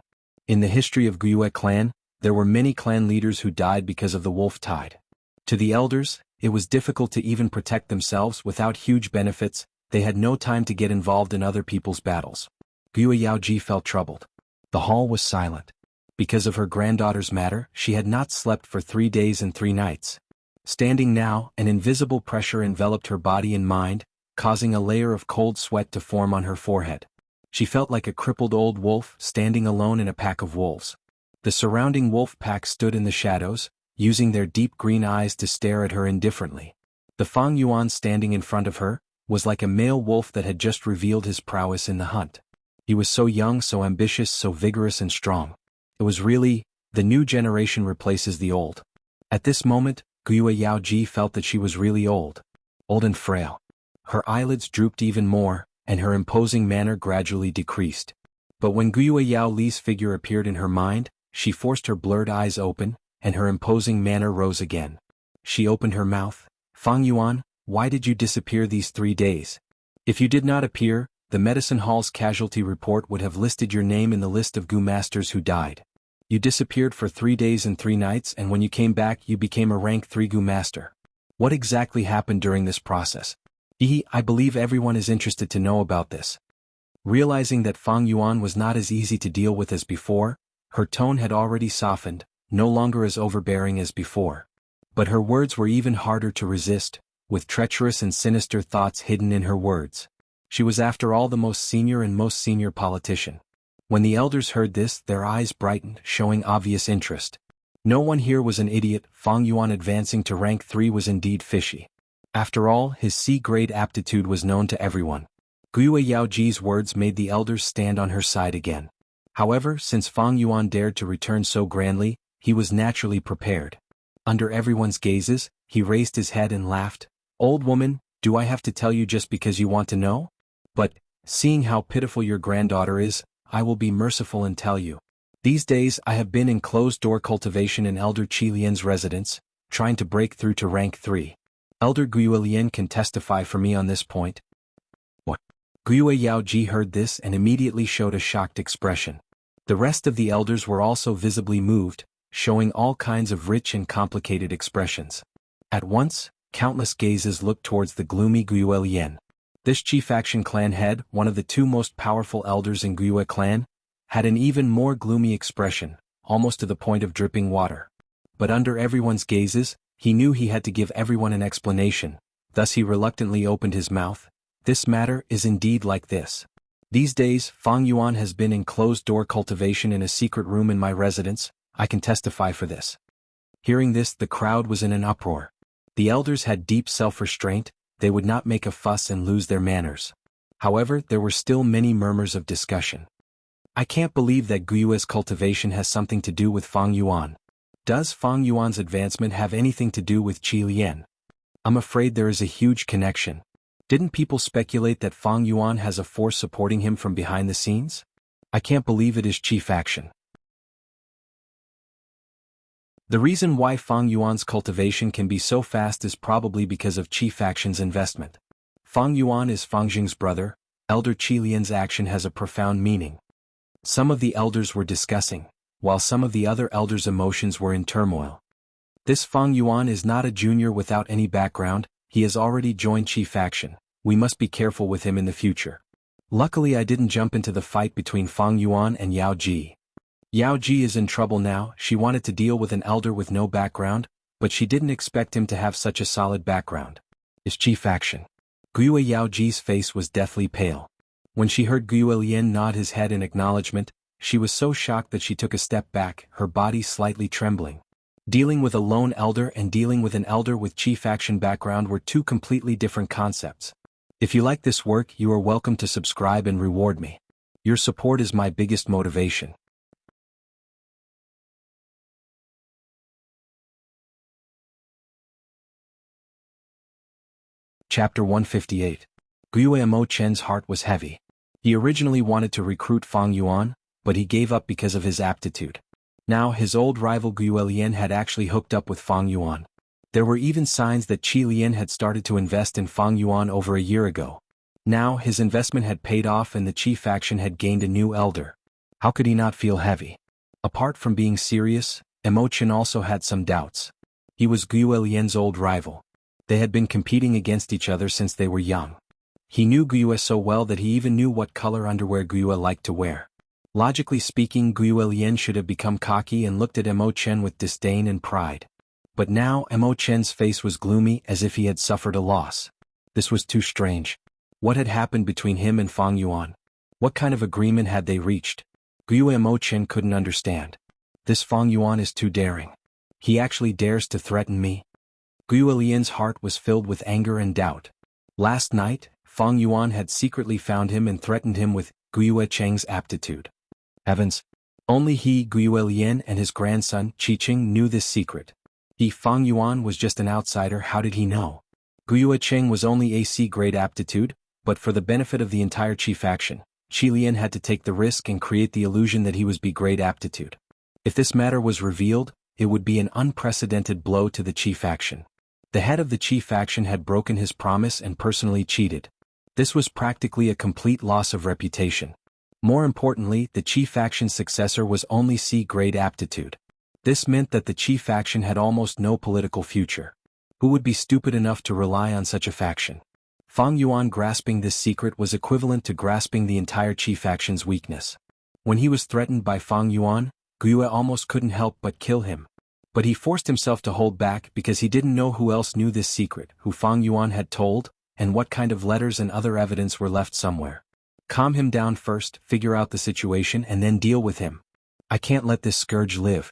Speaker 1: In the history of Gue clan, there were many clan leaders who died because of the wolf tide. To the elders, it was difficult to even protect themselves without huge benefits, they had no time to get involved in other people's battles. Gue Yaoji felt troubled. The hall was silent. Because of her granddaughter's matter, she had not slept for 3 days and 3 nights. Standing now, an invisible pressure enveloped her body and mind, causing a layer of cold sweat to form on her forehead. She felt like a crippled old wolf standing alone in a pack of wolves. The surrounding wolf pack stood in the shadows, using their deep green eyes to stare at her indifferently. The Fang Yuan standing in front of her was like a male wolf that had just revealed his prowess in the hunt. He was so young, so ambitious, so vigorous and strong. It was really, the new generation replaces the old. At this moment, Gue Yaoji felt that she was really old and frail. Her eyelids drooped even more, and her imposing manner gradually decreased. But when Gue Yao Li's figure appeared in her mind, she forced her blurred eyes open, and her imposing manner rose again. She opened her mouth. Fang Yuan, why did you disappear these 3 days? If you did not appear, the medicine hall's casualty report would have listed your name in the list of Gu masters who died. You disappeared for 3 days and 3 nights, and when you came back you became a rank 3 Gu master. What exactly happened during this process? I believe everyone is interested to know about this. Realizing that Fang Yuan was not as easy to deal with as before, her tone had already softened, no longer as overbearing as before. But her words were even harder to resist, with treacherous and sinister thoughts hidden in her words. She was after all the most senior politician. When the elders heard this, their eyes brightened, showing obvious interest. No one here was an idiot. Fang Yuan advancing to rank 3 was indeed fishy. After all, his C-grade aptitude was known to everyone. Gue Yaoji's words made the elders stand on her side again. However, since Fang Yuan dared to return so grandly, he was naturally prepared. Under everyone's gazes, he raised his head and laughed. "Old woman, do I have to tell you just because you want to know? But, seeing how pitiful your granddaughter is, I will be merciful and tell you. These days I have been in closed-door cultivation in Elder Qi Lian's residence, trying to break through to rank 3. Elder Guiyue Lian can testify for me on this point." What? Guiyue Yaoji heard this and immediately showed a shocked expression. The rest of the elders were also visibly moved, showing all kinds of rich and complicated expressions. At once, countless gazes looked towards the gloomy Guiyue Lian. This Qi faction clan head, one of the 2 most powerful elders in Guiyue clan, had an even more gloomy expression, almost to the point of dripping water. But under everyone's gazes, he knew he had to give everyone an explanation, thus he reluctantly opened his mouth. "This matter is indeed like this. These days, Fang Yuan has been in closed-door cultivation in a secret room in my residence. I can testify for this." Hearing this, the crowd was in an uproar. The elders had deep self-restraint, they would not make a fuss and lose their manners. However, there were still many murmurs of discussion. "I can't believe that Guiyue's cultivation has something to do with Fang Yuan. Does Fang Yuan's advancement have anything to do with Qi Lian? I'm afraid there is a huge connection. Didn't people speculate that Fang Yuan has a force supporting him from behind the scenes? I can't believe it is Qi faction." The reason why Fang Yuan's cultivation can be so fast is probably because of Qi faction's investment. Fang Yuan is Fang Jing's brother. Elder Qi Lian's action has a profound meaning. Some of the elders were discussing, while some of the other elders' emotions were in turmoil. This Fang Yuan is not a junior without any background, he has already joined Qi faction. We must be careful with him in the future. Luckily I didn't jump into the fight between Fang Yuan and Yao Ji. Yao Ji is in trouble now. She wanted to deal with an elder with no background, but she didn't expect him to have such a solid background. Is Qi faction. Guiyue Yao Ji's face was deathly pale. When she heard Guiyue Lian nod his head in acknowledgement, she was so shocked that she took a step back, her body slightly trembling. Dealing with a lone elder and dealing with an elder with Qi faction background were 2 completely different concepts. If you like this work, you are welcome to subscribe and reward me. Your support is my biggest motivation. Chapter 158. Guiyue Mo Chen's heart was heavy. He originally wanted to recruit Fang Yuan, but he gave up because of his aptitude. Now his old rival Guiyue Lian had actually hooked up with Fang Yuan. There were even signs that Qi Lian had started to invest in Fang Yuan over a year ago. Now his investment had paid off and the Qi faction had gained a new elder. How could he not feel heavy? Apart from being serious, Mo Chen also had some doubts. He was Guiyue Lian's old rival. They had been competing against each other since they were young. He knew Guiyue so well that he even knew what color underwear Guiyue liked to wear. Logically speaking, Guiyue Lian should have become cocky and looked at Mo Chen with disdain and pride. But now Mo Chen's face was gloomy as if he had suffered a loss. This was too strange. What had happened between him and Fang Yuan? What kind of agreement had they reached? Guiyue Mo Chen couldn't understand. This Fang Yuan is too daring. He actually dares to threaten me? Guiyue Lian's heart was filled with anger and doubt. Last night, Fang Yuan had secretly found him and threatened him with Guiyue Cheng's aptitude. Heavens! Only he, Guiyue Lian, and his grandson, Qiqing, knew this secret. He, Fang Yuan, was just an outsider. How did he know? Guiyue Cheng was only a C-grade aptitude, but for the benefit of the entire Qi faction, Qi Lian had to take the risk and create the illusion that he was B-grade aptitude. If this matter was revealed, it would be an unprecedented blow to the Qi faction. The head of the Qi faction had broken his promise and personally cheated. This was practically a complete loss of reputation. More importantly, the Qi faction's successor was only C-grade aptitude. This meant that the Qi faction had almost no political future. Who would be stupid enough to rely on such a faction? Fang Yuan grasping this secret was equivalent to grasping the entire Qi faction's weakness. When he was threatened by Fang Yuan, Guiyue almost couldn't help but kill him. But he forced himself to hold back because he didn't know who else knew this secret, who Fang Yuan had told, and what kind of letters and other evidence were left somewhere. Calm him down first, figure out the situation, and then deal with him. I can't let this scourge live.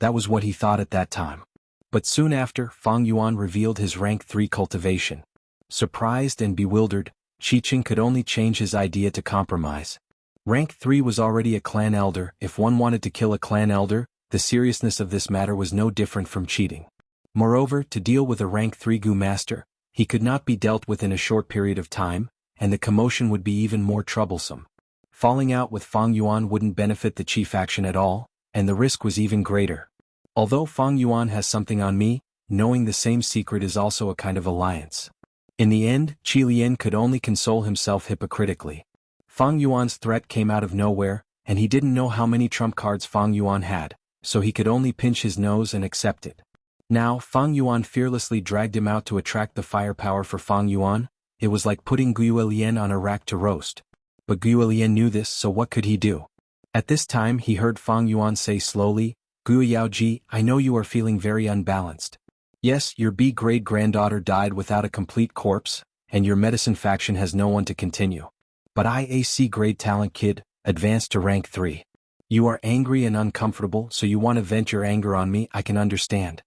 Speaker 1: That was what he thought at that time. But soon after, Fang Yuan revealed his rank 3 cultivation. Surprised and bewildered, Qiqing could only change his idea to compromise. Rank 3 was already a clan elder. If one wanted to kill a clan elder, the seriousness of this matter was no different from cheating. Moreover, to deal with a rank 3 Gu master, he could not be dealt with in a short period of time, and the commotion would be even more troublesome. Falling out with Fang Yuan wouldn't benefit the chief faction at all, and the risk was even greater. Although Fang Yuan has something on me, knowing the same secret is also a kind of alliance. In the end, Qi Lian could only console himself hypocritically. Fang Yuan's threat came out of nowhere, and he didn't know how many trump cards Fang Yuan had, so he could only pinch his nose and accept it. Now, Fang Yuan fearlessly dragged him out to attract the firepower for Fang Yuan. It was like putting Guo Lian on a rack to roast. But Guo Lian knew this, so what could he do? At this time he heard Fang Yuan say slowly, "Guo Yaoji, I know you are feeling very unbalanced. Yes, your B-grade granddaughter died without a complete corpse, and your medicine faction has no one to continue. But I, a C-grade talent kid, advanced to rank 3. You are angry and uncomfortable, so you want to vent your anger on me. I can understand."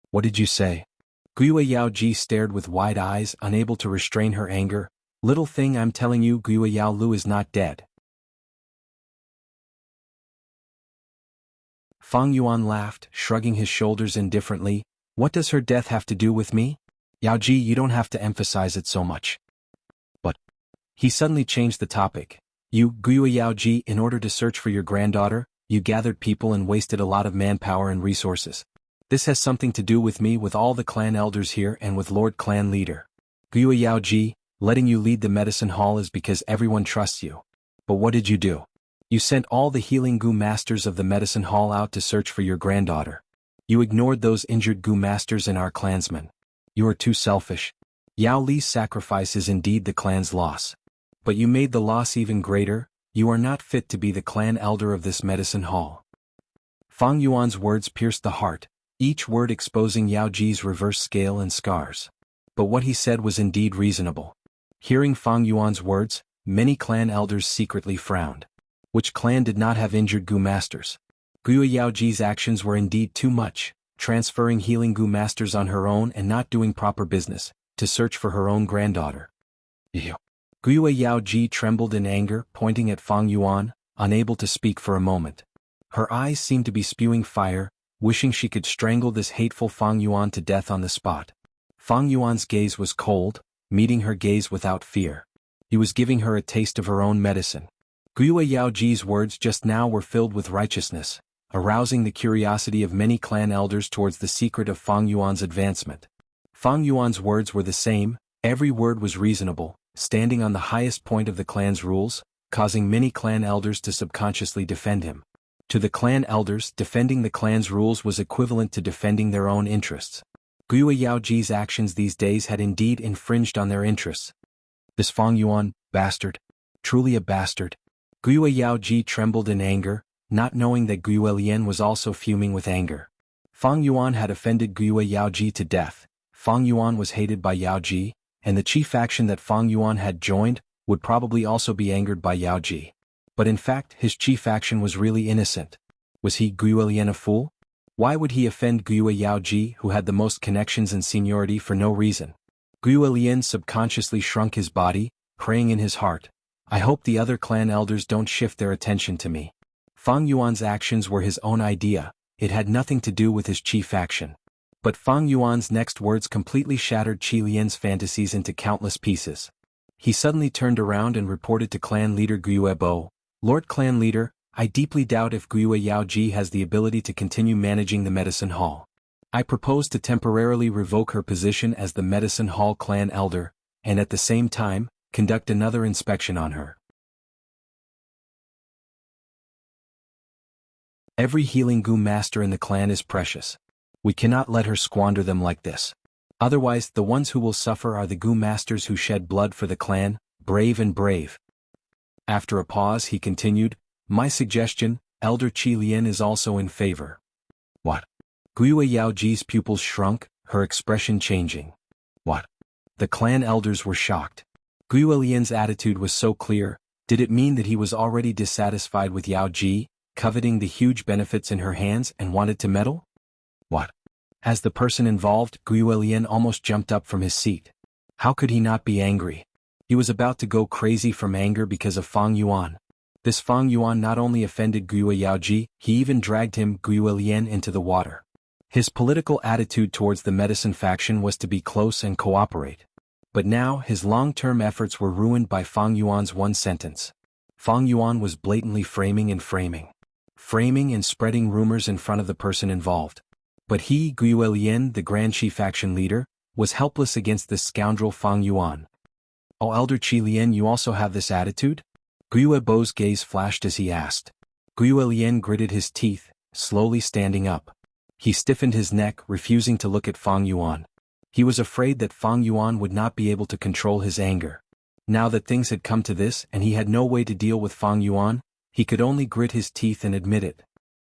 Speaker 1: "What did you say?" Guo Yaoji stared with wide eyes, unable to restrain her anger. "Little thing, I'm telling you, Guo Yaolu is not dead." Fang Yuan laughed, shrugging his shoulders indifferently. "What does her death have to do with me? Yaoji, you don't have to emphasize it so much." "But..." He suddenly changed the topic. "You, Guo Yaoji, in order to search for your granddaughter, you gathered people and wasted a lot of manpower and resources. This has something to do with me, with all the clan elders here, and with Lord Clan Leader. Guo Yaoji, letting you lead the medicine hall is because everyone trusts you. But what did you do? You sent all the healing Gu masters of the medicine hall out to search for your granddaughter. You ignored those injured Gu masters and our clansmen. You are too selfish. Yao Li's sacrifice is indeed the clan's loss. But you made the loss even greater. You are not fit to be the clan elder of this medicine hall." Fang Yuan's words pierced the heart, each word exposing Yao Ji's reverse scale and scars. But what he said was indeed reasonable. Hearing Fang Yuan's words, many clan elders secretly frowned. Which clan did not have injured Gu masters? Guo Yaoji's actions were indeed too much, transferring healing Gu masters on her own and not doing proper business, to search for her own granddaughter. Ew. Guo Yaoji trembled in anger, pointing at Fang Yuan, unable to speak for a moment. Her eyes seemed to be spewing fire, wishing she could strangle this hateful Fang Yuan to death on the spot. Fang Yuan's gaze was cold, meeting her gaze without fear. He was giving her a taste of her own medicine. Guo Yaoji's words just now were filled with righteousness, arousing the curiosity of many clan elders towards the secret of Fang Yuan's advancement. Fang Yuan's words were the same, every word was reasonable, standing on the highest point of the clan's rules, causing many clan elders to subconsciously defend him. To the clan elders, defending the clan's rules was equivalent to defending their own interests. Guo Yaoji's actions these days had indeed infringed on their interests. This Fang Yuan, bastard. Truly a bastard. Guo Yaoji trembled in anger, not knowing that Guo Lian was also fuming with anger. Fang Yuan had offended Guo Yaoji to death. Fang Yuan was hated by Yaoji, and the chief faction that Fang Yuan had joined would probably also be angered by Yaoji. But in fact, his chief faction was really innocent. Was he, Guo Lian, a fool? Why would he offend Guo Yaoji, who had the most connections and seniority, for no reason? Guo Lian subconsciously shrunk his body, praying in his heart, "I hope the other clan elders don't shift their attention to me." Fang Yuan's actions were his own idea, it had nothing to do with his chief faction. But Fang Yuan's next words completely shattered Qi Lian's fantasies into countless pieces. He suddenly turned around and reported to clan leader Guo Bo, "Lord Clan Leader, I deeply doubt if Guo Yaoji has the ability to continue managing the medicine hall. I propose to temporarily revoke her position as the medicine hall clan elder, and at the same time, conduct another inspection on her. Every healing Gu master in the clan is precious. We cannot let her squander them like this. Otherwise, the ones who will suffer are the Gu masters who shed blood for the clan, brave and brave." After a pause he continued, "My suggestion, Elder Qi Lian is also in favor." "What?" Guo Yaoji's pupils shrunk, her expression changing. "What?" The clan elders were shocked. Guo Lian's attitude was so clear. Did it mean that he was already dissatisfied with Yaoji, coveting the huge benefits in her hands and wanted to meddle? "What?" As the person involved, Guo Lian almost jumped up from his seat. How could he not be angry? He was about to go crazy from anger because of Fang Yuan. This Fang Yuan not only offended Guiyue Yaoji, he even dragged him, Guiyue Lian, into the water. His political attitude towards the medicine faction was to be close and cooperate. But now his long-term efforts were ruined by Fang Yuan's one sentence. Fang Yuan was blatantly framing and spreading rumors in front of the person involved. But he, Guiyue Lian, the Grand Qi faction leader, was helpless against this scoundrel Fang Yuan. "Oh, Elder Qi Lian, you also have this attitude?" Guiyue Bo's gaze flashed as he asked. Guiyue Lian gritted his teeth, slowly standing up. He stiffened his neck, refusing to look at Fang Yuan. He was afraid that Fang Yuan would not be able to control his anger. Now that things had come to this and he had no way to deal with Fang Yuan, he could only grit his teeth and admit it.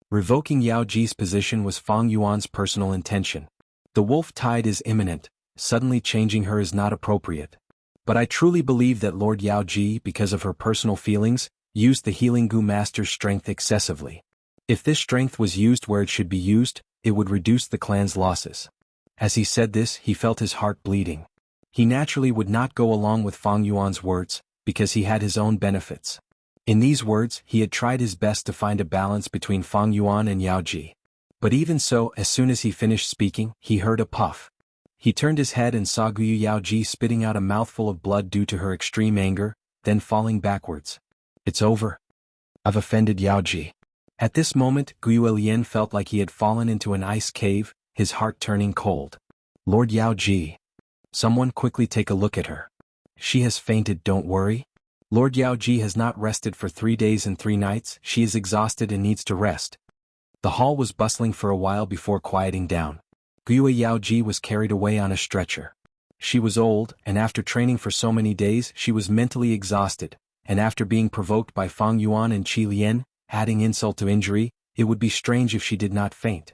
Speaker 1: Revoking Yao Ji's position was Fang Yuan's personal intention. The wolf tide is imminent, suddenly changing her is not appropriate. But I truly believe that Lord Yao Ji, because of her personal feelings, used the Healing Gu Master's strength excessively. If this strength was used where it should be used, it would reduce the clan's losses. As he said this, he felt his heart bleeding. He naturally would not go along with Fang Yuan's words, because he had his own benefits. In these words, he had tried his best to find a balance between Fang Yuan and Yao Ji. But even so, as soon as he finished speaking, he heard a puff. He turned his head and saw Guiyue Yaoji spitting out a mouthful of blood due to her extreme anger, then falling backwards. "It's over. I've offended Yaoji." At this moment, Guiyue Lian felt like he had fallen into an ice cave, his heart turning cold. "Lord Yaoji. Someone quickly take a look at her. She has fainted, don't worry. Lord Yaoji has not rested for 3 days and 3 nights, she is exhausted and needs to rest." The hall was bustling for a while before quieting down. Guiyue Yaoji was carried away on a stretcher. She was old, and after training for so many days she was mentally exhausted, and after being provoked by Fang Yuan and Qi Lian, adding insult to injury, it would be strange if she did not faint.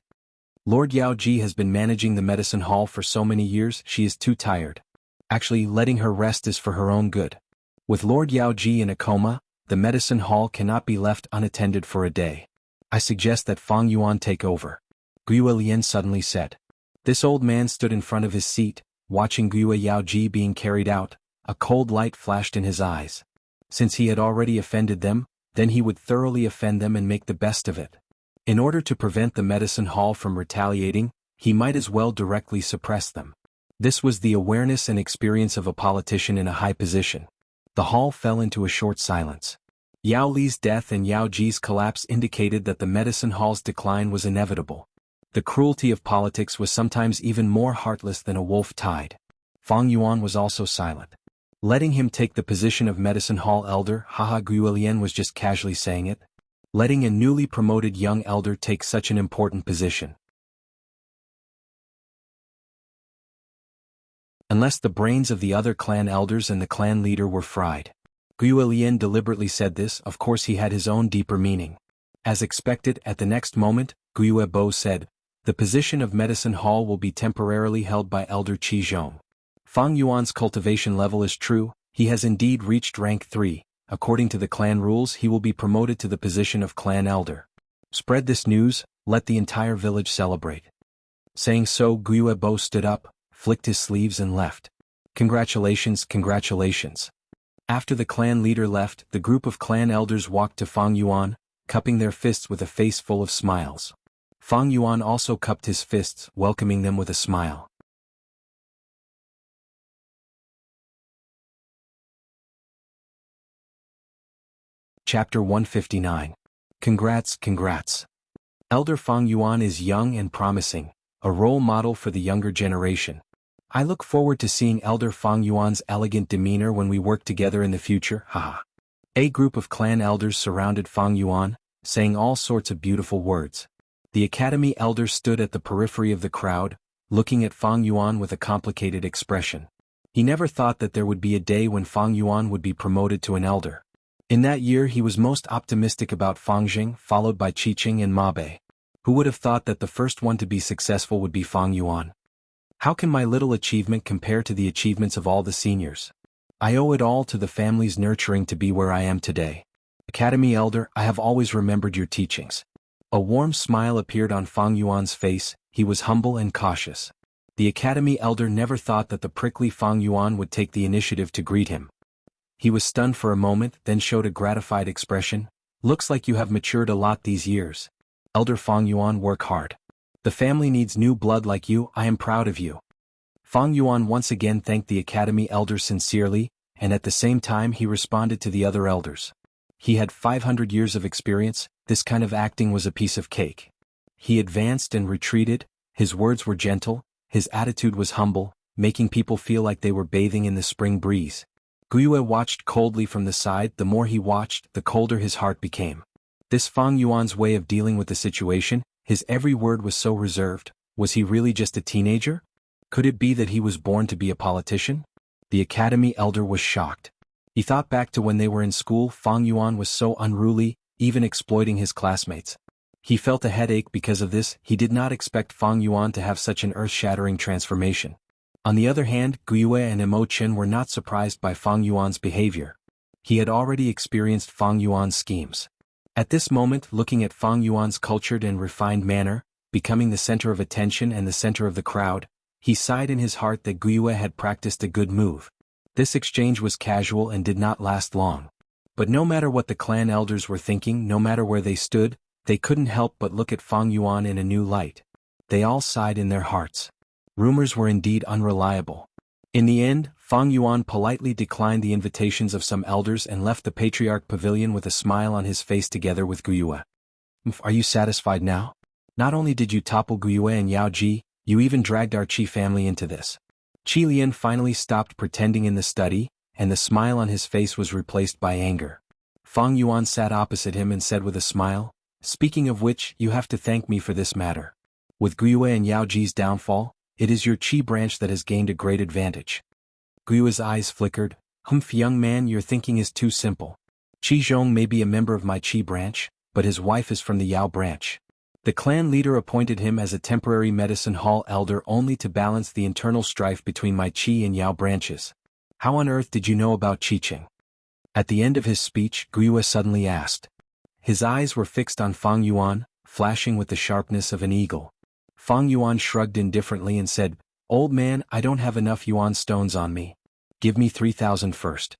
Speaker 1: Lord Yaoji has been managing the medicine hall for so many years, she is too tired. Actually, letting her rest is for her own good. With Lord Yaoji in a coma, the medicine hall cannot be left unattended for a day. I suggest that Fang Yuan take over. Guiyue Lian suddenly said. This old man stood in front of his seat, watching Guiyue Yaoji being carried out. A cold light flashed in his eyes. Since he had already offended them, then he would thoroughly offend them and make the best of it. In order to prevent the medicine hall from retaliating, he might as well directly suppress them. This was the awareness and experience of a politician in a high position. The hall fell into a short silence. Yao Li's death and Yao Ji's collapse indicated that the medicine hall's decline was inevitable. The cruelty of politics was sometimes even more heartless than a wolf tide. Fang Yuan was also silent. Letting him take the position of medicine hall elder, haha, Guiyue Lian was just casually saying it. Letting a newly promoted young elder take such an important position. Unless the brains of the other clan elders and the clan leader were fried. Guiyue Lian deliberately said this, of course he had his own deeper meaning. As expected, at the next moment, Guiyue Bo said, the position of medicine hall will be temporarily held by Elder Qi Zhong. Fang Yuan's cultivation level is true, he has indeed reached rank 3, according to the clan rules he will be promoted to the position of clan elder. Spread this news, let the entire village celebrate. Saying so, Guiyue Bo stood up, flicked his sleeves and left. Congratulations, congratulations. After the clan leader left, the group of clan elders walked to Fang Yuan, cupping their fists with a face full of smiles. Fang Yuan also cupped his fists, welcoming them with a smile. Chapter 159. Congrats, congrats. Elder Fang Yuan is young and promising, a role model for the younger generation. I look forward to seeing Elder Fang Yuan's elegant demeanor when we work together in the future, haha. A group of clan elders surrounded Fang Yuan, saying all sorts of beautiful words. The academy elder stood at the periphery of the crowd, looking at Fang Yuan with a complicated expression. He never thought that there would be a day when Fang Yuan would be promoted to an elder. In that year he was most optimistic about Fang Jing, followed by Qiqing and Ma Bei. Who would have thought that the first one to be successful would be Fang Yuan? How can my little achievement compare to the achievements of all the seniors? I owe it all to the family's nurturing to be where I am today. Academy elder, I have always remembered your teachings. A warm smile appeared on Fang Yuan's face, he was humble and cautious. The academy elder never thought that the prickly Fang Yuan would take the initiative to greet him. He was stunned for a moment, then showed a gratified expression. Looks like you have matured a lot these years. Elder Fang Yuan, work hard. The family needs new blood like you. I am proud of you. Fang Yuan once again thanked the academy elders sincerely, and at the same time he responded to the other elders. He had 500 years of experience. This kind of acting was a piece of cake. He advanced and retreated. His words were gentle, his attitude was humble, making people feel like they were bathing in the spring breeze. Guyue watched coldly from the side. The more he watched, the colder his heart became. This Fang Yuan's way of dealing with the situation, his every word was so reserved. Was he really just a teenager? Could it be that he was born to be a politician? The academy elder was shocked. He thought back to when they were in school. Fang Yuan was so unruly, even exploiting his classmates. He felt a headache because of this. He did not expect Fang Yuan to have such an earth-shattering transformation. On the other hand, Guyue and Imo Chen were not surprised by Fang Yuan's behavior. He had already experienced Fang Yuan's schemes. At this moment, looking at Fang Yuan's cultured and refined manner, becoming the center of attention and the center of the crowd, he sighed in his heart that Guyue had practiced a good move. This exchange was casual and did not last long. But no matter what the clan elders were thinking, no matter where they stood, they couldn't help but look at Fang Yuan in a new light. They all sighed in their hearts. Rumors were indeed unreliable. In the end, Fang Yuan politely declined the invitations of some elders and left the Patriarch Pavilion with a smile on his face together with Guyue. Are you satisfied now? Not only did you topple Guyue and Yao Ji, you even dragged our Qi family into this. Qi Lian finally stopped pretending in the study, and the smile on his face was replaced by anger. Fang Yuan sat opposite him and said with a smile, "Speaking of which, you have to thank me for this matter. With Guyue and Yao Ji's downfall, it is your Qi branch that has gained a great advantage." Guyue's eyes flickered. Young man, your thinking is too simple. Qi Zhong may be a member of my Qi branch, but his wife is from the Yao branch. The clan leader appointed him as a temporary medicine hall elder only to balance the internal strife between my Qi and Yao branches. How on earth did you know about Qiqing? At the end of his speech, Guyue suddenly asked. His eyes were fixed on Fang Yuan, flashing with the sharpness of an eagle. Fang Yuan shrugged indifferently and said, "Old man, I don't have enough yuan stones on me. Give me 3,000 first."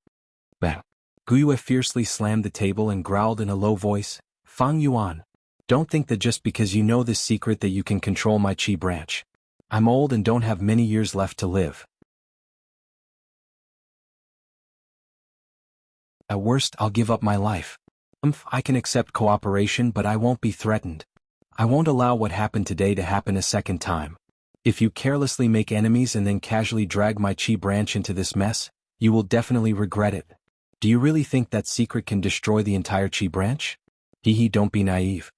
Speaker 1: Bang. Guyue fiercely slammed the table and growled in a low voice, "Fang Yuan, don't think that just because you know this secret that you can control my Qi branch. I'm old and don't have many years left to live. At worst, I'll give up my life. I can accept cooperation, but I won't be threatened. I won't allow what happened today to happen a second time. If you carelessly make enemies and then casually drag my Qi branch into this mess, you will definitely regret it. Do you really think that secret can destroy the entire Qi branch? Don't be naive."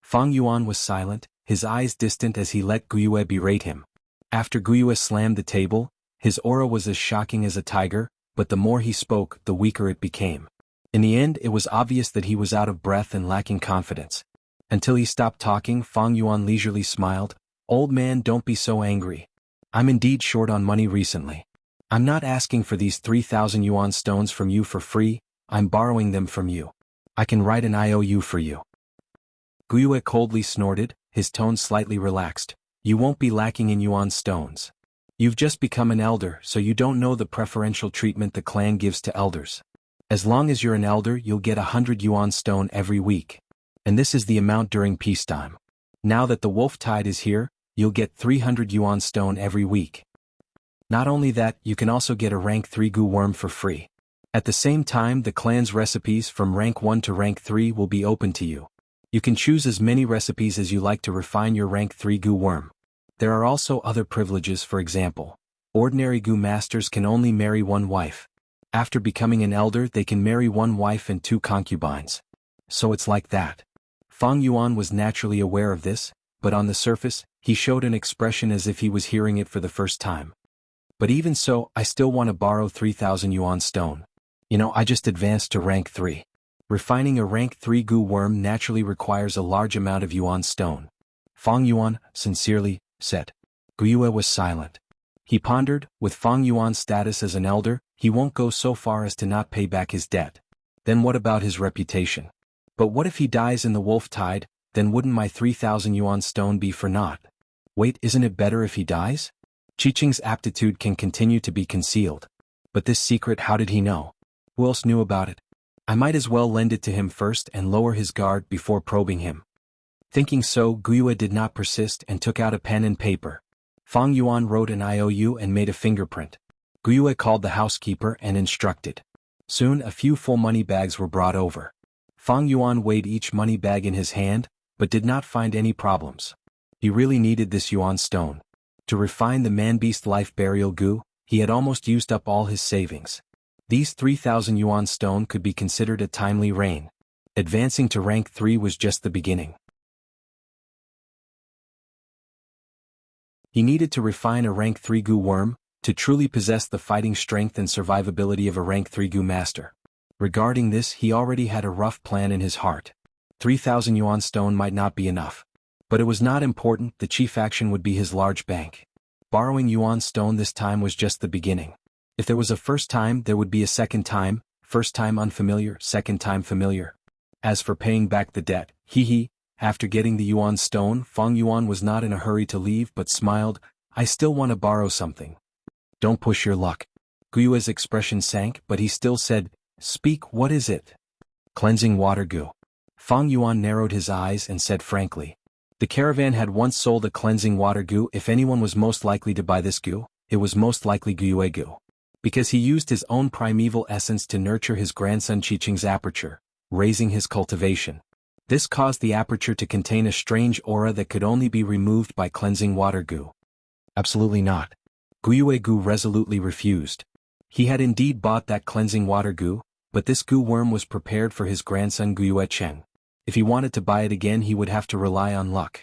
Speaker 1: Fang Yuan was silent, his eyes distant as he let Guyue berate him. After Guyue slammed the table, his aura was as shocking as a tiger, but the more he spoke, the weaker it became. In the end, it was obvious that he was out of breath and lacking confidence. Until he stopped talking, Fang Yuan leisurely smiled. "Old man, don't be so angry. I'm indeed short on money recently. I'm not asking for these 3,000 yuan stones from you for free, I'm borrowing them from you. I can write an IOU for you." Guyue coldly snorted, his tone slightly relaxed. "You won't be lacking in yuan stones. You've just become an elder, so you don't know the preferential treatment the clan gives to elders. As long as you're an elder, you'll get 100 yuan stone every week. And this is the amount during peacetime. Now that the wolf tide is here, you'll get 300 yuan stone every week. Not only that, you can also get a rank 3 gu worm for free. At the same time, the clan's recipes from rank 1 to rank 3 will be open to you. You can choose as many recipes as you like to refine your rank 3 gu worm. There are also other privileges. For example, ordinary gu masters can only marry one wife. After becoming an elder, they can marry one wife and 2 concubines. So it's like that." Fang Yuan was naturally aware of this, but on the surface, he showed an expression as if he was hearing it for the first time. "But even so, I still want to borrow 3,000 yuan stone. I just advanced to rank 3. Refining a rank 3 gu worm naturally requires a large amount of yuan stone." Fang Yuan, sincerely, said. Guyue was silent. He pondered, with Fang Yuan's status as an elder, he won't go so far as to not pay back his debt. Then what about his reputation? But what if he dies in the wolf tide, then wouldn't my 3,000 yuan stone be for naught? Wait, isn't it better if he dies? Qiqing's aptitude can continue to be concealed. But this secret, how did he know? Who else knew about it? I might as well lend it to him first and lower his guard before probing him. Thinking so, Guyue did not persist and took out a pen and paper. Fang Yuan wrote an IOU and made a fingerprint. Guyue called the housekeeper and instructed. Soon a few full money bags were brought over. Fang Yuan weighed each money bag in his hand, but did not find any problems. He really needed this yuan stone. To refine the man-beast life burial goo, he had almost used up all his savings. These 3,000 yuan stone could be considered a timely rain. Advancing to rank 3 was just the beginning. He needed to refine a rank 3 goo worm, to truly possess the fighting strength and survivability of a rank 3 goo master. Regarding this, he already had a rough plan in his heart. 3,000 yuan stone might not be enough. But it was not important, the chief action would be his large bank. Borrowing yuan stone this time was just the beginning. If there was a first time, there would be a second time, first time unfamiliar, second time familiar. As for paying back the debt, after getting the yuan stone, Fang Yuan was not in a hurry to leave but smiled, I still want to borrow something. Don't push your luck. Guyue's expression sank, but he still said, speak, what is it? Cleansing water goo. Fang Yuan narrowed his eyes and said frankly. The caravan had once sold a cleansing water goo. If anyone was most likely to buy this goo, it was most likely Guyue goo. Because he used his own primeval essence to nurture his grandson Qiqing's aperture, raising his cultivation. This caused the aperture to contain a strange aura that could only be removed by cleansing water goo. Absolutely not. Guyue goo resolutely refused. He had indeed bought that cleansing water goo, but this goo worm was prepared for his grandson Guyue Cheng. If he wanted to buy it again, he would have to rely on luck.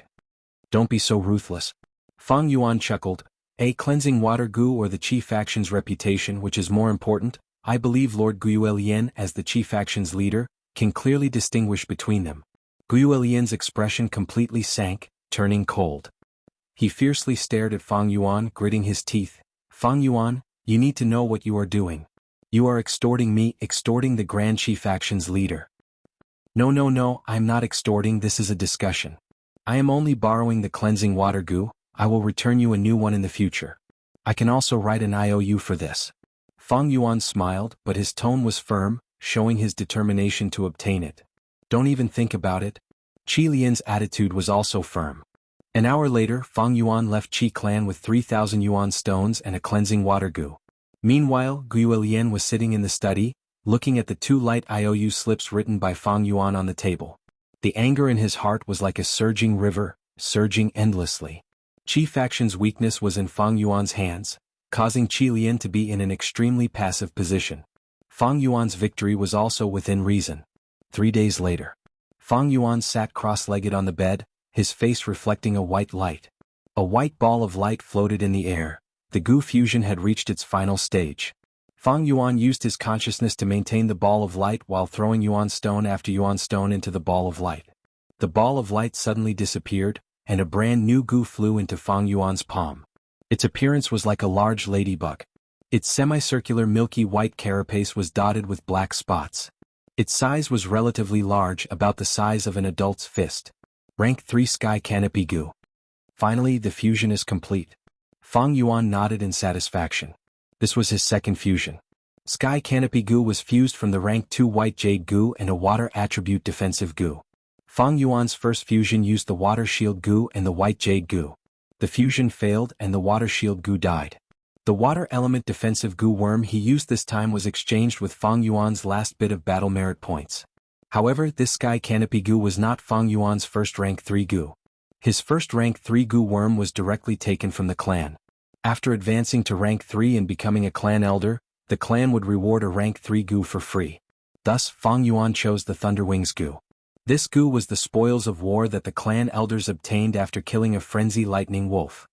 Speaker 1: Don't be so ruthless. Fang Yuan chuckled. A cleansing water goo or the chief faction's reputation, which is more important? I believe Lord Guyue Lian, as the chief faction's leader, can clearly distinguish between them. Guyue Lian's expression completely sank, turning cold. He fiercely stared at Fang Yuan, gritting his teeth. Fang Yuan, you need to know what you are doing. You are extorting me, extorting the Grand Chief Faction's leader. No, I'm not extorting, this is a discussion. I am only borrowing the cleansing water goo, I will return you a new one in the future. I can also write an IOU for this. Fang Yuan smiled, but his tone was firm, showing his determination to obtain it. Don't even think about it. Qi Lian's attitude was also firm. An hour later, Fang Yuan left Qi clan with 3,000 yuan stones and a cleansing water goo. Meanwhile, Guyue Lian was sitting in the study, looking at the 2 light IOU slips written by Fang Yuan on the table. The anger in his heart was like a surging river, surging endlessly. Qi faction's weakness was in Fang Yuan's hands, causing Qi Lian to be in an extremely passive position. Fang Yuan's victory was also within reason. 3 days later. Fang Yuan sat cross-legged on the bed, his face reflecting a white light. A white ball of light floated in the air. The goo fusion had reached its final stage. Fang Yuan used his consciousness to maintain the ball of light while throwing yuan stone after yuan stone into the ball of light. The ball of light suddenly disappeared, and a brand new goo flew into Fang Yuan's palm. Its appearance was like a large ladybug. Its semicircular milky white carapace was dotted with black spots. Its size was relatively large, about the size of an adult's fist. Rank 3 Sky Canopy Goo. Finally, the fusion is complete. Fang Yuan nodded in satisfaction. This was his second fusion. Sky Canopy Goo was fused from the rank 2 White Jade Goo and a Water Attribute Defensive Goo. Fang Yuan's first fusion used the Water Shield Goo and the White Jade Goo. The fusion failed and the Water Shield Goo died. The Water Element Defensive Goo worm he used this time was exchanged with Fang Yuan's last bit of battle merit points. However, this Sky Canopy Goo was not Fang Yuan's first rank 3 Goo. His first rank 3 Goo worm was directly taken from the clan. After advancing to rank 3 and becoming a clan elder, the clan would reward a rank 3 Goo for free. Thus, Fang Yuan chose the Thunderwings Goo. This Goo was the spoils of war that the clan elders obtained after killing a frenzy lightning wolf.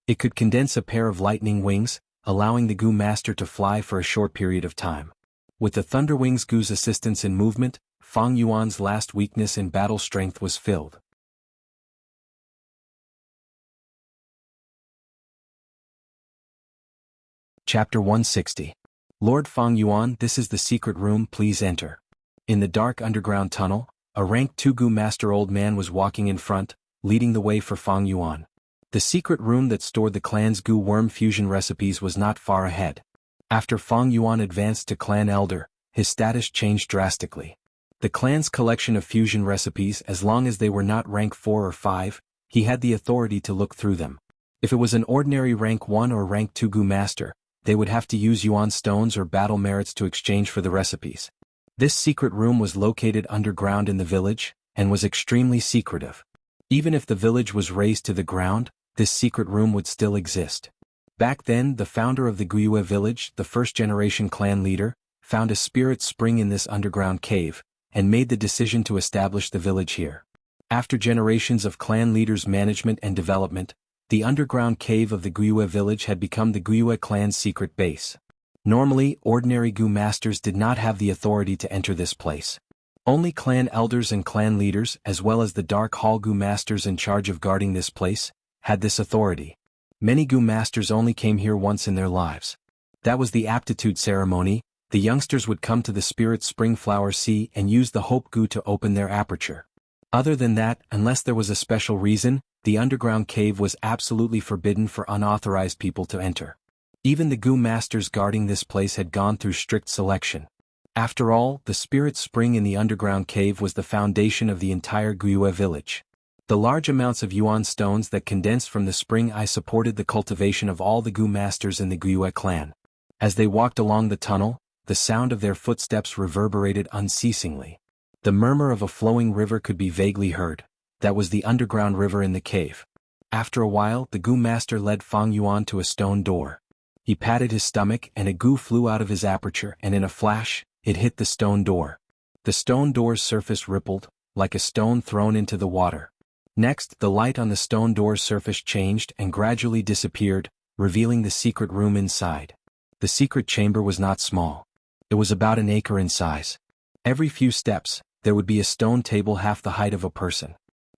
Speaker 1: It could condense a pair of lightning wings, allowing the Goo Master to fly for a short period of time. With the Thunderwings Goo's assistance in movement, Fang Yuan's last weakness in battle strength was filled. Chapter 160. Lord Fang Yuan, this is the secret room, please enter. In the dark underground tunnel, a rank 2 Goo Master old man was walking in front, leading the way for Fang Yuan. The secret room that stored the clan's goo worm fusion recipes was not far ahead. After Fang Yuan advanced to clan elder, his status changed drastically. The clan's collection of fusion recipes, as long as they were not rank 4 or 5, he had the authority to look through them. If it was an ordinary rank 1 or rank 2 goo master, they would have to use yuan stones or battle merits to exchange for the recipes. This secret room was located underground in the village, and was extremely secretive. Even if the village was razed to the ground, this secret room would still exist. Back then, the founder of the Guiyue village, the first-generation clan leader, found a spirit spring in this underground cave, and made the decision to establish the village here. After generations of clan leaders' management and development, the underground cave of the Guiyue village had become the Guiyue clan's secret base. Normally, ordinary Gu masters did not have the authority to enter this place. Only clan elders and clan leaders, as well as the Dark Hall Gu masters in charge of guarding this place, had this authority. Many Gu masters only came here once in their lives. That was the aptitude ceremony. The youngsters would come to the Spirit Spring Flower Sea and use the Hope Gu to open their aperture. Other than that, unless there was a special reason, the underground cave was absolutely forbidden for unauthorized people to enter. Even the Gu masters guarding this place had gone through strict selection. After all, the Spirit Spring in the underground cave was the foundation of the entire Guiyue village. The large amounts of yuan stones that condensed from the spring supported the cultivation of all the Gu masters in the Guiyue clan. As they walked along the tunnel, the sound of their footsteps reverberated unceasingly. The murmur of a flowing river could be vaguely heard. That was the underground river in the cave. After a while, the Gu master led Fang Yuan to a stone door. He patted his stomach and a Gu flew out of his aperture, and in a flash, it hit the stone door. The stone door's surface rippled, like a stone thrown into the water. Next, the light on the stone door's surface changed and gradually disappeared, revealing the secret room inside. The secret chamber was not small. It was about an acre in size. Every few steps, there would be a stone table half the height of a person.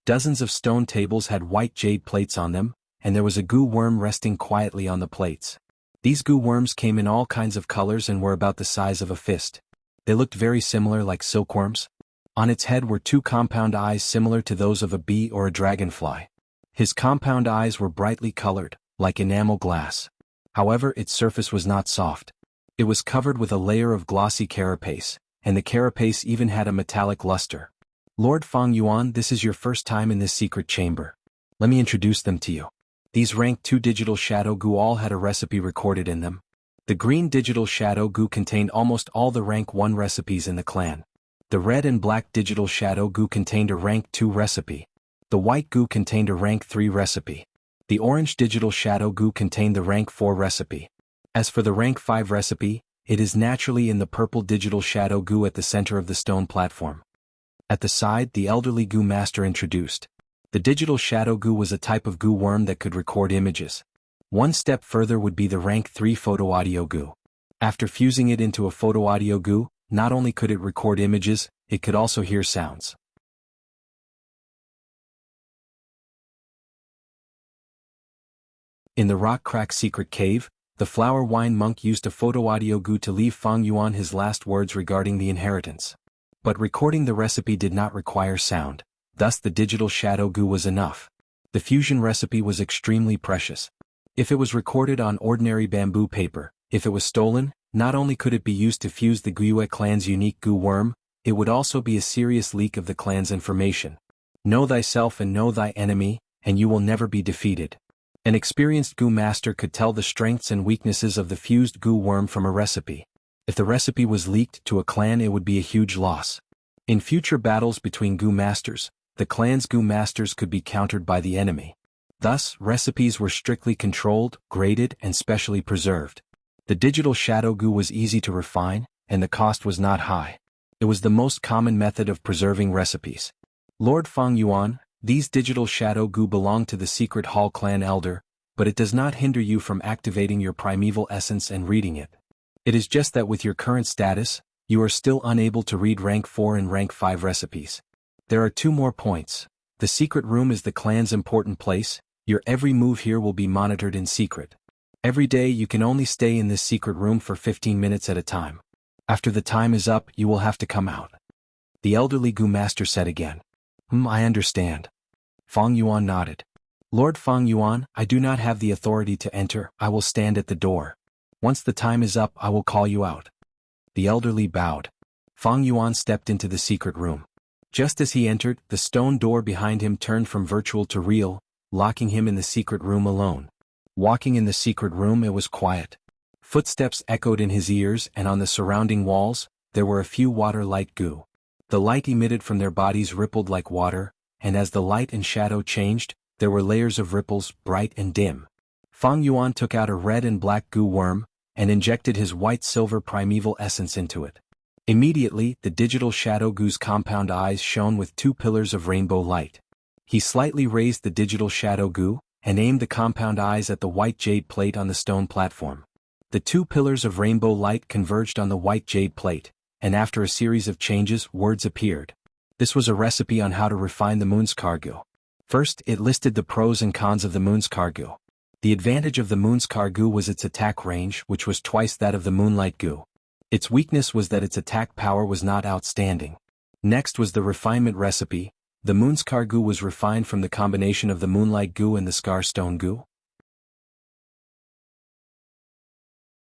Speaker 1: Dozens of stone tables had white jade plates on them, and there was a Gu worm resting quietly on the plates. These Gu worms came in all kinds of colors and were about the size of a fist. They looked very similar, like silkworms. On its head were two compound eyes similar to those of a bee or a dragonfly. His compound eyes were brightly colored, like enamel glass. However, its surface was not soft. It was covered with a layer of glossy carapace, and the carapace even had a metallic luster. Lord Fang Yuan, this is your first time in this secret chamber. Let me introduce them to you. These rank 2 digital shadow Gu all had a recipe recorded in them. The green digital shadow Gu contained almost all the rank 1 recipes in the clan. The red and black digital shadow Gu contained a rank 2 recipe. The white Gu contained a rank 3 recipe. The orange digital shadow Gu contained the rank 4 recipe. As for the rank 5 recipe, it is naturally in the purple digital shadow Gu at the center of the stone platform. At the side, the elderly Gu master introduced. The digital shadow Gu was a type of Gu worm that could record images. One step further would be the rank 3 photo audio Gu. After fusing it into a photo audio Gu, not only could it record images, it could also hear sounds. In the rock crack secret cave, the flower wine monk used a photo audio Gu to leave Fang Yuan his last words regarding the inheritance. But recording the recipe did not require sound, thus the digital shadow Gu was enough. The fusion recipe was extremely precious. If it was recorded on ordinary bamboo paper, if it was stolen, not only could it be used to fuse the Guiyue clan's unique Gu worm, it would also be a serious leak of the clan's information. Know thyself and know thy enemy, and you will never be defeated. An experienced Gu master could tell the strengths and weaknesses of the fused Gu worm from a recipe. If the recipe was leaked to a clan, it would be a huge loss. In future battles between Gu masters, the clan's Gu masters could be countered by the enemy. Thus, recipes were strictly controlled, graded, and specially preserved. The digital shadow Gu was easy to refine, and the cost was not high. It was the most common method of preserving recipes. Lord Fang Yuan, these digital shadow Gu belong to the secret hall clan elder, but it does not hinder you from activating your primeval essence and reading it. It is just that with your current status, you are still unable to read rank 4 and rank 5 recipes. There are 2 more points. The secret room is the clan's important place. Your every move here will be monitored in secret. Every day you can only stay in this secret room for 15 minutes at a time. After the time is up, you will have to come out. The elderly Gu master said again. I understand. Fang Yuan nodded. Lord Fang Yuan, I do not have the authority to enter, I will stand at the door. Once the time is up I will call you out. The elderly bowed. Fang Yuan stepped into the secret room. Just as he entered, the stone door behind him turned from virtual to real, locking him in the secret room alone. Walking in the secret room it was quiet. Footsteps echoed in his ears and on the surrounding walls, there were a few water-light goo. The light emitted from their bodies rippled like water, and as the light and shadow changed, there were layers of ripples, bright and dim. Fang Yuan took out a red and black goo worm, and injected his white-silver primeval essence into it. Immediately, the digital shadow goo's compound eyes shone with two pillars of rainbow light. He slightly raised the digital shadow goo, and aimed the compound eyes at the white jade plate on the stone platform. The two pillars of rainbow light converged on the white jade plate, and after a series of changes, words appeared. This was a recipe on how to refine the moon's cargo. First, it listed the pros and cons of the moon's cargo. The advantage of the moon's cargo was its attack range, which was twice that of the moonlight goo. Its weakness was that its attack power was not outstanding. Next was the refinement recipe. The moon's cargo was refined from the combination of the moonlight goo and the scar stone goo.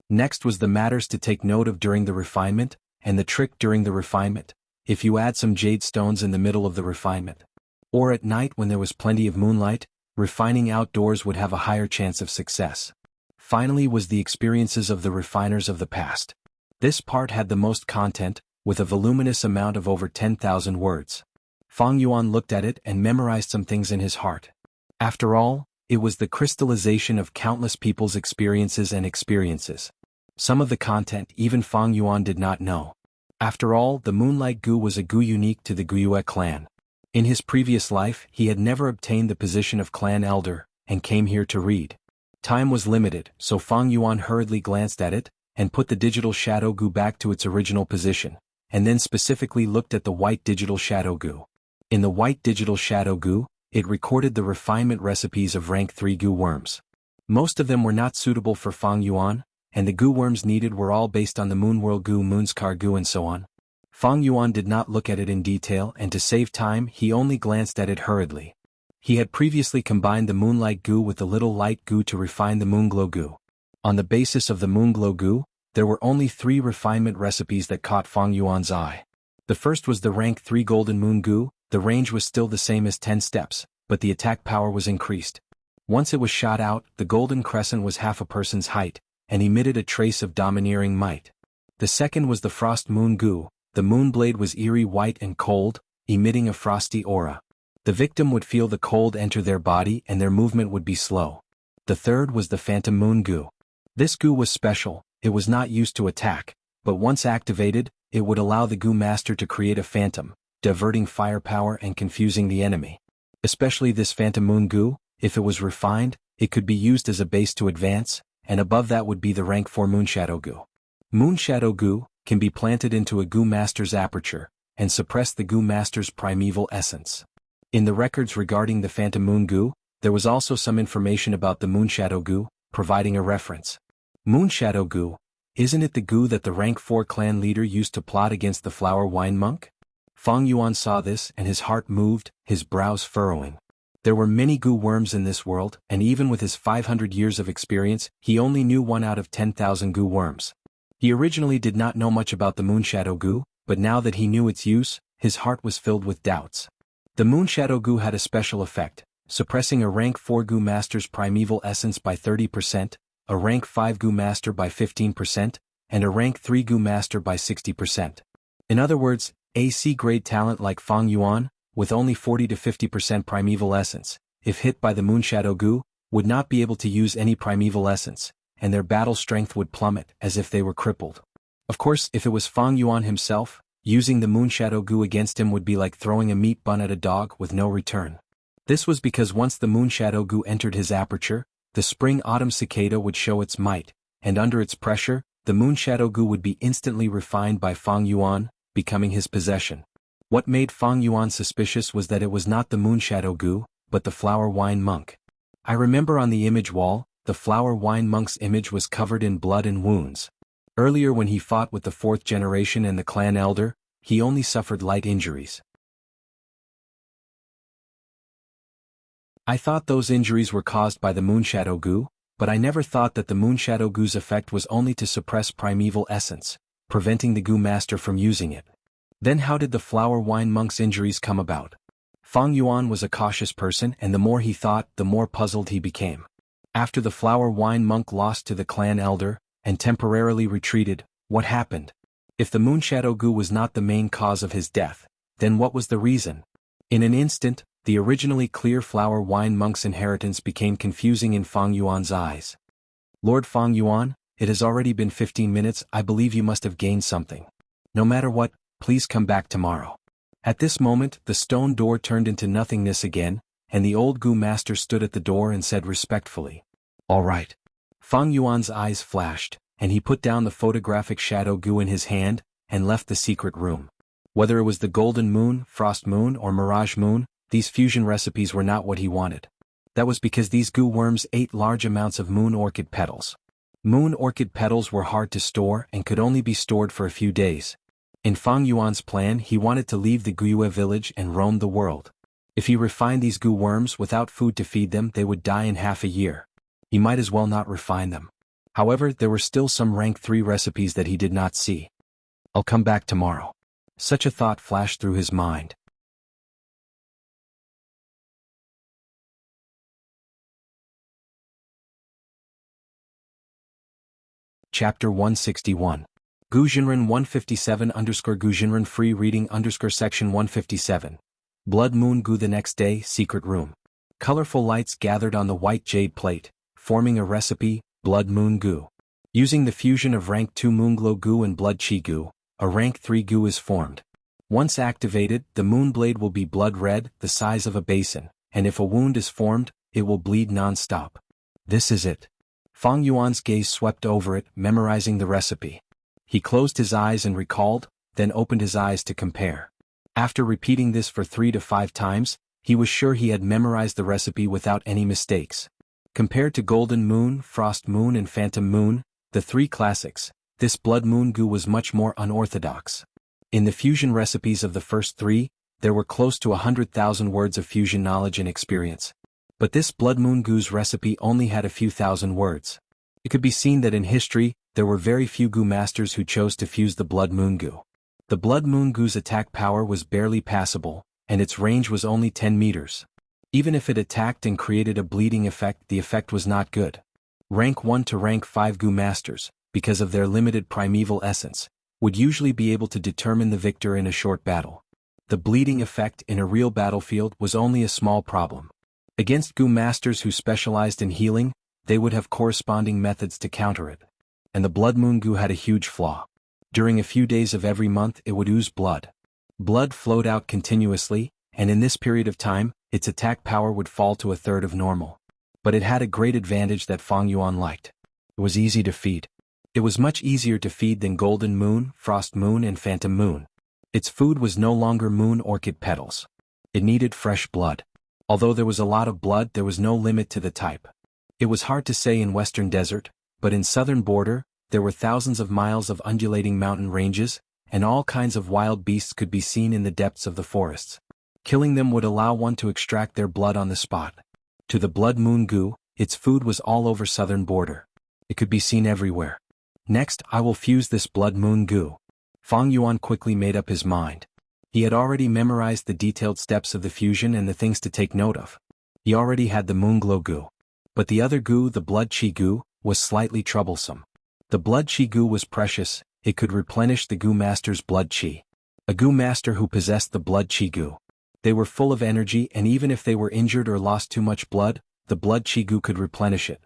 Speaker 1: Next was the matters to take note of during the refinement, and the trick during the refinement. If you add some jade stones in the middle of the refinement, or at night when there was plenty of moonlight, refining outdoors would have a higher chance of success. Finally was the experiences of the refiners of the past. This part had the most content, with a voluminous amount of over 10,000 words. Fang Yuan looked at it and memorized some things in his heart. After all, it was the crystallization of countless people's experiences and experiences. Some of the content even Fang Yuan did not know. After all, the moonlight goo was a goo unique to the Guyue clan. In his previous life, he had never obtained the position of clan elder, and came here to read. Time was limited, so Fang Yuan hurriedly glanced at it, and put the digital shadow goo back to its original position, and then specifically looked at the white digital shadow goo. In the white digital shadow goo, it recorded the refinement recipes of rank 3 goo worms. Most of them were not suitable for Fang Yuan, and the goo worms needed were all based on the moonworld goo, moonscar goo and so on. Fang Yuan did not look at it in detail, and to save time he only glanced at it hurriedly. He had previously combined the moonlight goo with the little light goo to refine the moonglow goo. On the basis of the moonglow goo, there were only 3 refinement recipes that caught Fang Yuan's eye. The first was the rank 3 golden moon goo. The range was still the same as 10 steps, but the attack power was increased. Once it was shot out, the golden crescent was half a person's height, and emitted a trace of domineering might. The second was the frost moon goo. The moonblade was eerie white and cold, emitting a frosty aura. The victim would feel the cold enter their body and their movement would be slow. The third was the phantom moon goo. This goo was special. It was not used to attack, but once activated, it would allow the goo master to create a phantom, diverting firepower and confusing the enemy. Especially this phantom moon goo, if it was refined, it could be used as a base to advance, and above that would be the rank 4 moonshadow goo. Moonshadow goo can be planted into a goo master's aperture, and suppress the goo master's primeval essence. In the records regarding the phantom moon goo, there was also some information about the moonshadow goo, providing a reference. Moonshadow goo, isn't it the goo that the rank 4 clan leader used to plot against the flower wine monk? Fang Yuan saw this and his heart moved, his brows furrowing. There were many goo worms in this world, and even with his 500 years of experience, he only knew 1 out of 10,000 goo worms. He originally did not know much about the moonshadow goo, but now that he knew its use, his heart was filled with doubts. The moonshadow goo had a special effect, suppressing a rank 4 goo master's primeval essence by 30%, a rank 5 goo master by 15%, and a rank 3 goo master by 60%. In other words, a C-grade talent like Fang Yuan, with only 40 to 50% primeval essence, if hit by the moonshadow goo, would not be able to use any primeval essence, and their battle strength would plummet as if they were crippled. Of course, if it was Fang Yuan himself, using the moonshadow goo against him would be like throwing a meat bun at a dog with no return. This was because once the moonshadow goo entered his aperture, the spring-autumn cicada would show its might, and under its pressure, the moonshadow goo would be instantly refined by Fang Yuan, becoming his possession. What made Fang Yuan suspicious was that it was not the moonshadow goo, but the flower wine monk. I remember on the image wall, the flower wine monk's image was covered in blood and wounds. Earlier when he fought with the 4th generation and the clan elder, he only suffered light injuries. I thought those injuries were caused by the Moonshadow Goo, but I never thought that the Moonshadow Goo's effect was only to suppress primeval essence, preventing the Goo Master from using it. Then how did the Flower Wine Monk's injuries come about? Fang Yuan was a cautious person, and the more he thought, the more puzzled he became. After the Flower Wine Monk lost to the clan elder, and temporarily retreated, what happened? If the Moonshadow Goo was not the main cause of his death, then what was the reason? In an instant, the originally clear Flower Wine Monk's inheritance became confusing in Fang Yuan's eyes. Lord Fang Yuan, it has already been 15 minutes, I believe you must have gained something. No matter what, please come back tomorrow. At this moment, the stone door turned into nothingness again, and the old Goo Master stood at the door and said respectfully, "All right." Fang Yuan's eyes flashed, and he put down the photographic Shadow Goo in his hand, and left the secret room. Whether it was the Golden Moon, Frost Moon, or Mirage Moon, these fusion recipes were not what he wanted. That was because these goo worms ate large amounts of moon orchid petals. Moon orchid petals were hard to store and could only be stored for a few days. In Fang Yuan's plan, he wanted to leave the Guiyue village and roam the world. If he refined these goo worms without food to feed them, they would die in half a year. He might as well not refine them. However, there were still some rank 3 recipes that he did not see. I'll come back tomorrow. Such a thought flashed through his mind. Chapter 161. Gujinren 157_Gujinren Free Reading Section 157. Blood Moon Goo. The next day, secret room. Colorful lights gathered on the white jade plate, forming a recipe, Blood Moon Goo. Using the fusion of rank 2 Moonglow Goo and Blood Chi Goo, a rank 3 Goo is formed. Once activated, the Moonblade will be blood red, the size of a basin, and if a wound is formed, it will bleed non-stop. This is it. Fang Yuan's gaze swept over it, memorizing the recipe. He closed his eyes and recalled, then opened his eyes to compare. After repeating this for 3 to 5 times, he was sure he had memorized the recipe without any mistakes. Compared to Golden Moon, Frost Moon and Phantom Moon, the 3 classics, this Blood Moon Goo was much more unorthodox. In the fusion recipes of the first 3, there were close to 100,000 words of fusion knowledge and experience. But this Blood Moon Goo's recipe only had a few thousand words. It could be seen that in history, there were very few Goo Masters who chose to fuse the Blood Moon Goo. The Blood Moon Goo's attack power was barely passable, and its range was only 10 meters. Even if it attacked and created a bleeding effect, the effect was not good. Rank 1 to rank 5 Goo Masters, because of their limited primeval essence, would usually be able to determine the victor in a short battle. The bleeding effect in a real battlefield was only a small problem. Against Goo Masters who specialized in healing, they would have corresponding methods to counter it. And the Blood Moon Goo had a huge flaw. During a few days of every month it would ooze blood. Blood flowed out continuously, and in this period of time, its attack power would fall to a third of normal. But it had a great advantage that Fang Yuan liked. It was easy to feed. It was much easier to feed than Golden Moon, Frost Moon and Phantom Moon. Its food was no longer moon orchid petals. It needed fresh blood. Although there was a lot of blood, there was no limit to the type. It was hard to say in western desert, but in southern border, there were thousands of miles of undulating mountain ranges, and all kinds of wild beasts could be seen in the depths of the forests. Killing them would allow one to extract their blood on the spot. To the Blood Moon Goo, its food was all over southern border. It could be seen everywhere. Next, I will fuse this Blood Moon Goo. Fang Yuan quickly made up his mind. He had already memorized the detailed steps of the fusion and the things to take note of. He already had the Moonglow Goo. But the other Goo, the Blood Chi Goo, was slightly troublesome. The Blood Chi Goo was precious, it could replenish the Goo Master's blood chi. A Goo Master who possessed the Blood Chi Goo. They were full of energy, and even if they were injured or lost too much blood, the Blood Chi Goo could replenish it.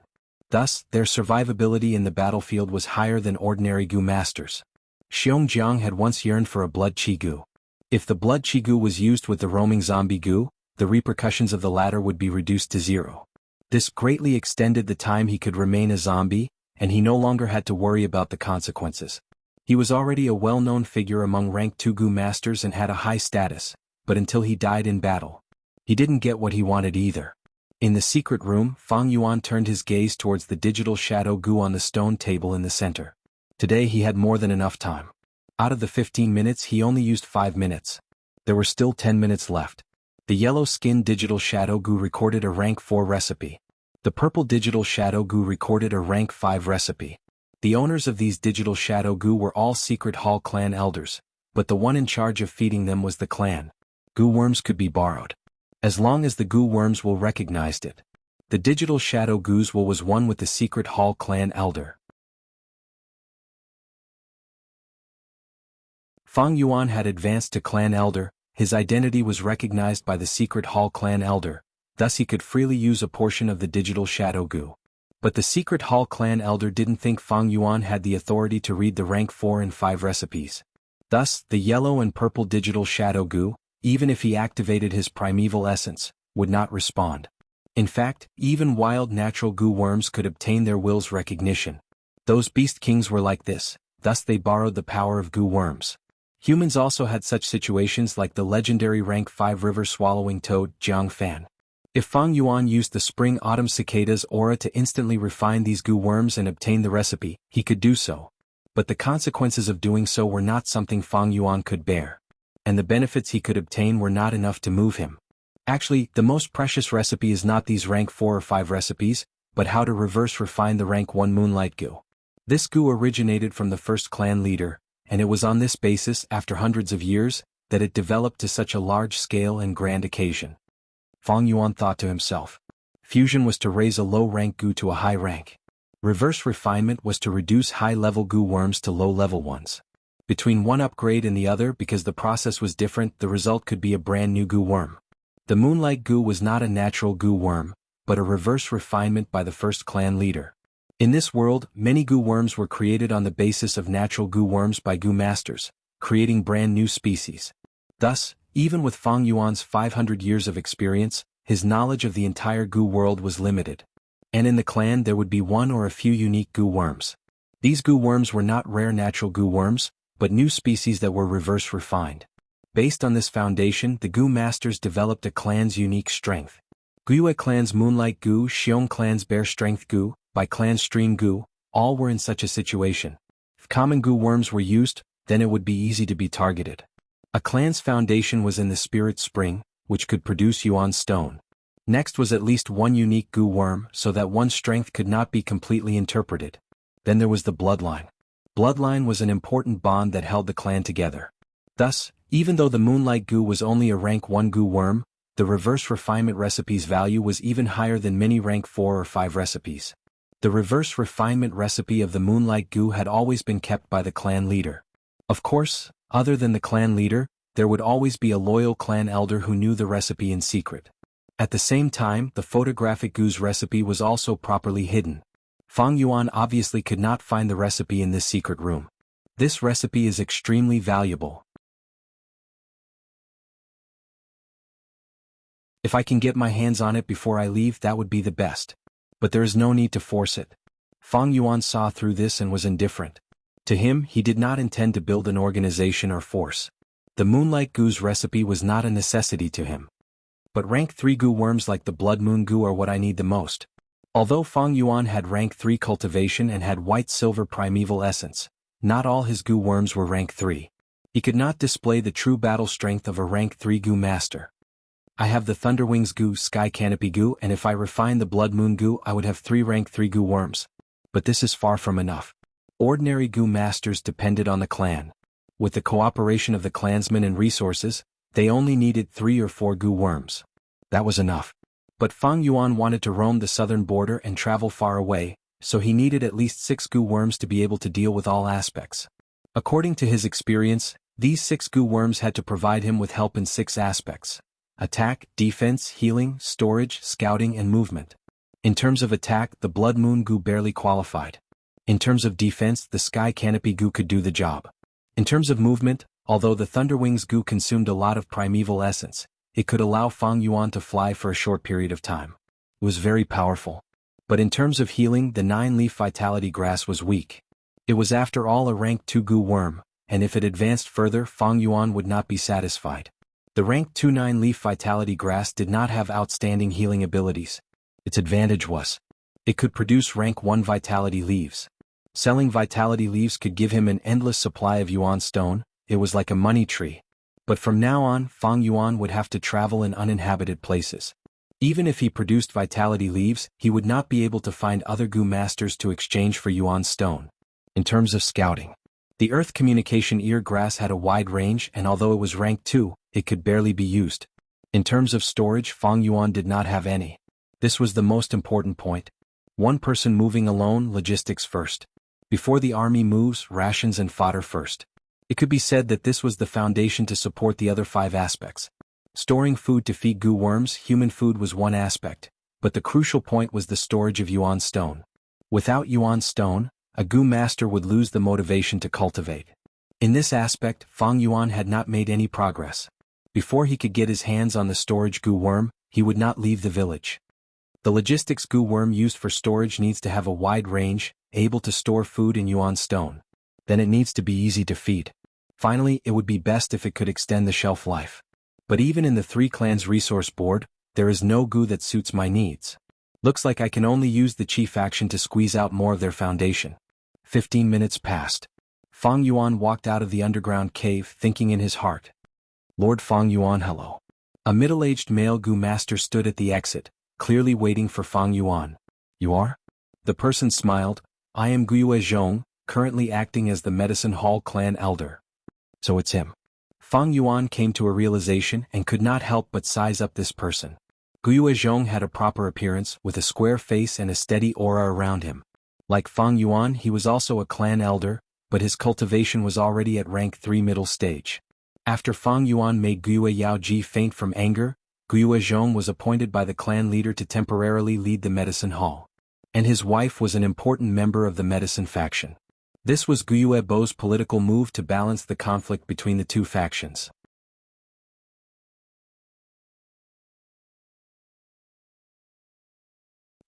Speaker 1: Thus, their survivability in the battlefield was higher than ordinary Goo Masters. Jiang had once yearned for a Blood Chi Goo. If the Blood Chi Goo was used with the roaming zombie Goo, the repercussions of the latter would be reduced to 0. This greatly extended the time he could remain a zombie, and he no longer had to worry about the consequences. He was already a well-known figure among rank 2 Goo Masters and had a high status, but until he died in battle, he didn't get what he wanted either. In the secret room, Fang Yuan turned his gaze towards the digital Shadow Goo on the stone table in the center. Today he had more than enough time. Out of the 15 minutes he only used 5 minutes. There were still 10 minutes left. The yellow-skinned digital shadow goo recorded a rank 4 recipe. The purple digital shadow goo recorded a rank 5 recipe. The owners of these digital shadow goo were all secret hall clan elders, but the one in charge of feeding them was the clan. Goo worms could be borrowed. As long as the goo worms will recognized it. The digital shadow goo's will was one with the secret hall clan elder. Fang Yuan had advanced to clan elder. His identity was recognized by the secret hall clan elder, thus he could freely use a portion of the digital shadow goo. But the secret hall clan elder didn't think Fang Yuan had the authority to read the rank 4 and 5 recipes. Thus, the yellow and purple digital shadow goo, even if he activated his primeval essence, would not respond. In fact, even wild natural goo worms could obtain their will's recognition. Those beast kings were like this, thus they borrowed the power of goo worms. Humans also had such situations like the legendary rank 5 river swallowing toad, Jianghu. If Fang Yuan used the spring-autumn cicada's aura to instantly refine these goo worms and obtain the recipe, he could do so. But the consequences of doing so were not something Fang Yuan could bear. And the benefits he could obtain were not enough to move him. Actually, the most precious recipe is not these rank 4 or 5 recipes, but how to reverse refine the rank 1 moonlight goo. This goo originated from the first clan leader, and it was on this basis, after hundreds of years, that it developed to such a large scale and grand occasion. Fang Yuan thought to himself. Fusion was to raise a low-rank goo to a high rank. Reverse refinement was to reduce high-level goo worms to low-level ones. Between one upgrade and the other, because the process was different, the result could be a brand new goo worm. The moonlight goo was not a natural goo worm, but a reverse refinement by the first clan leader. In this world, many goo worms were created on the basis of natural goo worms by goo masters, creating brand new species. Thus, even with Fang Yuan's 500 years of experience, his knowledge of the entire goo world was limited. And in the clan there would be one or a few unique goo worms. These goo worms were not rare natural goo worms, but new species that were reverse refined. Based on this foundation, the goo masters developed a clan's unique strength. Guyue clan's moonlight goo, Xiong clan's bear strength goo, by clan stream goo, all were in such a situation. If common goo worms were used, then it would be easy to be targeted. A clan's foundation was in the spirit spring, which could produce yuan stone. Next was at least one unique goo worm, so that one's strength could not be completely interpreted. Then there was the bloodline. Bloodline was an important bond that held the clan together. Thus, even though the moonlight goo was only a rank 1 goo worm, the reverse refinement recipe's value was even higher than many rank 4 or 5 recipes. The reverse refinement recipe of the moonlight goo had always been kept by the clan leader. Of course, other than the clan leader, there would always be a loyal clan elder who knew the recipe in secret. At the same time, the photographic goo's recipe was also properly hidden. Fang Yuan obviously could not find the recipe in this secret room. This recipe is extremely valuable. If I can get my hands on it before I leave, that would be the best. But there is no need to force it. Fang Yuan saw through this and was indifferent. To him, he did not intend to build an organization or force. The moonlight goo's recipe was not a necessity to him. But rank 3 goo worms like the blood moon goo are what I need the most. Although Fang Yuan had rank 3 cultivation and had white-silver primeval essence, not all his goo worms were rank 3. He could not display the true battle strength of a rank 3 goo master. I have the Thunderwings goo, Sky Canopy goo, and if I refine the Blood Moon goo I would have 3 rank 3 goo worms. But this is far from enough. Ordinary goo masters depended on the clan. With the cooperation of the clansmen and resources, they only needed 3 or 4 goo worms. That was enough. But Fang Yuan wanted to roam the southern border and travel far away, so he needed at least 6 goo worms to be able to deal with all aspects. According to his experience, these 6 goo worms had to provide him with help in 6 aspects: attack, defense, healing, storage, scouting and movement. In terms of attack, the Blood Moon goo barely qualified. In terms of defense, the Sky Canopy goo could do the job. In terms of movement, although the Thunderwings goo consumed a lot of primeval essence, it could allow Fang Yuan to fly for a short period of time. It was very powerful. But in terms of healing, the 9-leaf Vitality Grass was weak. It was after all a rank 2 goo worm, and if it advanced further, Fang Yuan would not be satisfied. The rank 2 9-leaf Vitality Grass did not have outstanding healing abilities. Its advantage was, it could produce rank 1 Vitality Leaves. Selling Vitality Leaves could give him an endless supply of Yuan Stone. It was like a money tree. But from now on, Fang Yuan would have to travel in uninhabited places. Even if he produced vitality leaves, he would not be able to find other Gu masters to exchange for Yuan stone. In terms of scouting, the Earth Communication Ear Grass had a wide range, and although it was rank 2, it could barely be used. In terms of storage, Fang Yuan did not have any. This was the most important point. One person moving alone, logistics first. Before the army moves, rations and fodder first. It could be said that this was the foundation to support the other 5 aspects. Storing food to feed Gu worms, human food was one aspect, but the crucial point was the storage of Yuan stone. Without Yuan stone, a Gu master would lose the motivation to cultivate. In this aspect, Fang Yuan had not made any progress. Before he could get his hands on the storage Gu worm, he would not leave the village. The logistics Gu worm used for storage needs to have a wide range, able to store food in Yuan stone. Then it needs to be easy to feed. Finally, it would be best if it could extend the shelf life. But even in the 3 clans resource board, there is no Gu that suits my needs. Looks like I can only use the Chi faction to squeeze out more of their foundation. 15 minutes passed. Fang Yuan walked out of the underground cave thinking in his heart. Lord Fang Yuan, hello. A middle-aged male Gu master stood at the exit, clearly waiting for Fang Yuan. You are? The person smiled. I am Guyue Zhong, currently acting as the Medicine Hall clan elder. So it's him. Fang Yuan came to a realization and could not help but size up this person. Guyue Zhong had a proper appearance, with a square face and a steady aura around him. Like Fang Yuan, he was also a clan elder, but his cultivation was already at rank 3 middle stage. After Fang Yuan made Guyue Yaoji faint from anger, Guyue Zhong was appointed by the clan leader to temporarily lead the medicine hall. And his wife was an important member of the medicine faction. This was Guyue Bo's political move to balance the conflict between the 2 factions.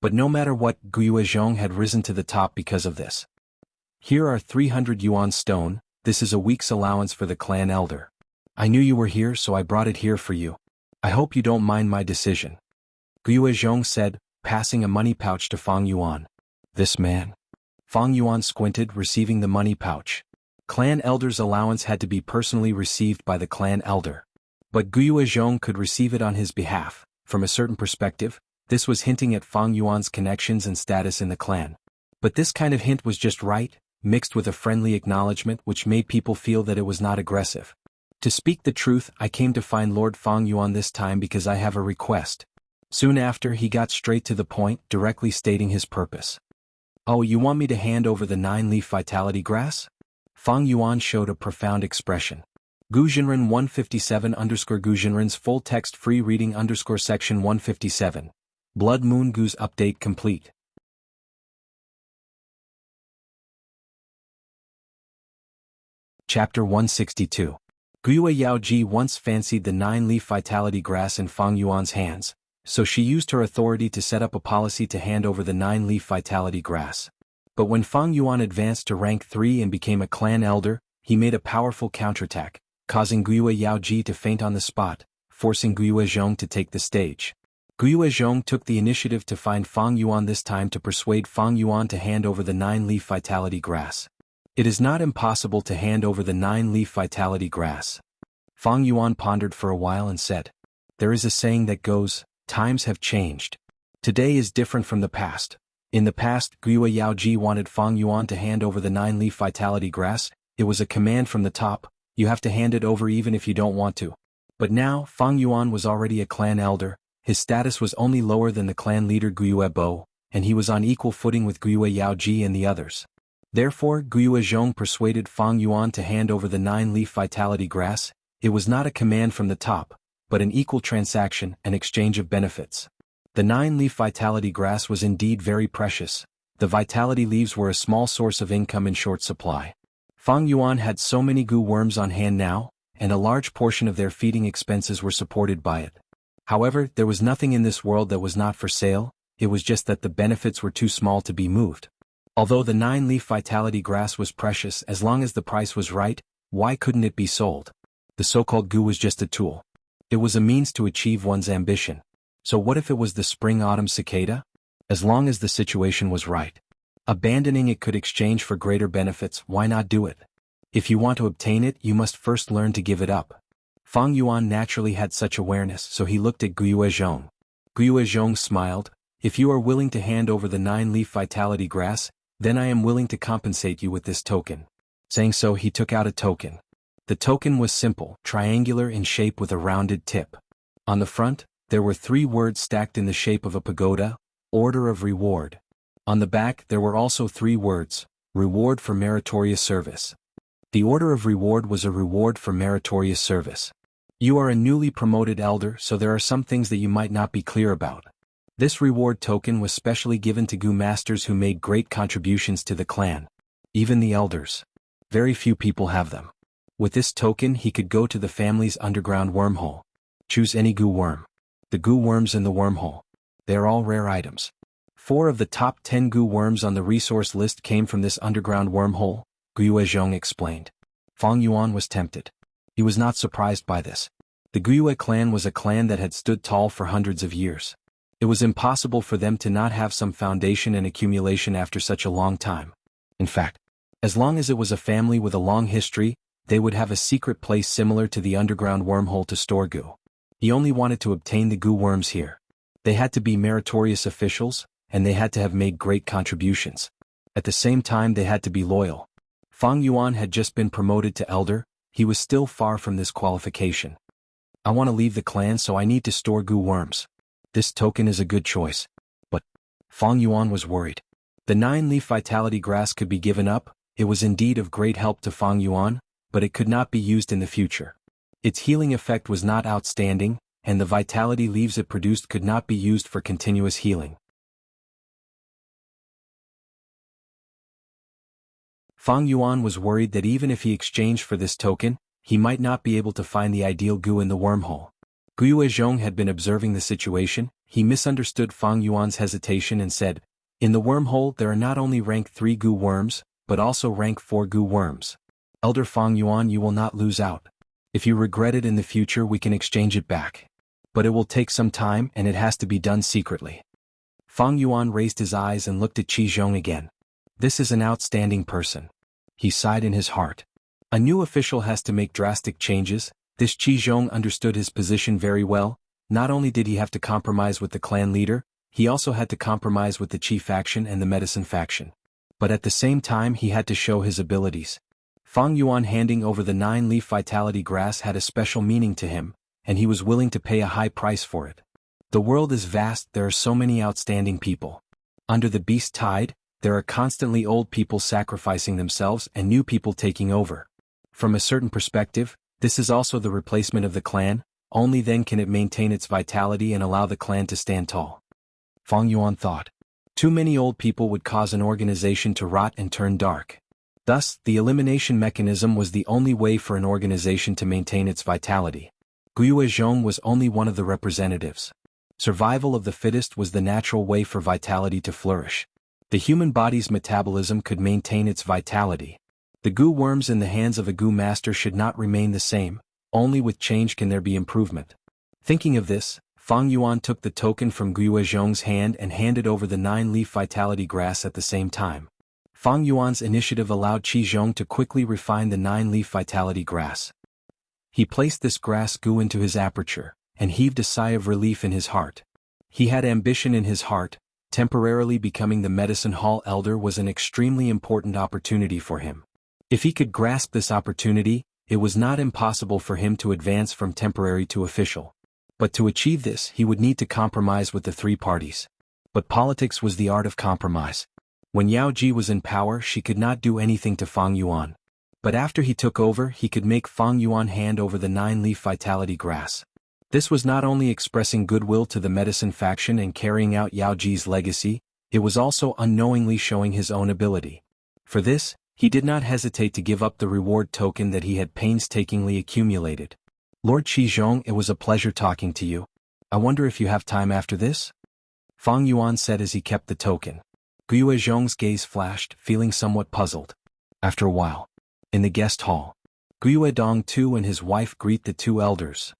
Speaker 1: But no matter what, Guyue Zhong had risen to the top because of this. Here are 300 Yuan stone, this is a week's allowance for the clan elder. I knew you were here, so I brought it here for you. I hope you don't mind my decision. Guyue Zhong said, passing a money pouch to Fang Yuan. This man. Fang Yuan squinted, receiving the money pouch. Clan elder's allowance had to be personally received by the clan elder. But Guyue Zhong could receive it on his behalf. From a certain perspective, this was hinting at Fang Yuan's connections and status in the clan. But this kind of hint was just right, mixed with a friendly acknowledgement which made people feel that it was not aggressive. To speak the truth, I came to find Lord Fang Yuan this time because I have a request. Soon after, he got straight to the point, directly stating his purpose. Oh, you want me to hand over the 9-leaf vitality grass? Fang Yuan showed a profound expression. Guzhinren 157 Guzhinren's full text free reading section 157. Blood Moon Gu's update complete. Chapter 162. Guyue Yaoji once fancied the 9-leaf vitality grass in Fang Yuan's hands, so she used her authority to set up a policy to hand over the 9-leaf vitality grass. But when Fang Yuan advanced to rank 3 and became a clan elder, he made a powerful counterattack, causing Guyue Yaoji to faint on the spot, forcing Guyue Zhong to take the stage. Guyue Zhong took the initiative to find Fang Yuan this time to persuade Fang Yuan to hand over the 9-leaf vitality grass. It is not impossible to hand over the 9-leaf vitality grass. Fang Yuan pondered for a while and said, there is a saying that goes, times have changed. Today is different from the past. In the past, Guyue Yaoji wanted Fang Yuan to hand over the 9-leaf vitality grass. It was a command from the top, you have to hand it over even if you don't want to. But now, Fang Yuan was already a clan elder, his status was only lower than the clan leader Guyue Bo, and he was on equal footing with Guyue Yaoji and the others. Therefore, Guyue Zhong persuaded Fang Yuan to hand over the 9-leaf vitality grass. It was not a command from the top, but an equal transaction, an exchange of benefits. The 9-leaf vitality grass was indeed very precious. The vitality leaves were a small source of income in short supply. Fang Yuan had so many Gu worms on hand now, and a large portion of their feeding expenses were supported by it. However, there was nothing in this world that was not for sale, it was just that the benefits were too small to be moved. Although the 9-leaf vitality grass was precious as long as the price was right, why couldn't it be sold? The so-called Gu was just a tool. It was a means to achieve one's ambition. So what if it was the spring-autumn cicada? As long as the situation was right. Abandoning it could exchange for greater benefits, why not do it? If you want to obtain it, you must first learn to give it up. Fang Yuan naturally had such awareness, so he looked at Guiyue Zhong. Guiyue Zhong smiled. If you are willing to hand over the 9-leaf vitality grass, then I am willing to compensate you with this token. Saying so, he took out a token. The token was simple, triangular in shape with a rounded tip. On the front, there were 3 words stacked in the shape of a pagoda, Order of Reward. On the back there were also 3 words, Reward for Meritorious Service. The Order of Reward was a reward for meritorious service. You are a newly promoted elder, so there are some things that you might not be clear about. This reward token was specially given to Gu masters who made great contributions to the clan. Even the elders. Very few people have them. With this token he could go to the family's underground wormhole. Choose any Gu worm. The Gu worms in the wormhole. They are all rare items. 4 of the top 10 Gu worms on the resource list came from this underground wormhole, Guiyue Zhong explained. Fang Yuan was tempted. He was not surprised by this. The Guiyue clan was a clan that had stood tall for hundreds of years. It was impossible for them to not have some foundation and accumulation after such a long time. In fact, as long as it was a family with a long history, they would have a secret place similar to the underground wormhole to store Gu. He only wanted to obtain the Gu worms here. They had to be meritorious officials, and they had to have made great contributions. At the same time they had to be loyal. Fang Yuan had just been promoted to elder, he was still far from this qualification. I want to leave the clan, so I need to store Gu worms. This token is a good choice. But Fang Yuan was worried. The 9-leaf vitality grass could be given up. It was indeed of great help to Fang Yuan, but it could not be used in the future. Its healing effect was not outstanding, and the vitality leaves it produced could not be used for continuous healing. Fang Yuan was worried that even if he exchanged for this token, he might not be able to find the ideal Gu in the wormhole. Guiyue Zhong had been observing the situation. He misunderstood Fang Yuan's hesitation and said, "In the wormhole there are not only rank 3 Gu worms, but also rank 4 Gu worms. Elder Fang Yuan, you will not lose out. If you regret it in the future, we can exchange it back. But it will take some time and it has to be done secretly." Fang Yuan raised his eyes and looked at Qi Zhong again. This is an outstanding person. He sighed in his heart. A new official has to make drastic changes. This Qi Zhong understood his position very well. Not only did he have to compromise with the clan leader, he also had to compromise with the Qi faction and the medicine faction. But at the same time he had to show his abilities. Fang Yuan handing over the 9-leaf vitality grass had a special meaning to him, and he was willing to pay a high price for it. The world is vast, there are so many outstanding people. Under the beast tide, there are constantly old people sacrificing themselves and new people taking over. From a certain perspective, this is also the replacement of the clan, only then can it maintain its vitality and allow the clan to stand tall. Fang Yuan thought. Too many old people would cause an organization to rot and turn dark. Thus, the elimination mechanism was the only way for an organization to maintain its vitality. Guiyue Zhong was only one of the representatives. Survival of the fittest was the natural way for vitality to flourish. The human body's metabolism could maintain its vitality. The Gu worms in the hands of a Gu master should not remain the same, only with change can there be improvement. Thinking of this, Fang Yuan took the token from Guiyue Zhong's hand and handed over the 9-leaf vitality grass at the same time. Fang Yuan's initiative allowed Qi Zhong to quickly refine the 9-leaf vitality grass. He placed this grass Gu into his aperture, and heaved a sigh of relief in his heart. He had ambition in his heart. Temporarily becoming the medicine hall elder was an extremely important opportunity for him. If he could grasp this opportunity, it was not impossible for him to advance from temporary to official. But to achieve this he would need to compromise with the 3 parties. But politics was the art of compromise. When Yao Ji was in power she could not do anything to Fang Yuan. But after he took over he could make Fang Yuan hand over the 9-leaf vitality grass. This was not only expressing goodwill to the medicine faction and carrying out Yao Ji's legacy, it was also unknowingly showing his own ability. For this, he did not hesitate to give up the reward token that he had painstakingly accumulated. Lord Qi Zhong, it was a pleasure talking to you. I wonder if you have time after this? Fang Yuan said as he kept the token. Guiyue Zhong's gaze flashed, feeling somewhat puzzled. After a while, in the guest hall, Guiyue Dong too and his wife greet the 2 elders.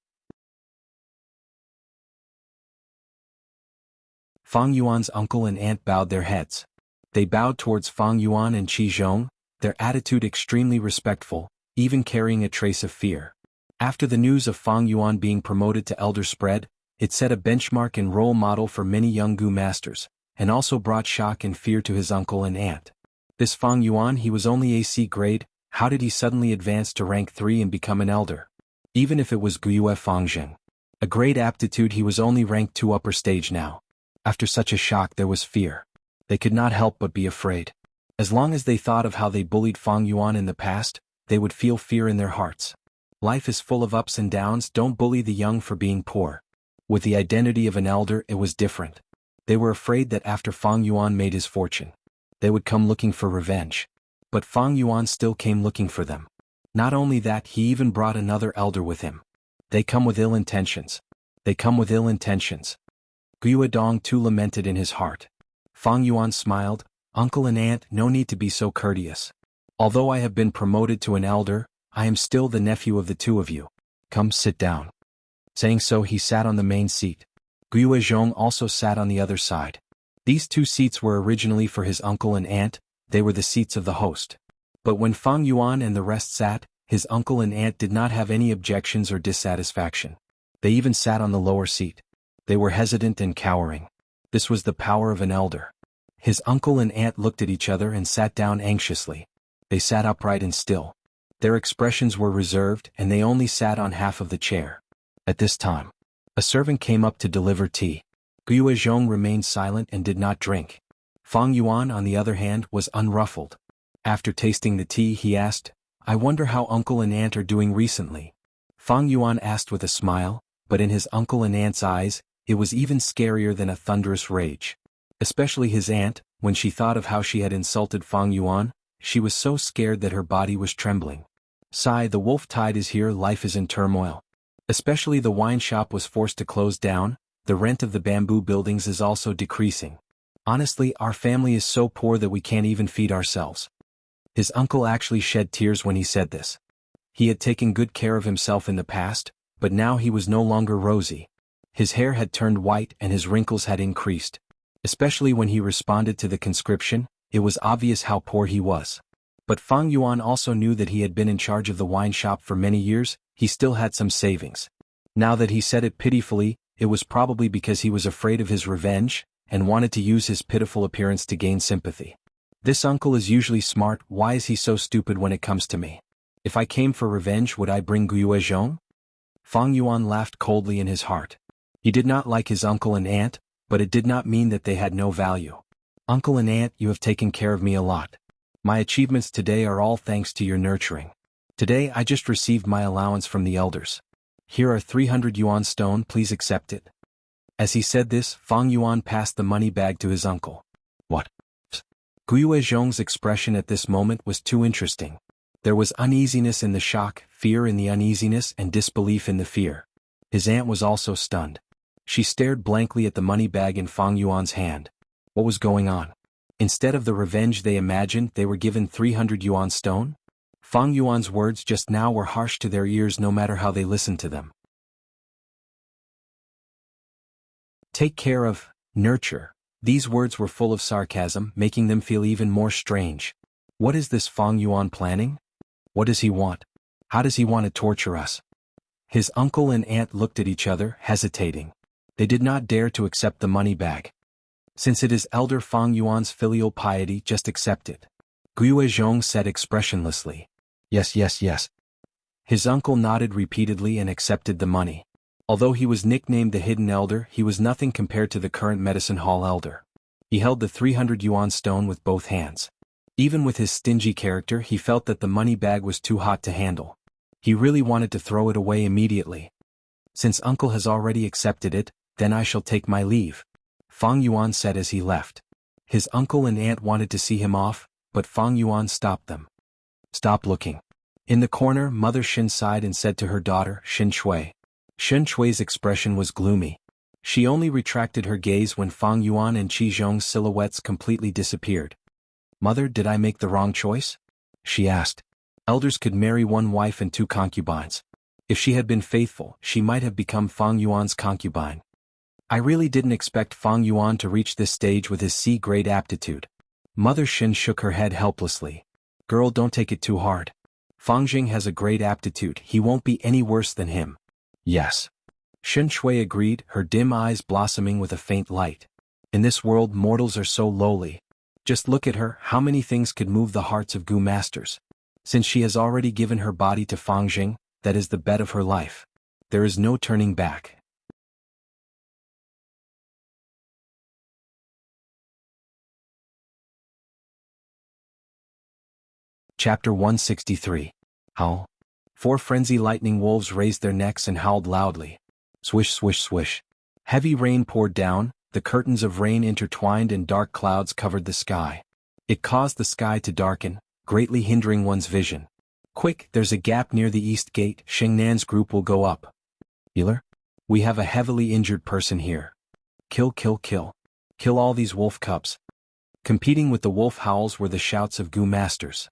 Speaker 1: Fang Yuan's uncle and aunt bowed their heads. They bowed towards Fang Yuan and Qi Zhong, their attitude extremely respectful, even carrying a trace of fear. After the news of Fang Yuan being promoted to elder spread, it set a benchmark and role model for many Jianghu masters, and also brought shock and fear to his uncle and aunt. This Fang Yuan, he was only AC grade, how did he suddenly advance to rank 3 and become an elder? Even if it was Guiyue Fangzhen. A grade aptitude, he was only rank 2 upper stage now. After such a shock there was fear. They could not help but be afraid. As long as they thought of how they bullied Fang Yuan in the past, they would feel fear in their hearts. Life is full of ups and downs, don't bully the young for being poor. With the identity of an elder it was different. They were afraid that after Fang Yuan made his fortune, they would come looking for revenge. But Fang Yuan still came looking for them. Not only that, he even brought another elder with him. They come with ill intentions. They come with ill intentions. Guiyue Dong too lamented in his heart. Fang Yuan smiled, "Uncle and aunt, no need to be so courteous. Although I have been promoted to an elder, I am still the nephew of the two of you. Come sit down." Saying so he sat on the main seat. Guiyue Zhong also sat on the other side. These 2 seats were originally for his uncle and aunt, they were the seats of the host. But when Fang Yuan and the rest sat, his uncle and aunt did not have any objections or dissatisfaction. They even sat on the lower seat. They were hesitant and cowering. This was the power of an elder. His uncle and aunt looked at each other and sat down anxiously. They sat upright and still. Their expressions were reserved and they only sat on half of the chair. At this time, a servant came up to deliver tea. Guiyue Zhong remained silent and did not drink. Fang Yuan, on the other hand, was unruffled. After tasting the tea he asked, "I wonder how uncle and aunt are doing recently?" Fang Yuan asked with a smile, but in his uncle and aunt's eyes, it was even scarier than a thunderous rage. Especially his aunt, when she thought of how she had insulted Fang Yuan, she was so scared that her body was trembling. "Sigh, the wolf tide is here, life is in turmoil. Especially the wine shop was forced to close down, the rent of the bamboo buildings is also decreasing. Honestly, our family is so poor that we can't even feed ourselves." His uncle actually shed tears when he said this. He had taken good care of himself in the past, but now he was no longer rosy. His hair had turned white and his wrinkles had increased. Especially when he responded to the conscription, it was obvious how poor he was. But Fang Yuan also knew that he had been in charge of the wine shop for many years, he still had some savings. Now that he said it pitifully, it was probably because he was afraid of his revenge, and wanted to use his pitiful appearance to gain sympathy. "This uncle is usually smart, why is he so stupid when it comes to me? If I came for revenge, would I bring Guiyue Zhong?" Fang Yuan laughed coldly in his heart. He did not like his uncle and aunt, but it did not mean that they had no value. "Uncle and aunt, you have taken care of me a lot. My achievements today are all thanks to your nurturing. Today I just received my allowance from the elders. Here are 300 yuan stone, please accept it." As he said this, Fang Yuan passed the money bag to his uncle. "What?" Guiyue Zhong's expression at this moment was too interesting. There was uneasiness in the shock, fear in the uneasiness, and disbelief in the fear. His aunt was also stunned. She stared blankly at the money bag in Fang Yuan's hand. What was going on? Instead of the revenge they imagined, they were given 300 yuan stone? Fang Yuan's words just now were harsh to their ears no matter how they listened to them. Take care of, nurture. These words were full of sarcasm, making them feel even more strange. What is this Fang Yuan planning? What does he want? How does he want to torture us? His uncle and aunt looked at each other, hesitating. They did not dare to accept the money bag. Since it is elder Fang Yuan's filial piety, just accept it. Guiyue Zhong said expressionlessly. Yes, yes, yes. His uncle nodded repeatedly and accepted the money. Although he was nicknamed the Hidden Elder, he was nothing compared to the current Medicine Hall Elder. He held the 300 yuan stone with both hands. Even with his stingy character, he felt that the money bag was too hot to handle. He really wanted to throw it away immediately. Since uncle has already accepted it, then I shall take my leave, Fang Yuan said as he left. His uncle and aunt wanted to see him off, but Fang Yuan stopped them. Stop looking. In the corner, Mother Xin sighed and said to her daughter, Xin Shui. Xin Shui's expression was gloomy. She only retracted her gaze when Fang Yuan and Qi Zhong's silhouettes completely disappeared. Mother, did I make the wrong choice? She asked. Elders could marry one wife and 2 concubines. If she had been faithful, she might have become Fang Yuan's concubine. I really didn't expect Fang Yuan to reach this stage with his C-grade aptitude. Mother Xin shook her head helplessly. Girl, don't take it too hard. Fang Jing has a great aptitude, he won't be any worse than him. Yes. Shen Shui agreed, her dim eyes blossoming with a faint light. In this world mortals are so lowly. Just look at her, how many things could move the hearts of Gu masters. Since she has already given her body to Fang Jing, that is the bet of her life. There is no turning back. Chapter 163. Howl. 4 frenzy lightning wolves raised their necks and howled loudly. Swish swish swish. Heavy rain poured down, the curtains of rain intertwined and dark clouds covered the sky. It caused the sky to darken, greatly hindering one's vision. Quick, there's a gap near the east gate, Shengnan's group will go up. Healer? We have a heavily injured person here. Kill kill kill. Kill all these wolf cubs. Competing with the wolf howls were the shouts of Gu masters.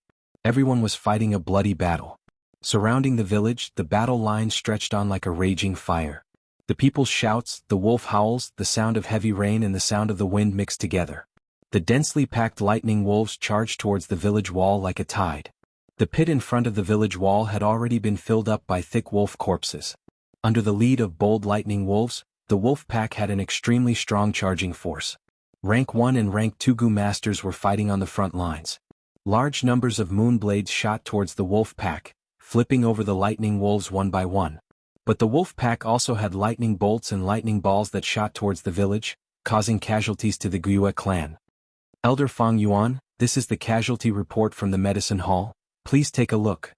Speaker 1: Everyone was fighting a bloody battle. Surrounding the village, the battle line stretched on like a raging fire. The people's shouts, the wolf howls, the sound of heavy rain and the sound of the wind mixed together. The densely packed lightning wolves charged towards the village wall like a tide. The pit in front of the village wall had already been filled up by thick wolf corpses. Under the lead of bold lightning wolves, the wolf pack had an extremely strong charging force. Rank 1 and Rank 2 Gu masters were fighting on the front lines. Large numbers of moon blades shot towards the wolf pack, flipping over the lightning wolves one by one. But the wolf pack also had lightning bolts and lightning balls that shot towards the village, causing casualties to the Guiyue clan. Elder Fang Yuan, this is the casualty report from the medicine hall, please take a look.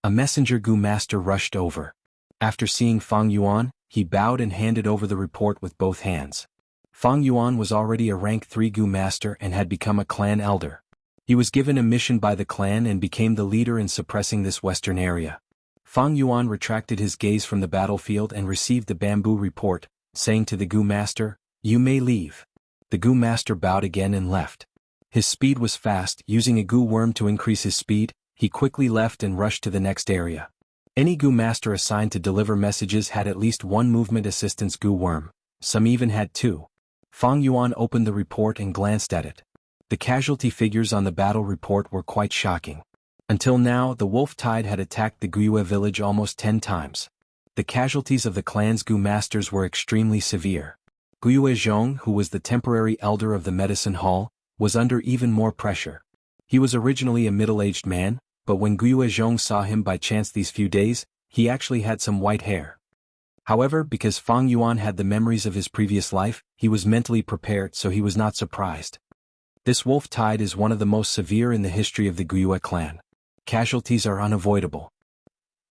Speaker 1: A messenger Gu master rushed over. After seeing Fang Yuan, he bowed and handed over the report with both hands. Fang Yuan was already a rank 3 Gu master and had become a clan elder. He was given a mission by the clan and became the leader in suppressing this western area. Fang Yuan retracted his gaze from the battlefield and received the bamboo report, saying to the Gu master, "You may leave." The Gu master bowed again and left. His speed was fast, using a Gu worm to increase his speed, he quickly left and rushed to the next area. Any Gu master assigned to deliver messages had at least one movement assistance Gu worm, some even had 2. Fang Yuan opened the report and glanced at it. The casualty figures on the battle report were quite shocking. Until now, the wolf tide had attacked the Guiyue village almost 10 times. The casualties of the clan's Gu masters were extremely severe. Guiyue Zhong, who was the temporary elder of the medicine hall, was under even more pressure. He was originally a middle-aged man, but when Guiyue Zhong saw him by chance these few days, he actually had some white hair. However, because Fang Yuan had the memories of his previous life, he was mentally prepared, so he was not surprised. This wolf tide is one of the most severe in the history of the Guiyue clan. Casualties are unavoidable.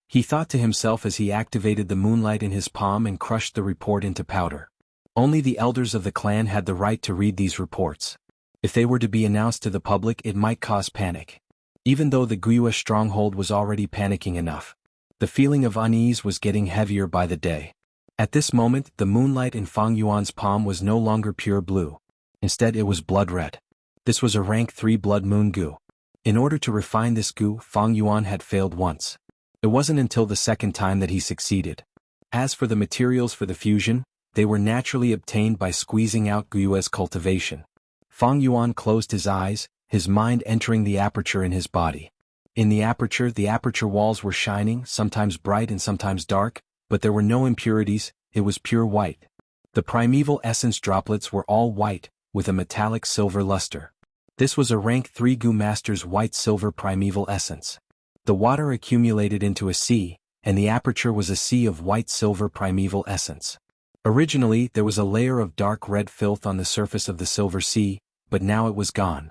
Speaker 1: He thought to himself as he activated the moonlight in his palm and crushed the report into powder. Only the elders of the clan had the right to read these reports. If they were to be announced to the public, it might cause panic. Even though the Guiyue stronghold was already panicking enough, the feeling of unease was getting heavier by the day. At this moment, the moonlight in Fang Yuan's palm was no longer pure blue. Instead, it was blood red. This was a rank 3 blood moon Gu. In order to refine this Gu, Fang Yuan had failed once. It wasn't until the second time that he succeeded. As for the materials for the fusion, they were naturally obtained by squeezing out Guiyue's cultivation. Fang Yuan closed his eyes, his mind entering the aperture in his body. In the aperture walls were shining, sometimes bright and sometimes dark, but there were no impurities, it was pure white. The primeval essence droplets were all white, with a metallic silver luster. This was a rank 3 Gu master's white-silver primeval essence. The water accumulated into a sea, and the aperture was a sea of white-silver primeval essence. Originally, there was a layer of dark red filth on the surface of the silver sea, but now it was gone.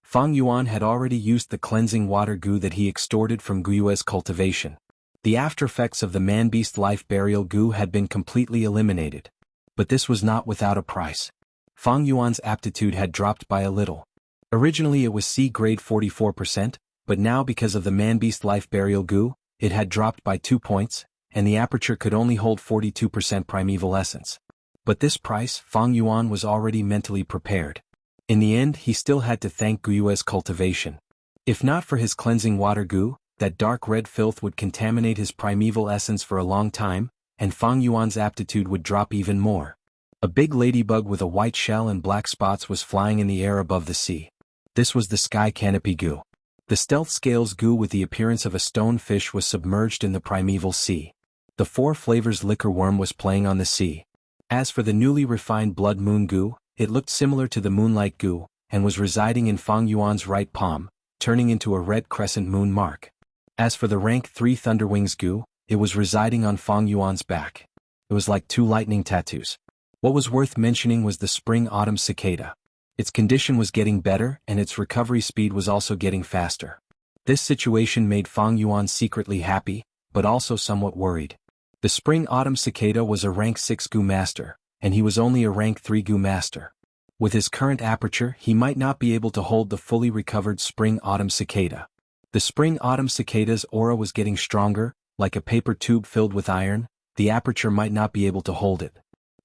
Speaker 1: Fang Yuan had already used the cleansing water Gu that he extorted from Guiyue's cultivation. The aftereffects of the man-beast life burial Gu had been completely eliminated. But this was not without a price. Fang Yuan's aptitude had dropped by a little. Originally it was C grade 44%, but now because of the man-beast life burial Gu, it had dropped by 2 points, and the aperture could only hold 42% primeval essence. But this price, Fang Yuan was already mentally prepared. In the end, he still had to thank Guiyue's cultivation. If not for his cleansing water Gu, that dark red filth would contaminate his primeval essence for a long time, and Fang Yuan's aptitude would drop even more. A big ladybug with a white shell and black spots was flying in the air above the sea. This was the sky canopy goo. The stealth scales goo with the appearance of a stone fish was submerged in the primeval sea. The four flavors liquor worm was playing on the sea. As for the newly refined blood moon goo, it looked similar to the moonlight goo, and was residing in Fang Yuan's right palm, turning into a red crescent moon mark. As for the rank 3 Thunderwings goo, it was residing on Fang Yuan's back. It was like 2 lightning tattoos. What was worth mentioning was the spring-autumn cicada. Its condition was getting better and its recovery speed was also getting faster. This situation made Fang Yuan secretly happy, but also somewhat worried. The spring-autumn cicada was a rank 6 goo master, and he was only a rank 3 goo master. With his current aperture he might not be able to hold the fully recovered spring-autumn cicada. The spring-autumn cicada's aura was getting stronger, like a paper tube filled with iron. The aperture might not be able to hold it.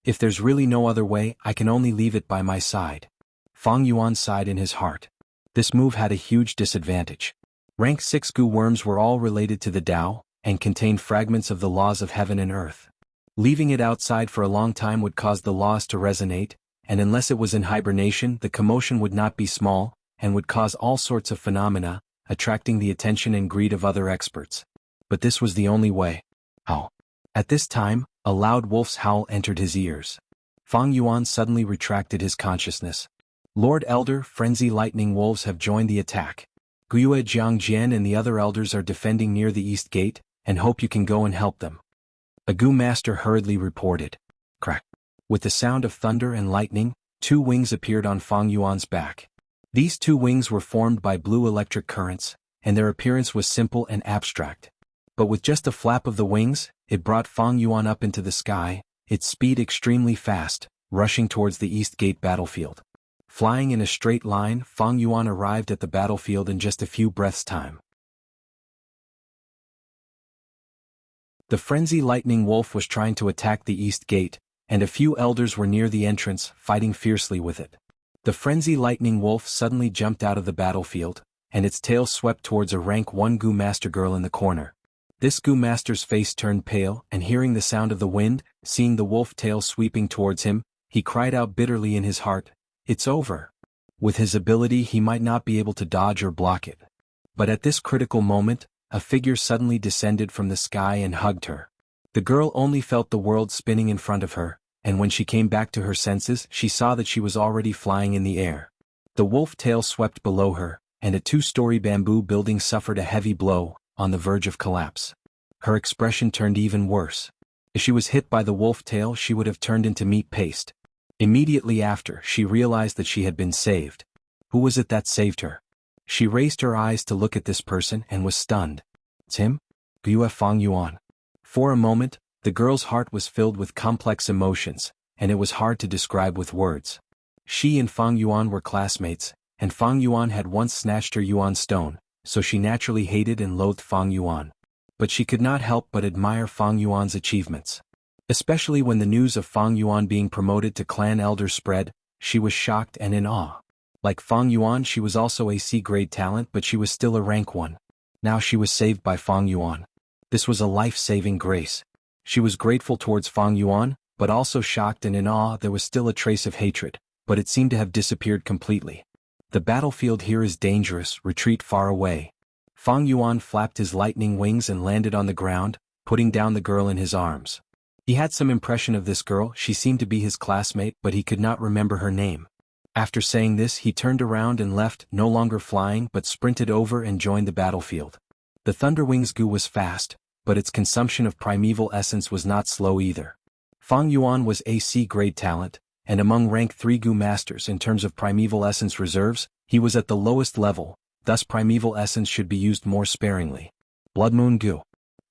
Speaker 1: If there's really no other way, I can only leave it by my side. Fang Yuan sighed in his heart. This move had a huge disadvantage. Rank 6 goo worms were all related to the Tao, and contained fragments of the laws of heaven and earth. Leaving it outside for a long time would cause the laws to resonate, and unless it was in hibernation the commotion would not be small, and would cause all sorts of phenomena, attracting the attention and greed of other experts. But this was the only way. Oh. At this time, a loud wolf's howl entered his ears. Fang Yuan suddenly retracted his consciousness. Lord Elder, Frenzy Lightning Wolves have joined the attack. Guiyue Jiangjian and the other elders are defending near the east gate, and hope you can go and help them. A goo master hurriedly reported. Crack. With the sound of thunder and lightning, 2 wings appeared on Fang Yuan's back. These 2 wings were formed by blue electric currents, and their appearance was simple and abstract. But with just a flap of the wings, it brought Fang Yuan up into the sky, its speed extremely fast, rushing towards the East Gate battlefield. Flying in a straight line, Fang Yuan arrived at the battlefield in just a few breaths' time. The Frenzy Lightning Wolf was trying to attack the East Gate, and a few elders were near the entrance, fighting fiercely with it. The Frenzy Lightning Wolf suddenly jumped out of the battlefield, and its tail swept towards a rank 1 goo master girl in the corner. This goo master's face turned pale, and hearing the sound of the wind, seeing the wolf tail sweeping towards him, he cried out bitterly in his heart, "It's over." With his ability he might not be able to dodge or block it. But at this critical moment, a figure suddenly descended from the sky and hugged her. The girl only felt the world spinning in front of her, and when she came back to her senses she saw that she was already flying in the air. The wolf tail swept below her, and a 2-story bamboo building suffered a heavy blow, on the verge of collapse. Her expression turned even worse. If she was hit by the wolf tail she would have turned into meat paste. Immediately after, she realized that she had been saved. Who was it that saved her? She raised her eyes to look at this person and was stunned. It's him? Guiyue Fang Yuan. For a moment, the girl's heart was filled with complex emotions, and it was hard to describe with words. She and Fang Yuan were classmates, and Fang Yuan had once snatched her Yuan stone, so she naturally hated and loathed Fang Yuan. But she could not help but admire Fang Yuan's achievements. Especially when the news of Fang Yuan being promoted to clan elder spread, she was shocked and in awe. Like Fang Yuan, she was also a C-grade talent, but she was still a rank 1. Now she was saved by Fang Yuan. This was a life-saving grace. She was grateful towards Fang Yuan, but also shocked and in awe. There was still a trace of hatred, but it seemed to have disappeared completely. The battlefield here is dangerous, retreat far away. Fang Yuan flapped his lightning wings and landed on the ground, putting down the girl in his arms. He had some impression of this girl, she seemed to be his classmate, but he could not remember her name. After saying this he turned around and left, no longer flying but sprinted over and joined the battlefield. The Thunderwings goo was fast, but its consumption of primeval essence was not slow either. Fang Yuan was a C-grade talent, and among rank 3 goo masters in terms of primeval essence reserves, he was at the lowest level, thus primeval essence should be used more sparingly. Blood Moon goo.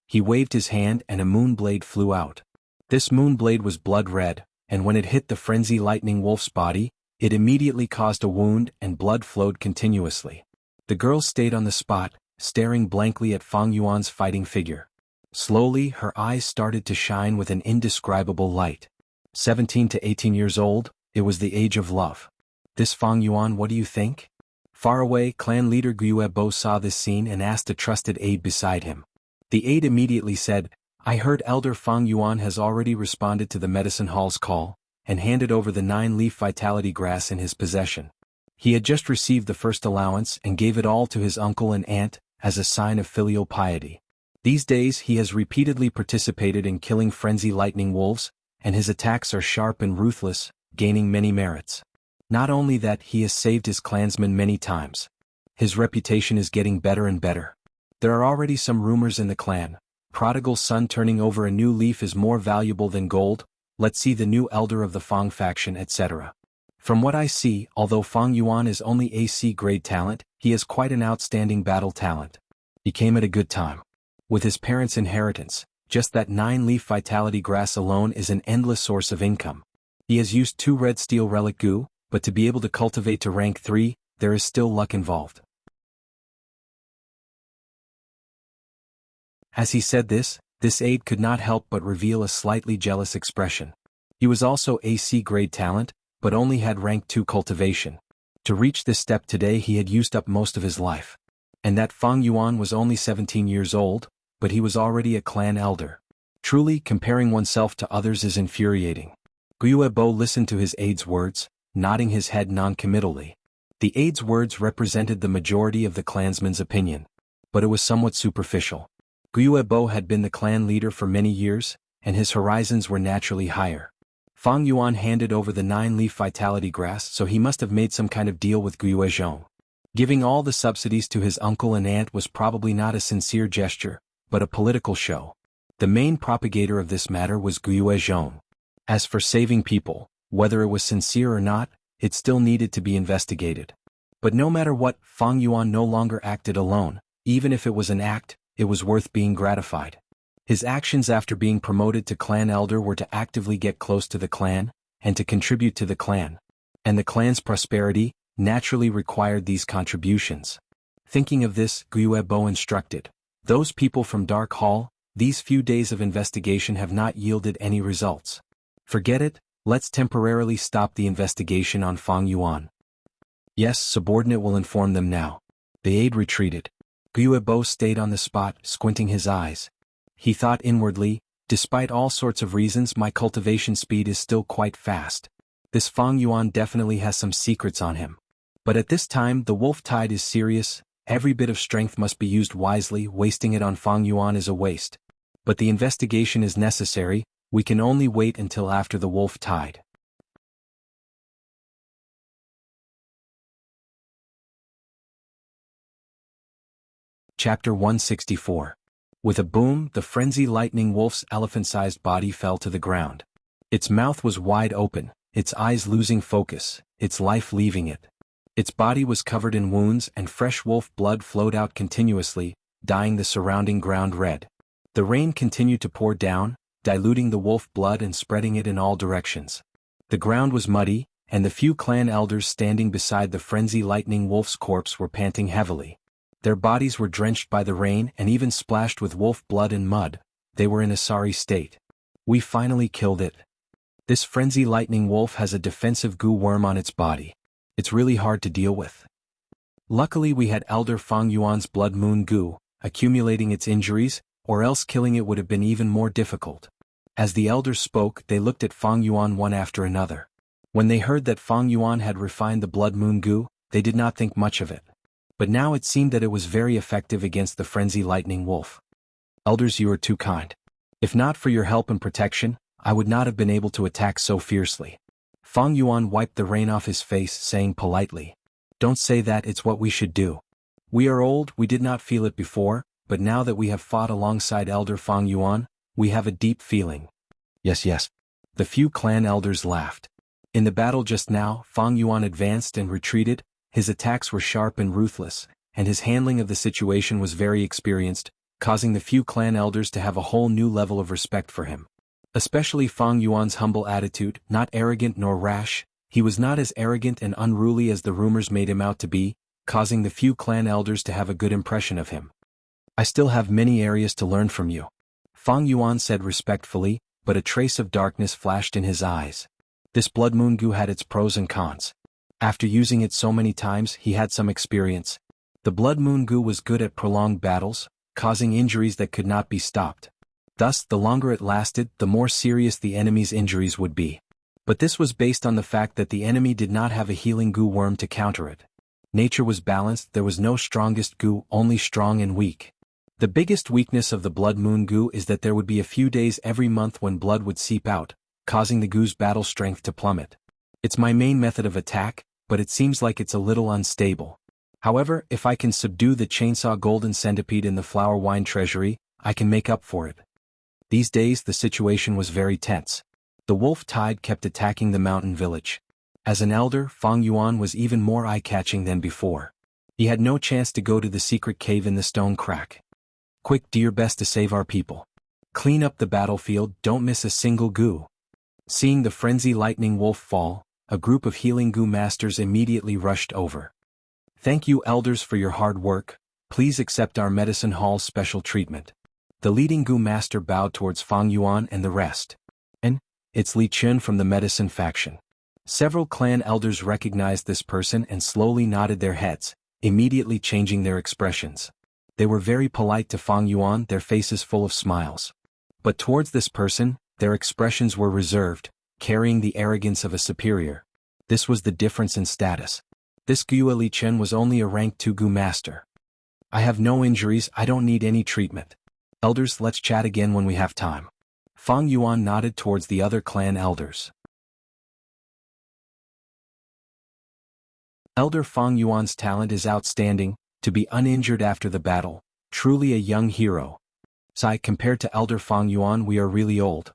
Speaker 1: He waved his hand and a moon blade flew out. This moon blade was blood red, and when it hit the Frenzy Lightning Wolf's body, it immediately caused a wound and blood flowed continuously. The girl stayed on the spot, staring blankly at Fang Yuan's fighting figure. Slowly her eyes started to shine with an indescribable light. 17 to 18 years old, it was the age of love. This Fang Yuan, what do you think? Far away, clan leader Guiyue Bo saw this scene and asked a trusted aide beside him. The aide immediately said, I heard Elder Fang Yuan has already responded to the medicine hall's call, and handed over the 9-leaf vitality grass in his possession. He had just received the first allowance and gave it all to his uncle and aunt, as a sign of filial piety. These days he has repeatedly participated in killing frenzy lightning wolves, and his attacks are sharp and ruthless, gaining many merits. Not only that, he has saved his clansmen many times. His reputation is getting better and better. There are already some rumors in the clan. Prodigal son turning over a new leaf is more valuable than gold. Let's see the new elder of the Fang faction, etc. From what I see, although Fang Yuan is only AC grade talent, he is quite an outstanding battle talent. He came at a good time. With his parents' inheritance, just that 9-leaf vitality grass alone is an endless source of income. He has used 2 red steel relic goo, but to be able to cultivate to rank 3, there is still luck involved. As he said this aide could not help but reveal a slightly jealous expression. He was also AC grade talent, but only had rank 2 cultivation. To reach this step today he had used up most of his life. And that Fang Yuan was only 17 years old, but he was already a clan elder. Truly, comparing oneself to others is infuriating. Guiyuebo listened to his aide's words, nodding his head non-committally. The aide's words represented the majority of the clansmen's opinion. But it was somewhat superficial. Guiyuebo had been the clan leader for many years, and his horizons were naturally higher. Fang Yuan handed over the 9-leaf vitality grass, so he must have made some kind of deal with Guiyuezhong. Giving all the subsidies to his uncle and aunt was probably not a sincere gesture, but a political show. The main propagator of this matter was Guiyuezhong. As for saving people, whether it was sincere or not, it still needed to be investigated. But no matter what, Fang Yuan no longer acted alone. Even if it was an act, it was worth being gratified. His actions after being promoted to clan elder were to actively get close to the clan, and to contribute to the clan. And the clan's prosperity naturally required these contributions. Thinking of this, Guiyuebo instructed, "Those people from Dark Hall, these few days of investigation have not yielded any results. Forget it, let's temporarily stop the investigation on Fang Yuan." "Yes, subordinate will inform them now." The aide retreated. Guiyuebo stayed on the spot, squinting his eyes. He thought inwardly, despite all sorts of reasons my cultivation speed is still quite fast. This Fang Yuan definitely has some secrets on him. But at this time the wolf tide is serious, every bit of strength must be used wisely, wasting it on Fang Yuan is a waste. But the investigation is necessary, we can only wait until after the wolf tide. Chapter 164. With a boom, the frenzy lightning wolf's elephant-sized body fell to the ground. Its mouth was wide open, its eyes losing focus, its life leaving it. Its body was covered in wounds and fresh wolf blood flowed out continuously, dyeing the surrounding ground red. The rain continued to pour down, diluting the wolf blood and spreading it in all directions. The ground was muddy, and the few clan elders standing beside the frenzy lightning wolf's corpse were panting heavily. Their bodies were drenched by the rain and even splashed with wolf blood and mud. They were in a sorry state. "We finally killed it. This frenzy lightning wolf has a defensive goo worm on its body. It's really hard to deal with. Luckily we had Elder Fang Yuan's blood moon goo, accumulating its injuries, or else killing it would have been even more difficult." As the elders spoke, they looked at Fang Yuan one after another. When they heard that Fang Yuan had refined the blood moon goo, they did not think much of it. But now it seemed that it was very effective against the frenzy lightning wolf. "Elders, you are too kind. If not for your help and protection, I would not have been able to attack so fiercely." Fang Yuan wiped the rain off his face, saying politely, "Don't say that, it's what we should do. We are old, we did not feel it before, but now that we have fought alongside Elder Fang Yuan, we have a deep feeling." Yes. The few clan elders laughed. In the battle just now, Fang Yuan advanced and retreated. His attacks were sharp and ruthless, and his handling of the situation was very experienced, causing the few clan elders to have a whole new level of respect for him. Especially Fang Yuan's humble attitude, not arrogant nor rash, he was not as arrogant and unruly as the rumors made him out to be, causing the few clan elders to have a good impression of him. "I still have many areas to learn from you," Fang Yuan said respectfully, but a trace of darkness flashed in his eyes. This blood moon goo had its pros and cons. After using it so many times, he had some experience. The blood moon goo was good at prolonged battles, causing injuries that could not be stopped. Thus, the longer it lasted, the more serious the enemy's injuries would be. But this was based on the fact that the enemy did not have a healing goo worm to counter it. Nature was balanced, there was no strongest goo, only strong and weak. The biggest weakness of the blood moon goo is that there would be a few days every month when blood would seep out, causing the goo's battle strength to plummet. It's my main method of attack, but it seems like it's a little unstable. However, if I can subdue the chainsaw golden centipede in the flower wine treasury, I can make up for it. These days the situation was very tense. The wolf tide kept attacking the mountain village. As an elder, Fang Yuan was even more eye-catching than before. He had no chance to go to the secret cave in the stone crack. Quick, do your best to save our people. Clean up the battlefield, don't miss a single goo. Seeing the frenzy lightning wolf fall, a group of healing goo masters immediately rushed over. Thank you elders for your hard work, please accept our medicine hall's special treatment. The leading goo master bowed towards Fang Yuan and the rest. And, it's Li Chun from the medicine faction. Several clan elders recognized this person and slowly nodded their heads, immediately changing their expressions. They were very polite to Fang Yuan, their faces full of smiles. But towards this person, their expressions were reserved, carrying the arrogance of a superior. This was the difference in status. This Gua Li Chen was only a rank 2 Gu master. I have no injuries, I don't need any treatment. Elders, let's chat again when we have time. Fang Yuan nodded towards the other clan elders. Elder Fang Yuan's talent is outstanding, to be uninjured after the battle, truly a young hero. Sai, compared to Elder Fang Yuan we are really old.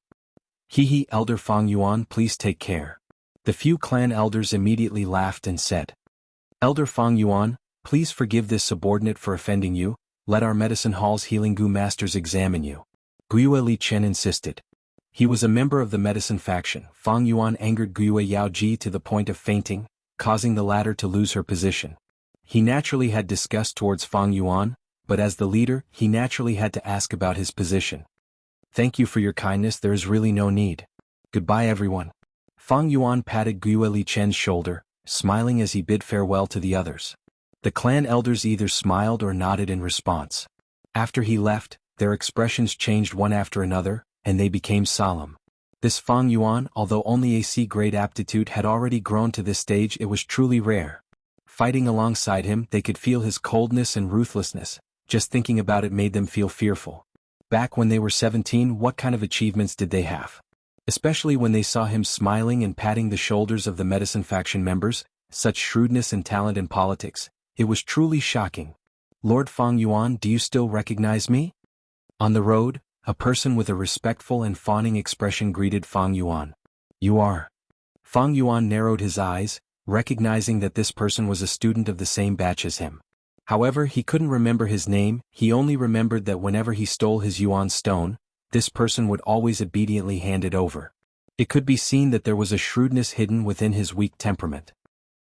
Speaker 1: Hee, Elder Fang Yuan, please take care. The few clan elders immediately laughed and said. Elder Fang Yuan, please forgive this subordinate for offending you, let our medicine hall's healing goo masters examine you. Gua Li Chen insisted. He was a member of the medicine faction. Fang Yuan angered Gua Yaoji to the point of fainting, causing the latter to lose her position. He naturally had disgust towards Fang Yuan, but as the leader, he naturally had to ask about his position. Thank you for your kindness, there is really no need. Goodbye everyone. Fang Yuan patted Gua Li Chen's shoulder, smiling as he bid farewell to the others. The clan elders either smiled or nodded in response. After he left, their expressions changed one after another, and they became solemn. This Fang Yuan, although only a C-grade aptitude had already grown to this stage, it was truly rare. Fighting alongside him, they could feel his coldness and ruthlessness. Just thinking about it made them feel fearful. Back when they were 17, what kind of achievements did they have? Especially when they saw him smiling and patting the shoulders of the medicine faction members, such shrewdness and talent in politics, it was truly shocking. Lord Fang Yuan, do you still recognize me? On the road, a person with a respectful and fawning expression greeted Fang Yuan. You are. Fang Yuan narrowed his eyes, recognizing that this person was a student of the same batch as him. However, he couldn't remember his name, he only remembered that whenever he stole his yuan stone, this person would always obediently hand it over. It could be seen that there was a shrewdness hidden within his weak temperament.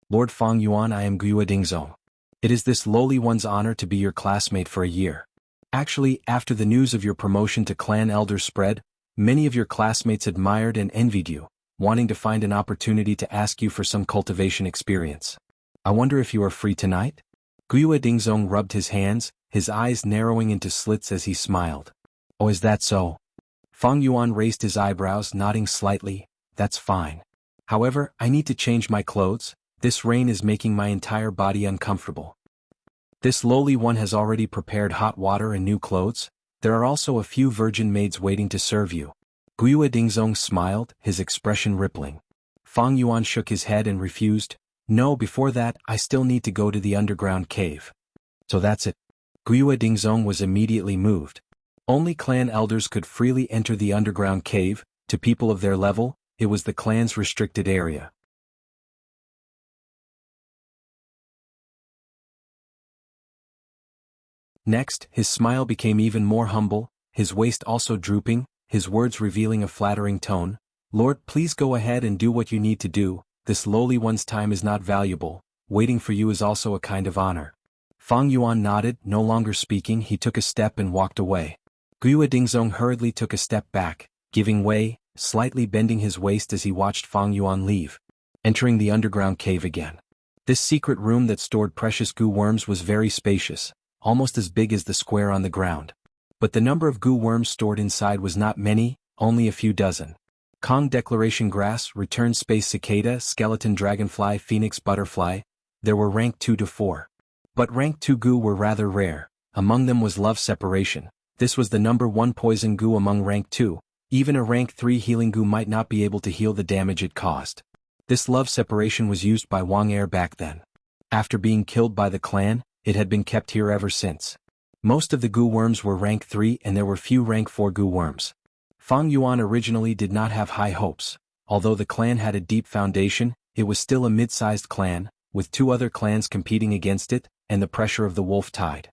Speaker 1: Lord Fang Yuan, I am Gua Dingzong. It is this lowly one's honor to be your classmate for a year. Actually, after the news of your promotion to clan elder spread, many of your classmates admired and envied you, wanting to find an opportunity to ask you for some cultivation experience. I wonder if you are free tonight? Gua Dingzong rubbed his hands, his eyes narrowing into slits as he smiled. Oh, is that so? Fang Yuan raised his eyebrows, nodding slightly. That's fine. However, I need to change my clothes, this rain is making my entire body uncomfortable. This lowly one has already prepared hot water and new clothes, there are also a few virgin maids waiting to serve you. Gua Dingzong smiled, his expression rippling. Fang Yuan shook his head and refused. No, before that, I still need to go to the underground cave. So that's it. Gua Dingzong was immediately moved. Only clan elders could freely enter the underground cave, to people of their level, it was the clan's restricted area. Next, his smile became even more humble, his waist also drooping, his words revealing a flattering tone. Lord, please go ahead and do what you need to do, this lowly one's time is not valuable, waiting for you is also a kind of honor. Fang Yuan nodded, no longer speaking, he took a step and walked away. Gua Dingzong hurriedly took a step back, giving way, slightly bending his waist as he watched Fang Yuan leave. Entering the underground cave again. This secret room that stored precious goo worms was very spacious, almost as big as the square on the ground. But the number of goo worms stored inside was not many, only a few dozen. Kong Declaration Grass, Return Space Cicada, Skeleton Dragonfly, Phoenix Butterfly. There were rank 2 to 4. But rank 2 goo were rather rare. Among them was Love Separation. This was the number 1 poison goo among rank 2. Even a rank 3 healing goo might not be able to heal the damage it caused. This Love Separation was used by Wang Er back then. After being killed by the clan, it had been kept here ever since. Most of the goo worms were rank 3 and there were few rank 4 goo worms. Fang Yuan originally did not have high hopes. Although the clan had a deep foundation, it was still a mid-sized clan, with 2 other clans competing against it, and the pressure of the wolf tide.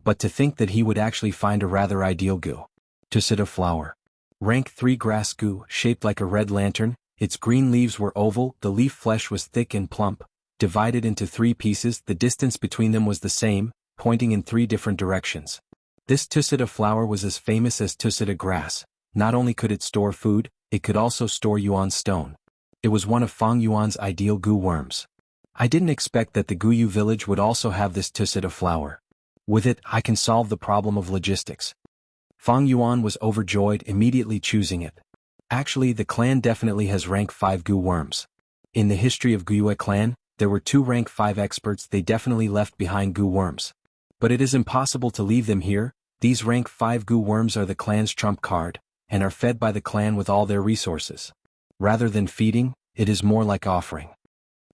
Speaker 1: But to think that he would actually find a rather ideal goo. Tusita flower. Rank 3 grass goo, shaped like a red lantern, its green leaves were oval, the leaf flesh was thick and plump, divided into 3 pieces, the distance between them was the same, pointing in 3 different directions. This Tusita flower was as famous as Tusita grass. Not only could it store food, it could also store Yuan stone. It was one of Fang Yuan's ideal goo worms. I didn't expect that the Guyu village would also have this Tusita flower. With it, I can solve the problem of logistics. Fang Yuan was overjoyed, immediately choosing it. Actually, the clan definitely has rank 5 goo worms. In the history of Guyue clan, there were 2 rank 5 experts. They definitely left behind goo worms. But it is impossible to leave them here. These rank 5 goo worms are the clan's trump card, and are fed by the clan with all their resources. Rather than feeding, it is more like offering.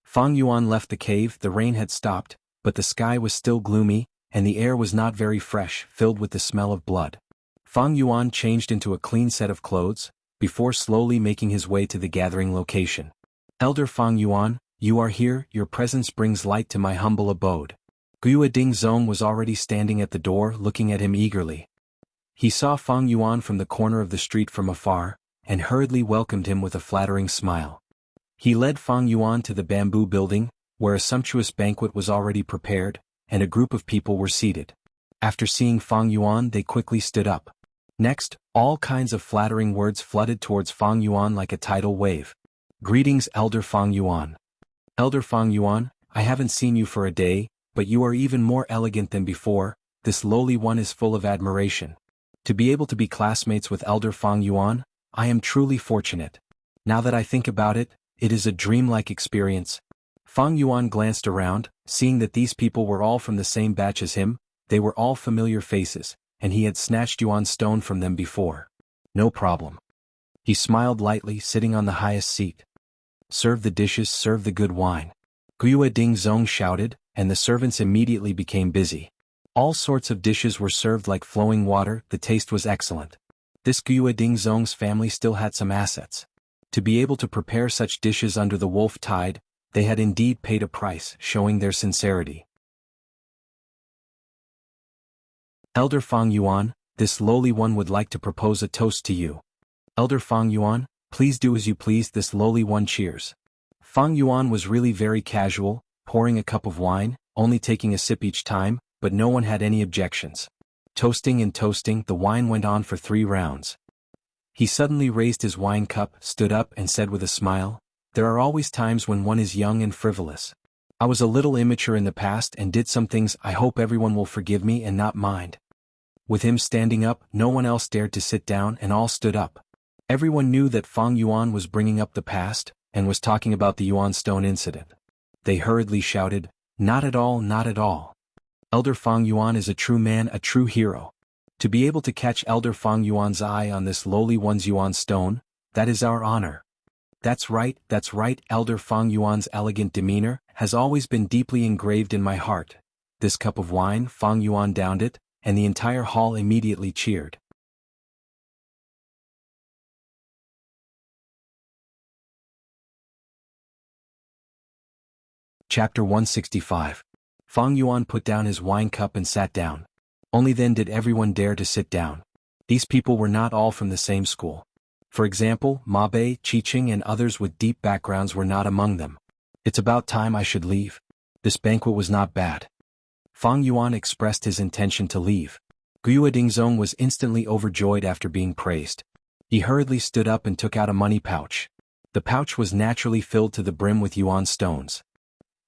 Speaker 1: Fang Yuan left the cave. The rain had stopped, but the sky was still gloomy, and the air was not very fresh, filled with the smell of blood. Fang Yuan changed into a clean set of clothes, before slowly making his way to the gathering location. Elder Fang Yuan, you are here, your presence brings light to my humble abode. Guiyue Dingzong was already standing at the door, looking at him eagerly. He saw Fang Yuan from the corner of the street from afar, and hurriedly welcomed him with a flattering smile. He led Fang Yuan to the bamboo building, where a sumptuous banquet was already prepared, and a group of people were seated. After seeing Fang Yuan, they quickly stood up. Next, all kinds of flattering words flooded towards Fang Yuan like a tidal wave. Greetings, Elder Fang Yuan. Elder Fang Yuan, I haven't seen you for a day, but you are even more elegant than before. This lowly one is full of admiration. To be able to be classmates with Elder Fang Yuan, I am truly fortunate. Now that I think about it, it is a dreamlike experience. Fang Yuan glanced around, seeing that these people were all from the same batch as him. They were all familiar faces, and he had snatched Yuan stone from them before. No problem. He smiled lightly, sitting on the highest seat. Serve the dishes, serve the good wine. Guiyue Dingzong shouted, and the servants immediately became busy. All sorts of dishes were served like flowing water. The taste was excellent. This Guiyue Dingzong's family still had some assets. To be able to prepare such dishes under the wolf tide, they had indeed paid a price, showing their sincerity. Elder Fang Yuan, this lowly one would like to propose a toast to you. Elder Fang Yuan, please do as you please. This lowly one cheers. Fang Yuan was really very casual, pouring a cup of wine, only taking a sip each time, but no one had any objections. Toasting and toasting, the wine went on for 3 rounds. He suddenly raised his wine cup, stood up and said with a smile, "There are always times when one is young and frivolous. I was a little immature in the past and did some things. I hope everyone will forgive me and not mind." With him standing up, no one else dared to sit down and all stood up. Everyone knew that Fang Yuan was bringing up the past, and was talking about the Yuan stone incident. They hurriedly shouted, "Not at all, not at all. Elder Fang Yuan is a true man, a true hero. To be able to catch Elder Fang Yuan's eye on this lowly one's Yuan stone, that is our honor." That's right, Elder Fang Yuan's elegant demeanor has always been deeply engraved in my heart." This cup of wine, Fang Yuan downed it, and the entire hall immediately cheered. Chapter 165. Fang Yuan put down his wine cup and sat down. Only then did everyone dare to sit down. These people were not all from the same school. For example, Ma Bei, Qiqing and others with deep backgrounds were not among them. It's about time I should leave. This banquet was not bad. Fang Yuan expressed his intention to leave. Guiyue Dingzong was instantly overjoyed after being praised. He hurriedly stood up and took out a money pouch. The pouch was naturally filled to the brim with Yuan stones.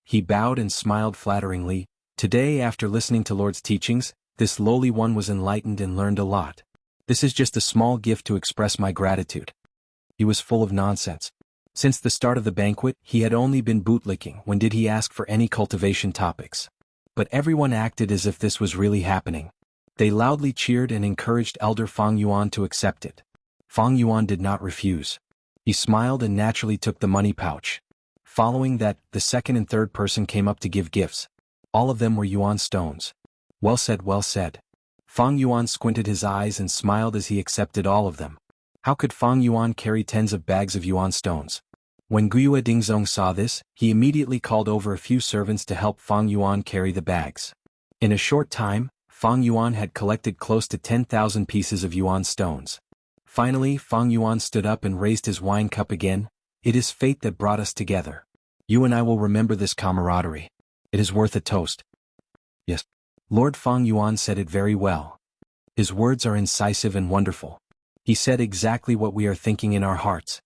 Speaker 1: He bowed and smiled flatteringly. Today, after listening to Lord's teachings, this lowly one was enlightened and learned a lot. This is just a small gift to express my gratitude. He was full of nonsense. Since the start of the banquet, he had only been bootlicking when did he ask for any cultivation topics. But everyone acted as if this was really happening. They loudly cheered and encouraged Elder Fang Yuan to accept it. Fang Yuan did not refuse. He smiled and naturally took the money pouch. Following that, the second and third person came up to give gifts. All of them were yuan stones. Well said, well said. Fang Yuan squinted his eyes and smiled as he accepted all of them. How could Fang Yuan carry tens of bags of yuan stones? When Guiyue Dingzong saw this, he immediately called over a few servants to help Fang Yuan carry the bags. In a short time, Fang Yuan had collected close to 10,000 pieces of yuan stones. Finally, Fang Yuan stood up and raised his wine cup again. It is fate that brought us together. You and I will remember this camaraderie. It is worth a toast. Yes. Lord Fang Yuan said it very well. His words are incisive and wonderful. He said exactly what we are thinking in our hearts.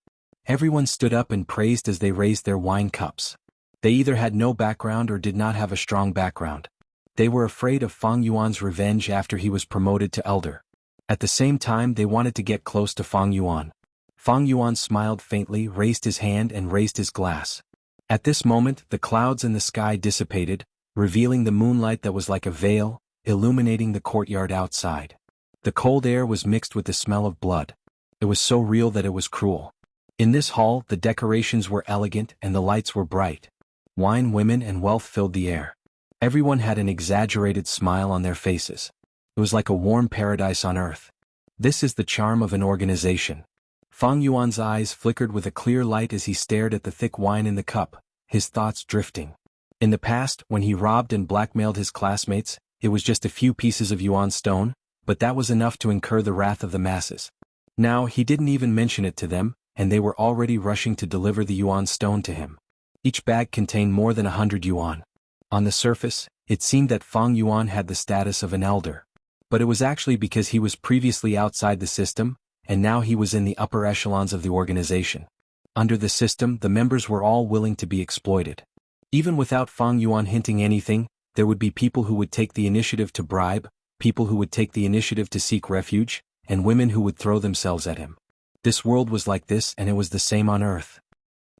Speaker 1: Everyone stood up and praised as they raised their wine cups. They either had no background or did not have a strong background. They were afraid of Fang Yuan's revenge after he was promoted to elder. At the same time, they wanted to get close to Fang Yuan. Fang Yuan smiled faintly, raised his hand and raised his glass. At this moment, the clouds in the sky dissipated, revealing the moonlight that was like a veil, illuminating the courtyard outside. The cold air was mixed with the smell of blood. It was so real that it was cruel. In this hall, the decorations were elegant and the lights were bright. Wine, women, and wealth filled the air. Everyone had an exaggerated smile on their faces. It was like a warm paradise on earth. This is the charm of an organization. Fang Yuan's eyes flickered with a clear light as he stared at the thick wine in the cup, his thoughts drifting. In the past, when he robbed and blackmailed his classmates, it was just a few pieces of yuan stone, but that was enough to incur the wrath of the masses. Now he didn't even mention it to them, and they were already rushing to deliver the yuan stone to him. Each bag contained more than 100 yuan. On the surface, it seemed that Fang Yuan had the status of an elder. But it was actually because he was previously outside the system, and now he was in the upper echelons of the organization. Under the system, the members were all willing to be exploited. Even without Fang Yuan hinting anything, there would be people who would take the initiative to bribe, people who would take the initiative to seek refuge, and women who would throw themselves at him. This world was like this, and it was the same on Earth.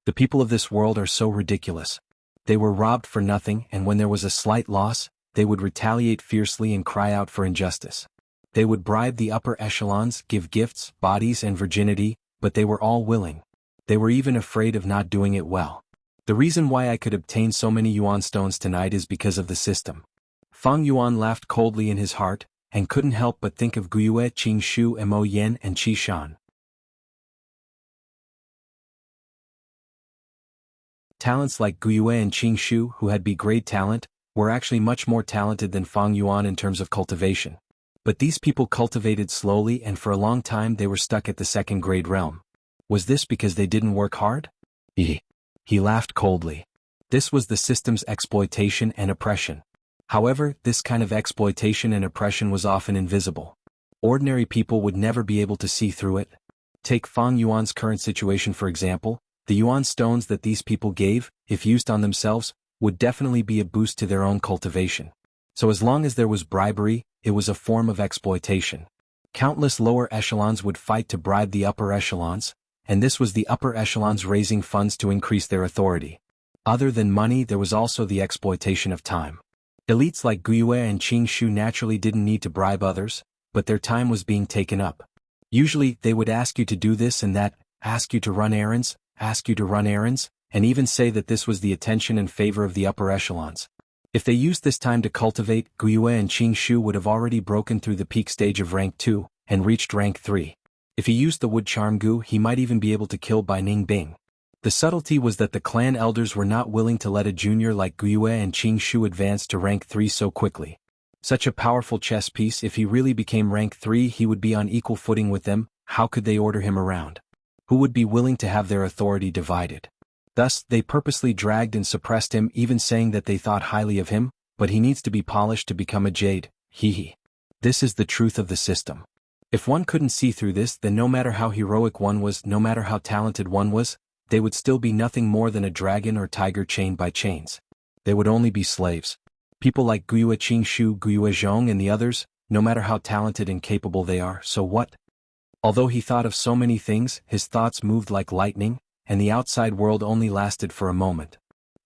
Speaker 1: The people of this world are so ridiculous. They were robbed for nothing, and when there was a slight loss, they would retaliate fiercely and cry out for injustice. They would bribe the upper echelons, give gifts, bodies and virginity, but they were all willing. They were even afraid of not doing it well. The reason why I could obtain so many yuan stones tonight is because of the system. Fang Yuan laughed coldly in his heart, and couldn't help but think of Guiyue, Qingshu, Mo Yen and Qi Shan. Talents like Guiyue and Qingshu, who had B-grade talent, were actually much more talented than Fang Yuan in terms of cultivation. But these people cultivated slowly and for a long time they were stuck at the second-grade realm. Was this because they didn't work hard? He laughed coldly. This was the system's exploitation and oppression. However, this kind of exploitation and oppression was often invisible. Ordinary people would never be able to see through it. Take Fang Yuan's current situation for example. The yuan stones that these people gave, if used on themselves, would definitely be a boost to their own cultivation. So as long as there was bribery, it was a form of exploitation. Countless lower echelons would fight to bribe the upper echelons, and this was the upper echelons raising funds to increase their authority. Other than money, there was also the exploitation of time. Elites like Guiyue and Qingshu naturally didn't need to bribe others, but their time was being taken up. Usually, they would ask you to do this and that, ask you to run errands, and even say that this was the attention and favor of the upper echelons. If they used this time to cultivate, Guiyue and Qingshu would have already broken through the peak stage of rank 2, and reached rank 3. If he used the wood charm Gu, he might even be able to kill Bai Ningbing. The subtlety was that the clan elders were not willing to let a junior like Guiyue and Qingshu advance to rank 3 so quickly. Such a powerful chess piece, if he really became rank 3 he would be on equal footing with them. How could they order him around? Who would be willing to have their authority divided? Thus, they purposely dragged and suppressed him, even saying that they thought highly of him, but he needs to be polished to become a jade. This is the truth of the system. If one couldn't see through this, then no matter how heroic one was, no matter how talented one was, they would still be nothing more than a dragon or tiger chained by chains. They would only be slaves. People like Guiyue Qingshu, Guiyue Zhong and the others, no matter how talented and capable they are, so what? Although he thought of so many things, his thoughts moved like lightning, and the outside world only lasted for a moment.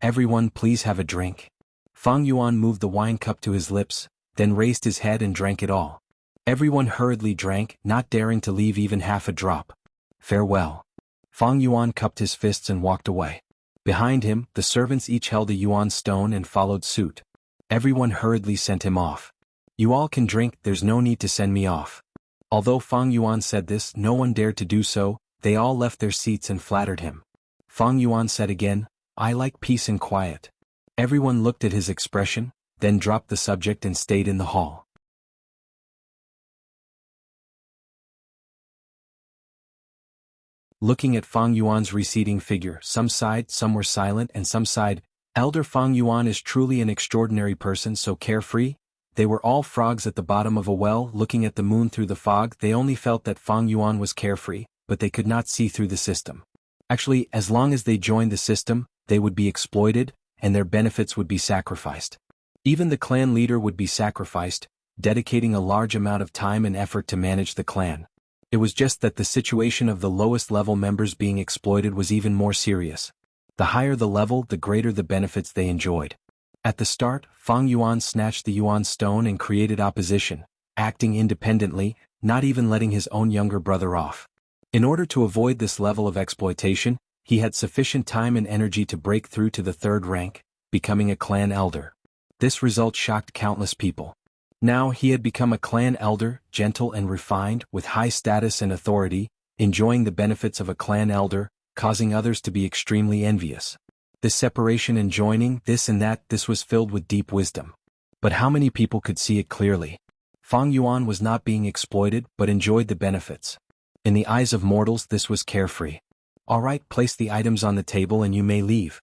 Speaker 1: "Everyone please have a drink." Fang Yuan moved the wine cup to his lips, then raised his head and drank it all. Everyone hurriedly drank, not daring to leave even half a drop. "Farewell." Fang Yuan cupped his fists and walked away. Behind him, the servants each held a yuan stone and followed suit. Everyone hurriedly sent him off. "You all can drink, there's no need to send me off." Although Fang Yuan said this, no one dared to do so. They all left their seats and flattered him. Fang Yuan said again, "I like peace and quiet." Everyone looked at his expression, then dropped the subject and stayed in the hall. Looking at Fang Yuan's receding figure, some sighed, some were silent, and some sighed. "Elder Fang Yuan is truly an extraordinary person, so carefree." They were all frogs at the bottom of a well, looking at the moon through the fog. They only felt that Fang Yuan was carefree, but they could not see through the system. Actually, as long as they joined the system, they would be exploited, and their benefits would be sacrificed. Even the clan leader would be sacrificed, dedicating a large amount of time and effort to manage the clan. It was just that the situation of the lowest level members being exploited was even more serious. The higher the level, the greater the benefits they enjoyed. At the start, Fang Yuan snatched the yuan stone and created opposition, acting independently, not even letting his own younger brother off. In order to avoid this level of exploitation, he had sufficient time and energy to break through to the third rank, becoming a clan elder. This result shocked countless people. Now he had become a clan elder, gentle and refined, with high status and authority, enjoying the benefits of a clan elder, causing others to be extremely envious. This separation and joining, this and that, this was filled with deep wisdom. But how many people could see it clearly? Fang Yuan was not being exploited, but enjoyed the benefits. In the eyes of mortals, this was carefree. "All right, place the items on the table and you may leave,"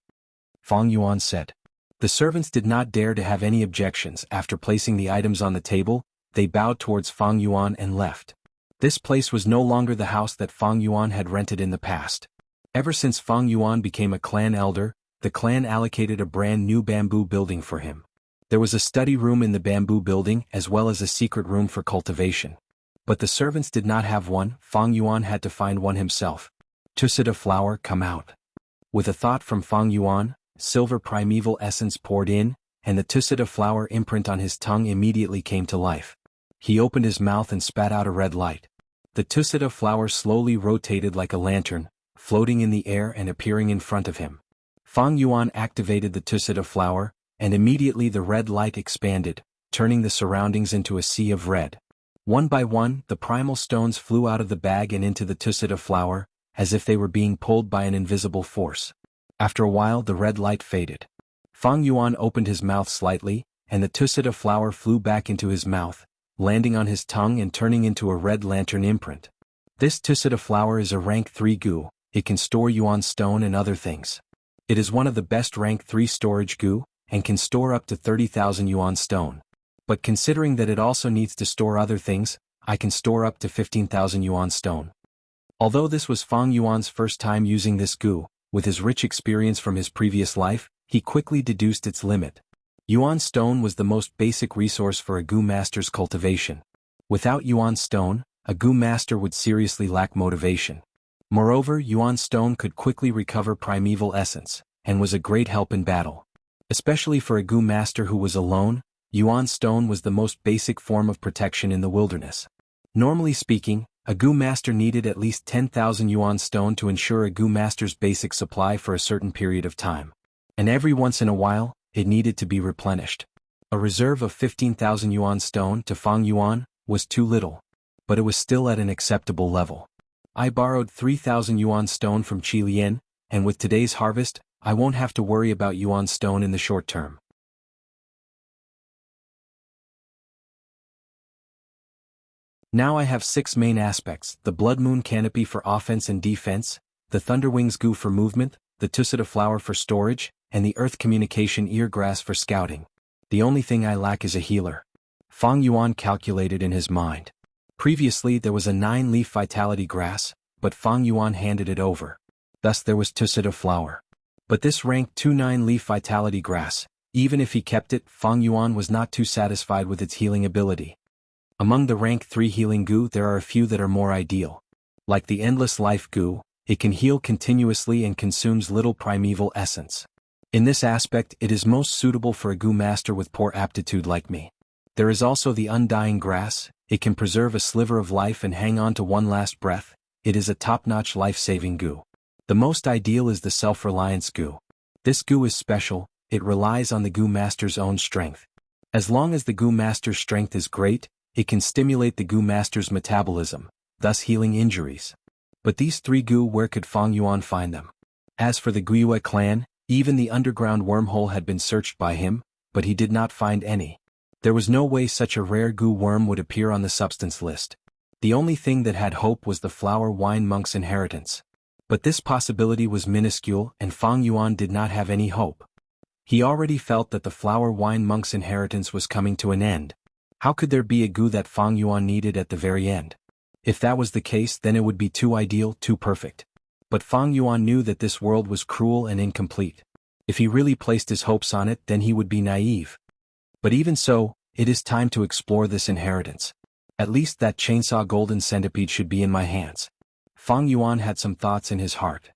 Speaker 1: Fang Yuan said. The servants did not dare to have any objections. After placing the items on the table, they bowed towards Fang Yuan and left. This place was no longer the house that Fang Yuan had rented in the past. Ever since Fang Yuan became a clan elder, the clan allocated a brand new bamboo building for him. There was a study room in the bamboo building as well as a secret room for cultivation. But the servants did not have one. Fang Yuan had to find one himself. "Tusita flower, come out." With a thought from Fang Yuan, silver primeval essence poured in, and the Tusita flower imprint on his tongue immediately came to life. He opened his mouth and spat out a red light. The Tusita flower slowly rotated like a lantern, floating in the air and appearing in front of him. Fang Yuan activated the Tusita flower, and immediately the red light expanded, turning the surroundings into a sea of red. One by one, the primal stones flew out of the bag and into the Tusita flower, as if they were being pulled by an invisible force. After a while, the red light faded. Fang Yuan opened his mouth slightly, and the Tusita flower flew back into his mouth, landing on his tongue and turning into a red lantern imprint. This Tusita flower is a rank 3 goo. It can store yuan stone and other things. It is one of the best rank 3 storage goo, and can store up to 30,000 yuan stone. But considering that it also needs to store other things, I can store up to 15,000 yuan stone. Although this was Fang Yuan's first time using this goo, with his rich experience from his previous life, he quickly deduced its limit. Yuan stone was the most basic resource for a goo master's cultivation. Without yuan stone, a goo master would seriously lack motivation. Moreover, yuan stone could quickly recover primeval essence, and was a great help in battle. Especially for a goo master who was alone, yuan stone was the most basic form of protection in the wilderness. Normally speaking, a goo master needed at least 10,000 yuan stone to ensure a goo master's basic supply for a certain period of time. And every once in a while, it needed to be replenished. A reserve of 15,000 yuan stone to Fang Yuan was too little, but it was still at an acceptable level. I borrowed 3,000 yuan stone from Qi Lian, and with today's harvest, I won't have to worry about yuan stone in the short term. Now I have 6 main aspects: the Blood Moon Canopy for offense and defense, the Thunderwings Goo for movement, the Tusita Flower for storage, and the Earth Communication Eargrass for scouting. The only thing I lack is a healer. Fang Yuan calculated in his mind. Previously there was a 9-leaf Vitality Grass, but Fang Yuan handed it over. Thus there was Tusita Flower. But this rank 2 9-leaf Vitality Grass, even if he kept it, Fang Yuan was not too satisfied with its healing ability. Among the rank 3 healing goo there are a few that are more ideal. Like the endless life goo, it can heal continuously and consumes little primeval essence. In this aspect it is most suitable for a goo master with poor aptitude like me. There is also the undying grass, it can preserve a sliver of life and hang on to one last breath. It is a top-notch life-saving goo. The most ideal is the self-reliance goo. This goo is special, it relies on the goo master's own strength. As long as the goo master's strength is great, it can stimulate the goo master's metabolism, thus healing injuries. But these three goo, where could Fang Yuan find them? As for the Guiyue clan, even the underground wormhole had been searched by him, but he did not find any. There was no way such a rare goo worm would appear on the substance list. The only thing that had hope was the flower wine monk's inheritance. But this possibility was minuscule and Fang Yuan did not have any hope. He already felt that the flower wine monk's inheritance was coming to an end. How could there be a goo that Fang Yuan needed at the very end? If that was the case, then it would be too ideal, too perfect. But Fang Yuan knew that this world was cruel and incomplete. If he really placed his hopes on it, then he would be naive. But even so, it is time to explore this inheritance. At least that chainsaw golden centipede should be in my hands. Fang Yuan had some thoughts in his heart.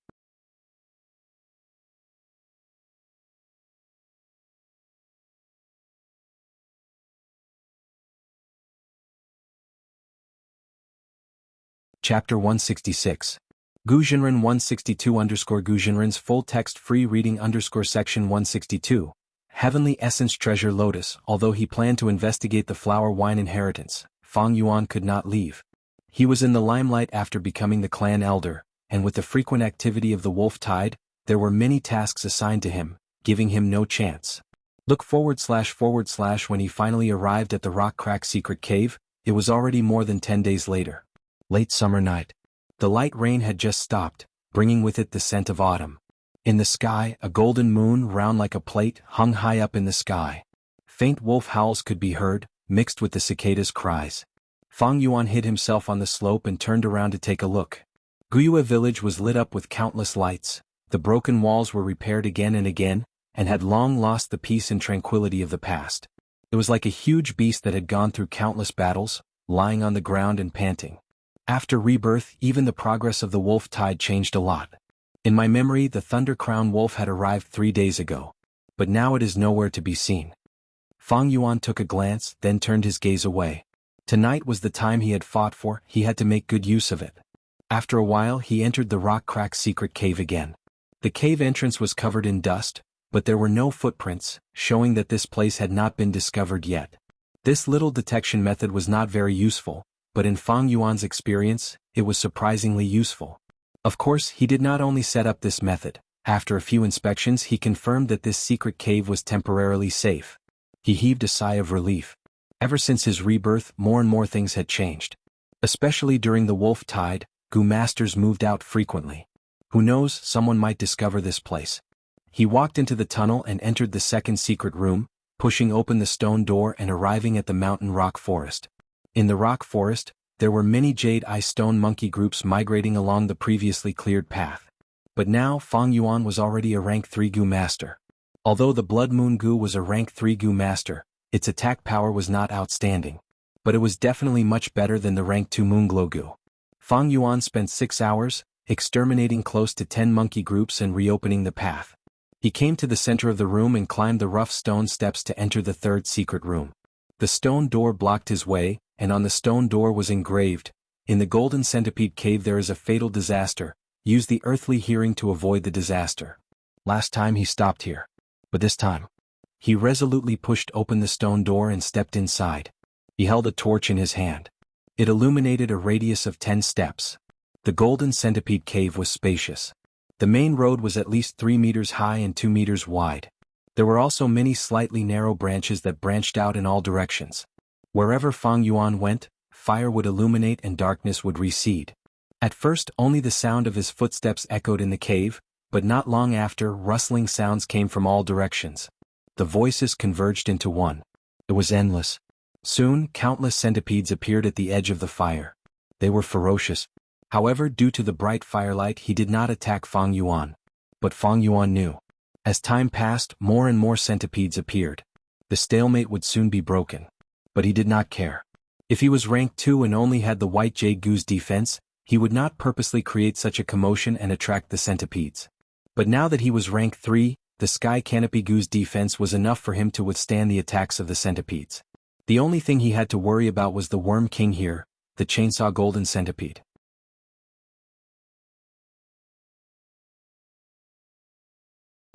Speaker 1: Chapter 166. Guzhenren 162_Guzhenren's full text free reading section 162. Heavenly Essence Treasure Lotus. Although he planned to investigate the flower wine inheritance, Fang Yuan could not leave. He was in the limelight after becoming the clan elder, and with the frequent activity of the wolf tide, there were many tasks assigned to him, giving him no chance. Look / when he finally arrived at the rock crack secret cave, it was already more than 10 days later. Late summer night. The light rain had just stopped, bringing with it the scent of autumn. In the sky, a golden moon, round like a plate, hung high up in the sky. Faint wolf howls could be heard, mixed with the cicadas' cries. Fang Yuan hid himself on the slope and turned around to take a look. Guiyue village was lit up with countless lights, the broken walls were repaired again and again, and had long lost the peace and tranquility of the past. It was like a huge beast that had gone through countless battles, lying on the ground and panting. After rebirth, even the progress of the wolf tide changed a lot. In my memory, the Thunder Crown Wolf had arrived 3 days ago. But now it is nowhere to be seen. Fang Yuan took a glance, then turned his gaze away. Tonight was the time he had fought for, he had to make good use of it. After a while he entered the rock crack secret cave again. The cave entrance was covered in dust, but there were no footprints, showing that this place had not been discovered yet. This little detection method was not very useful, but in Fang Yuan's experience, it was surprisingly useful. Of course, he did not only set up this method. After a few inspections he confirmed that this secret cave was temporarily safe. He heaved a sigh of relief. Ever since his rebirth, more and more things had changed. Especially during the wolf tide, goo masters moved out frequently. Who knows, someone might discover this place. He walked into the tunnel and entered the second secret room, pushing open the stone door and arriving at the mountain rock forest. In the rock forest, there were many jade eye stone monkey groups migrating along the previously cleared path. But now Fang Yuan was already a rank 3 goo master. Although the Blood Moon goo was a rank 3 goo master, its attack power was not outstanding. But it was definitely much better than the rank 2 Moonglow goo. Fang Yuan spent 6 hours, exterminating close to 10 monkey groups and reopening the path. He came to the center of the room and climbed the rough stone steps to enter the third secret room. The stone door blocked his way, and on the stone door was engraved, "In the Golden Centipede Cave there is a fatal disaster. Use the earthly hearing to avoid the disaster." Last time he stopped here. But this time, he resolutely pushed open the stone door and stepped inside. He held a torch in his hand. It illuminated a radius of 10 steps. The Golden Centipede Cave was spacious. The main road was at least 3 meters high and 2 meters wide. There were also many slightly narrow branches that branched out in all directions. Wherever Fang Yuan went, fire would illuminate and darkness would recede. At first only the sound of his footsteps echoed in the cave, but not long after, rustling sounds came from all directions. The voices converged into one. It was endless. Soon, countless centipedes appeared at the edge of the fire. They were ferocious. However, due to the bright firelight he did not attack Fang Yuan. But Fang Yuan knew. As time passed, more and more centipedes appeared. The stalemate would soon be broken. But he did not care. If he was rank 2 and only had the white jade goo's defense, He would not purposely create such a commotion and attract the centipedes. But now that he was rank 3, the Sky Canopy Goo's defense was enough for him to withstand the attacks of the centipedes. The only thing he had to worry about was the Worm King here, the Chainsaw Golden Centipede.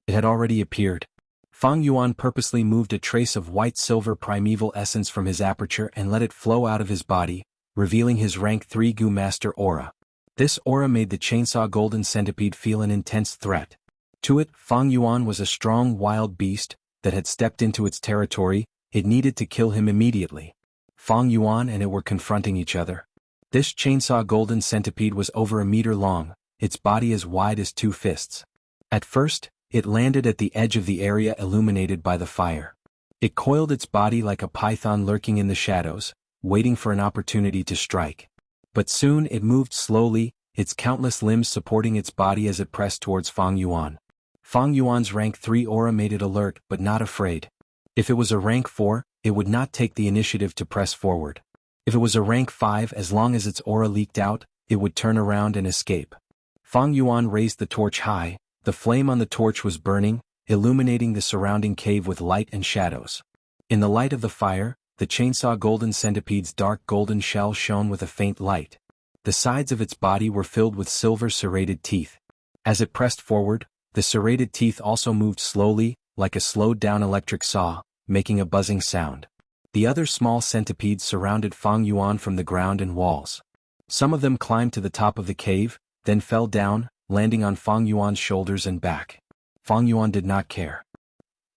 Speaker 1: It had already appeared. Fang Yuan purposely moved a trace of white-silver primeval essence from his aperture and let it flow out of his body, revealing his rank 3 Goo Master aura. This aura made the Chainsaw Golden Centipede feel an intense threat. To it, Fang Yuan was a strong wild beast that had stepped into its territory. It needed to kill him immediately. Fang Yuan and it were confronting each other. This Chainsaw Golden Centipede was over a meter long, its body as wide as 2 fists. At first, it landed at the edge of the area illuminated by the fire. It coiled its body like a python lurking in the shadows, waiting for an opportunity to strike. But soon it moved slowly, its countless limbs supporting its body as it pressed towards Fang Yuan. Fang Yuan's rank 3 aura made it alert but not afraid. If it was a rank 4, it would not take the initiative to press forward. If it was a rank 5, as long as its aura leaked out, it would turn around and escape. Fang Yuan raised the torch high. The flame on the torch was burning, illuminating the surrounding cave with light and shadows. In the light of the fire, the Chainsaw Golden Centipede's dark golden shell shone with a faint light. The sides of its body were filled with silver serrated teeth. As it pressed forward, the serrated teeth also moved slowly, like a slowed-down electric saw, making a buzzing sound. The other small centipedes surrounded Fang Yuan from the ground and walls. Some of them climbed to the top of the cave, then fell down, landing on Fang Yuan's shoulders and back. Fang Yuan did not care.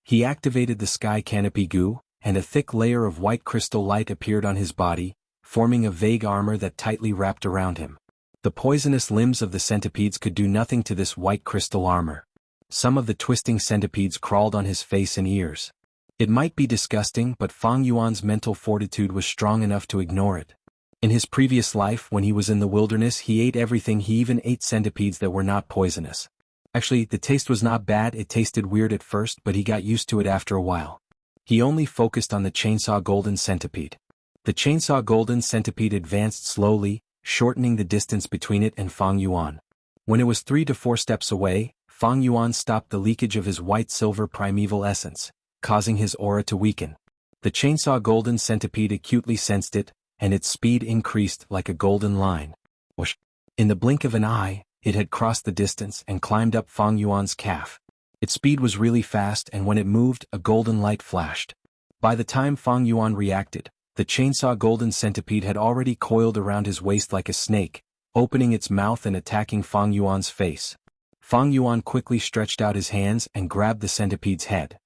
Speaker 1: He activated the Sky Canopy Goo, and a thick layer of white crystal light appeared on his body, forming a vague armor that tightly wrapped around him. The poisonous limbs of the centipedes could do nothing to this white crystal armor. Some of the twisting centipedes crawled on his face and ears. It might be disgusting, but Fang Yuan's mental fortitude was strong enough to ignore it. In his previous life, when he was in the wilderness, he ate everything. He even ate centipedes that were not poisonous. Actually, the taste was not bad. It tasted weird at first, but he got used to it after a while. He only focused on the Chainsaw Golden Centipede. The Chainsaw Golden Centipede advanced slowly, shortening the distance between it and Fang Yuan. When it was 3 to 4 steps away, Fang Yuan stopped the leakage of his white-silver primeval essence, causing his aura to weaken. The Chainsaw Golden Centipede acutely sensed it, and its speed increased like a golden line. Whoosh! In the blink of an eye, it had crossed the distance and climbed up Fang Yuan's calf. Its speed was really fast, and when it moved, a golden light flashed. By the time Fang Yuan reacted, the Chainsaw Golden Centipede had already coiled around his waist like a snake, opening its mouth and attacking Fang Yuan's face. Fang Yuan quickly stretched out his hands and grabbed the centipede's head.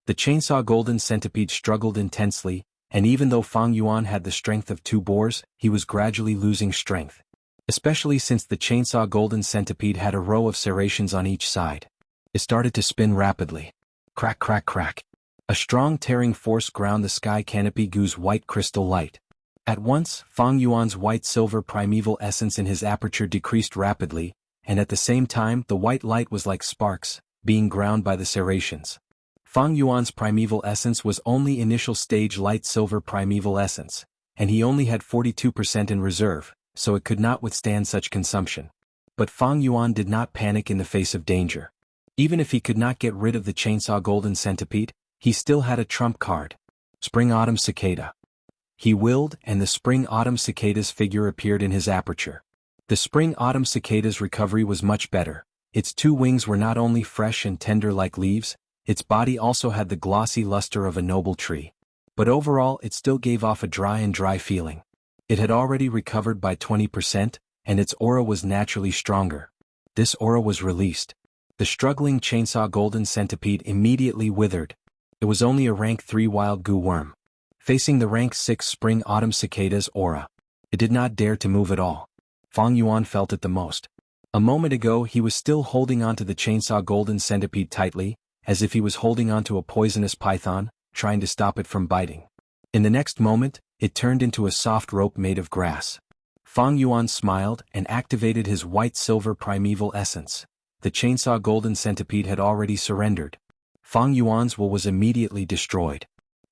Speaker 1: The Chainsaw Golden Centipede struggled intensely, and even though Fang Yuan had the strength of 2 boars, he was gradually losing strength. Especially since the Chainsaw Golden Centipede had a row of serrations on each side. It started to spin rapidly. Crack, crack, crack. A strong tearing force ground the Sky Canopy Goo's white crystal light. At once, Fang Yuan's white-silver primeval essence in his aperture decreased rapidly, and at the same time the white light was like sparks, being ground by the serrations. Fang Yuan's primeval essence was only initial stage light silver primeval essence, and he only had 42% in reserve, so it could not withstand such consumption. But Fang Yuan did not panic in the face of danger. Even if he could not get rid of the Chainsaw Golden Centipede, he still had a trump card. Spring Autumn Cicada. He willed, and the Spring Autumn Cicada's figure appeared in his aperture. The Spring Autumn Cicada's recovery was much better. Its 2 wings were not only fresh and tender like leaves, its body also had the glossy luster of a noble tree. But overall it still gave off a dry feeling. It had already recovered by 20%, and its aura was naturally stronger. This aura was released. The struggling Chainsaw Golden Centipede immediately withered. It was only a rank 3 wild goo worm. Facing the rank 6 Spring Autumn Cicada's aura, it did not dare to move at all. Fang Yuan felt it the most. A moment ago he was still holding onto the Chainsaw Golden Centipede tightly, as if he was holding onto a poisonous python, trying to stop it from biting. In the next moment, it turned into a soft rope made of grass. Fang Yuan smiled and activated his white-silver primeval essence. The Chainsaw Golden Centipede had already surrendered. Fang Yuan's will was immediately destroyed.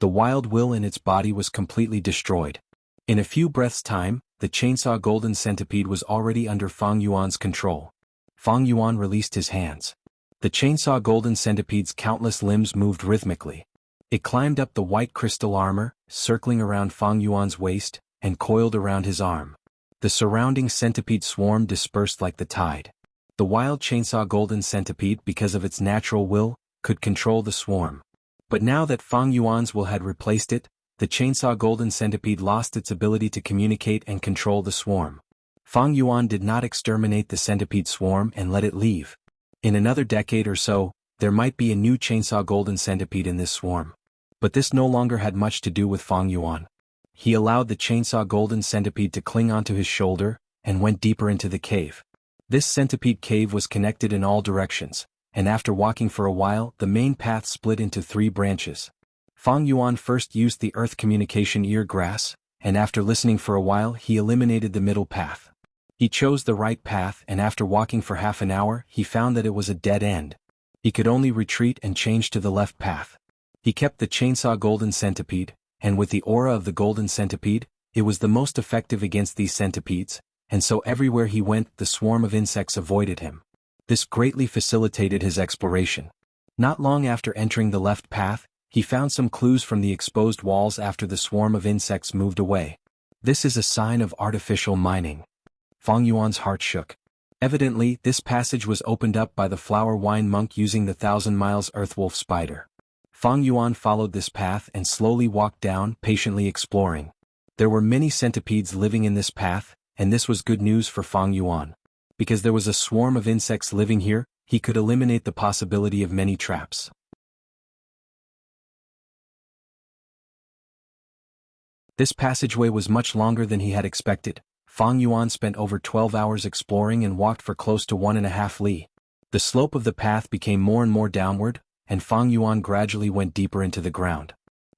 Speaker 1: The wild will in its body was completely destroyed. In a few breaths' time, the chainsaw golden centipede was already under Fang Yuan's control. Fang Yuan released his hands. The chainsaw golden centipede's countless limbs moved rhythmically. It climbed up the white crystal armor, circling around Fang Yuan's waist, and coiled around his arm. The surrounding centipede swarm dispersed like the tide. The wild chainsaw golden centipede, because of its natural will, could control the swarm. But now that Fang Yuan's will had replaced it, the chainsaw golden centipede lost its ability to communicate and control the swarm. Fang Yuan did not exterminate the centipede swarm and let it leave. In another decade or so, there might be a new chainsaw golden centipede in this swarm. But this no longer had much to do with Fang Yuan. He allowed the chainsaw golden centipede to cling onto his shoulder, and went deeper into the cave. This centipede cave was connected in all directions, and after walking for a while the main path split into 3 branches. Fang Yuan first used the earth communication ear grass, and after listening for a while he eliminated the middle path. He chose the right path, and after walking for half an hour he found that it was a dead end. He could only retreat and change to the left path. He kept the chainsaw golden centipede, and with the aura of the golden centipede, it was the most effective against these centipedes, and so everywhere he went the swarm of insects avoided him. This greatly facilitated his exploration. Not long after entering the left path, he found some clues from the exposed walls after the swarm of insects moved away. This is a sign of artificial mining. Fang Yuan's heart shook. Evidently, this passage was opened up by the flower wine monk using the 1,000 miles earthwolf spider. Fang Yuan followed this path and slowly walked down, patiently exploring. There were many centipedes living in this path, and this was good news for Fang Yuan. Because there was a swarm of insects living here, he could eliminate the possibility of many traps. This passageway was much longer than he had expected. Fang Yuan spent over 12 hours exploring and walked for close to 1.5 li. The slope of the path became more and more downward, and Fang Yuan gradually went deeper into the ground.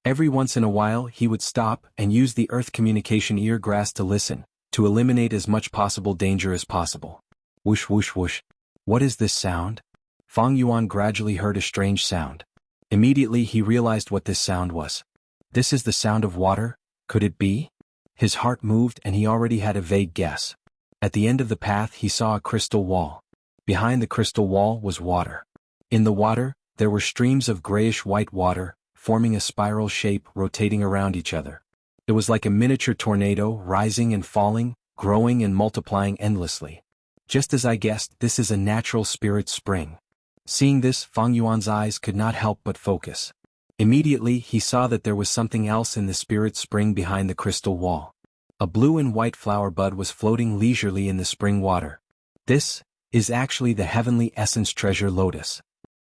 Speaker 1: Every once in a while he would stop and use the earth communication ear grass to listen, to eliminate as much possible danger as possible. Whoosh whoosh whoosh. What is this sound? Fang Yuan gradually heard a strange sound. Immediately he realized what this sound was. This is the sound of water? Could it be? His heart moved and he already had a vague guess. At the end of the path he saw a crystal wall. Behind the crystal wall was water. In the water, there were streams of grayish-white water, forming a spiral shape rotating around each other. It was like a miniature tornado, rising and falling, growing and multiplying endlessly. Just as I guessed, this is a natural spirit spring. Seeing this, Fang Yuan's eyes could not help but focus. Immediately he saw that there was something else in the spirit spring behind the crystal wall. A blue and white flower bud was floating leisurely in the spring water. This is actually the heavenly essence treasure lotus.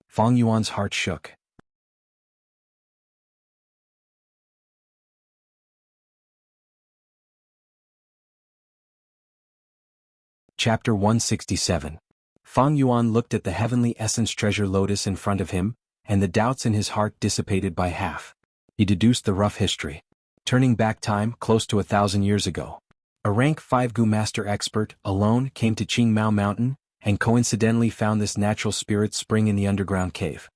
Speaker 1: Fang Yuan's heart shook. Chapter 167. Fang Yuan looked at the heavenly essence treasure lotus in front of him, and the doubts in his heart dissipated by half. He deduced the rough history. Turning back time close to 1,000 years ago. A rank 5 Gu master expert, alone, came to Qingmao Mountain, and coincidentally found this natural spirit spring in the underground cave.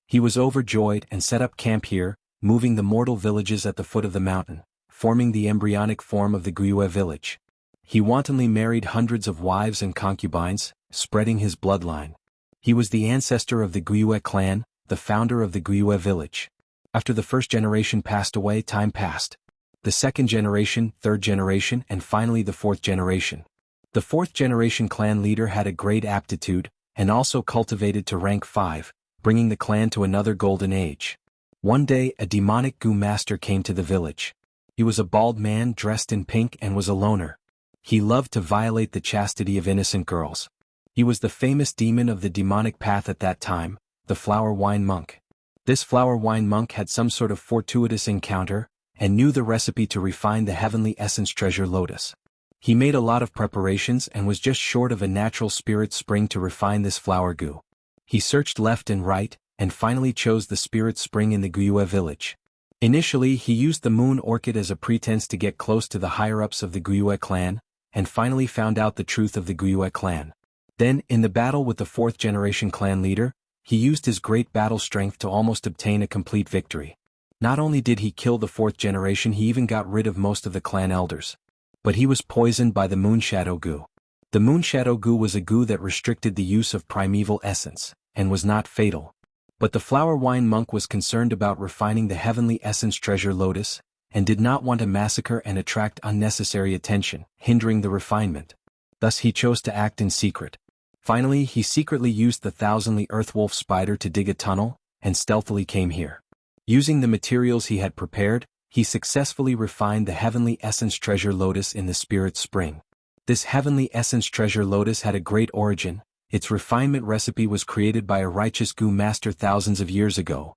Speaker 1: He was overjoyed and set up camp here, moving the mortal villages at the foot of the mountain, forming the embryonic form of the Guyue village. He wantonly married hundreds of wives and concubines, spreading his bloodline. He was the ancestor of the Guyue clan, the founder of the Guyue village. After the first generation passed away, time passed. The second generation, third generation, and finally the fourth generation. The fourth generation clan leader had a great aptitude, and also cultivated to rank 5, bringing the clan to another golden age. One day a demonic Gu master came to the village. He was a bald man dressed in pink and was a loner. He loved to violate the chastity of innocent girls. He was the famous demon of the demonic path at that time, the flower wine monk. This flower wine monk had some sort of fortuitous encounter, and knew the recipe to refine the heavenly essence treasure lotus. He made a lot of preparations and was just short of a natural spirit spring to refine this flower goo. He searched left and right, and finally chose the spirit spring in the Guyue village. Initially he used the moon orchid as a pretense to get close to the higher-ups of the Guyue clan, and finally found out the truth of the Guyue clan. Then, in the battle with the fourth generation clan leader, he used his great battle strength to almost obtain a complete victory. Not only did he kill the fourth generation, he even got rid of most of the clan elders. But he was poisoned by the Moonshadow goo. The Moonshadow goo was a goo that restricted the use of primeval essence, and was not fatal. But the flower wine monk was concerned about refining the heavenly essence treasure lotus, and did not want to massacre and attract unnecessary attention, hindering the refinement. Thus he chose to act in secret. Finally, he secretly used the thousandly earthwolf spider to dig a tunnel, and stealthily came here. Using the materials he had prepared, he successfully refined the heavenly essence treasure lotus in the spirit spring. This heavenly essence treasure lotus had a great origin. Its refinement recipe was created by a righteous goo master thousands of years ago.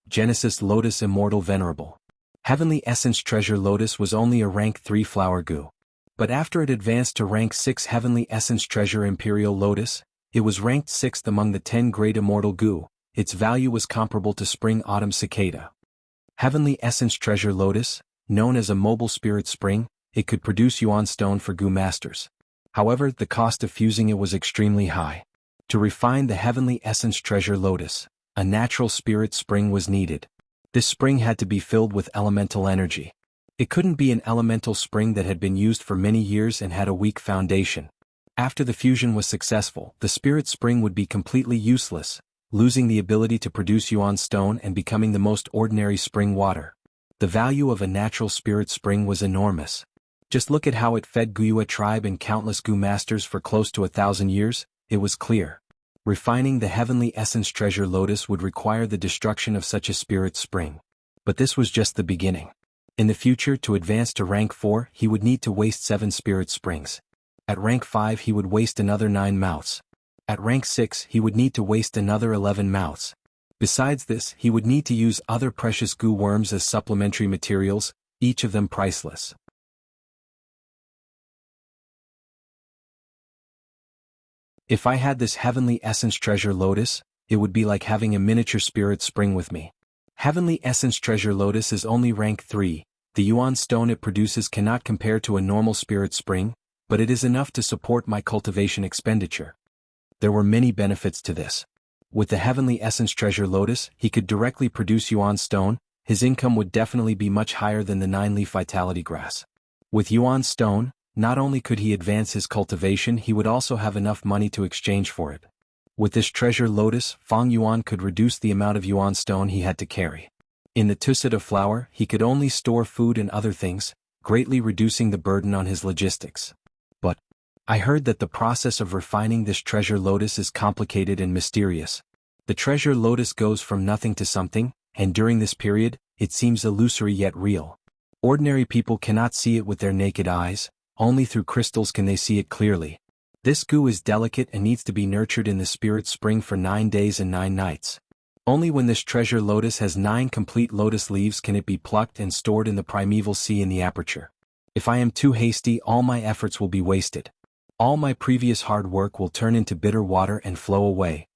Speaker 1: Genesis Lotus Immortal Venerable. Heavenly essence treasure lotus was only a rank 3 flower goo. But after it advanced to rank 6 heavenly essence treasure imperial lotus, it was ranked 6th among the 10 great immortal goo. Its value was comparable to spring autumn cicada. Heavenly essence treasure lotus, known as a mobile spirit spring, it could produce yuan stone for goo masters. However, the cost of fusing it was extremely high. To refine the heavenly essence treasure lotus, a natural spirit spring was needed. This spring had to be filled with elemental energy. It couldn't be an elemental spring that had been used for many years and had a weak foundation. After the fusion was successful, the spirit spring would be completely useless, losing the ability to produce yuan stone and becoming the most ordinary spring water. The value of a natural spirit spring was enormous. Just look at how it fed Guyua tribe and countless goo masters for close to 1,000 years. It was clear. Refining the heavenly essence treasure lotus would require the destruction of such a spirit spring. But this was just the beginning. In the future, to advance to rank 4, he would need to waste 7 spirit springs. At rank 5 he would waste another 9 mouths. At rank 6 he would need to waste another 11 mouths. Besides this, he would need to use other precious goo worms as supplementary materials, each of them priceless. If I had this heavenly essence treasure lotus, it would be like having a miniature spirit spring with me. Heavenly essence treasure lotus is only rank 3, the yuan stone it produces cannot compare to a normal spirit spring, but it is enough to support my cultivation expenditure. There were many benefits to this. With the heavenly essence treasure lotus, he could directly produce yuan stone. His income would definitely be much higher than the 9-leaf vitality grass. With yuan stone, not only could he advance his cultivation, he would also have enough money to exchange for it. With this treasure lotus, Fang Yuan could reduce the amount of yuan stone he had to carry. In the tusset of flour, he could only store food and other things, greatly reducing the burden on his logistics. But I heard that the process of refining this treasure lotus is complicated and mysterious. The treasure lotus goes from nothing to something, and during this period, it seems illusory yet real. Ordinary people cannot see it with their naked eyes, only through crystals can they see it clearly. This goo is delicate and needs to be nurtured in the spirit spring for 9 days and 9 nights. Only when this treasure lotus has 9 complete lotus leaves can it be plucked and stored in the primeval sea in the aperture. If I am too hasty, all my efforts will be wasted. All my previous hard work will turn into bitter water and flow away.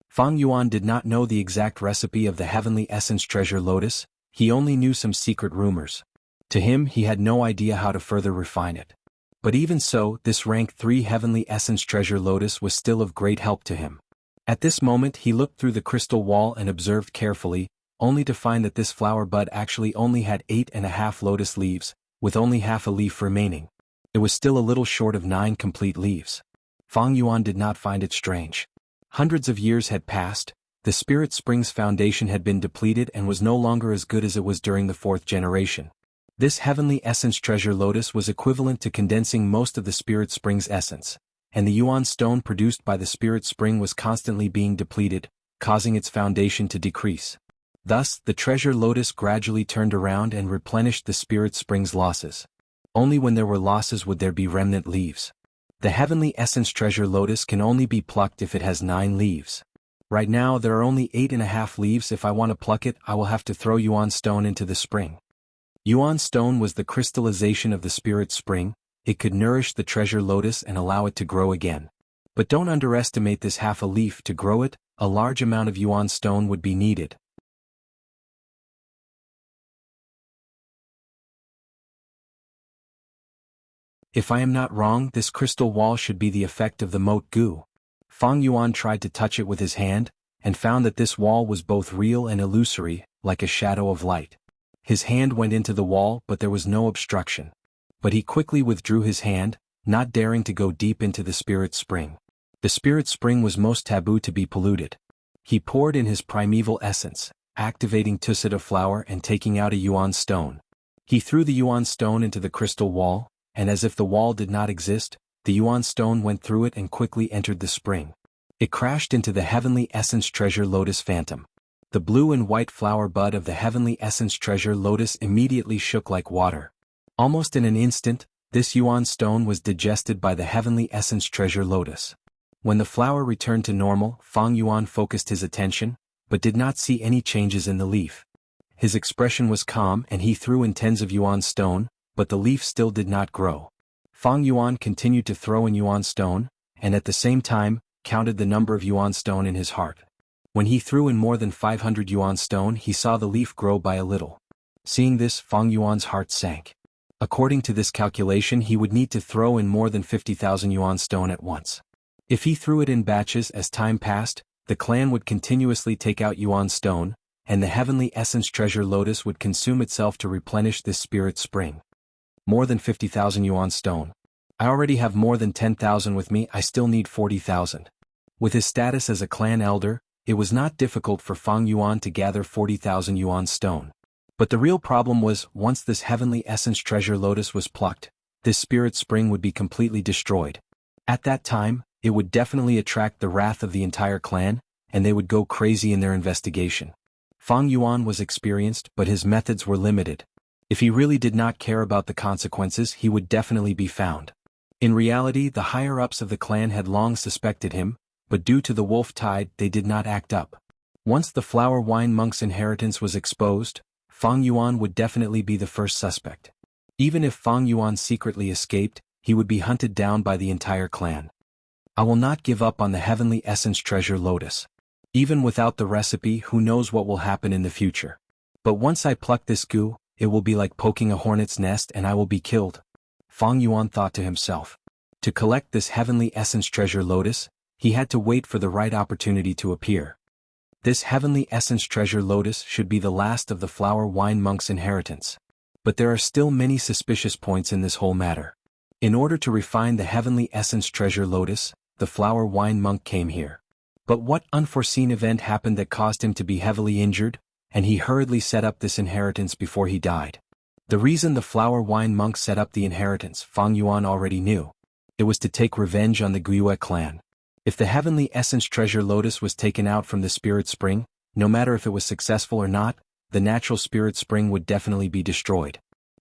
Speaker 1: Fang Yuan did not know the exact recipe of the heavenly essence treasure lotus, he only knew some secret rumors. To him, he had no idea how to further refine it. But even so, this rank 3 heavenly essence treasure lotus was still of great help to him. At this moment he looked through the crystal wall and observed carefully, only to find that this flower bud actually only had 8.5 lotus leaves, with only half a leaf remaining. It was still a little short of 9 complete leaves. Fang Yuan did not find it strange. Hundreds of years had passed, the spirit spring's foundation had been depleted and was no longer as good as it was during the 4th generation. This heavenly essence treasure lotus was equivalent to condensing most of the spirit spring's essence, and the yuan stone produced by the spirit spring was constantly being depleted, causing its foundation to decrease. Thus, the treasure lotus gradually turned around and replenished the spirit spring's losses. Only when there were losses would there be remnant leaves. The heavenly essence treasure lotus can only be plucked if it has 9 leaves. Right now there are only 8.5 leaves. If I want to pluck it, I will have to throw yuan stone into the spring. Yuan stone was the crystallization of the spirit spring. It could nourish the treasure lotus and allow it to grow again. But don't underestimate this half a leaf. To grow it, a large amount of yuan stone would be needed. If I am not wrong, this crystal wall should be the effect of the moat goo. Fang Yuan tried to touch it with his hand, and found that this wall was both real and illusory, like a shadow of light. His hand went into the wall, but there was no obstruction. But he quickly withdrew his hand, not daring to go deep into the spirit spring. The spirit spring was most taboo to be polluted. He poured in his primeval essence, activating Tusita flower and taking out a yuan stone. He threw the yuan stone into the crystal wall, and as if the wall did not exist, the yuan stone went through it and quickly entered the spring. It crashed into the heavenly essence treasure lotus phantom. The blue and white flower bud of the heavenly essence treasure lotus immediately shook like water. Almost in an instant, this yuan stone was digested by the heavenly essence treasure lotus. When the flower returned to normal, Fang Yuan focused his attention, but did not see any changes in the leaf. His expression was calm and he threw in tens of yuan stone, but the leaf still did not grow. Fang Yuan continued to throw in yuan stone, and at the same time, counted the number of yuan stone in his heart. When he threw in more than 500 yuan stone, he saw the leaf grow by a little. Seeing this, Fang Yuan's heart sank. According to this calculation, he would need to throw in more than 50,000 yuan stone at once. If he threw it in batches as time passed, the clan would continuously take out yuan stone, and the heavenly essence treasure lotus would consume itself to replenish this spirit spring. More than 50,000 yuan stone. I already have more than 10,000 with me, I still need 40,000. With his status as a clan elder, it was not difficult for Fang Yuan to gather 40,000 yuan stone. But the real problem was, once this heavenly essence treasure lotus was plucked, this spirit spring would be completely destroyed. At that time, it would definitely attract the wrath of the entire clan, and they would go crazy in their investigation. Fang Yuan was experienced, but his methods were limited. If he really did not care about the consequences, he would definitely be found. In reality, the higher-ups of the clan had long suspected him, but due to the wolf tide, they did not act up. Once the flower wine monk's inheritance was exposed, Fang Yuan would definitely be the first suspect. Even if Fang Yuan secretly escaped, he would be hunted down by the entire clan. I will not give up on the heavenly essence treasure lotus. Even without the recipe, who knows what will happen in the future. But once I pluck this goo, it will be like poking a hornet's nest and I will be killed. Fang Yuan thought to himself. To collect this heavenly essence treasure lotus, he had to wait for the right opportunity to appear. This heavenly essence treasure lotus should be the last of the flower wine monk's inheritance. But there are still many suspicious points in this whole matter. In order to refine the heavenly essence treasure lotus, the flower wine monk came here. But what unforeseen event happened that caused him to be heavily injured, and he hurriedly set up this inheritance before he died? The reason the flower wine monk set up the inheritance, Fang Yuan already knew. It was to take revenge on the Guiyue clan. If the heavenly essence treasure lotus was taken out from the spirit spring, no matter if it was successful or not, the natural spirit spring would definitely be destroyed.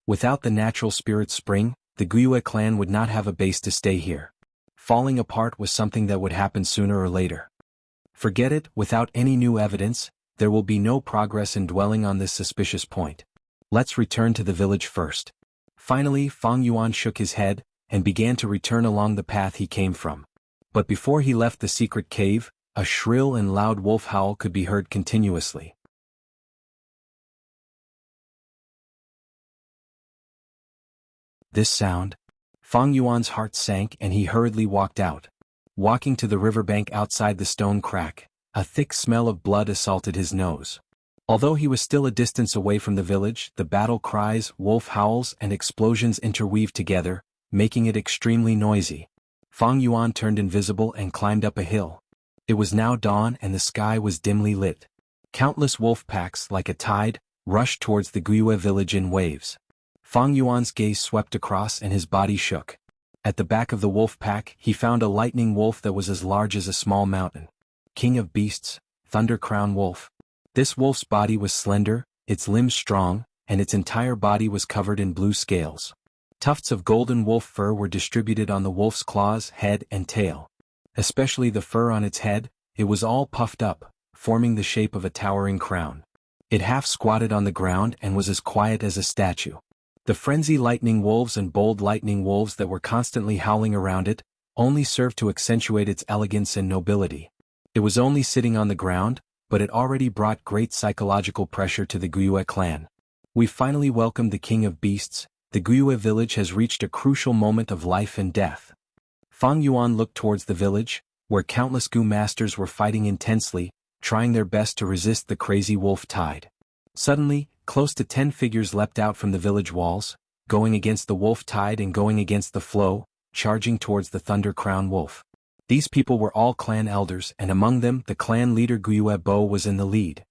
Speaker 1: Without the natural spirit spring, the Guiyue clan would not have a base to stay here. Falling apart was something that would happen sooner or later. Forget it, without any new evidence, there will be no progress in dwelling on this suspicious point. Let's return to the village first. Finally, Fang Yuan shook his head, and began to return along the path he came from. But before he left the secret cave, a shrill and loud wolf howl could be heard continuously. This sound? Fang Yuan's heart sank and he hurriedly walked out. Walking to the riverbank outside the stone crack, a thick smell of blood assaulted his nose. Although he was still a distance away from the village, the battle cries, wolf howls, and explosions interweaved together, making it extremely noisy. Fang Yuan turned invisible and climbed up a hill. It was now dawn and the sky was dimly lit. Countless wolf packs, like a tide, rushed towards the Guiyue village in waves. Fang Yuan's gaze swept across and his body shook. At the back of the wolf pack, he found a lightning wolf that was as large as a small mountain. King of beasts, Thunder Crown Wolf. This wolf's body was slender, its limbs strong, and its entire body was covered in blue scales. Tufts of golden wolf fur were distributed on the wolf's claws, head, and tail. Especially the fur on its head, it was all puffed up, forming the shape of a towering crown. It half squatted on the ground and was as quiet as a statue. The frenzy lightning wolves and bold lightning wolves that were constantly howling around it, only served to accentuate its elegance and nobility. It was only sitting on the ground, but it already brought great psychological pressure to the Guiyue clan. We finally welcomed the King of Beasts. The Guiyue village has reached a crucial moment of life and death. Fang Yuan looked towards the village, where countless Gu masters were fighting intensely, trying their best to resist the crazy wolf tide. Suddenly, close to 10 figures leapt out from the village walls, going against the wolf tide and going against the flow, charging towards the Thunder Crown Wolf. These people were all clan elders, and among them the clan leader Guiyue Bo was in the lead.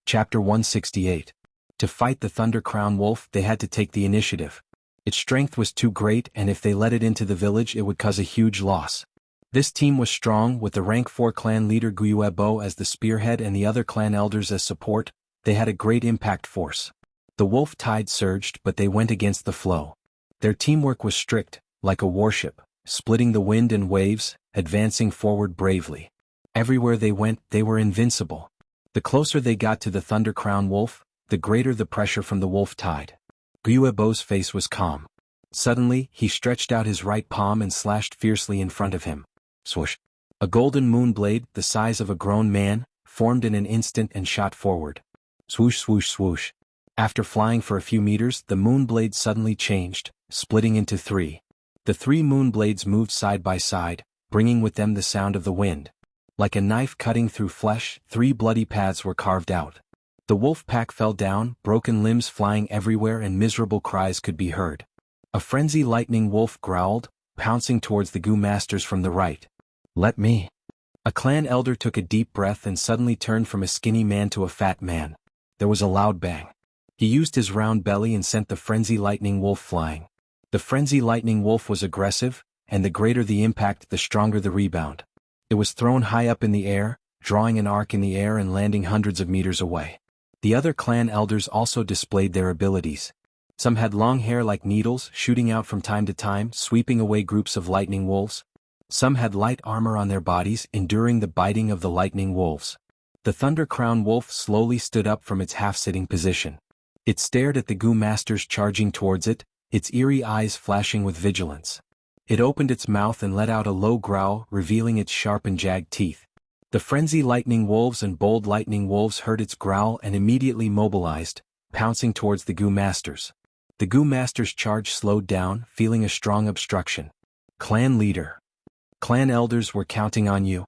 Speaker 1: Chapter 168. To fight the Thunder Crown Wolf, they had to take the initiative. Its strength was too great, and if they let it into the village it would cause a huge loss. This team was strong, with the rank 4 clan leader Guiyue Bo as the spearhead and the other clan elders as support. They had a great impact force. The wolf tide surged, but they went against the flow. Their teamwork was strict, like a warship, splitting the wind and waves, advancing forward bravely. Everywhere they went, they were invincible. The closer they got to the Thunder Crown Wolf, the greater the pressure from the wolf tide. Guiyue Bo's face was calm. Suddenly, he stretched out his right palm and slashed fiercely in front of him. Swoosh! A golden moon blade, the size of a grown man, formed in an instant and shot forward. Swoosh, swoosh, swoosh. After flying for a few meters, the moon blade suddenly changed, splitting into 3. The 3 moon blades moved side by side, bringing with them the sound of the wind. Like a knife cutting through flesh, 3 bloody paths were carved out. The wolf pack fell down, broken limbs flying everywhere and miserable cries could be heard. A frenzy lightning wolf growled, pouncing towards the Gu masters from the right. Let me. A clan elder took a deep breath and suddenly turned from a skinny man to a fat man. There was a loud bang. He used his round belly and sent the frenzy lightning wolf flying. The frenzy lightning wolf was aggressive, and the greater the impact the stronger the rebound. It was thrown high up in the air, drawing an arc in the air and landing hundreds of meters away. The other clan elders also displayed their abilities. Some had long hair like needles shooting out from time to time, sweeping away groups of lightning wolves. Some had light armor on their bodies, enduring the biting of the lightning wolves. The Thunder Crown Wolf slowly stood up from its half-sitting position. It stared at the Gu masters charging towards it, its eerie eyes flashing with vigilance. It opened its mouth and let out a low growl, revealing its sharp and jagged teeth. The frenzy lightning wolves and bold lightning wolves heard its growl and immediately mobilized, pouncing towards the Gu masters. The Gu masters' charge slowed down, feeling a strong obstruction. Clan leader. Clan elders were counting on you.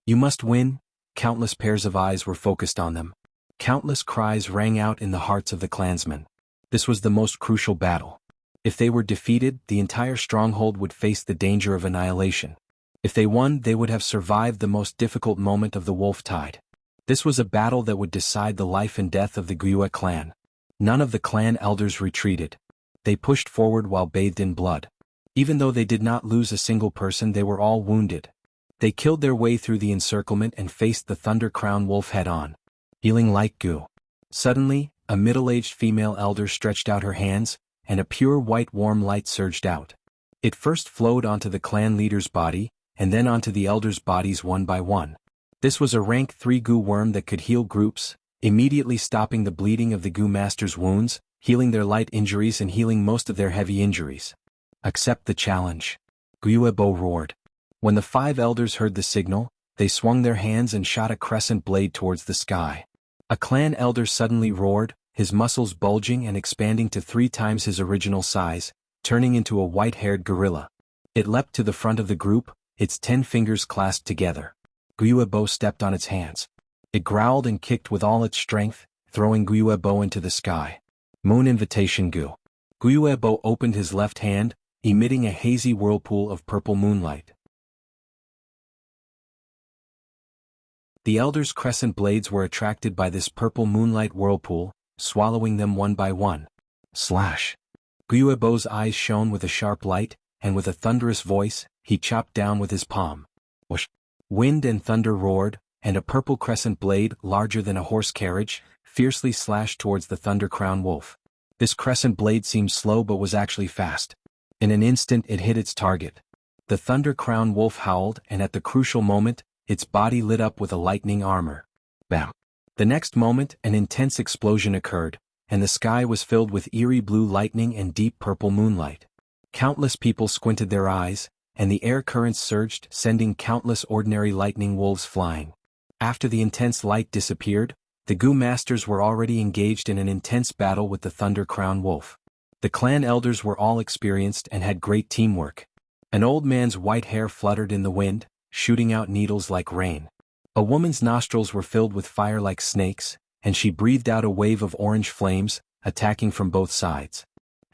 Speaker 1: You must win. Countless pairs of eyes were focused on them. Countless cries rang out in the hearts of the clansmen. This was the most crucial battle. If they were defeated, the entire stronghold would face the danger of annihilation. If they won, they would have survived the most difficult moment of the wolf tide. This was a battle that would decide the life and death of the Guiyue clan. None of the clan elders retreated. They pushed forward while bathed in blood. Even though they did not lose a single person, they were all wounded. They killed their way through the encirclement and faced the Thunder Crown Wolf head-on. Healing like Gu. Suddenly, a middle-aged female elder stretched out her hands, and a pure white warm light surged out. It first flowed onto the clan leader's body, and then onto the elders' bodies one by one. This was a rank 3 Gu worm that could heal groups, immediately stopping the bleeding of the Gu masters' wounds, healing their light injuries and healing most of their heavy injuries. Accept the challenge. Guiyue Bo roared. When the 5 elders heard the signal, they swung their hands and shot a crescent blade towards the sky. A clan elder suddenly roared, his muscles bulging and expanding to 3 times his original size, turning into a white-haired gorilla. It leapt to the front of the group, its 10 fingers clasped together. Guiyue Bo stepped on its hands. It growled and kicked with all its strength, throwing Guiyue Bo into the sky. Moon Invitation Gu. Guiyue Bo opened his left hand, emitting a hazy whirlpool of purple moonlight. The elders' crescent blades were attracted by this purple moonlight whirlpool, swallowing them one by one. Slash! Guiyue Bo's eyes shone with a sharp light, and with a thunderous voice, he chopped down with his palm. Whoosh! Wind and thunder roared, and a purple crescent blade, larger than a horse carriage, fiercely slashed towards the Thunder Crown Wolf. This crescent blade seemed slow but was actually fast. In an instant it hit its target. The Thunder Crown Wolf howled, and at the crucial moment, its body lit up with a lightning armor. Bam! The next moment, an intense explosion occurred, and the sky was filled with eerie blue lightning and deep purple moonlight. Countless people squinted their eyes, and the air currents surged, sending countless ordinary lightning wolves flying. After the intense light disappeared, the Gu masters were already engaged in an intense battle with the Thunder Crown Wolf. The clan elders were all experienced and had great teamwork. An old man's white hair fluttered in the wind, shooting out needles like rain. A woman's nostrils were filled with fire like snakes, and she breathed out a wave of orange flames, attacking from both sides.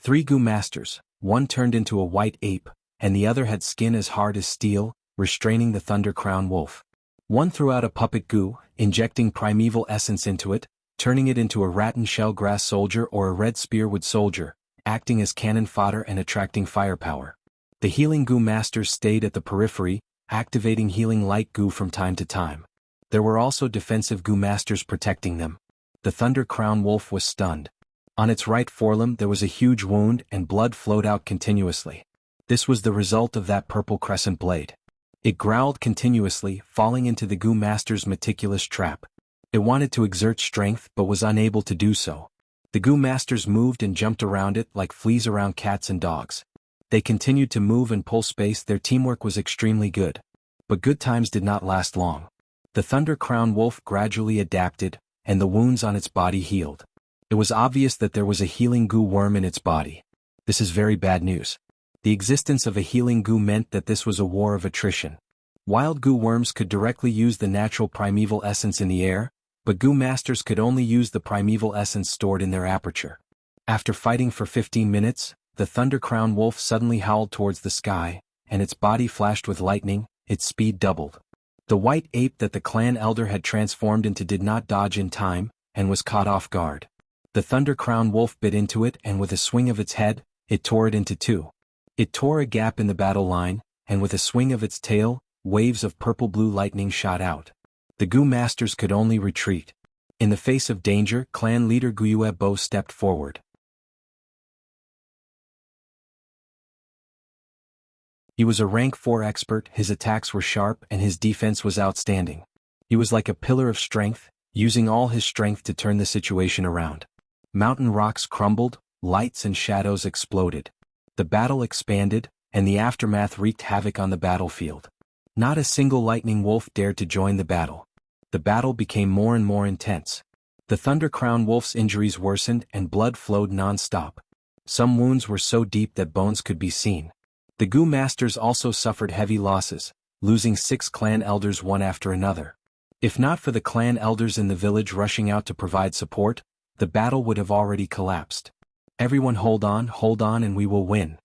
Speaker 1: 3 Gu masters, one turned into a white ape, and the other had skin as hard as steel, restraining the Thunder Crown Wolf. One threw out a puppet Gu, injecting primeval essence into it, turning it into a rattan shell grass soldier or a red spearwood soldier, acting as cannon fodder and attracting firepower. The healing Gu masters stayed at the periphery, activating healing light Gu from time to time. There were also defensive Gu masters protecting them. The Thunder Crown Wolf was stunned. On its right forelimb there was a huge wound and blood flowed out continuously. This was the result of that purple crescent blade. It growled continuously, falling into the Gu master's meticulous trap. It wanted to exert strength but was unable to do so. The Gu masters moved and jumped around it like fleas around cats and dogs. They continued to move and pull space. Their teamwork was extremely good. But good times did not last long. The Thunder Crown Wolf gradually adapted, and the wounds on its body healed. It was obvious that there was a healing Gu worm in its body. This is very bad news. The existence of a healing Gu meant that this was a war of attrition. Wild Gu worms could directly use the natural primeval essence in the air, but Gu masters could only use the primeval essence stored in their aperture. After fighting for 15 minutes, the Thunder Crown Wolf suddenly howled towards the sky, and its body flashed with lightning. Its speed doubled. The white ape that the clan elder had transformed into did not dodge in time, and was caught off guard. The Thunder Crown Wolf bit into it and with a swing of its head, it tore it into 2. It tore a gap in the battle line, and with a swing of its tail, waves of purple-blue lightning shot out. The Gu masters could only retreat. In the face of danger, clan leader Guiyue stepped forward. He was a rank 4 expert, his attacks were sharp and his defense was outstanding. He was like a pillar of strength, using all his strength to turn the situation around. Mountain rocks crumbled, lights and shadows exploded. The battle expanded, and the aftermath wreaked havoc on the battlefield. Not a single lightning wolf dared to join the battle. The battle became more and more intense. The Thunder Crown Wolf's injuries worsened and blood flowed non-stop. Some wounds were so deep that bones could be seen. The Gu masters also suffered heavy losses, losing 6 clan elders one after another. If not for the clan elders in the village rushing out to provide support, the battle would have already collapsed. Everyone hold on and we will win.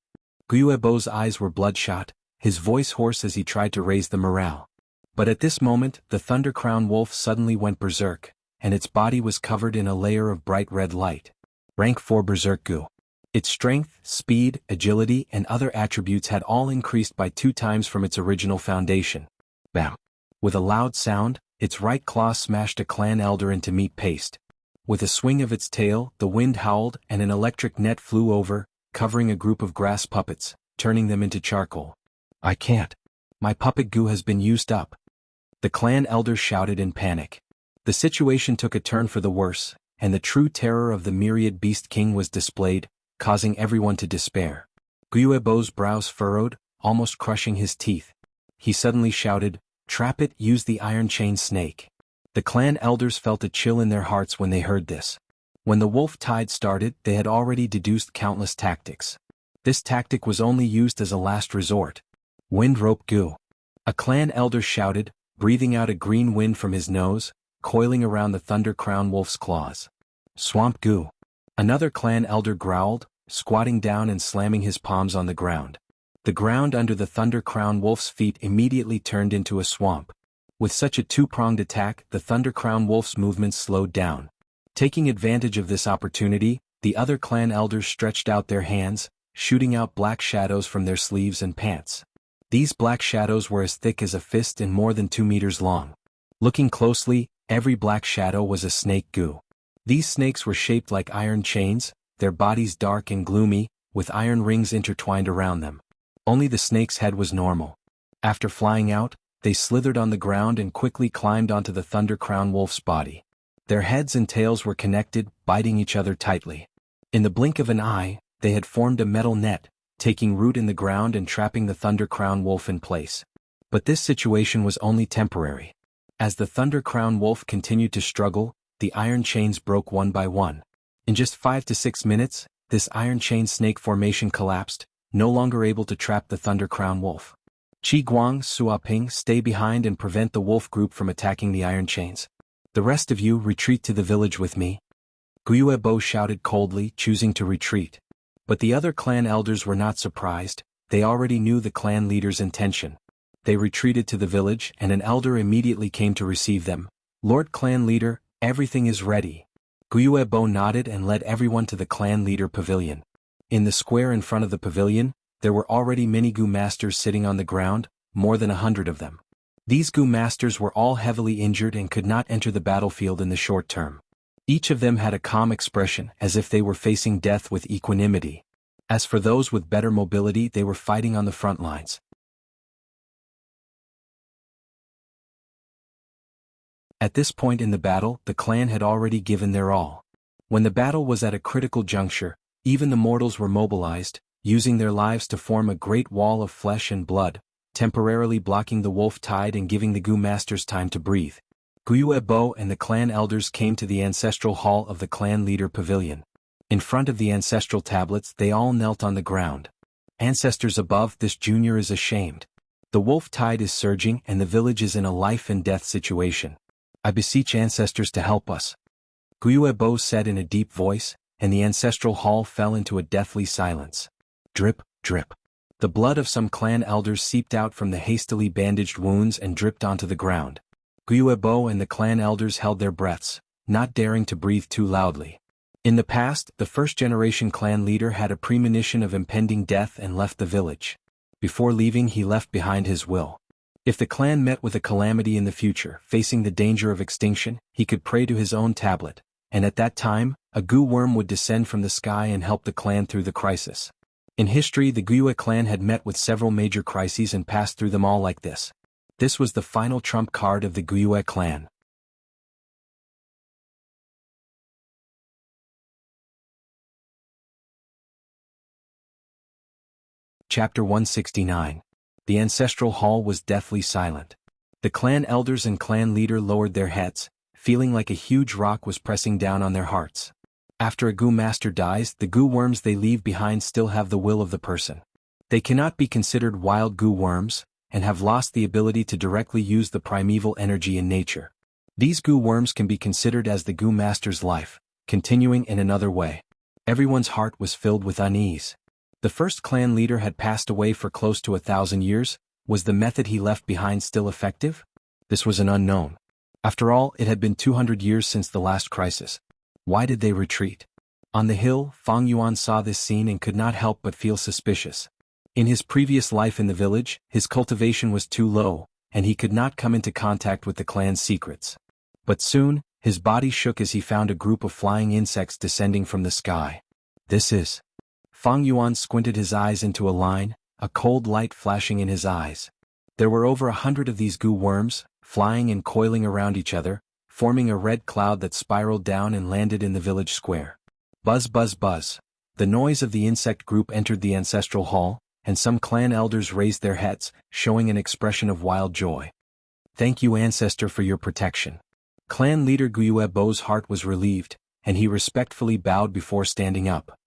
Speaker 1: Guiyuebo's eyes were bloodshot, his voice hoarse as he tried to raise the morale. But at this moment, the Thunder Crown Wolf suddenly went berserk, and its body was covered in a layer of bright red light. Rank 4 Berserk Gu. Its strength, speed, agility and other attributes had all increased by 2 times from its original foundation. Bam! With a loud sound, its right claw smashed a clan elder into meat paste. With a swing of its tail, the wind howled and an electric net flew over, covering a group of grass puppets, turning them into charcoal. I can't. My puppet Gu has been used up. The clan elder shouted in panic. The situation took a turn for the worse, and the true terror of the myriad beast king was displayed, causing everyone to despair. Guiyuebo's brows furrowed, almost crushing his teeth. He suddenly shouted, "Trap it, use the iron chain snake." The clan elders felt a chill in their hearts when they heard this. When the wolf tide started, they had already deduced countless tactics. This tactic was only used as a last resort. Wind rope Gu. A clan elder shouted, breathing out a green wind from his nose, coiling around the Thunder Crown Wolf's claws. Swamp Gu. Another clan elder growled, squatting down and slamming his palms on the ground. The ground under the Thunder Crown Wolf's feet immediately turned into a swamp. With such a 2-pronged attack, the Thunder Crown Wolf's movements slowed down. Taking advantage of this opportunity, the other clan elders stretched out their hands, shooting out black shadows from their sleeves and pants. These black shadows were as thick as a fist and more than 2 meters long. Looking closely, every black shadow was a snake Gu. These snakes were shaped like iron chains, their bodies dark and gloomy, with iron rings intertwined around them. Only the snake's head was normal. After flying out, they slithered on the ground and quickly climbed onto the Thunder Crown Wolf's body. Their heads and tails were connected, biting each other tightly. In the blink of an eye, they had formed a metal net, taking root in the ground and trapping the Thunder Crown Wolf in place. But this situation was only temporary. As the Thunder Crown Wolf continued to struggle, the iron chains broke one by one. In just 5 to 6 minutes, this iron chain snake formation collapsed, no longer able to trap the Thunder Crown Wolf. Qi Guang, Suaping, stay behind and prevent the wolf group from attacking the iron chains. The rest of you retreat to the village with me. Guiyuebo shouted coldly, choosing to retreat. But the other clan elders were not surprised, they already knew the clan leader's intention. They retreated to the village and an elder immediately came to receive them. Lord Clan Leader, everything is ready. Guiyuebo nodded and led everyone to the clan leader pavilion. In the square in front of the pavilion, there were already many Gu masters sitting on the ground, more than 100 of them. These Gu masters were all heavily injured and could not enter the battlefield in the short term. Each of them had a calm expression as if they were facing death with equanimity. As for those with better mobility, they were fighting on the front lines. At this point in the battle, the clan had already given their all. When the battle was at a critical juncture, even the mortals were mobilized, using their lives to form a great wall of flesh and blood, temporarily blocking the wolf tide and giving the Gu masters time to breathe. Guiyuebo and the clan elders came to the ancestral hall of the clan leader pavilion. In front of the ancestral tablets they all knelt on the ground. Ancestors above, this junior is ashamed. The wolf tide is surging and the village is in a life and death situation. I beseech ancestors to help us. Guiyuebo said in a deep voice, and the ancestral hall fell into a deathly silence. Drip, drip. The blood of some clan elders seeped out from the hastily bandaged wounds and dripped onto the ground. Guiyuebo and the clan elders held their breaths, not daring to breathe too loudly. In the past, the first-generation clan leader had a premonition of impending death and left the village. Before leaving, he left behind his will. If the clan met with a calamity in the future, facing the danger of extinction, he could pray to his own tablet, and at that time, a Gu worm would descend from the sky and help the clan through the crisis. In history, the Guiyue clan had met with several major crises and passed through them all like this. This was the final trump card of the Guiyue clan. Chapter 169. The ancestral hall was deathly silent. The clan elders and clan leader lowered their heads, feeling like a huge rock was pressing down on their hearts. After a Gu master dies, the Gu worms they leave behind still have the will of the person. They cannot be considered wild Gu worms, and have lost the ability to directly use the primeval energy in nature. These Gu worms can be considered as the Gu master's life, continuing in another way. Everyone's heart was filled with unease. The first clan leader had passed away for close to 1,000 years. Was the method he left behind still effective? This was an unknown. After all, it had been 200 years since the last crisis. Why did they retreat? On the hill, Fang Yuan saw this scene and could not help but feel suspicious. In his previous life in the village, his cultivation was too low, and he could not come into contact with the clan's secrets. But soon, his body shook as he found a group of flying insects descending from the sky. This is... Fang Yuan squinted his eyes into a line, a cold light flashing in his eyes. There were over 100 of these Gu worms, flying and coiling around each other, forming a red cloud that spiraled down and landed in the village square. Buzz buzz buzz. The noise of the insect group entered the ancestral hall, and some clan elders raised their heads, showing an expression of wild joy. Thank you, ancestor, for your protection. Clan leader Guiyuebo's heart was relieved, and he respectfully bowed before standing up.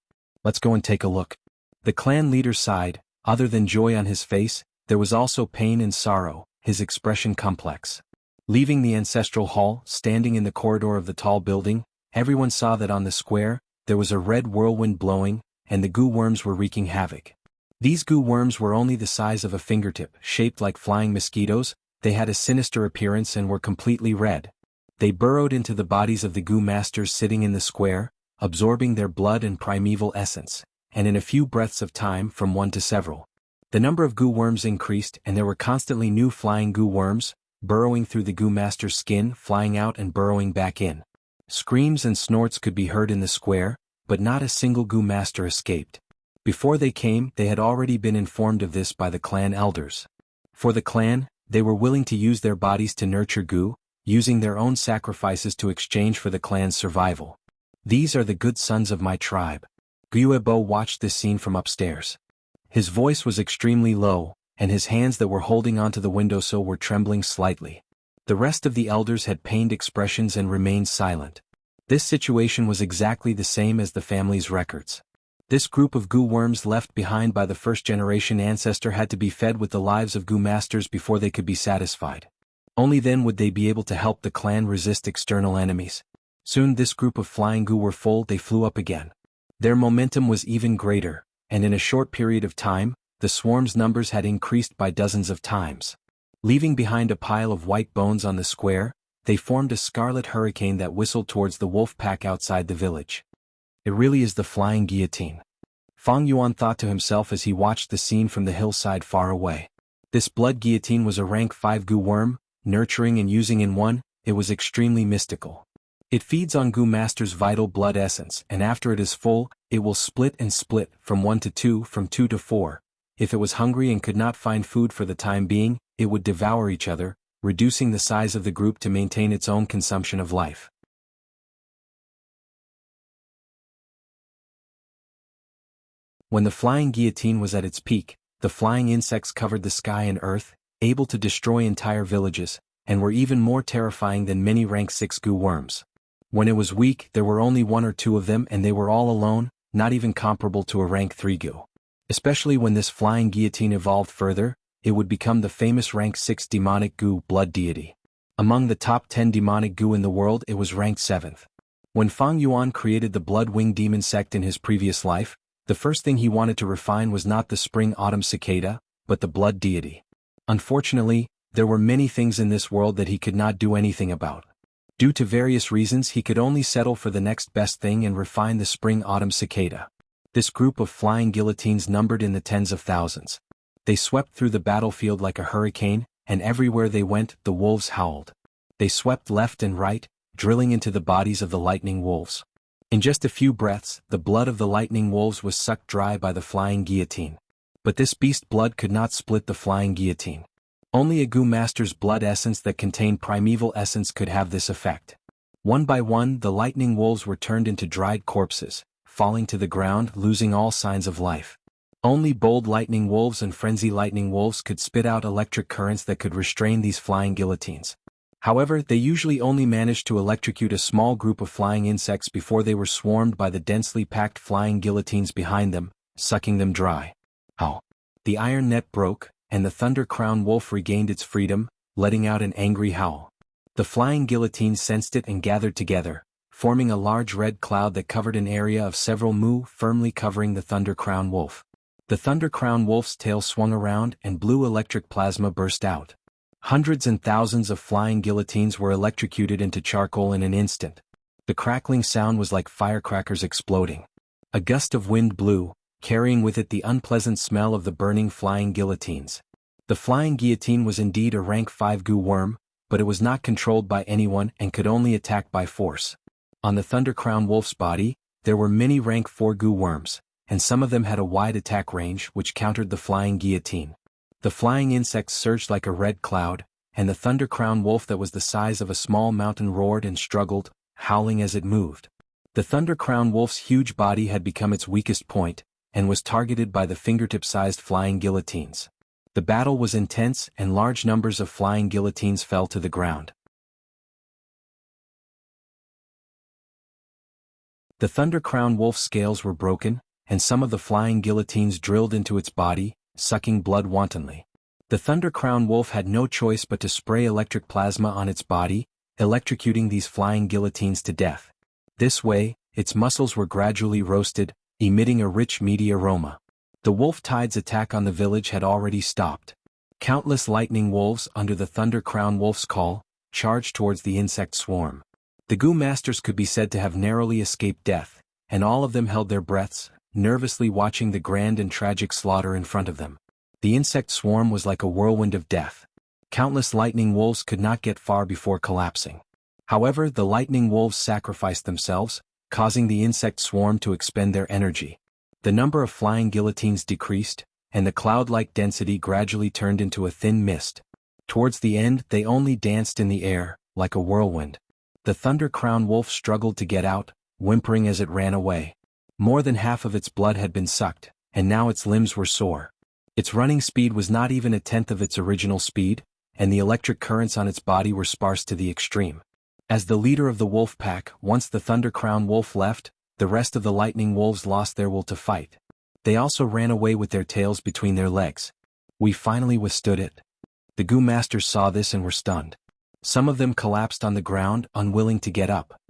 Speaker 1: Let's go and take a look. The clan leader sighed. Other than joy on his face, there was also pain and sorrow, his expression complex. Leaving the ancestral hall, standing in the corridor of the tall building, everyone saw that on the square, there was a red whirlwind blowing, and the Gu worms were wreaking havoc. These Gu worms were only the size of a fingertip, shaped like flying mosquitoes. They had a sinister appearance and were completely red. They burrowed into the bodies of the Gu masters sitting in the square, absorbing their blood and primeval essence, and in a few breaths of time from one to several. The number of Gu worms increased and there were constantly new flying Gu worms, burrowing through the Gu master's skin, flying out and burrowing back in. Screams and snorts could be heard in the square, but not a single Gu master escaped. Before they came, they had already been informed of this by the clan elders. For the clan, they were willing to use their bodies to nurture Gu, using their own sacrifices to exchange for the clan's survival. These are the good sons of my tribe. Guiyuebo watched this scene from upstairs. His voice was extremely low, and his hands that were holding onto the windowsill were trembling slightly. The rest of the elders had pained expressions and remained silent. This situation was exactly the same as the family's records. This group of goo worms left behind by the first-generation ancestor had to be fed with the lives of goo masters before they could be satisfied. Only then would they be able to help the clan resist external enemies. Soon this group of flying goo were full, they flew up again. Their momentum was even greater, and in a short period of time, the swarm's numbers had increased by dozens of times. Leaving behind a pile of white bones on the square, they formed a scarlet hurricane that whistled towards the wolf pack outside the village. It really is the flying guillotine. Fang Yuan thought to himself as he watched the scene from the hillside far away. This blood guillotine was a rank 5 goo worm, nurturing and using in one, it was extremely mystical. It feeds on goo master's vital blood essence, and after it is full, it will split and split from 1 to 2, from 2 to 4. If it was hungry and could not find food for the time being, it would devour each other, reducing the size of the group to maintain its own consumption of life. When the flying guillotine was at its peak, the flying insects covered the sky and earth, able to destroy entire villages, and were even more terrifying than many rank 6 goo worms. When it was weak, there were only 1 or 2 of them, and they were all alone, not even comparable to a rank 3 goo. Especially when this flying guillotine evolved further, it would become the famous rank 6 demonic goo blood deity. Among the top 10 demonic goo in the world, it was ranked 7th. When Fang Yuan created the blood-winged demon sect in his previous life, the first thing he wanted to refine was not the spring-autumn cicada, but the blood deity. Unfortunately, there were many things in this world that he could not do anything about. Due to various reasons, he could only settle for the next best thing and refine the spring-autumn cicada. This group of flying guillotines numbered in the tens of thousands. They swept through the battlefield like a hurricane, and everywhere they went, the wolves howled. They swept left and right, drilling into the bodies of the lightning wolves. In just a few breaths, the blood of the lightning wolves was sucked dry by the flying guillotine. But this beast blood could not split the flying guillotine. Only a goo master's blood essence that contained primeval essence could have this effect. One by one, the lightning wolves were turned into dried corpses, falling to the ground, losing all signs of life. Only bold lightning wolves and frenzy lightning wolves could spit out electric currents that could restrain these flying guillotines. However, they usually only managed to electrocute a small group of flying insects before they were swarmed by the densely packed flying guillotines behind them, sucking them dry. How? The iron net broke, and the Thunder Crown Wolf regained its freedom, letting out an angry howl. The flying guillotines sensed it and gathered together, forming a large red cloud that covered an area of several mu, firmly covering the Thunder Crown Wolf. The Thunder Crown Wolf's tail swung around and blue electric plasma burst out. Hundreds and thousands of flying guillotines were electrocuted into charcoal in an instant. The crackling sound was like firecrackers exploding. A gust of wind blew, carrying with it the unpleasant smell of the burning flying guillotines. The flying guillotine was indeed a rank 5 goo worm, but it was not controlled by anyone and could only attack by force. On the Thunder Crown Wolf's body, there were many rank 4 goo worms, and some of them had a wide attack range which countered the flying guillotine. The flying insects surged like a red cloud, and the Thunder Crown Wolf that was the size of a small mountain roared and struggled, howling as it moved. The Thunder Crown Wolf's huge body had become its weakest point, and was targeted by the fingertip-sized flying guillotines. The battle was intense, and large numbers of flying guillotines fell to the ground. The Thunder Crown Wolf's scales were broken, and some of the flying guillotines drilled into its body, sucking blood wantonly. The Thunder Crown Wolf had no choice but to spray electric plasma on its body, electrocuting these flying guillotines to death. This way, its muscles were gradually roasted, emitting a rich meaty aroma. The wolf tide's attack on the village had already stopped. Countless lightning wolves, under the Thunder Crown Wolf's call, charged towards the insect swarm. The goo masters could be said to have narrowly escaped death, and all of them held their breaths, nervously watching the grand and tragic slaughter in front of them. The insect swarm was like a whirlwind of death. Countless lightning wolves could not get far before collapsing. However, the lightning wolves sacrificed themselves, causing the insect swarm to expend their energy. The number of flying guillotines decreased, and the cloud-like density gradually turned into a thin mist. Towards the end, they only danced in the air, like a whirlwind. The Thunder Crown Wolf struggled to get out, whimpering as it ran away. More than half of its blood had been sucked, and now its limbs were sore. Its running speed was not even a tenth of its original speed, and the electric currents on its body were sparse to the extreme. As the leader of the wolf pack, once the Thunder Crown Wolf left, The rest of the lightning wolves lost their will to fight. They also ran away with their tails between their legs. We finally withstood it. The Gu masters saw this and were stunned. Some of them collapsed on the ground, unwilling to get up.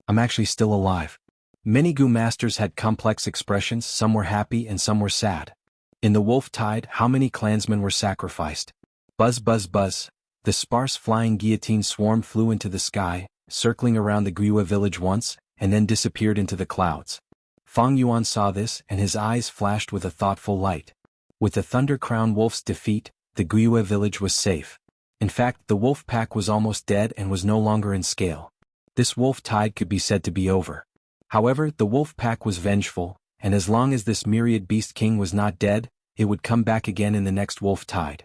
Speaker 1: I'm actually still alive. Many Gu masters had complex expressions, some were happy and some were sad. In the wolf tide, how many clansmen were sacrificed? Buzz buzz buzz. The sparse flying guillotine swarm flew into the sky, circling around the Guiyue village once, and then disappeared into the clouds. Fang Yuan saw this, and his eyes flashed with a thoughtful light. With the Thunder Crown Wolf's defeat, the Guiyue village was safe. In fact, the wolf pack was almost dead and was no longer in scale. This wolf tide could be said to be over. However, the wolf pack was vengeful, and as long as this myriad beast king was not dead, it would come back again in the next wolf tide.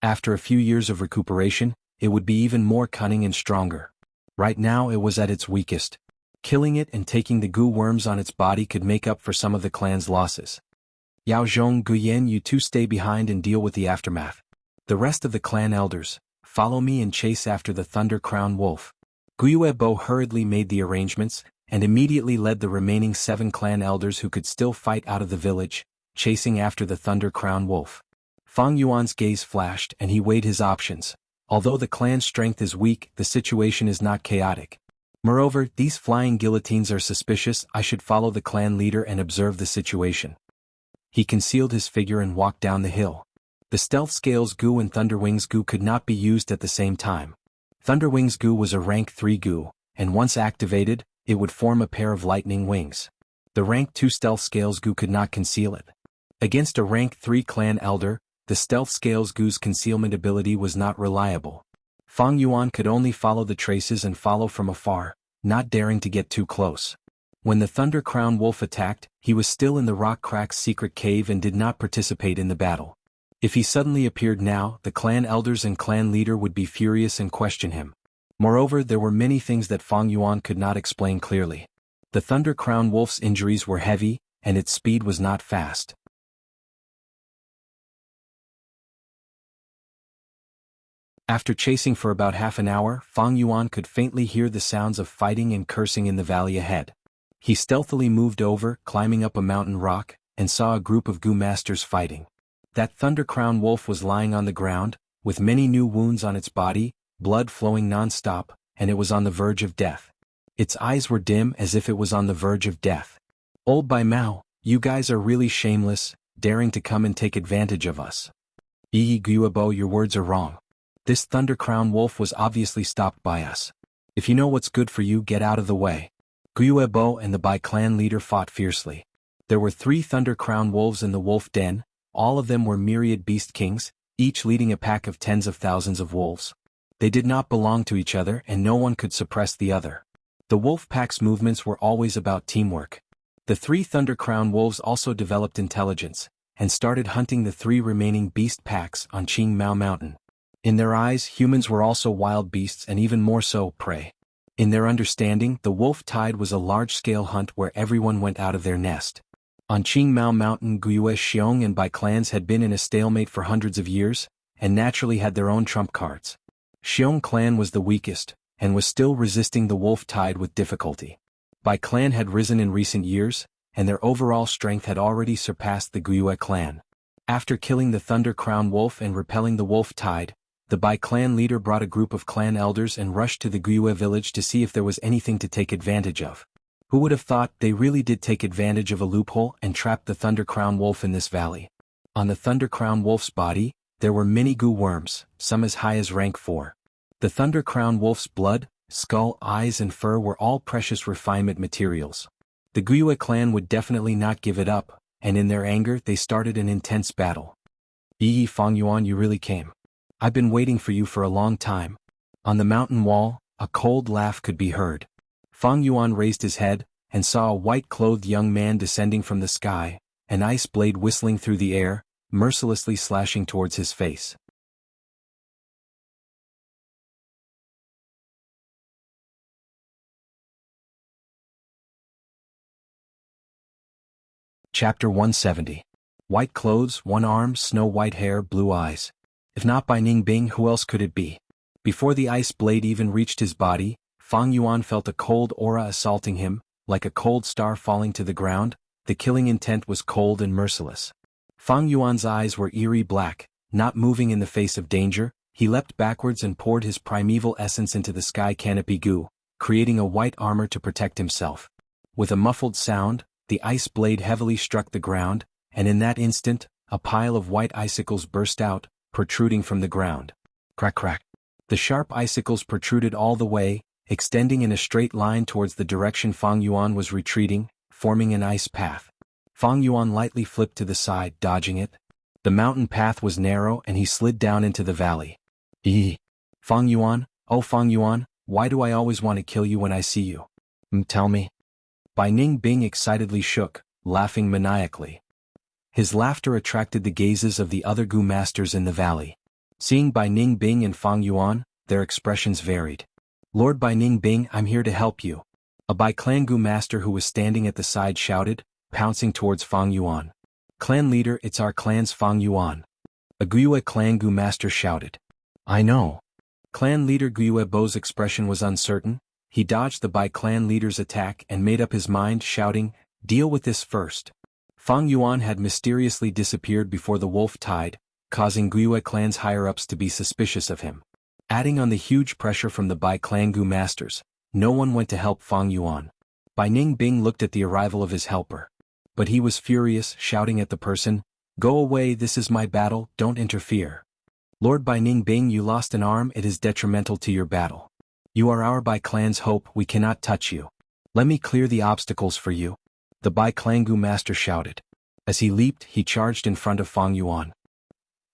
Speaker 1: After a few years of recuperation, it would be even more cunning and stronger. Right now it was at its weakest. Killing it and taking the Gu worms on its body could make up for some of the clan's losses. Yao Zhong, Guyen, you two stay behind and deal with the aftermath. The rest of the clan elders, follow me and chase after the Thunder Crown Wolf. Guiyue Bo hurriedly made the arrangements, and immediately led the remaining 7 clan elders who could still fight out of the village, chasing after the Thunder Crown Wolf. Fang Yuan's gaze flashed and he weighed his options. Although the clan's strength is weak, the situation is not chaotic. Moreover, these flying guillotines are suspicious. I should follow the clan leader and observe the situation. He concealed his figure and walked down the hill. The Stealth Scales Gu and Thunderwings Gu could not be used at the same time. Thunderwings Gu was a rank 3 Gu, and once activated, it would form a pair of lightning wings. The rank 2 Stealth Scales Gu could not conceal it. Against a rank 3 clan elder, the Stealth Scales Gu's concealment ability was not reliable. Fang Yuan could only follow the traces and follow from afar, not daring to get too close. When the Thunder Crown Wolf attacked, he was still in the Rock Crack's secret cave and did not participate in the battle. If he suddenly appeared now, the clan elders and clan leader would be furious and question him. Moreover, there were many things that Fang Yuan could not explain clearly. The Thunder Crown Wolf's injuries were heavy, and its speed was not fast. After chasing for about half an hour, Fang Yuan could faintly hear the sounds of fighting and cursing in the valley ahead. He stealthily moved over, climbing up a mountain rock, and saw a group of Gu masters fighting. That Thunder Crown Wolf was lying on the ground, with many new wounds on its body, blood flowing non-stop, and it was on the verge of death. Its eyes were dim as if it was on the verge of death. Old Bai Mao, you guys are really shameless, daring to come and take advantage of us. Yi Guiyebo, your words are wrong. This Thunder Crown Wolf was obviously stopped by us. If you know what's good for you, get out of the way. Guiyebo and the Bai clan leader fought fiercely. There were 3 Thunder Crown Wolves in the wolf den, all of them were myriad beast kings, each leading a pack of tens of thousands of wolves. They did not belong to each other and no one could suppress the other. The wolf pack's movements were always about teamwork. The 3 Thunder Crown Wolves also developed intelligence, and started hunting the 3 remaining beast packs on Qing Mao Mountain. In their eyes, humans were also wild beasts and even more so, prey. In their understanding, the wolf tide was a large-scale hunt where everyone went out of their nest. On Qing Mao Mountain, Guiyue Xiong and Bai clans had been in a stalemate for hundreds of years, and naturally had their own trump cards. Xiong clan was the weakest, and was still resisting the wolf tide with difficulty. Bai clan had risen in recent years, and their overall strength had already surpassed the Guiyue clan. After killing the Thunder Crown Wolf and repelling the wolf tide, the Bai clan leader brought a group of clan elders and rushed to the Guiyue village to see if there was anything to take advantage of. Who would have thought they really did take advantage of a loophole and trapped the Thunder Crown Wolf in this valley? On the Thunder Crown Wolf's body, there were many Gu worms, some as high as rank 4. The Thunder Crown Wolf's blood, skull, eyes and fur were all precious refinement materials. The Guiyue clan would definitely not give it up, and in their anger they started an intense battle. Yi Fang Yuan, you really came. I've been waiting for you for a long time. On the mountain wall, a cold laugh could be heard. Fang Yuan raised his head, and saw a white-clothed young man descending from the sky, an ice blade whistling through the air, mercilessly slashing towards his face. Chapter 170. White clothes, one arm, snow-white hair, blue eyes. If not by Ning Bing, who else could it be? Before the ice blade even reached his body, Fang Yuan felt a cold aura assaulting him, like a cold star falling to the ground. The killing intent was cold and merciless. Fang Yuan's eyes were eerie black, not moving in the face of danger. He leapt backwards and poured his primeval essence into the sky canopy goo, creating a white armor to protect himself. With a muffled sound, the ice blade heavily struck the ground, and in that instant, a pile of white icicles burst out, protruding from the ground. Crack crack. The sharp icicles protruded all the way, extending in a straight line towards the direction Fang Yuan was retreating, forming an ice path. Fang Yuan lightly flipped to the side, dodging it. The mountain path was narrow and he slid down into the valley. Fang Yuan, oh Fang Yuan, why do I always want to kill you when I see you? Tell me. Bai Ningbing excitedly shook, laughing maniacally. His laughter attracted the gazes of the other Gu masters in the valley. Seeing Bai Ningbing and Fang Yuan, their expressions varied. Lord Bai Ningbing, I'm here to help you. A Bai clan Gu master who was standing at the side shouted, pouncing towards Fang Yuan. Clan leader, it's our clan's Fang Yuan. A Guyue clan Gu master shouted. I know. Clan leader Guyue Bo's expression was uncertain. He dodged the Bai clan leader's attack and made up his mind, shouting, deal with this first. Fang Yuan had mysteriously disappeared before the wolf tide, causing Guyue clan's higher-ups to be suspicious of him. Adding on the huge pressure from the Bai clan Gu masters, no one went to help Fang Yuan. Bai Ningbing looked at the arrival of his helper. But he was furious, shouting at the person, go away, this is my battle, don't interfere. Lord Bai Ningbing, you lost an arm, it is detrimental to your battle. You are our Bai clan's hope, we cannot touch you. Let me clear the obstacles for you. The Bai clan Gu master shouted. As he leaped, he charged in front of Fang Yuan.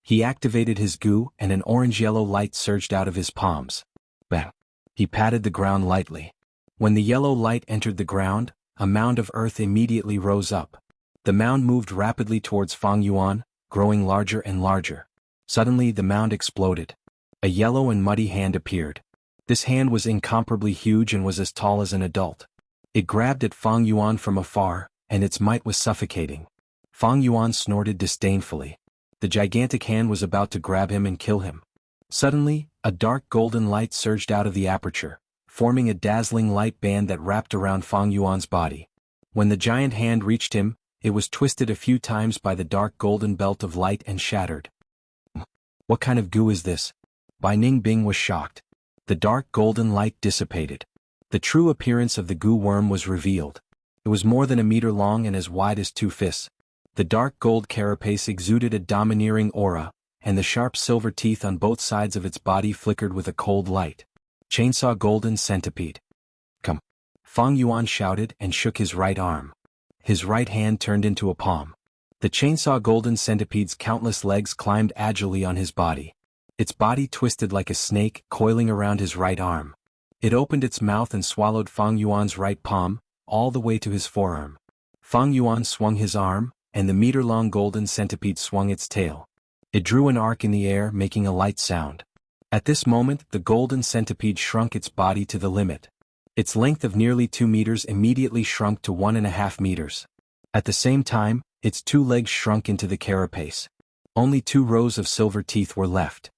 Speaker 1: He activated his Gu and an orange-yellow light surged out of his palms. Bang! He patted the ground lightly. When the yellow light entered the ground, a mound of earth immediately rose up. The mound moved rapidly towards Fang Yuan, growing larger and larger. Suddenly the mound exploded. A yellow and muddy hand appeared. This hand was incomparably huge and was as tall as an adult. It grabbed at Fang Yuan from afar, and its might was suffocating. Fang Yuan snorted disdainfully. The gigantic hand was about to grab him and kill him. Suddenly, a dark golden light surged out of the aperture, forming a dazzling light band that wrapped around Fang Yuan's body. When the giant hand reached him, it was twisted a few times by the dark golden belt of light and shattered. What kind of goo is this? Bai Ningbing was shocked. The dark golden light dissipated. The true appearance of the goo worm was revealed. It was more than a meter long and as wide as 2 fists. The dark gold carapace exuded a domineering aura, and the sharp silver teeth on both sides of its body flickered with a cold light. Chainsaw Golden Centipede. Come! Fang Yuan shouted and shook his right arm. His right hand turned into a palm. The chainsaw golden centipede's countless legs climbed agilely on his body. Its body twisted like a snake, coiling around his right arm. It opened its mouth and swallowed Fang Yuan's right palm, all the way to his forearm. Fang Yuan swung his arm, and the meter-long golden centipede swung its tail. It drew an arc in the air, making a light sound. At this moment, the golden centipede shrunk its body to the limit. Its length of nearly 2 meters immediately shrunk to 1.5 meters. At the same time, its 2 legs shrunk into the carapace. Only 2 rows of silver teeth were left.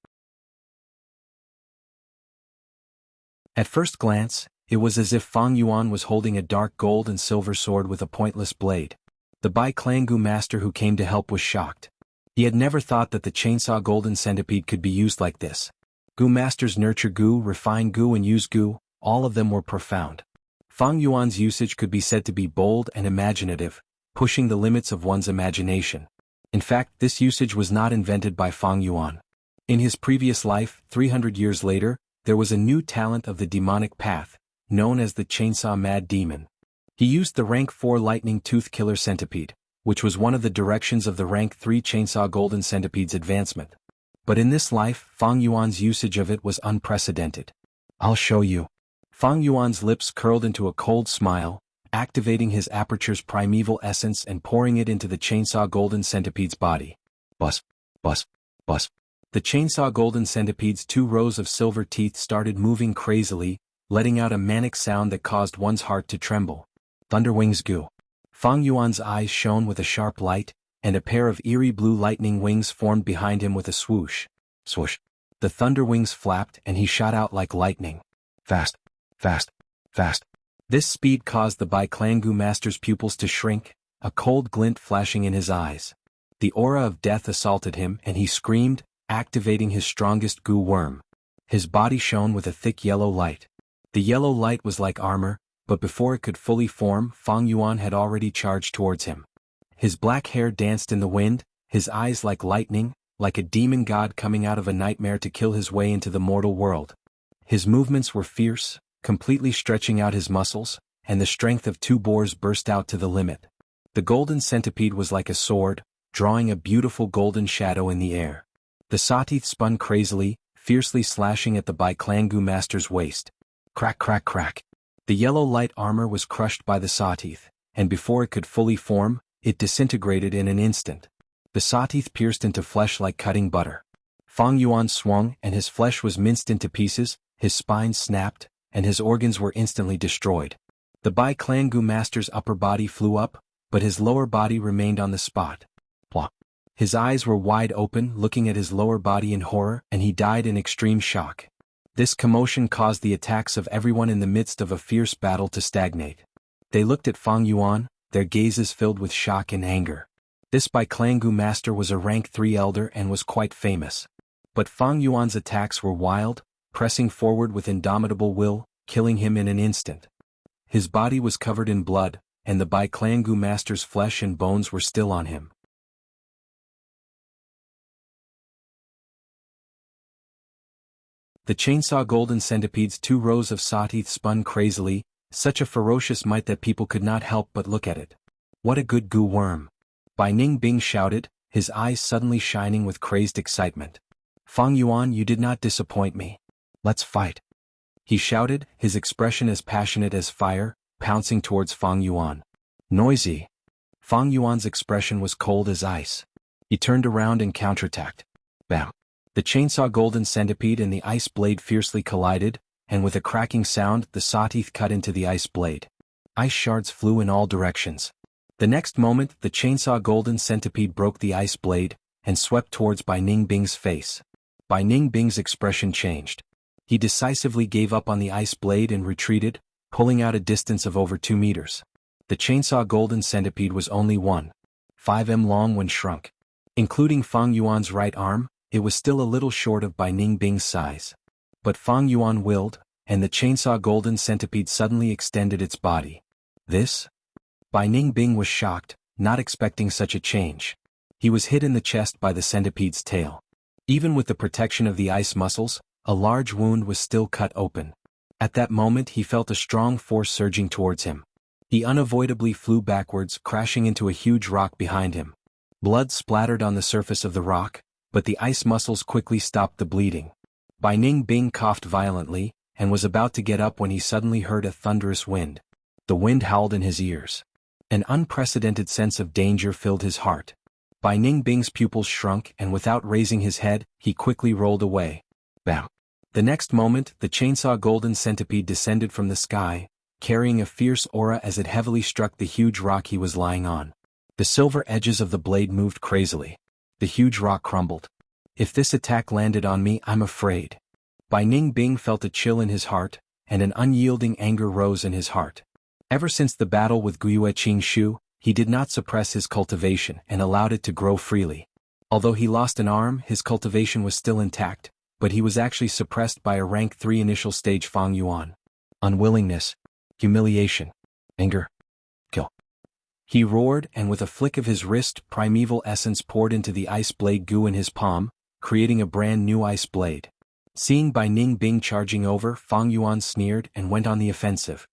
Speaker 1: At first glance, it was as if Fang Yuan was holding a dark gold and silver sword with a pointless blade. The Bai Clan Gu master who came to help was shocked. He had never thought that the chainsaw golden centipede could be used like this. Gu masters nurture Gu, refine Gu and use Gu, all of them were profound. Fang Yuan's usage could be said to be bold and imaginative, pushing the limits of one's imagination. In fact, this usage was not invented by Fang Yuan. In his previous life, 300 years later, there was a new talent of the demonic path, known as the Chainsaw Mad Demon. He used the rank 4 Lightning Tooth Killer Centipede, which was one of the directions of the rank 3 Chainsaw Golden Centipede's advancement. But in this life, Fang Yuan's usage of it was unprecedented. I'll show you. Fang Yuan's lips curled into a cold smile, activating his aperture's primeval essence and pouring it into the Chainsaw Golden Centipede's body. Buzz, buzz, buzz. The Chainsaw Golden Centipede's 2 rows of silver teeth started moving crazily, letting out a manic sound that caused one's heart to tremble. Thunderwings Gu. Fang Yuan's eyes shone with a sharp light, and a pair of eerie blue lightning wings formed behind him with a swoosh. Swoosh. The thunder wings flapped and he shot out like lightning. Fast, fast, fast. This speed caused the Bai Clangu master's pupils to shrink, a cold glint flashing in his eyes. The aura of death assaulted him and he screamed, activating his strongest goo worm. His body shone with a thick yellow light. The yellow light was like armor, but before it could fully form, Fang Yuan had already charged towards him. His black hair danced in the wind, his eyes like lightning, like a demon god coming out of a nightmare to kill his way into the mortal world. His movements were fierce, completely stretching out his muscles, and the strength of two boars burst out to the limit. The golden centipede was like a sword, drawing a beautiful golden shadow in the air. The sawteeth spun crazily, fiercely slashing at the Bai Clangu master's waist. Crack crack crack. The yellow light armor was crushed by the sawteeth, and before it could fully form, it disintegrated in an instant. The sawteeth pierced into flesh like cutting butter. Fang Yuan swung and his flesh was minced into pieces, his spine snapped, and his organs were instantly destroyed. The Bai Clangu master's upper body flew up, but his lower body remained on the spot. Plop. His eyes were wide open, looking at his lower body in horror, and he died in extreme shock. This commotion caused the attacks of everyone in the midst of a fierce battle to stagnate. They looked at Fang Yuan, their gazes filled with shock and anger. This Bai Clangu master was a rank 3 elder and was quite famous. But Fang Yuan's attacks were wild, pressing forward with indomitable will, killing him in an instant. His body was covered in blood, and the Bai Clangu master's flesh and bones were still on him. The chainsaw golden centipede's 2 rows of sawteeth spun crazily, such a ferocious might that people could not help but look at it. What a good goo worm! Bai Ningbing shouted, his eyes suddenly shining with crazed excitement. Fang Yuan, you did not disappoint me. Let's fight. He shouted, his expression as passionate as fire, pouncing towards Fang Yuan. Noisy. Fang Yuan's expression was cold as ice. He turned around and counterattacked. Bam. The chainsaw golden centipede and the ice blade fiercely collided, and with a cracking sound the sawteeth cut into the ice blade. Ice shards flew in all directions. The next moment the chainsaw golden centipede broke the ice blade, and swept towards Bai Ningbing's face. Bai Ningbing's expression changed. He decisively gave up on the ice blade and retreated, pulling out a distance of over 2 meters. The chainsaw golden centipede was only 1.5 m long when shrunk. Including Fang Yuan's right arm, it was still a little short of Bai Ningbing's size. But Fang Yuan willed, and the chainsaw golden centipede suddenly extended its body. This? Bai Ningbing was shocked, not expecting such a change. He was hit in the chest by the centipede's tail. Even with the protection of the ice muscles, a large wound was still cut open. At that moment he felt a strong force surging towards him. He unavoidably flew backwards, crashing into a huge rock behind him. Blood splattered on the surface of the rock, but the ice muscles quickly stopped the bleeding. Bai Ningbing coughed violently, and was about to get up when he suddenly heard a thunderous wind. The wind howled in his ears. An unprecedented sense of danger filled his heart. Bai Ningbing's pupils shrunk and without raising his head, he quickly rolled away. Bam! The next moment, the chainsaw golden centipede descended from the sky, carrying a fierce aura as it heavily struck the huge rock he was lying on. The silver edges of the blade moved crazily. The huge rock crumbled. If this attack landed on me, I'm afraid. Bai Ningbing felt a chill in his heart, and an unyielding anger rose in his heart. Ever since the battle with Guiyue Qingshu, he did not suppress his cultivation and allowed it to grow freely. Although he lost an arm, his cultivation was still intact, but he was actually suppressed by a rank 3 initial stage Fang Yuan. Unwillingness, humiliation, anger, kill. He roared, and with a flick of his wrist, primeval essence poured into the ice blade goo in his palm, creating a brand new ice blade. Seeing Bai Ningbing charging over, Fang Yuan sneered and went on the offensive.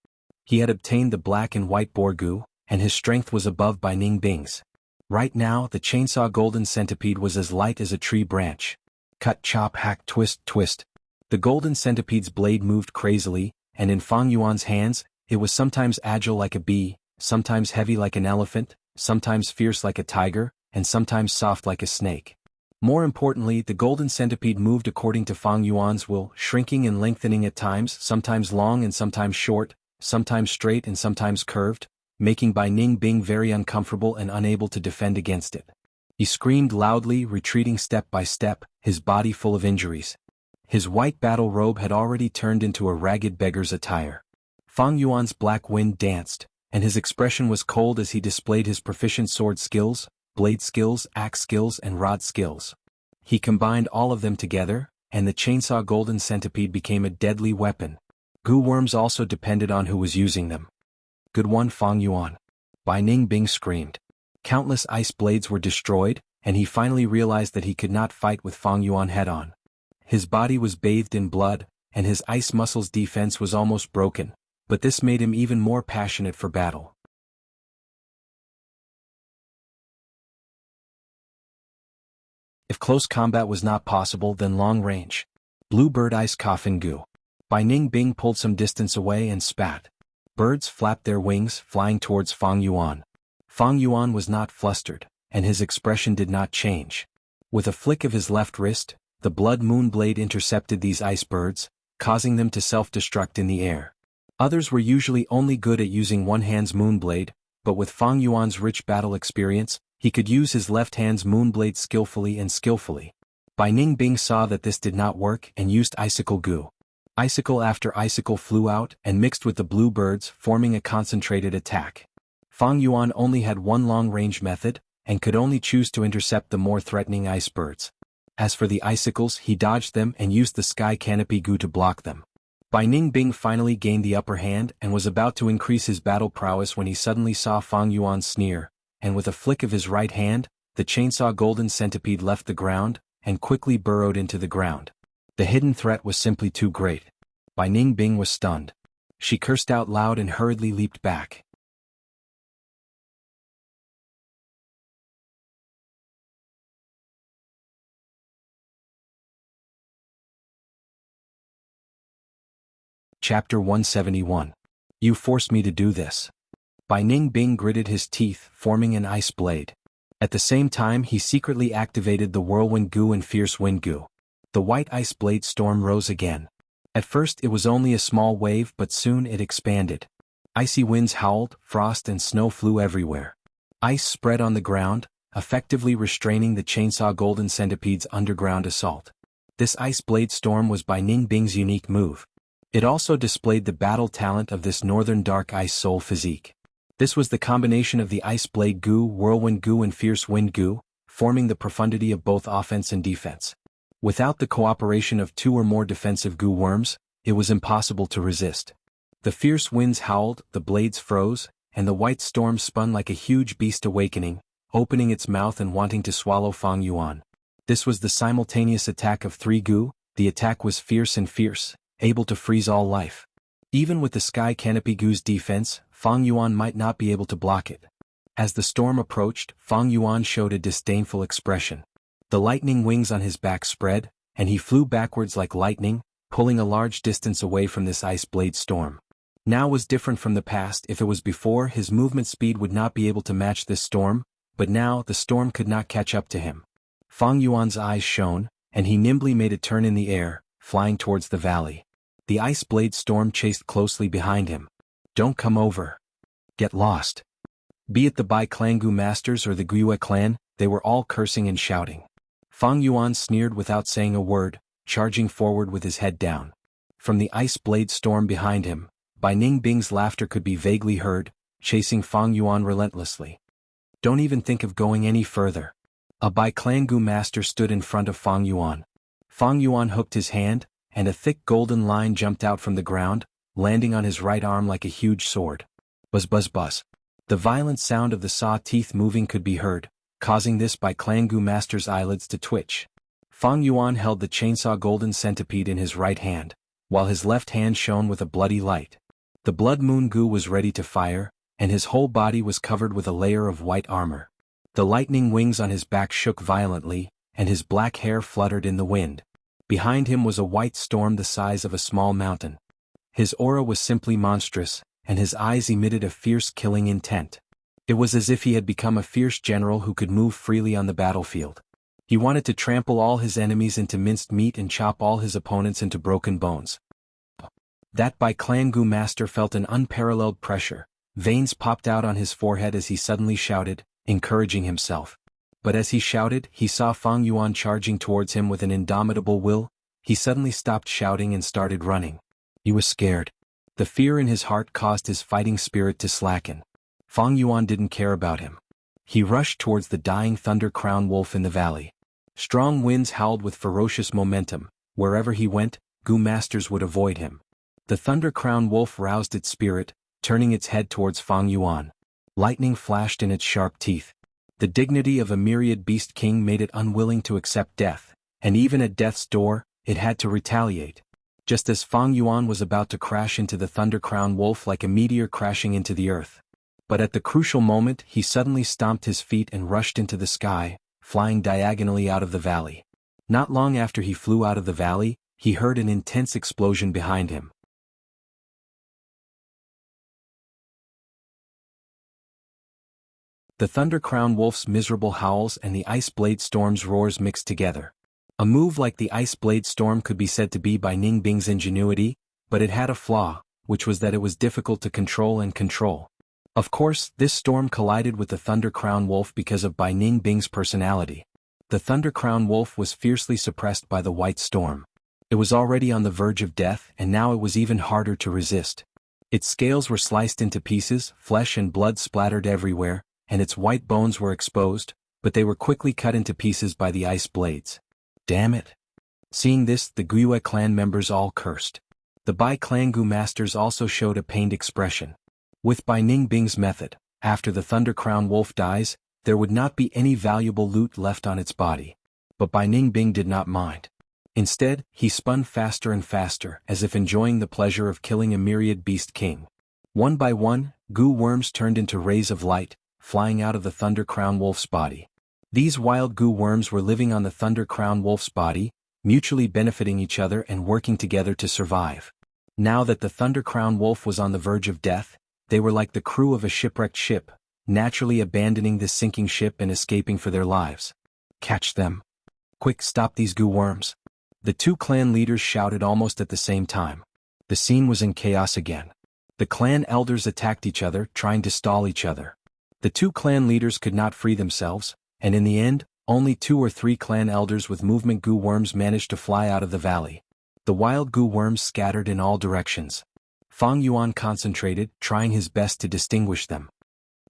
Speaker 1: He had obtained the black and white boar goo, and his strength was above Bai Ningbing's. Right now, the chainsaw golden centipede was as light as a tree branch. Cut, chop, hack, twist, twist. The golden centipede's blade moved crazily, and in Fang Yuan's hands, it was sometimes agile like a bee, sometimes heavy like an elephant, sometimes fierce like a tiger, and sometimes soft like a snake. More importantly, the golden centipede moved according to Fang Yuan's will, shrinking and lengthening at times, sometimes long and sometimes short, sometimes straight and sometimes curved, making Bai Ningbing very uncomfortable and unable to defend against it. He screamed loudly, retreating step by step, his body full of injuries. His white battle robe had already turned into a ragged beggar's attire. Fang Yuan's black wind danced, and his expression was cold as he displayed his proficient sword skills, blade skills, axe skills and rod skills. He combined all of them together, and the chainsaw golden centipede became a deadly weapon. Goo worms also depended on who was using them. Good one, Fang Yuan. Bai Ningbing screamed. Countless ice blades were destroyed, and he finally realized that he could not fight with Fang Yuan head-on. His body was bathed in blood, and his ice muscles' defense was almost broken, but this made him even more passionate for battle. If close combat was not possible, then long range. Bluebird ice coffin Goo. Bai Ningbing pulled some distance away and spat. Birds flapped their wings, flying towards Fang Yuan. Fang Yuan was not flustered, and his expression did not change. With a flick of his left wrist, the blood moon blade intercepted these ice birds, causing them to self-destruct in the air. Others were usually only good at using one hand's moonblade, but with Fang Yuan's rich battle experience, he could use his left hand's moonblade skillfully. Bai Ningbing saw that this did not work and used icicle Goo. Icicle after icicle flew out and mixed with the blue birds, forming a concentrated attack. Fang Yuan only had one long-range method, and could only choose to intercept the more threatening ice birds. As for the icicles, he dodged them and used the sky canopy Goo to block them. Bai Ningbing finally gained the upper hand and was about to increase his battle prowess when he suddenly saw Fang Yuan sneer, and with a flick of his right hand, the chainsaw golden centipede left the ground, and quickly burrowed into the ground. The hidden threat was simply too great. Bai Ningbing was stunned. She cursed out loud and hurriedly leaped back. Chapter 171. You forced me to do this. Bai Ningbing gritted his teeth, forming an ice blade. At the same time, he secretly activated the whirlwind Goo and fierce wind Goo. The white ice blade storm rose again. At first it was only a small wave, but soon it expanded. Icy winds howled, frost and snow flew everywhere. Ice spread on the ground, effectively restraining the chainsaw golden centipede's underground assault. This ice blade storm was Bai Ningbing's unique move. It also displayed the battle talent of this northern dark ice soul physique. This was the combination of the ice blade Goo, whirlwind Goo and fierce wind Goo, forming the profundity of both offense and defense. Without the cooperation of two or more defensive Goo worms, it was impossible to resist. The fierce winds howled, the blades froze, and the white storm spun like a huge beast awakening, opening its mouth and wanting to swallow Fang Yuan. This was the simultaneous attack of three Goo. The attack was fierce, able to freeze all life. Even with the sky canopy Goo's defense, Fang Yuan might not be able to block it. As the storm approached, Fang Yuan showed a disdainful expression. The lightning wings on his back spread, and he flew backwards like lightning, pulling a large distance away from this ice blade storm. Now was different from the past. If it was before, his movement speed would not be able to match this storm, but now the storm could not catch up to him. Fang Yuan's eyes shone, and he nimbly made a turn in the air, flying towards the valley. The ice blade storm chased closely behind him. Don't come over. Get lost. Be it the Bai Clan Goo masters or the Guiyue clan, they were all cursing and shouting. Fang Yuan sneered without saying a word, charging forward with his head down. From the ice blade storm behind him, Bai Ningbing's laughter could be vaguely heard, chasing Fang Yuan relentlessly. Don't even think of going any further. A Bai Clan Goo master stood in front of Fang Yuan. Fang Yuan hooked his hand, and a thick golden line jumped out from the ground, landing on his right arm like a huge sword. Buzz buzz buzz. The violent sound of the saw teeth moving could be heard, causing this Bai Clan Goo master's eyelids to twitch. Fang Yuan held the chainsaw golden centipede in his right hand, while his left hand shone with a bloody light. The blood moon Goo was ready to fire, and his whole body was covered with a layer of white armor. The lightning wings on his back shook violently, and his black hair fluttered in the wind. Behind him was a white storm the size of a small mountain. His aura was simply monstrous, and his eyes emitted a fierce killing intent. It was as if he had become a fierce general who could move freely on the battlefield. He wanted to trample all his enemies into minced meat and chop all his opponents into broken bones. That Bai Clan Goo master felt an unparalleled pressure. Veins popped out on his forehead as he suddenly shouted, encouraging himself. But as he shouted, he saw Fang Yuan charging towards him with an indomitable will. He suddenly stopped shouting and started running. He was scared. The fear in his heart caused his fighting spirit to slacken. Fang Yuan didn't care about him. He rushed towards the dying Thunder Crown Wolf in the valley. Strong winds howled with ferocious momentum. Wherever he went, Gu masters would avoid him. The Thunder Crown Wolf roused its spirit, turning its head towards Fang Yuan. Lightning flashed in its sharp teeth. The dignity of a myriad beast king made it unwilling to accept death, and even at death's door, it had to retaliate. Just as Fang Yuan was about to crash into the Thunder Crown Wolf like a meteor crashing into the earth. But at the crucial moment he suddenly stomped his feet and rushed into the sky, flying diagonally out of the valley. Not long after he flew out of the valley, he heard an intense explosion behind him. The Thunder Crown Wolf's miserable howls and the Ice Blade Storm's roars mixed together. A move like the Ice Blade Storm could be said to be by Ning Bing's ingenuity, but it had a flaw, which was that it was difficult to control. Of course, this storm collided with the Thunder Crown Wolf because of Bai Ning Bing's personality. The Thunder Crown Wolf was fiercely suppressed by the White Storm. It was already on the verge of death, and now it was even harder to resist. Its scales were sliced into pieces, flesh and blood splattered everywhere, and its white bones were exposed, but they were quickly cut into pieces by the ice blades. Damn it! Seeing this, the Guiyue clan members all cursed. The Bai clan Gu masters also showed a pained expression. With Bai Ning Bing's method, after the Thunder Crown Wolf dies, there would not be any valuable loot left on its body. But Bai Ning Bing did not mind. Instead, he spun faster and faster, as if enjoying the pleasure of killing a myriad beast king. One by one, Gu worms turned into rays of light, flying out of the Thunder Crown Wolf's body. These wild Gu worms were living on the Thunder Crown Wolf's body, mutually benefiting each other and working together to survive. Now that the Thunder Crown Wolf was on the verge of death, they were like the crew of a shipwrecked ship, naturally abandoning this sinking ship and escaping for their lives. Catch them! Quick, stop these Gu worms! The two clan leaders shouted almost at the same time. The scene was in chaos again. The clan elders attacked each other, trying to stall each other. The two clan leaders could not free themselves, and in the end, only 2 or 3 clan elders with movement Gu worms managed to fly out of the valley. The wild Gu worms scattered in all directions. Fang Yuan concentrated, trying his best to distinguish them.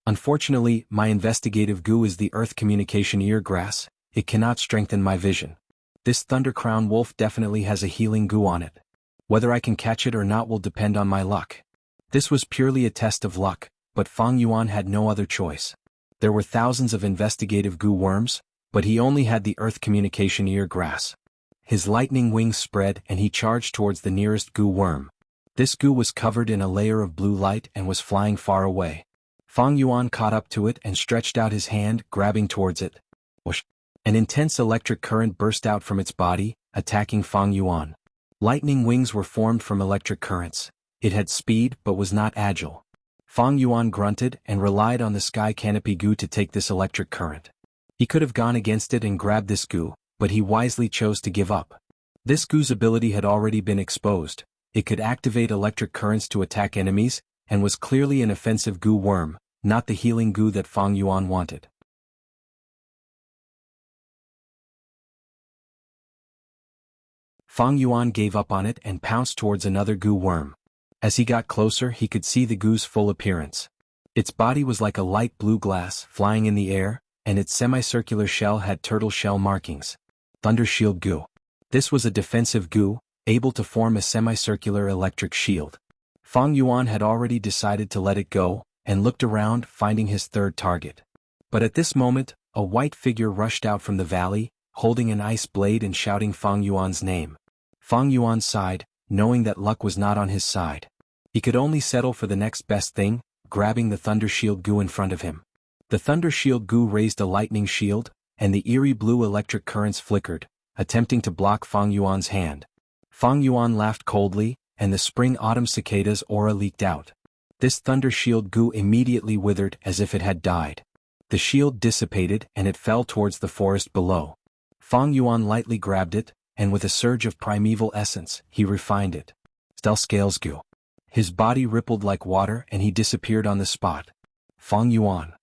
Speaker 1: Unfortunately, my investigative Gu is the Earth Communication Eargrass. It cannot strengthen my vision. This Thunder Crown Wolf definitely has a healing Gu on it. Whether I can catch it or not will depend on my luck. This was purely a test of luck, but Fang Yuan had no other choice. There were thousands of investigative Gu worms, but he only had the Earth Communication Eargrass. His lightning wings spread and he charged towards the nearest Gu worm. This Gu was covered in a layer of blue light and was flying far away. Fang Yuan caught up to it and stretched out his hand, grabbing towards it. Whoosh! An intense electric current burst out from its body, attacking Fang Yuan. Lightning wings were formed from electric currents. It had speed but was not agile. Fang Yuan grunted and relied on the Sky Canopy Gu to take this electric current. He could have gone against it and grabbed this Gu, but he wisely chose to give up. This Gu's ability had already been exposed. It could activate electric currents to attack enemies, and was clearly an offensive Gu worm, not the healing Gu that Fang Yuan wanted. Fang Yuan gave up on it and pounced towards another Gu worm. As he got closer, he could see the Gu's full appearance. Its body was like a light blue glass flying in the air, and its semicircular shell had turtle shell markings. Thunder Shield Gu. This was a defensive Gu, able to form a semicircular electric shield. Fang Yuan had already decided to let it go, and looked around, finding his third target. But at this moment, a white figure rushed out from the valley, holding an ice blade and shouting Fang Yuan's name. Fang Yuan sighed, knowing that luck was not on his side. He could only settle for the next best thing, grabbing the Thunder Shield Gu in front of him. The Thunder Shield Gu raised a lightning shield, and the eerie blue electric currents flickered, attempting to block Fang Yuan's hand. Fang Yuan laughed coldly, and the spring-autumn cicadas aura leaked out. This Thunder Shield Gu immediately withered as if it had died. The shield dissipated and it fell towards the forest below. Fang Yuan lightly grabbed it, and with a surge of primeval essence, he refined it. Stealth Scales Gu. His body rippled like water and he disappeared on the spot. Fang Yuan.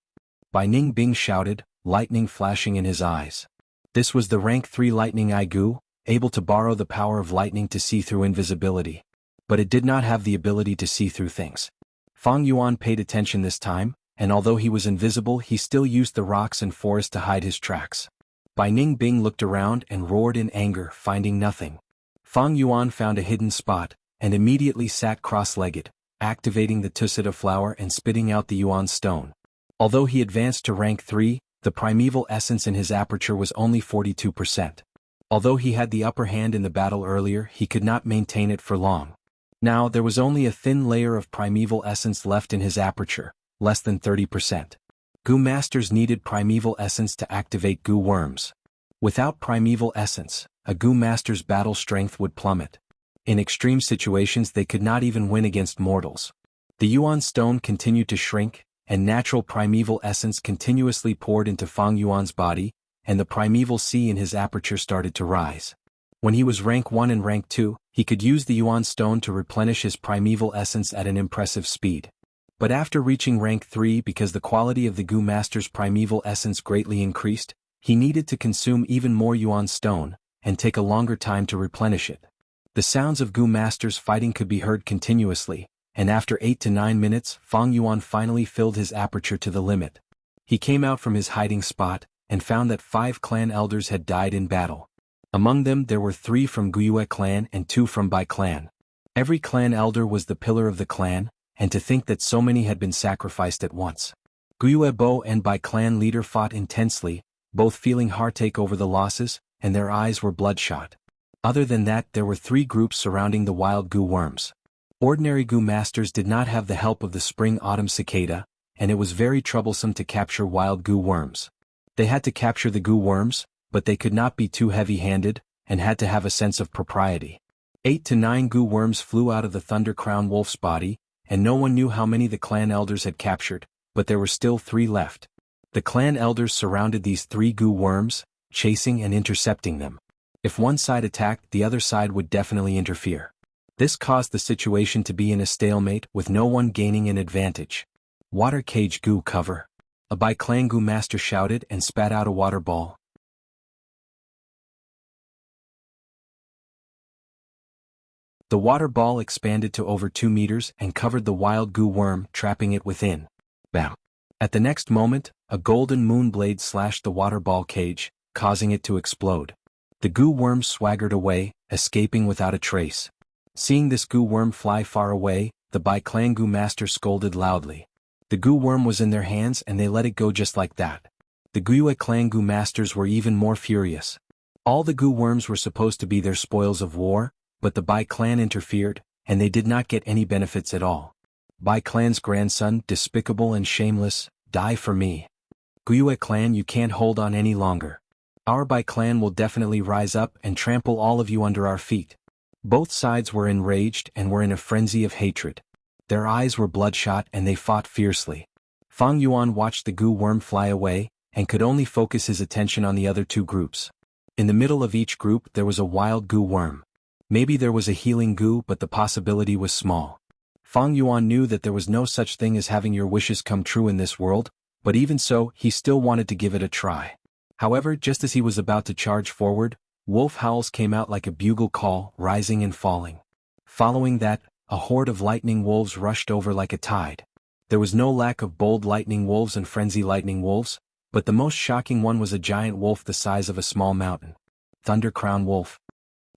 Speaker 1: Bai Ning Bing shouted, lightning flashing in his eyes. This was the rank 3 Lightning Eye Gu, able to borrow the power of lightning to see through invisibility. but it did not have the ability to see through things. Fang Yuan paid attention this time, and although he was invisible he still used the rocks and forest to hide his tracks. Bai Ningbing looked around and roared in anger, finding nothing. Fang Yuan found a hidden spot, and immediately sat cross-legged, activating the Tusita flower and spitting out the Yuan stone. Although he advanced to rank 3, the primeval essence in his aperture was only 42%. Although he had the upper hand in the battle earlier, he could not maintain it for long. Now there was only a thin layer of primeval essence left in his aperture, less than 30%. Gu Masters needed primeval essence to activate Gu worms. Without primeval essence, a Gu Master's battle strength would plummet. In extreme situations they could not even win against mortals. The Yuan stone continued to shrink, and natural primeval essence continuously poured into Fang Yuan's body, and the primeval sea in his aperture started to rise. When he was rank 1 and rank 2, he could use the Yuan stone to replenish his primeval essence at an impressive speed. But after reaching rank 3, because the quality of the Gu Master's primeval essence greatly increased, he needed to consume even more Yuan stone, and take a longer time to replenish it. The sounds of Gu Masters fighting could be heard continuously, and after 8 to 9 minutes Fang Yuan finally filled his aperture to the limit. He came out from his hiding spot, and found that 5 clan elders had died in battle. Among them there were 3 from Guyue clan and 2 from Bai clan. Every clan elder was the pillar of the clan, and to think that so many had been sacrificed at once. Guyue Bo and Bai clan leader fought intensely, both feeling heartache over the losses, and their eyes were bloodshot. Other than that there were 3 groups surrounding the wild Gu worms. Ordinary Gu Masters did not have the help of the spring-autumn cicada, and it was very troublesome to capture wild Gu worms. They had to capture the Gu worms, but they could not be too heavy-handed, and had to have a sense of propriety. 8 to 9 Gu worms flew out of the Thunder Crown Wolf's body, and no one knew how many the clan elders had captured, but there were still 3 left. The clan elders surrounded these 3 Gu worms, chasing and intercepting them. If one side attacked, the other side would definitely interfere. This caused the situation to be in a stalemate, with no one gaining an advantage. Water cage Gu cover. A Bai clan Gu Master shouted and spat out a water ball. The water ball expanded to over 2 meters and covered the wild Gu worm, trapping it within. Bam! At the next moment, a golden moon blade slashed the water ball cage, causing it to explode. The Gu worm swaggered away, escaping without a trace. Seeing this Gu worm fly far away, the Bai clan Gu Master scolded loudly. The Gu worm was in their hands and they let it go just like that. The Guyue clan Gu Masters were even more furious. All the Gu worms were supposed to be their spoils of war, but the Bai clan interfered, and they did not get any benefits at all. Bai clan's grandson, despicable and shameless, die for me. Guyue clan, you can't hold on any longer. Our Bai clan will definitely rise up and trample all of you under our feet. Both sides were enraged and were in a frenzy of hatred. Their eyes were bloodshot and they fought fiercely. Fang Yuan watched the Gu worm fly away, and could only focus his attention on the other 2 groups. In the middle of each group there was a wild Gu worm. Maybe there was a healing Gu, but the possibility was small. Fang Yuan knew that there was no such thing as having your wishes come true in this world, but even so, he still wanted to give it a try. However, just as he was about to charge forward, wolf howls came out like a bugle call, rising and falling. Following that, a horde of lightning wolves rushed over like a tide. There was no lack of bold lightning wolves and frenzy lightning wolves, but the most shocking one was a giant wolf the size of a small mountain. Thunder Crown Wolf.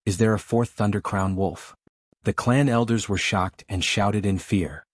Speaker 1: Is there a 4th Thunder Crown Wolf? The clan elders were shocked and shouted in fear.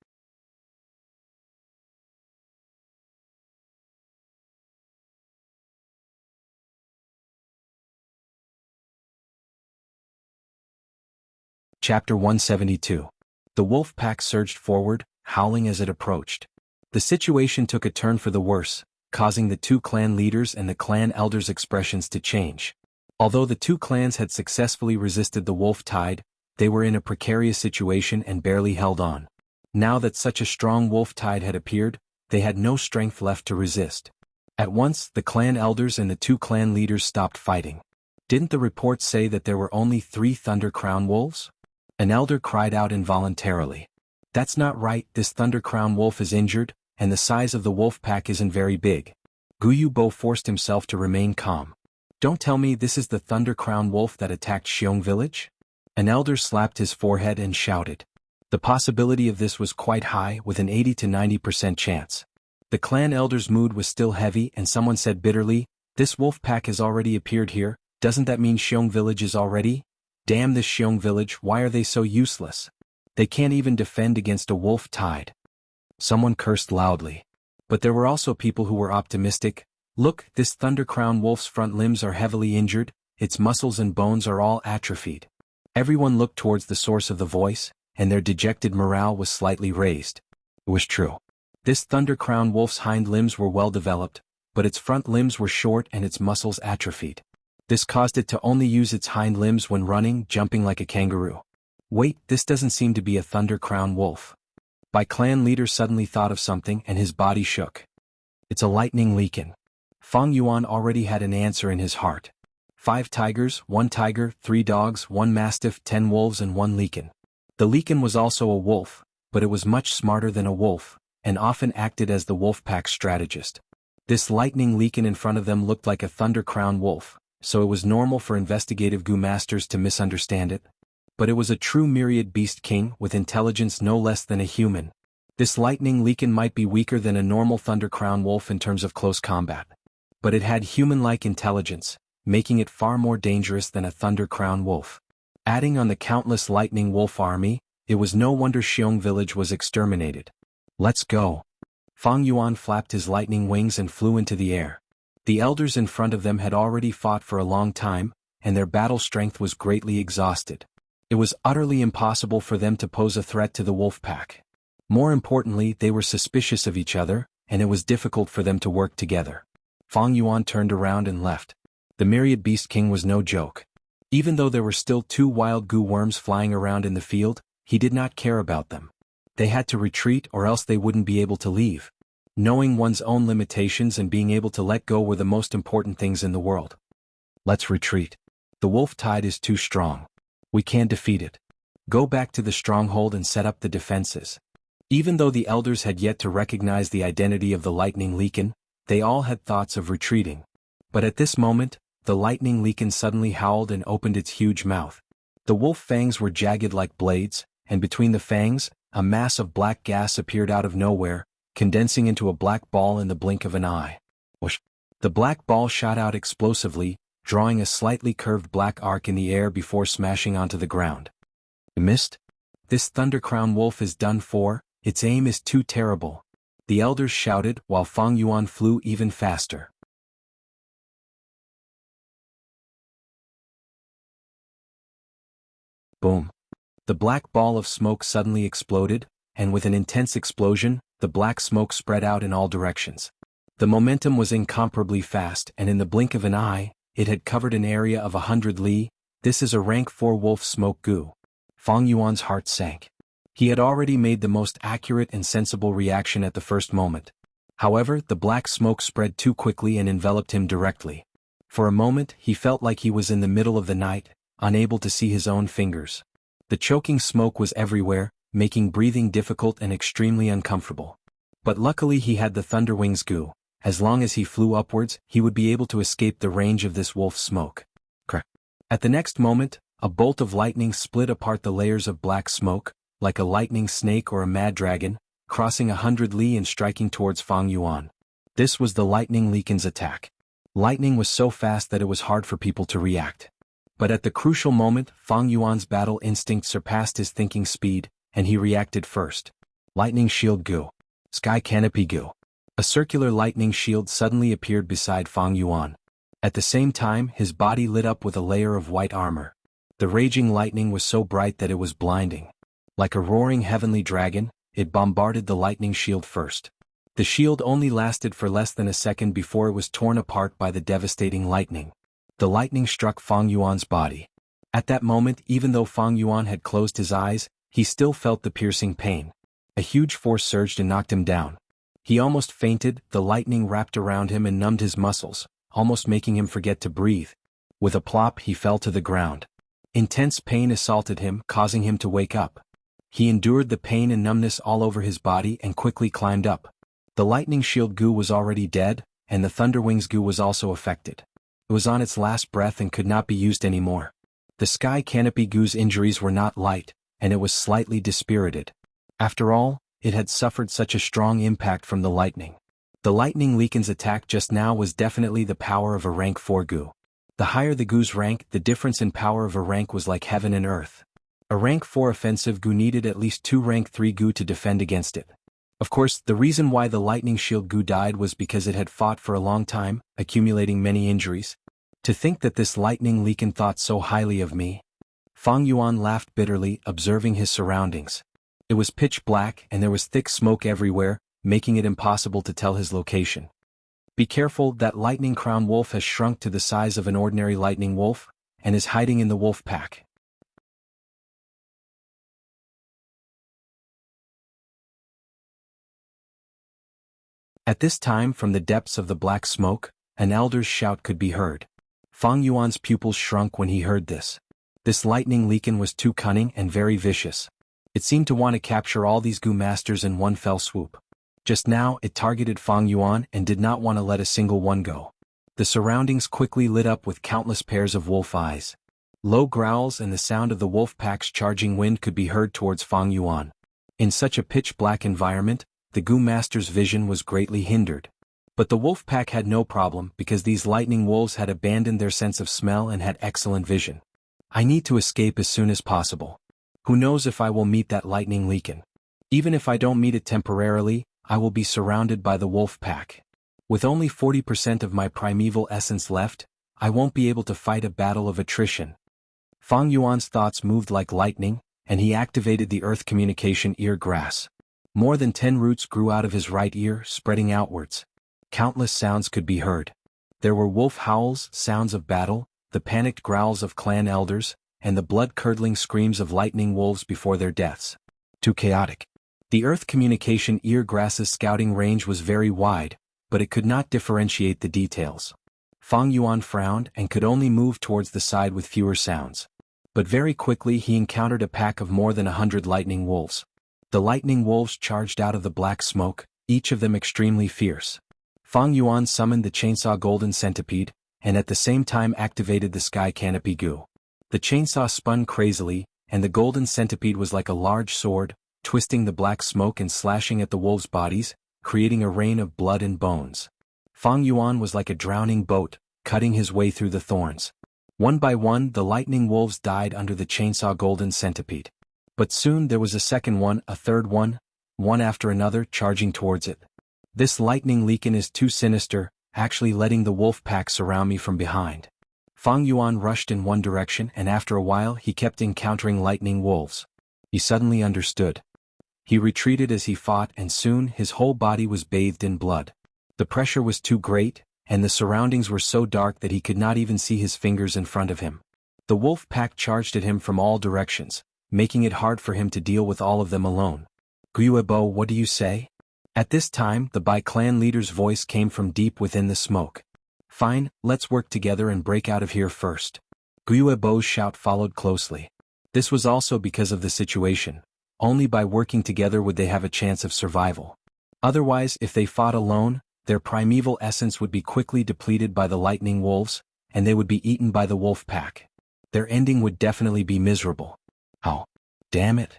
Speaker 1: Chapter 172. The wolf pack surged forward, howling as it approached. The situation took a turn for the worse, causing the 2 clan leaders and the clan elders' expressions to change. Although the 2 clans had successfully resisted the wolf tide, they were in a precarious situation and barely held on. Now that such a strong wolf tide had appeared, they had no strength left to resist. At once, the clan elders and the 2 clan leaders stopped fighting. Didn't the reports say that there were only 3 Thunder Crown Wolves? An elder cried out involuntarily. That's not right, this Thunder Crown Wolf is injured, and the size of the wolf pack isn't very big. Guyue Bo forced himself to remain calm. Don't tell me this is the Thunder Crown Wolf that attacked Xiong village? An elder slapped his forehead and shouted. The possibility of this was quite high, with an 80 to 90% chance. The clan elder's mood was still heavy, and someone said bitterly, "This wolf pack has already appeared here. Doesn't that mean Xiong village is already? Damn this Xiong village, why are they so useless? They can't even defend against a wolf tide." Someone cursed loudly. But there were also people who were optimistic. "Look, this Thunder Crown wolf's front limbs are heavily injured, its muscles and bones are all atrophied." Everyone looked towards the source of the voice, and their dejected morale was slightly raised. It was true. This Thunder Crown wolf's hind limbs were well developed, but its front limbs were short and its muscles atrophied. This caused it to only use its hind limbs when running, jumping like a kangaroo. Wait, this doesn't seem to be a Thunder Crown wolf. My clan leader suddenly thought of something and his body shook. It's a lightning leakin. Fang Yuan already had an answer in his heart. 5 tigers, 1 tiger, 3 dogs, 1 mastiff, 10 wolves and 1 leakin. The leakin was also a wolf, but it was much smarter than a wolf, and often acted as the wolf pack strategist. This lightning leakin in front of them looked like a Thunder Crown wolf, so it was normal for investigative Gu masters to misunderstand it. But it was a true myriad beast king with intelligence no less than a human. This lightning leakin might be weaker than a normal Thunder Crown wolf in terms of close combat. But it had human-like intelligence, making it far more dangerous than a Thunder Crown wolf. Adding on the countless lightning wolf army, it was no wonder Xiong village was exterminated. Let's go. Fang Yuan flapped his lightning wings and flew into the air. The elders in front of them had already fought for a long time, and their battle strength was greatly exhausted. It was utterly impossible for them to pose a threat to the wolf pack. More importantly, they were suspicious of each other, and it was difficult for them to work together. Fang Yuan turned around and left. The myriad beast king was no joke. Even though there were still 2 wild Gu worms flying around in the field, he did not care about them. They had to retreat or else they wouldn't be able to leave. Knowing one's own limitations and being able to let go were the most important things in the world. Let's retreat. The wolf tide is too strong. We can't defeat it. Go back to the stronghold and set up the defenses. Even though the elders had yet to recognize the identity of the lightning leakin, they all had thoughts of retreating. But at this moment, the lightning leakin suddenly howled and opened its huge mouth. The wolf fangs were jagged like blades, and between the fangs, a mass of black gas appeared out of nowhere, condensing into a black ball in the blink of an eye. Whoosh! The black ball shot out explosively, drawing a slightly curved black arc in the air before smashing onto the ground. You missed? This Thunder Crown wolf is done for, its aim is too terrible. The elders shouted while Fang Yuan flew even faster. Boom. The black ball of smoke suddenly exploded, and with an intense explosion, the black smoke spread out in all directions. The momentum was incomparably fast, and in the blink of an eye, it had covered an area of 100 li. This is a rank 4 wolf smoke Gu. Fang Yuan's heart sank. He had already made the most accurate and sensible reaction at the first moment. However, the black smoke spread too quickly and enveloped him directly. For a moment, he felt like he was in the middle of the night, unable to see his own fingers. The choking smoke was everywhere, making breathing difficult and extremely uncomfortable. But luckily he had the Thunder Wings Gu. As long as he flew upwards, he would be able to escape the range of this wolf smoke. Crack. At the next moment, a bolt of lightning split apart the layers of black smoke, like a lightning snake or a mad dragon, crossing 100 li and striking towards Fang Yuan. This was the lightning leakin's attack. Lightning was so fast that it was hard for people to react. But at the crucial moment, Fang Yuan's battle instinct surpassed his thinking speed, and he reacted first. Lightning Shield Gu. Sky Canopy Gu. A circular lightning shield suddenly appeared beside Fang Yuan. At the same time, his body lit up with a layer of white armor. The raging lightning was so bright that it was blinding. Like a roaring heavenly dragon, it bombarded the lightning shield first. The shield only lasted for less than a second before it was torn apart by the devastating lightning. The lightning struck Fang Yuan's body. At that moment, even though Fang Yuan had closed his eyes, he still felt the piercing pain. A huge force surged and knocked him down. He almost fainted, the lightning wrapped around him and numbed his muscles, almost making him forget to breathe. With a plop, he fell to the ground. Intense pain assaulted him, causing him to wake up. He endured the pain and numbness all over his body and quickly climbed up. The lightning shield Gu was already dead, and the Thunder Wings Gu was also affected. It was on its last breath and could not be used anymore. The sky canopy goo's injuries were not light, and it was slightly dispirited. After all, it had suffered such a strong impact from the lightning. The lightning leakin's attack just now was definitely the power of a rank 4 goo. The higher the goo's rank, the difference in power of a rank was like heaven and earth. A rank 4 offensive goo needed at least 2 rank 3 goo to defend against it. Of course, the reason why the lightning shield goo died was because it had fought for a long time, accumulating many injuries. To think that this lightning leakin thought so highly of me. Fang Yuan laughed bitterly, observing his surroundings. It was pitch black and there was thick smoke everywhere, making it impossible to tell his location. Be careful, that lightning crown wolf has shrunk to the size of an ordinary lightning wolf, and is hiding in the wolf pack. At this time, from the depths of the black smoke, an elder's shout could be heard. Fang Yuan's pupils shrunk when he heard this. This lightning leakin was too cunning and very vicious. It seemed to want to capture all these goo masters in one fell swoop. Just now, it targeted Fang Yuan and did not want to let a single one go. The surroundings quickly lit up with countless pairs of wolf eyes. Low growls and the sound of the wolf pack's charging wind could be heard towards Fang Yuan. In such a pitch-black environment, the goo master's vision was greatly hindered. But the wolf pack had no problem because these lightning wolves had abandoned their sense of smell and had excellent vision. I need to escape as soon as possible. Who knows if I will meet that lightning leakin? Even if I don't meet it temporarily, I will be surrounded by the wolf pack. With only 40% of my primeval essence left, I won't be able to fight a battle of attrition. Fang Yuan's thoughts moved like lightning, and he activated the earth communication ear grass. More than 10 roots grew out of his right ear, spreading outwards. Countless sounds could be heard. There were wolf howls, sounds of battle, the panicked growls of clan elders, and the blood-curdling screams of lightning wolves before their deaths. Too chaotic. The earth communication ear grass's scouting range was very wide, but it could not differentiate the details. Fang Yuan frowned and could only move towards the side with fewer sounds. But very quickly he encountered a pack of more than 100 lightning wolves. The lightning wolves charged out of the black smoke, each of them extremely fierce. Fang Yuan summoned the chainsaw golden centipede, and at the same time activated the sky canopy goo. The chainsaw spun crazily, and the golden centipede was like a large sword, twisting the black smoke and slashing at the wolves' bodies, creating a rain of blood and bones. Fang Yuan was like a drowning boat, cutting his way through the thorns. One by one, the lightning wolves died under the chainsaw golden centipede. But soon there was a second one, a third one after another, charging towards it. This lightning leakin is too sinister, actually letting the wolf pack surround me from behind. Fang Yuan rushed in one direction, and after a while he kept encountering lightning wolves. He suddenly understood. He retreated as he fought, and soon his whole body was bathed in blood. The pressure was too great, and the surroundings were so dark that he could not even see his fingers in front of him. The wolf pack charged at him from all directions, making it hard for him to deal with all of them alone. Guiyuebo, what do you say? At this time, the Bai clan leader's voice came from deep within the smoke. Fine, let's work together and break out of here first. Guiyuebo's shout followed closely. This was also because of the situation. Only by working together would they have a chance of survival. Otherwise, if they fought alone, their primeval essence would be quickly depleted by the lightning wolves, and they would be eaten by the wolf pack. Their ending would definitely be miserable. Oh, damn it.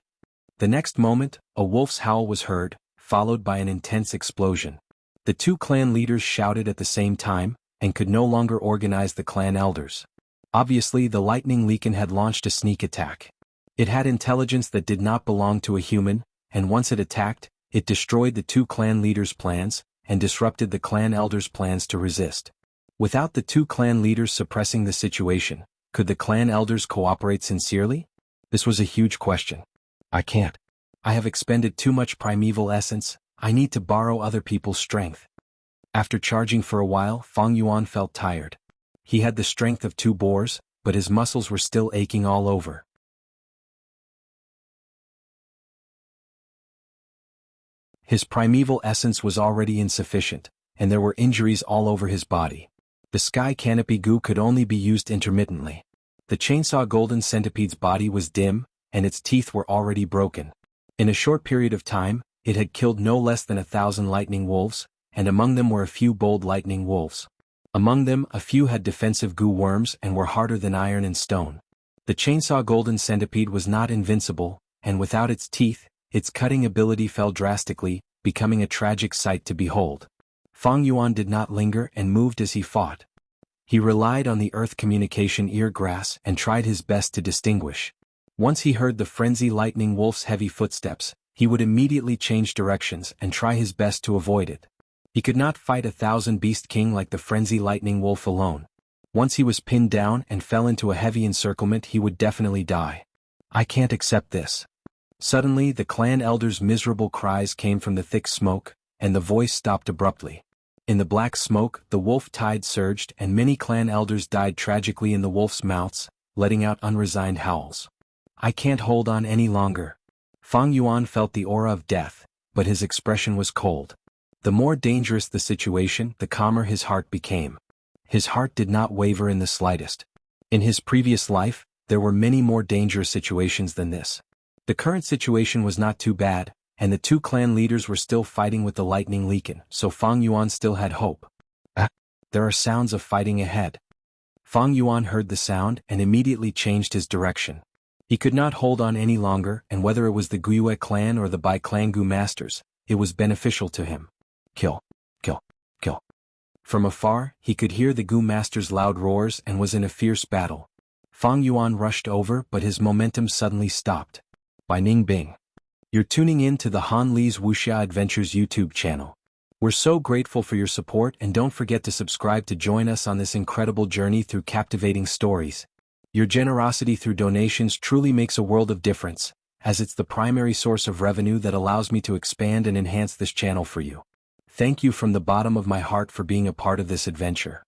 Speaker 1: The next moment, a wolf's howl was heard, followed by an intense explosion. The two clan leaders shouted at the same time, and could no longer organize the clan elders. Obviously, the lightning leakin had launched a sneak attack. It had intelligence that did not belong to a human, and once it attacked, it destroyed the two clan leaders' plans, and disrupted the clan elders' plans to resist. Without the two clan leaders suppressing the situation, could the clan elders cooperate sincerely? This was a huge question. I can't. I have expended too much primeval essence, I need to borrow other people's strength. After charging for a while, Fang Yuan felt tired. He had the strength of 2 boars, but his muscles were still aching all over. His primeval essence was already insufficient, and there were injuries all over his body. The sky canopy goo could only be used intermittently. The chainsaw golden centipede's body was dim, and its teeth were already broken. In a short period of time, it had killed no less than 1,000 lightning wolves, and among them were a few bold lightning wolves. Among them, a few had defensive goo worms and were harder than iron and stone. The chainsaw golden centipede was not invincible, and without its teeth, its cutting ability fell drastically, becoming a tragic sight to behold. Fang Yuan did not linger and moved as he fought. He relied on the earth communication ear grass and tried his best to distinguish. Once he heard the frenzy lightning wolf's heavy footsteps, he would immediately change directions and try his best to avoid it. He could not fight 1,000 beast king like the frenzy lightning wolf alone. Once he was pinned down and fell into a heavy encirclement, he would definitely die. I can't accept this. Suddenly the clan elder's miserable cries came from the thick smoke, and the voice stopped abruptly. In the black smoke, the wolf tide surged and many clan elders died tragically in the wolf's mouths, letting out unresigned howls. I can't hold on any longer. Fang Yuan felt the aura of death, but his expression was cold. The more dangerous the situation, the calmer his heart became. His heart did not waver in the slightest. In his previous life, there were many more dangerous situations than this. The current situation was not too bad, and the two clan leaders were still fighting with the lightning leakin, so Fang Yuan still had hope. There are sounds of fighting ahead. Fang Yuan heard the sound and immediately changed his direction. He could not hold on any longer, and whether it was the Guiyue clan or the Bai clan Gu masters, it was beneficial to him. Kill, kill, kill. From afar, he could hear the Gu masters' loud roars and was in a fierce battle. Fang Yuan rushed over, but his momentum suddenly stopped. By Ning Bing. You're tuning in to the Han Li's Wuxia Adventures YouTube channel. We're so grateful for your support, and don't forget to subscribe to join us on this incredible journey through captivating stories. Your generosity through donations truly makes a world of difference, as it's the primary source of revenue that allows me to expand and enhance this channel for you. Thank you from the bottom of my heart for being a part of this adventure.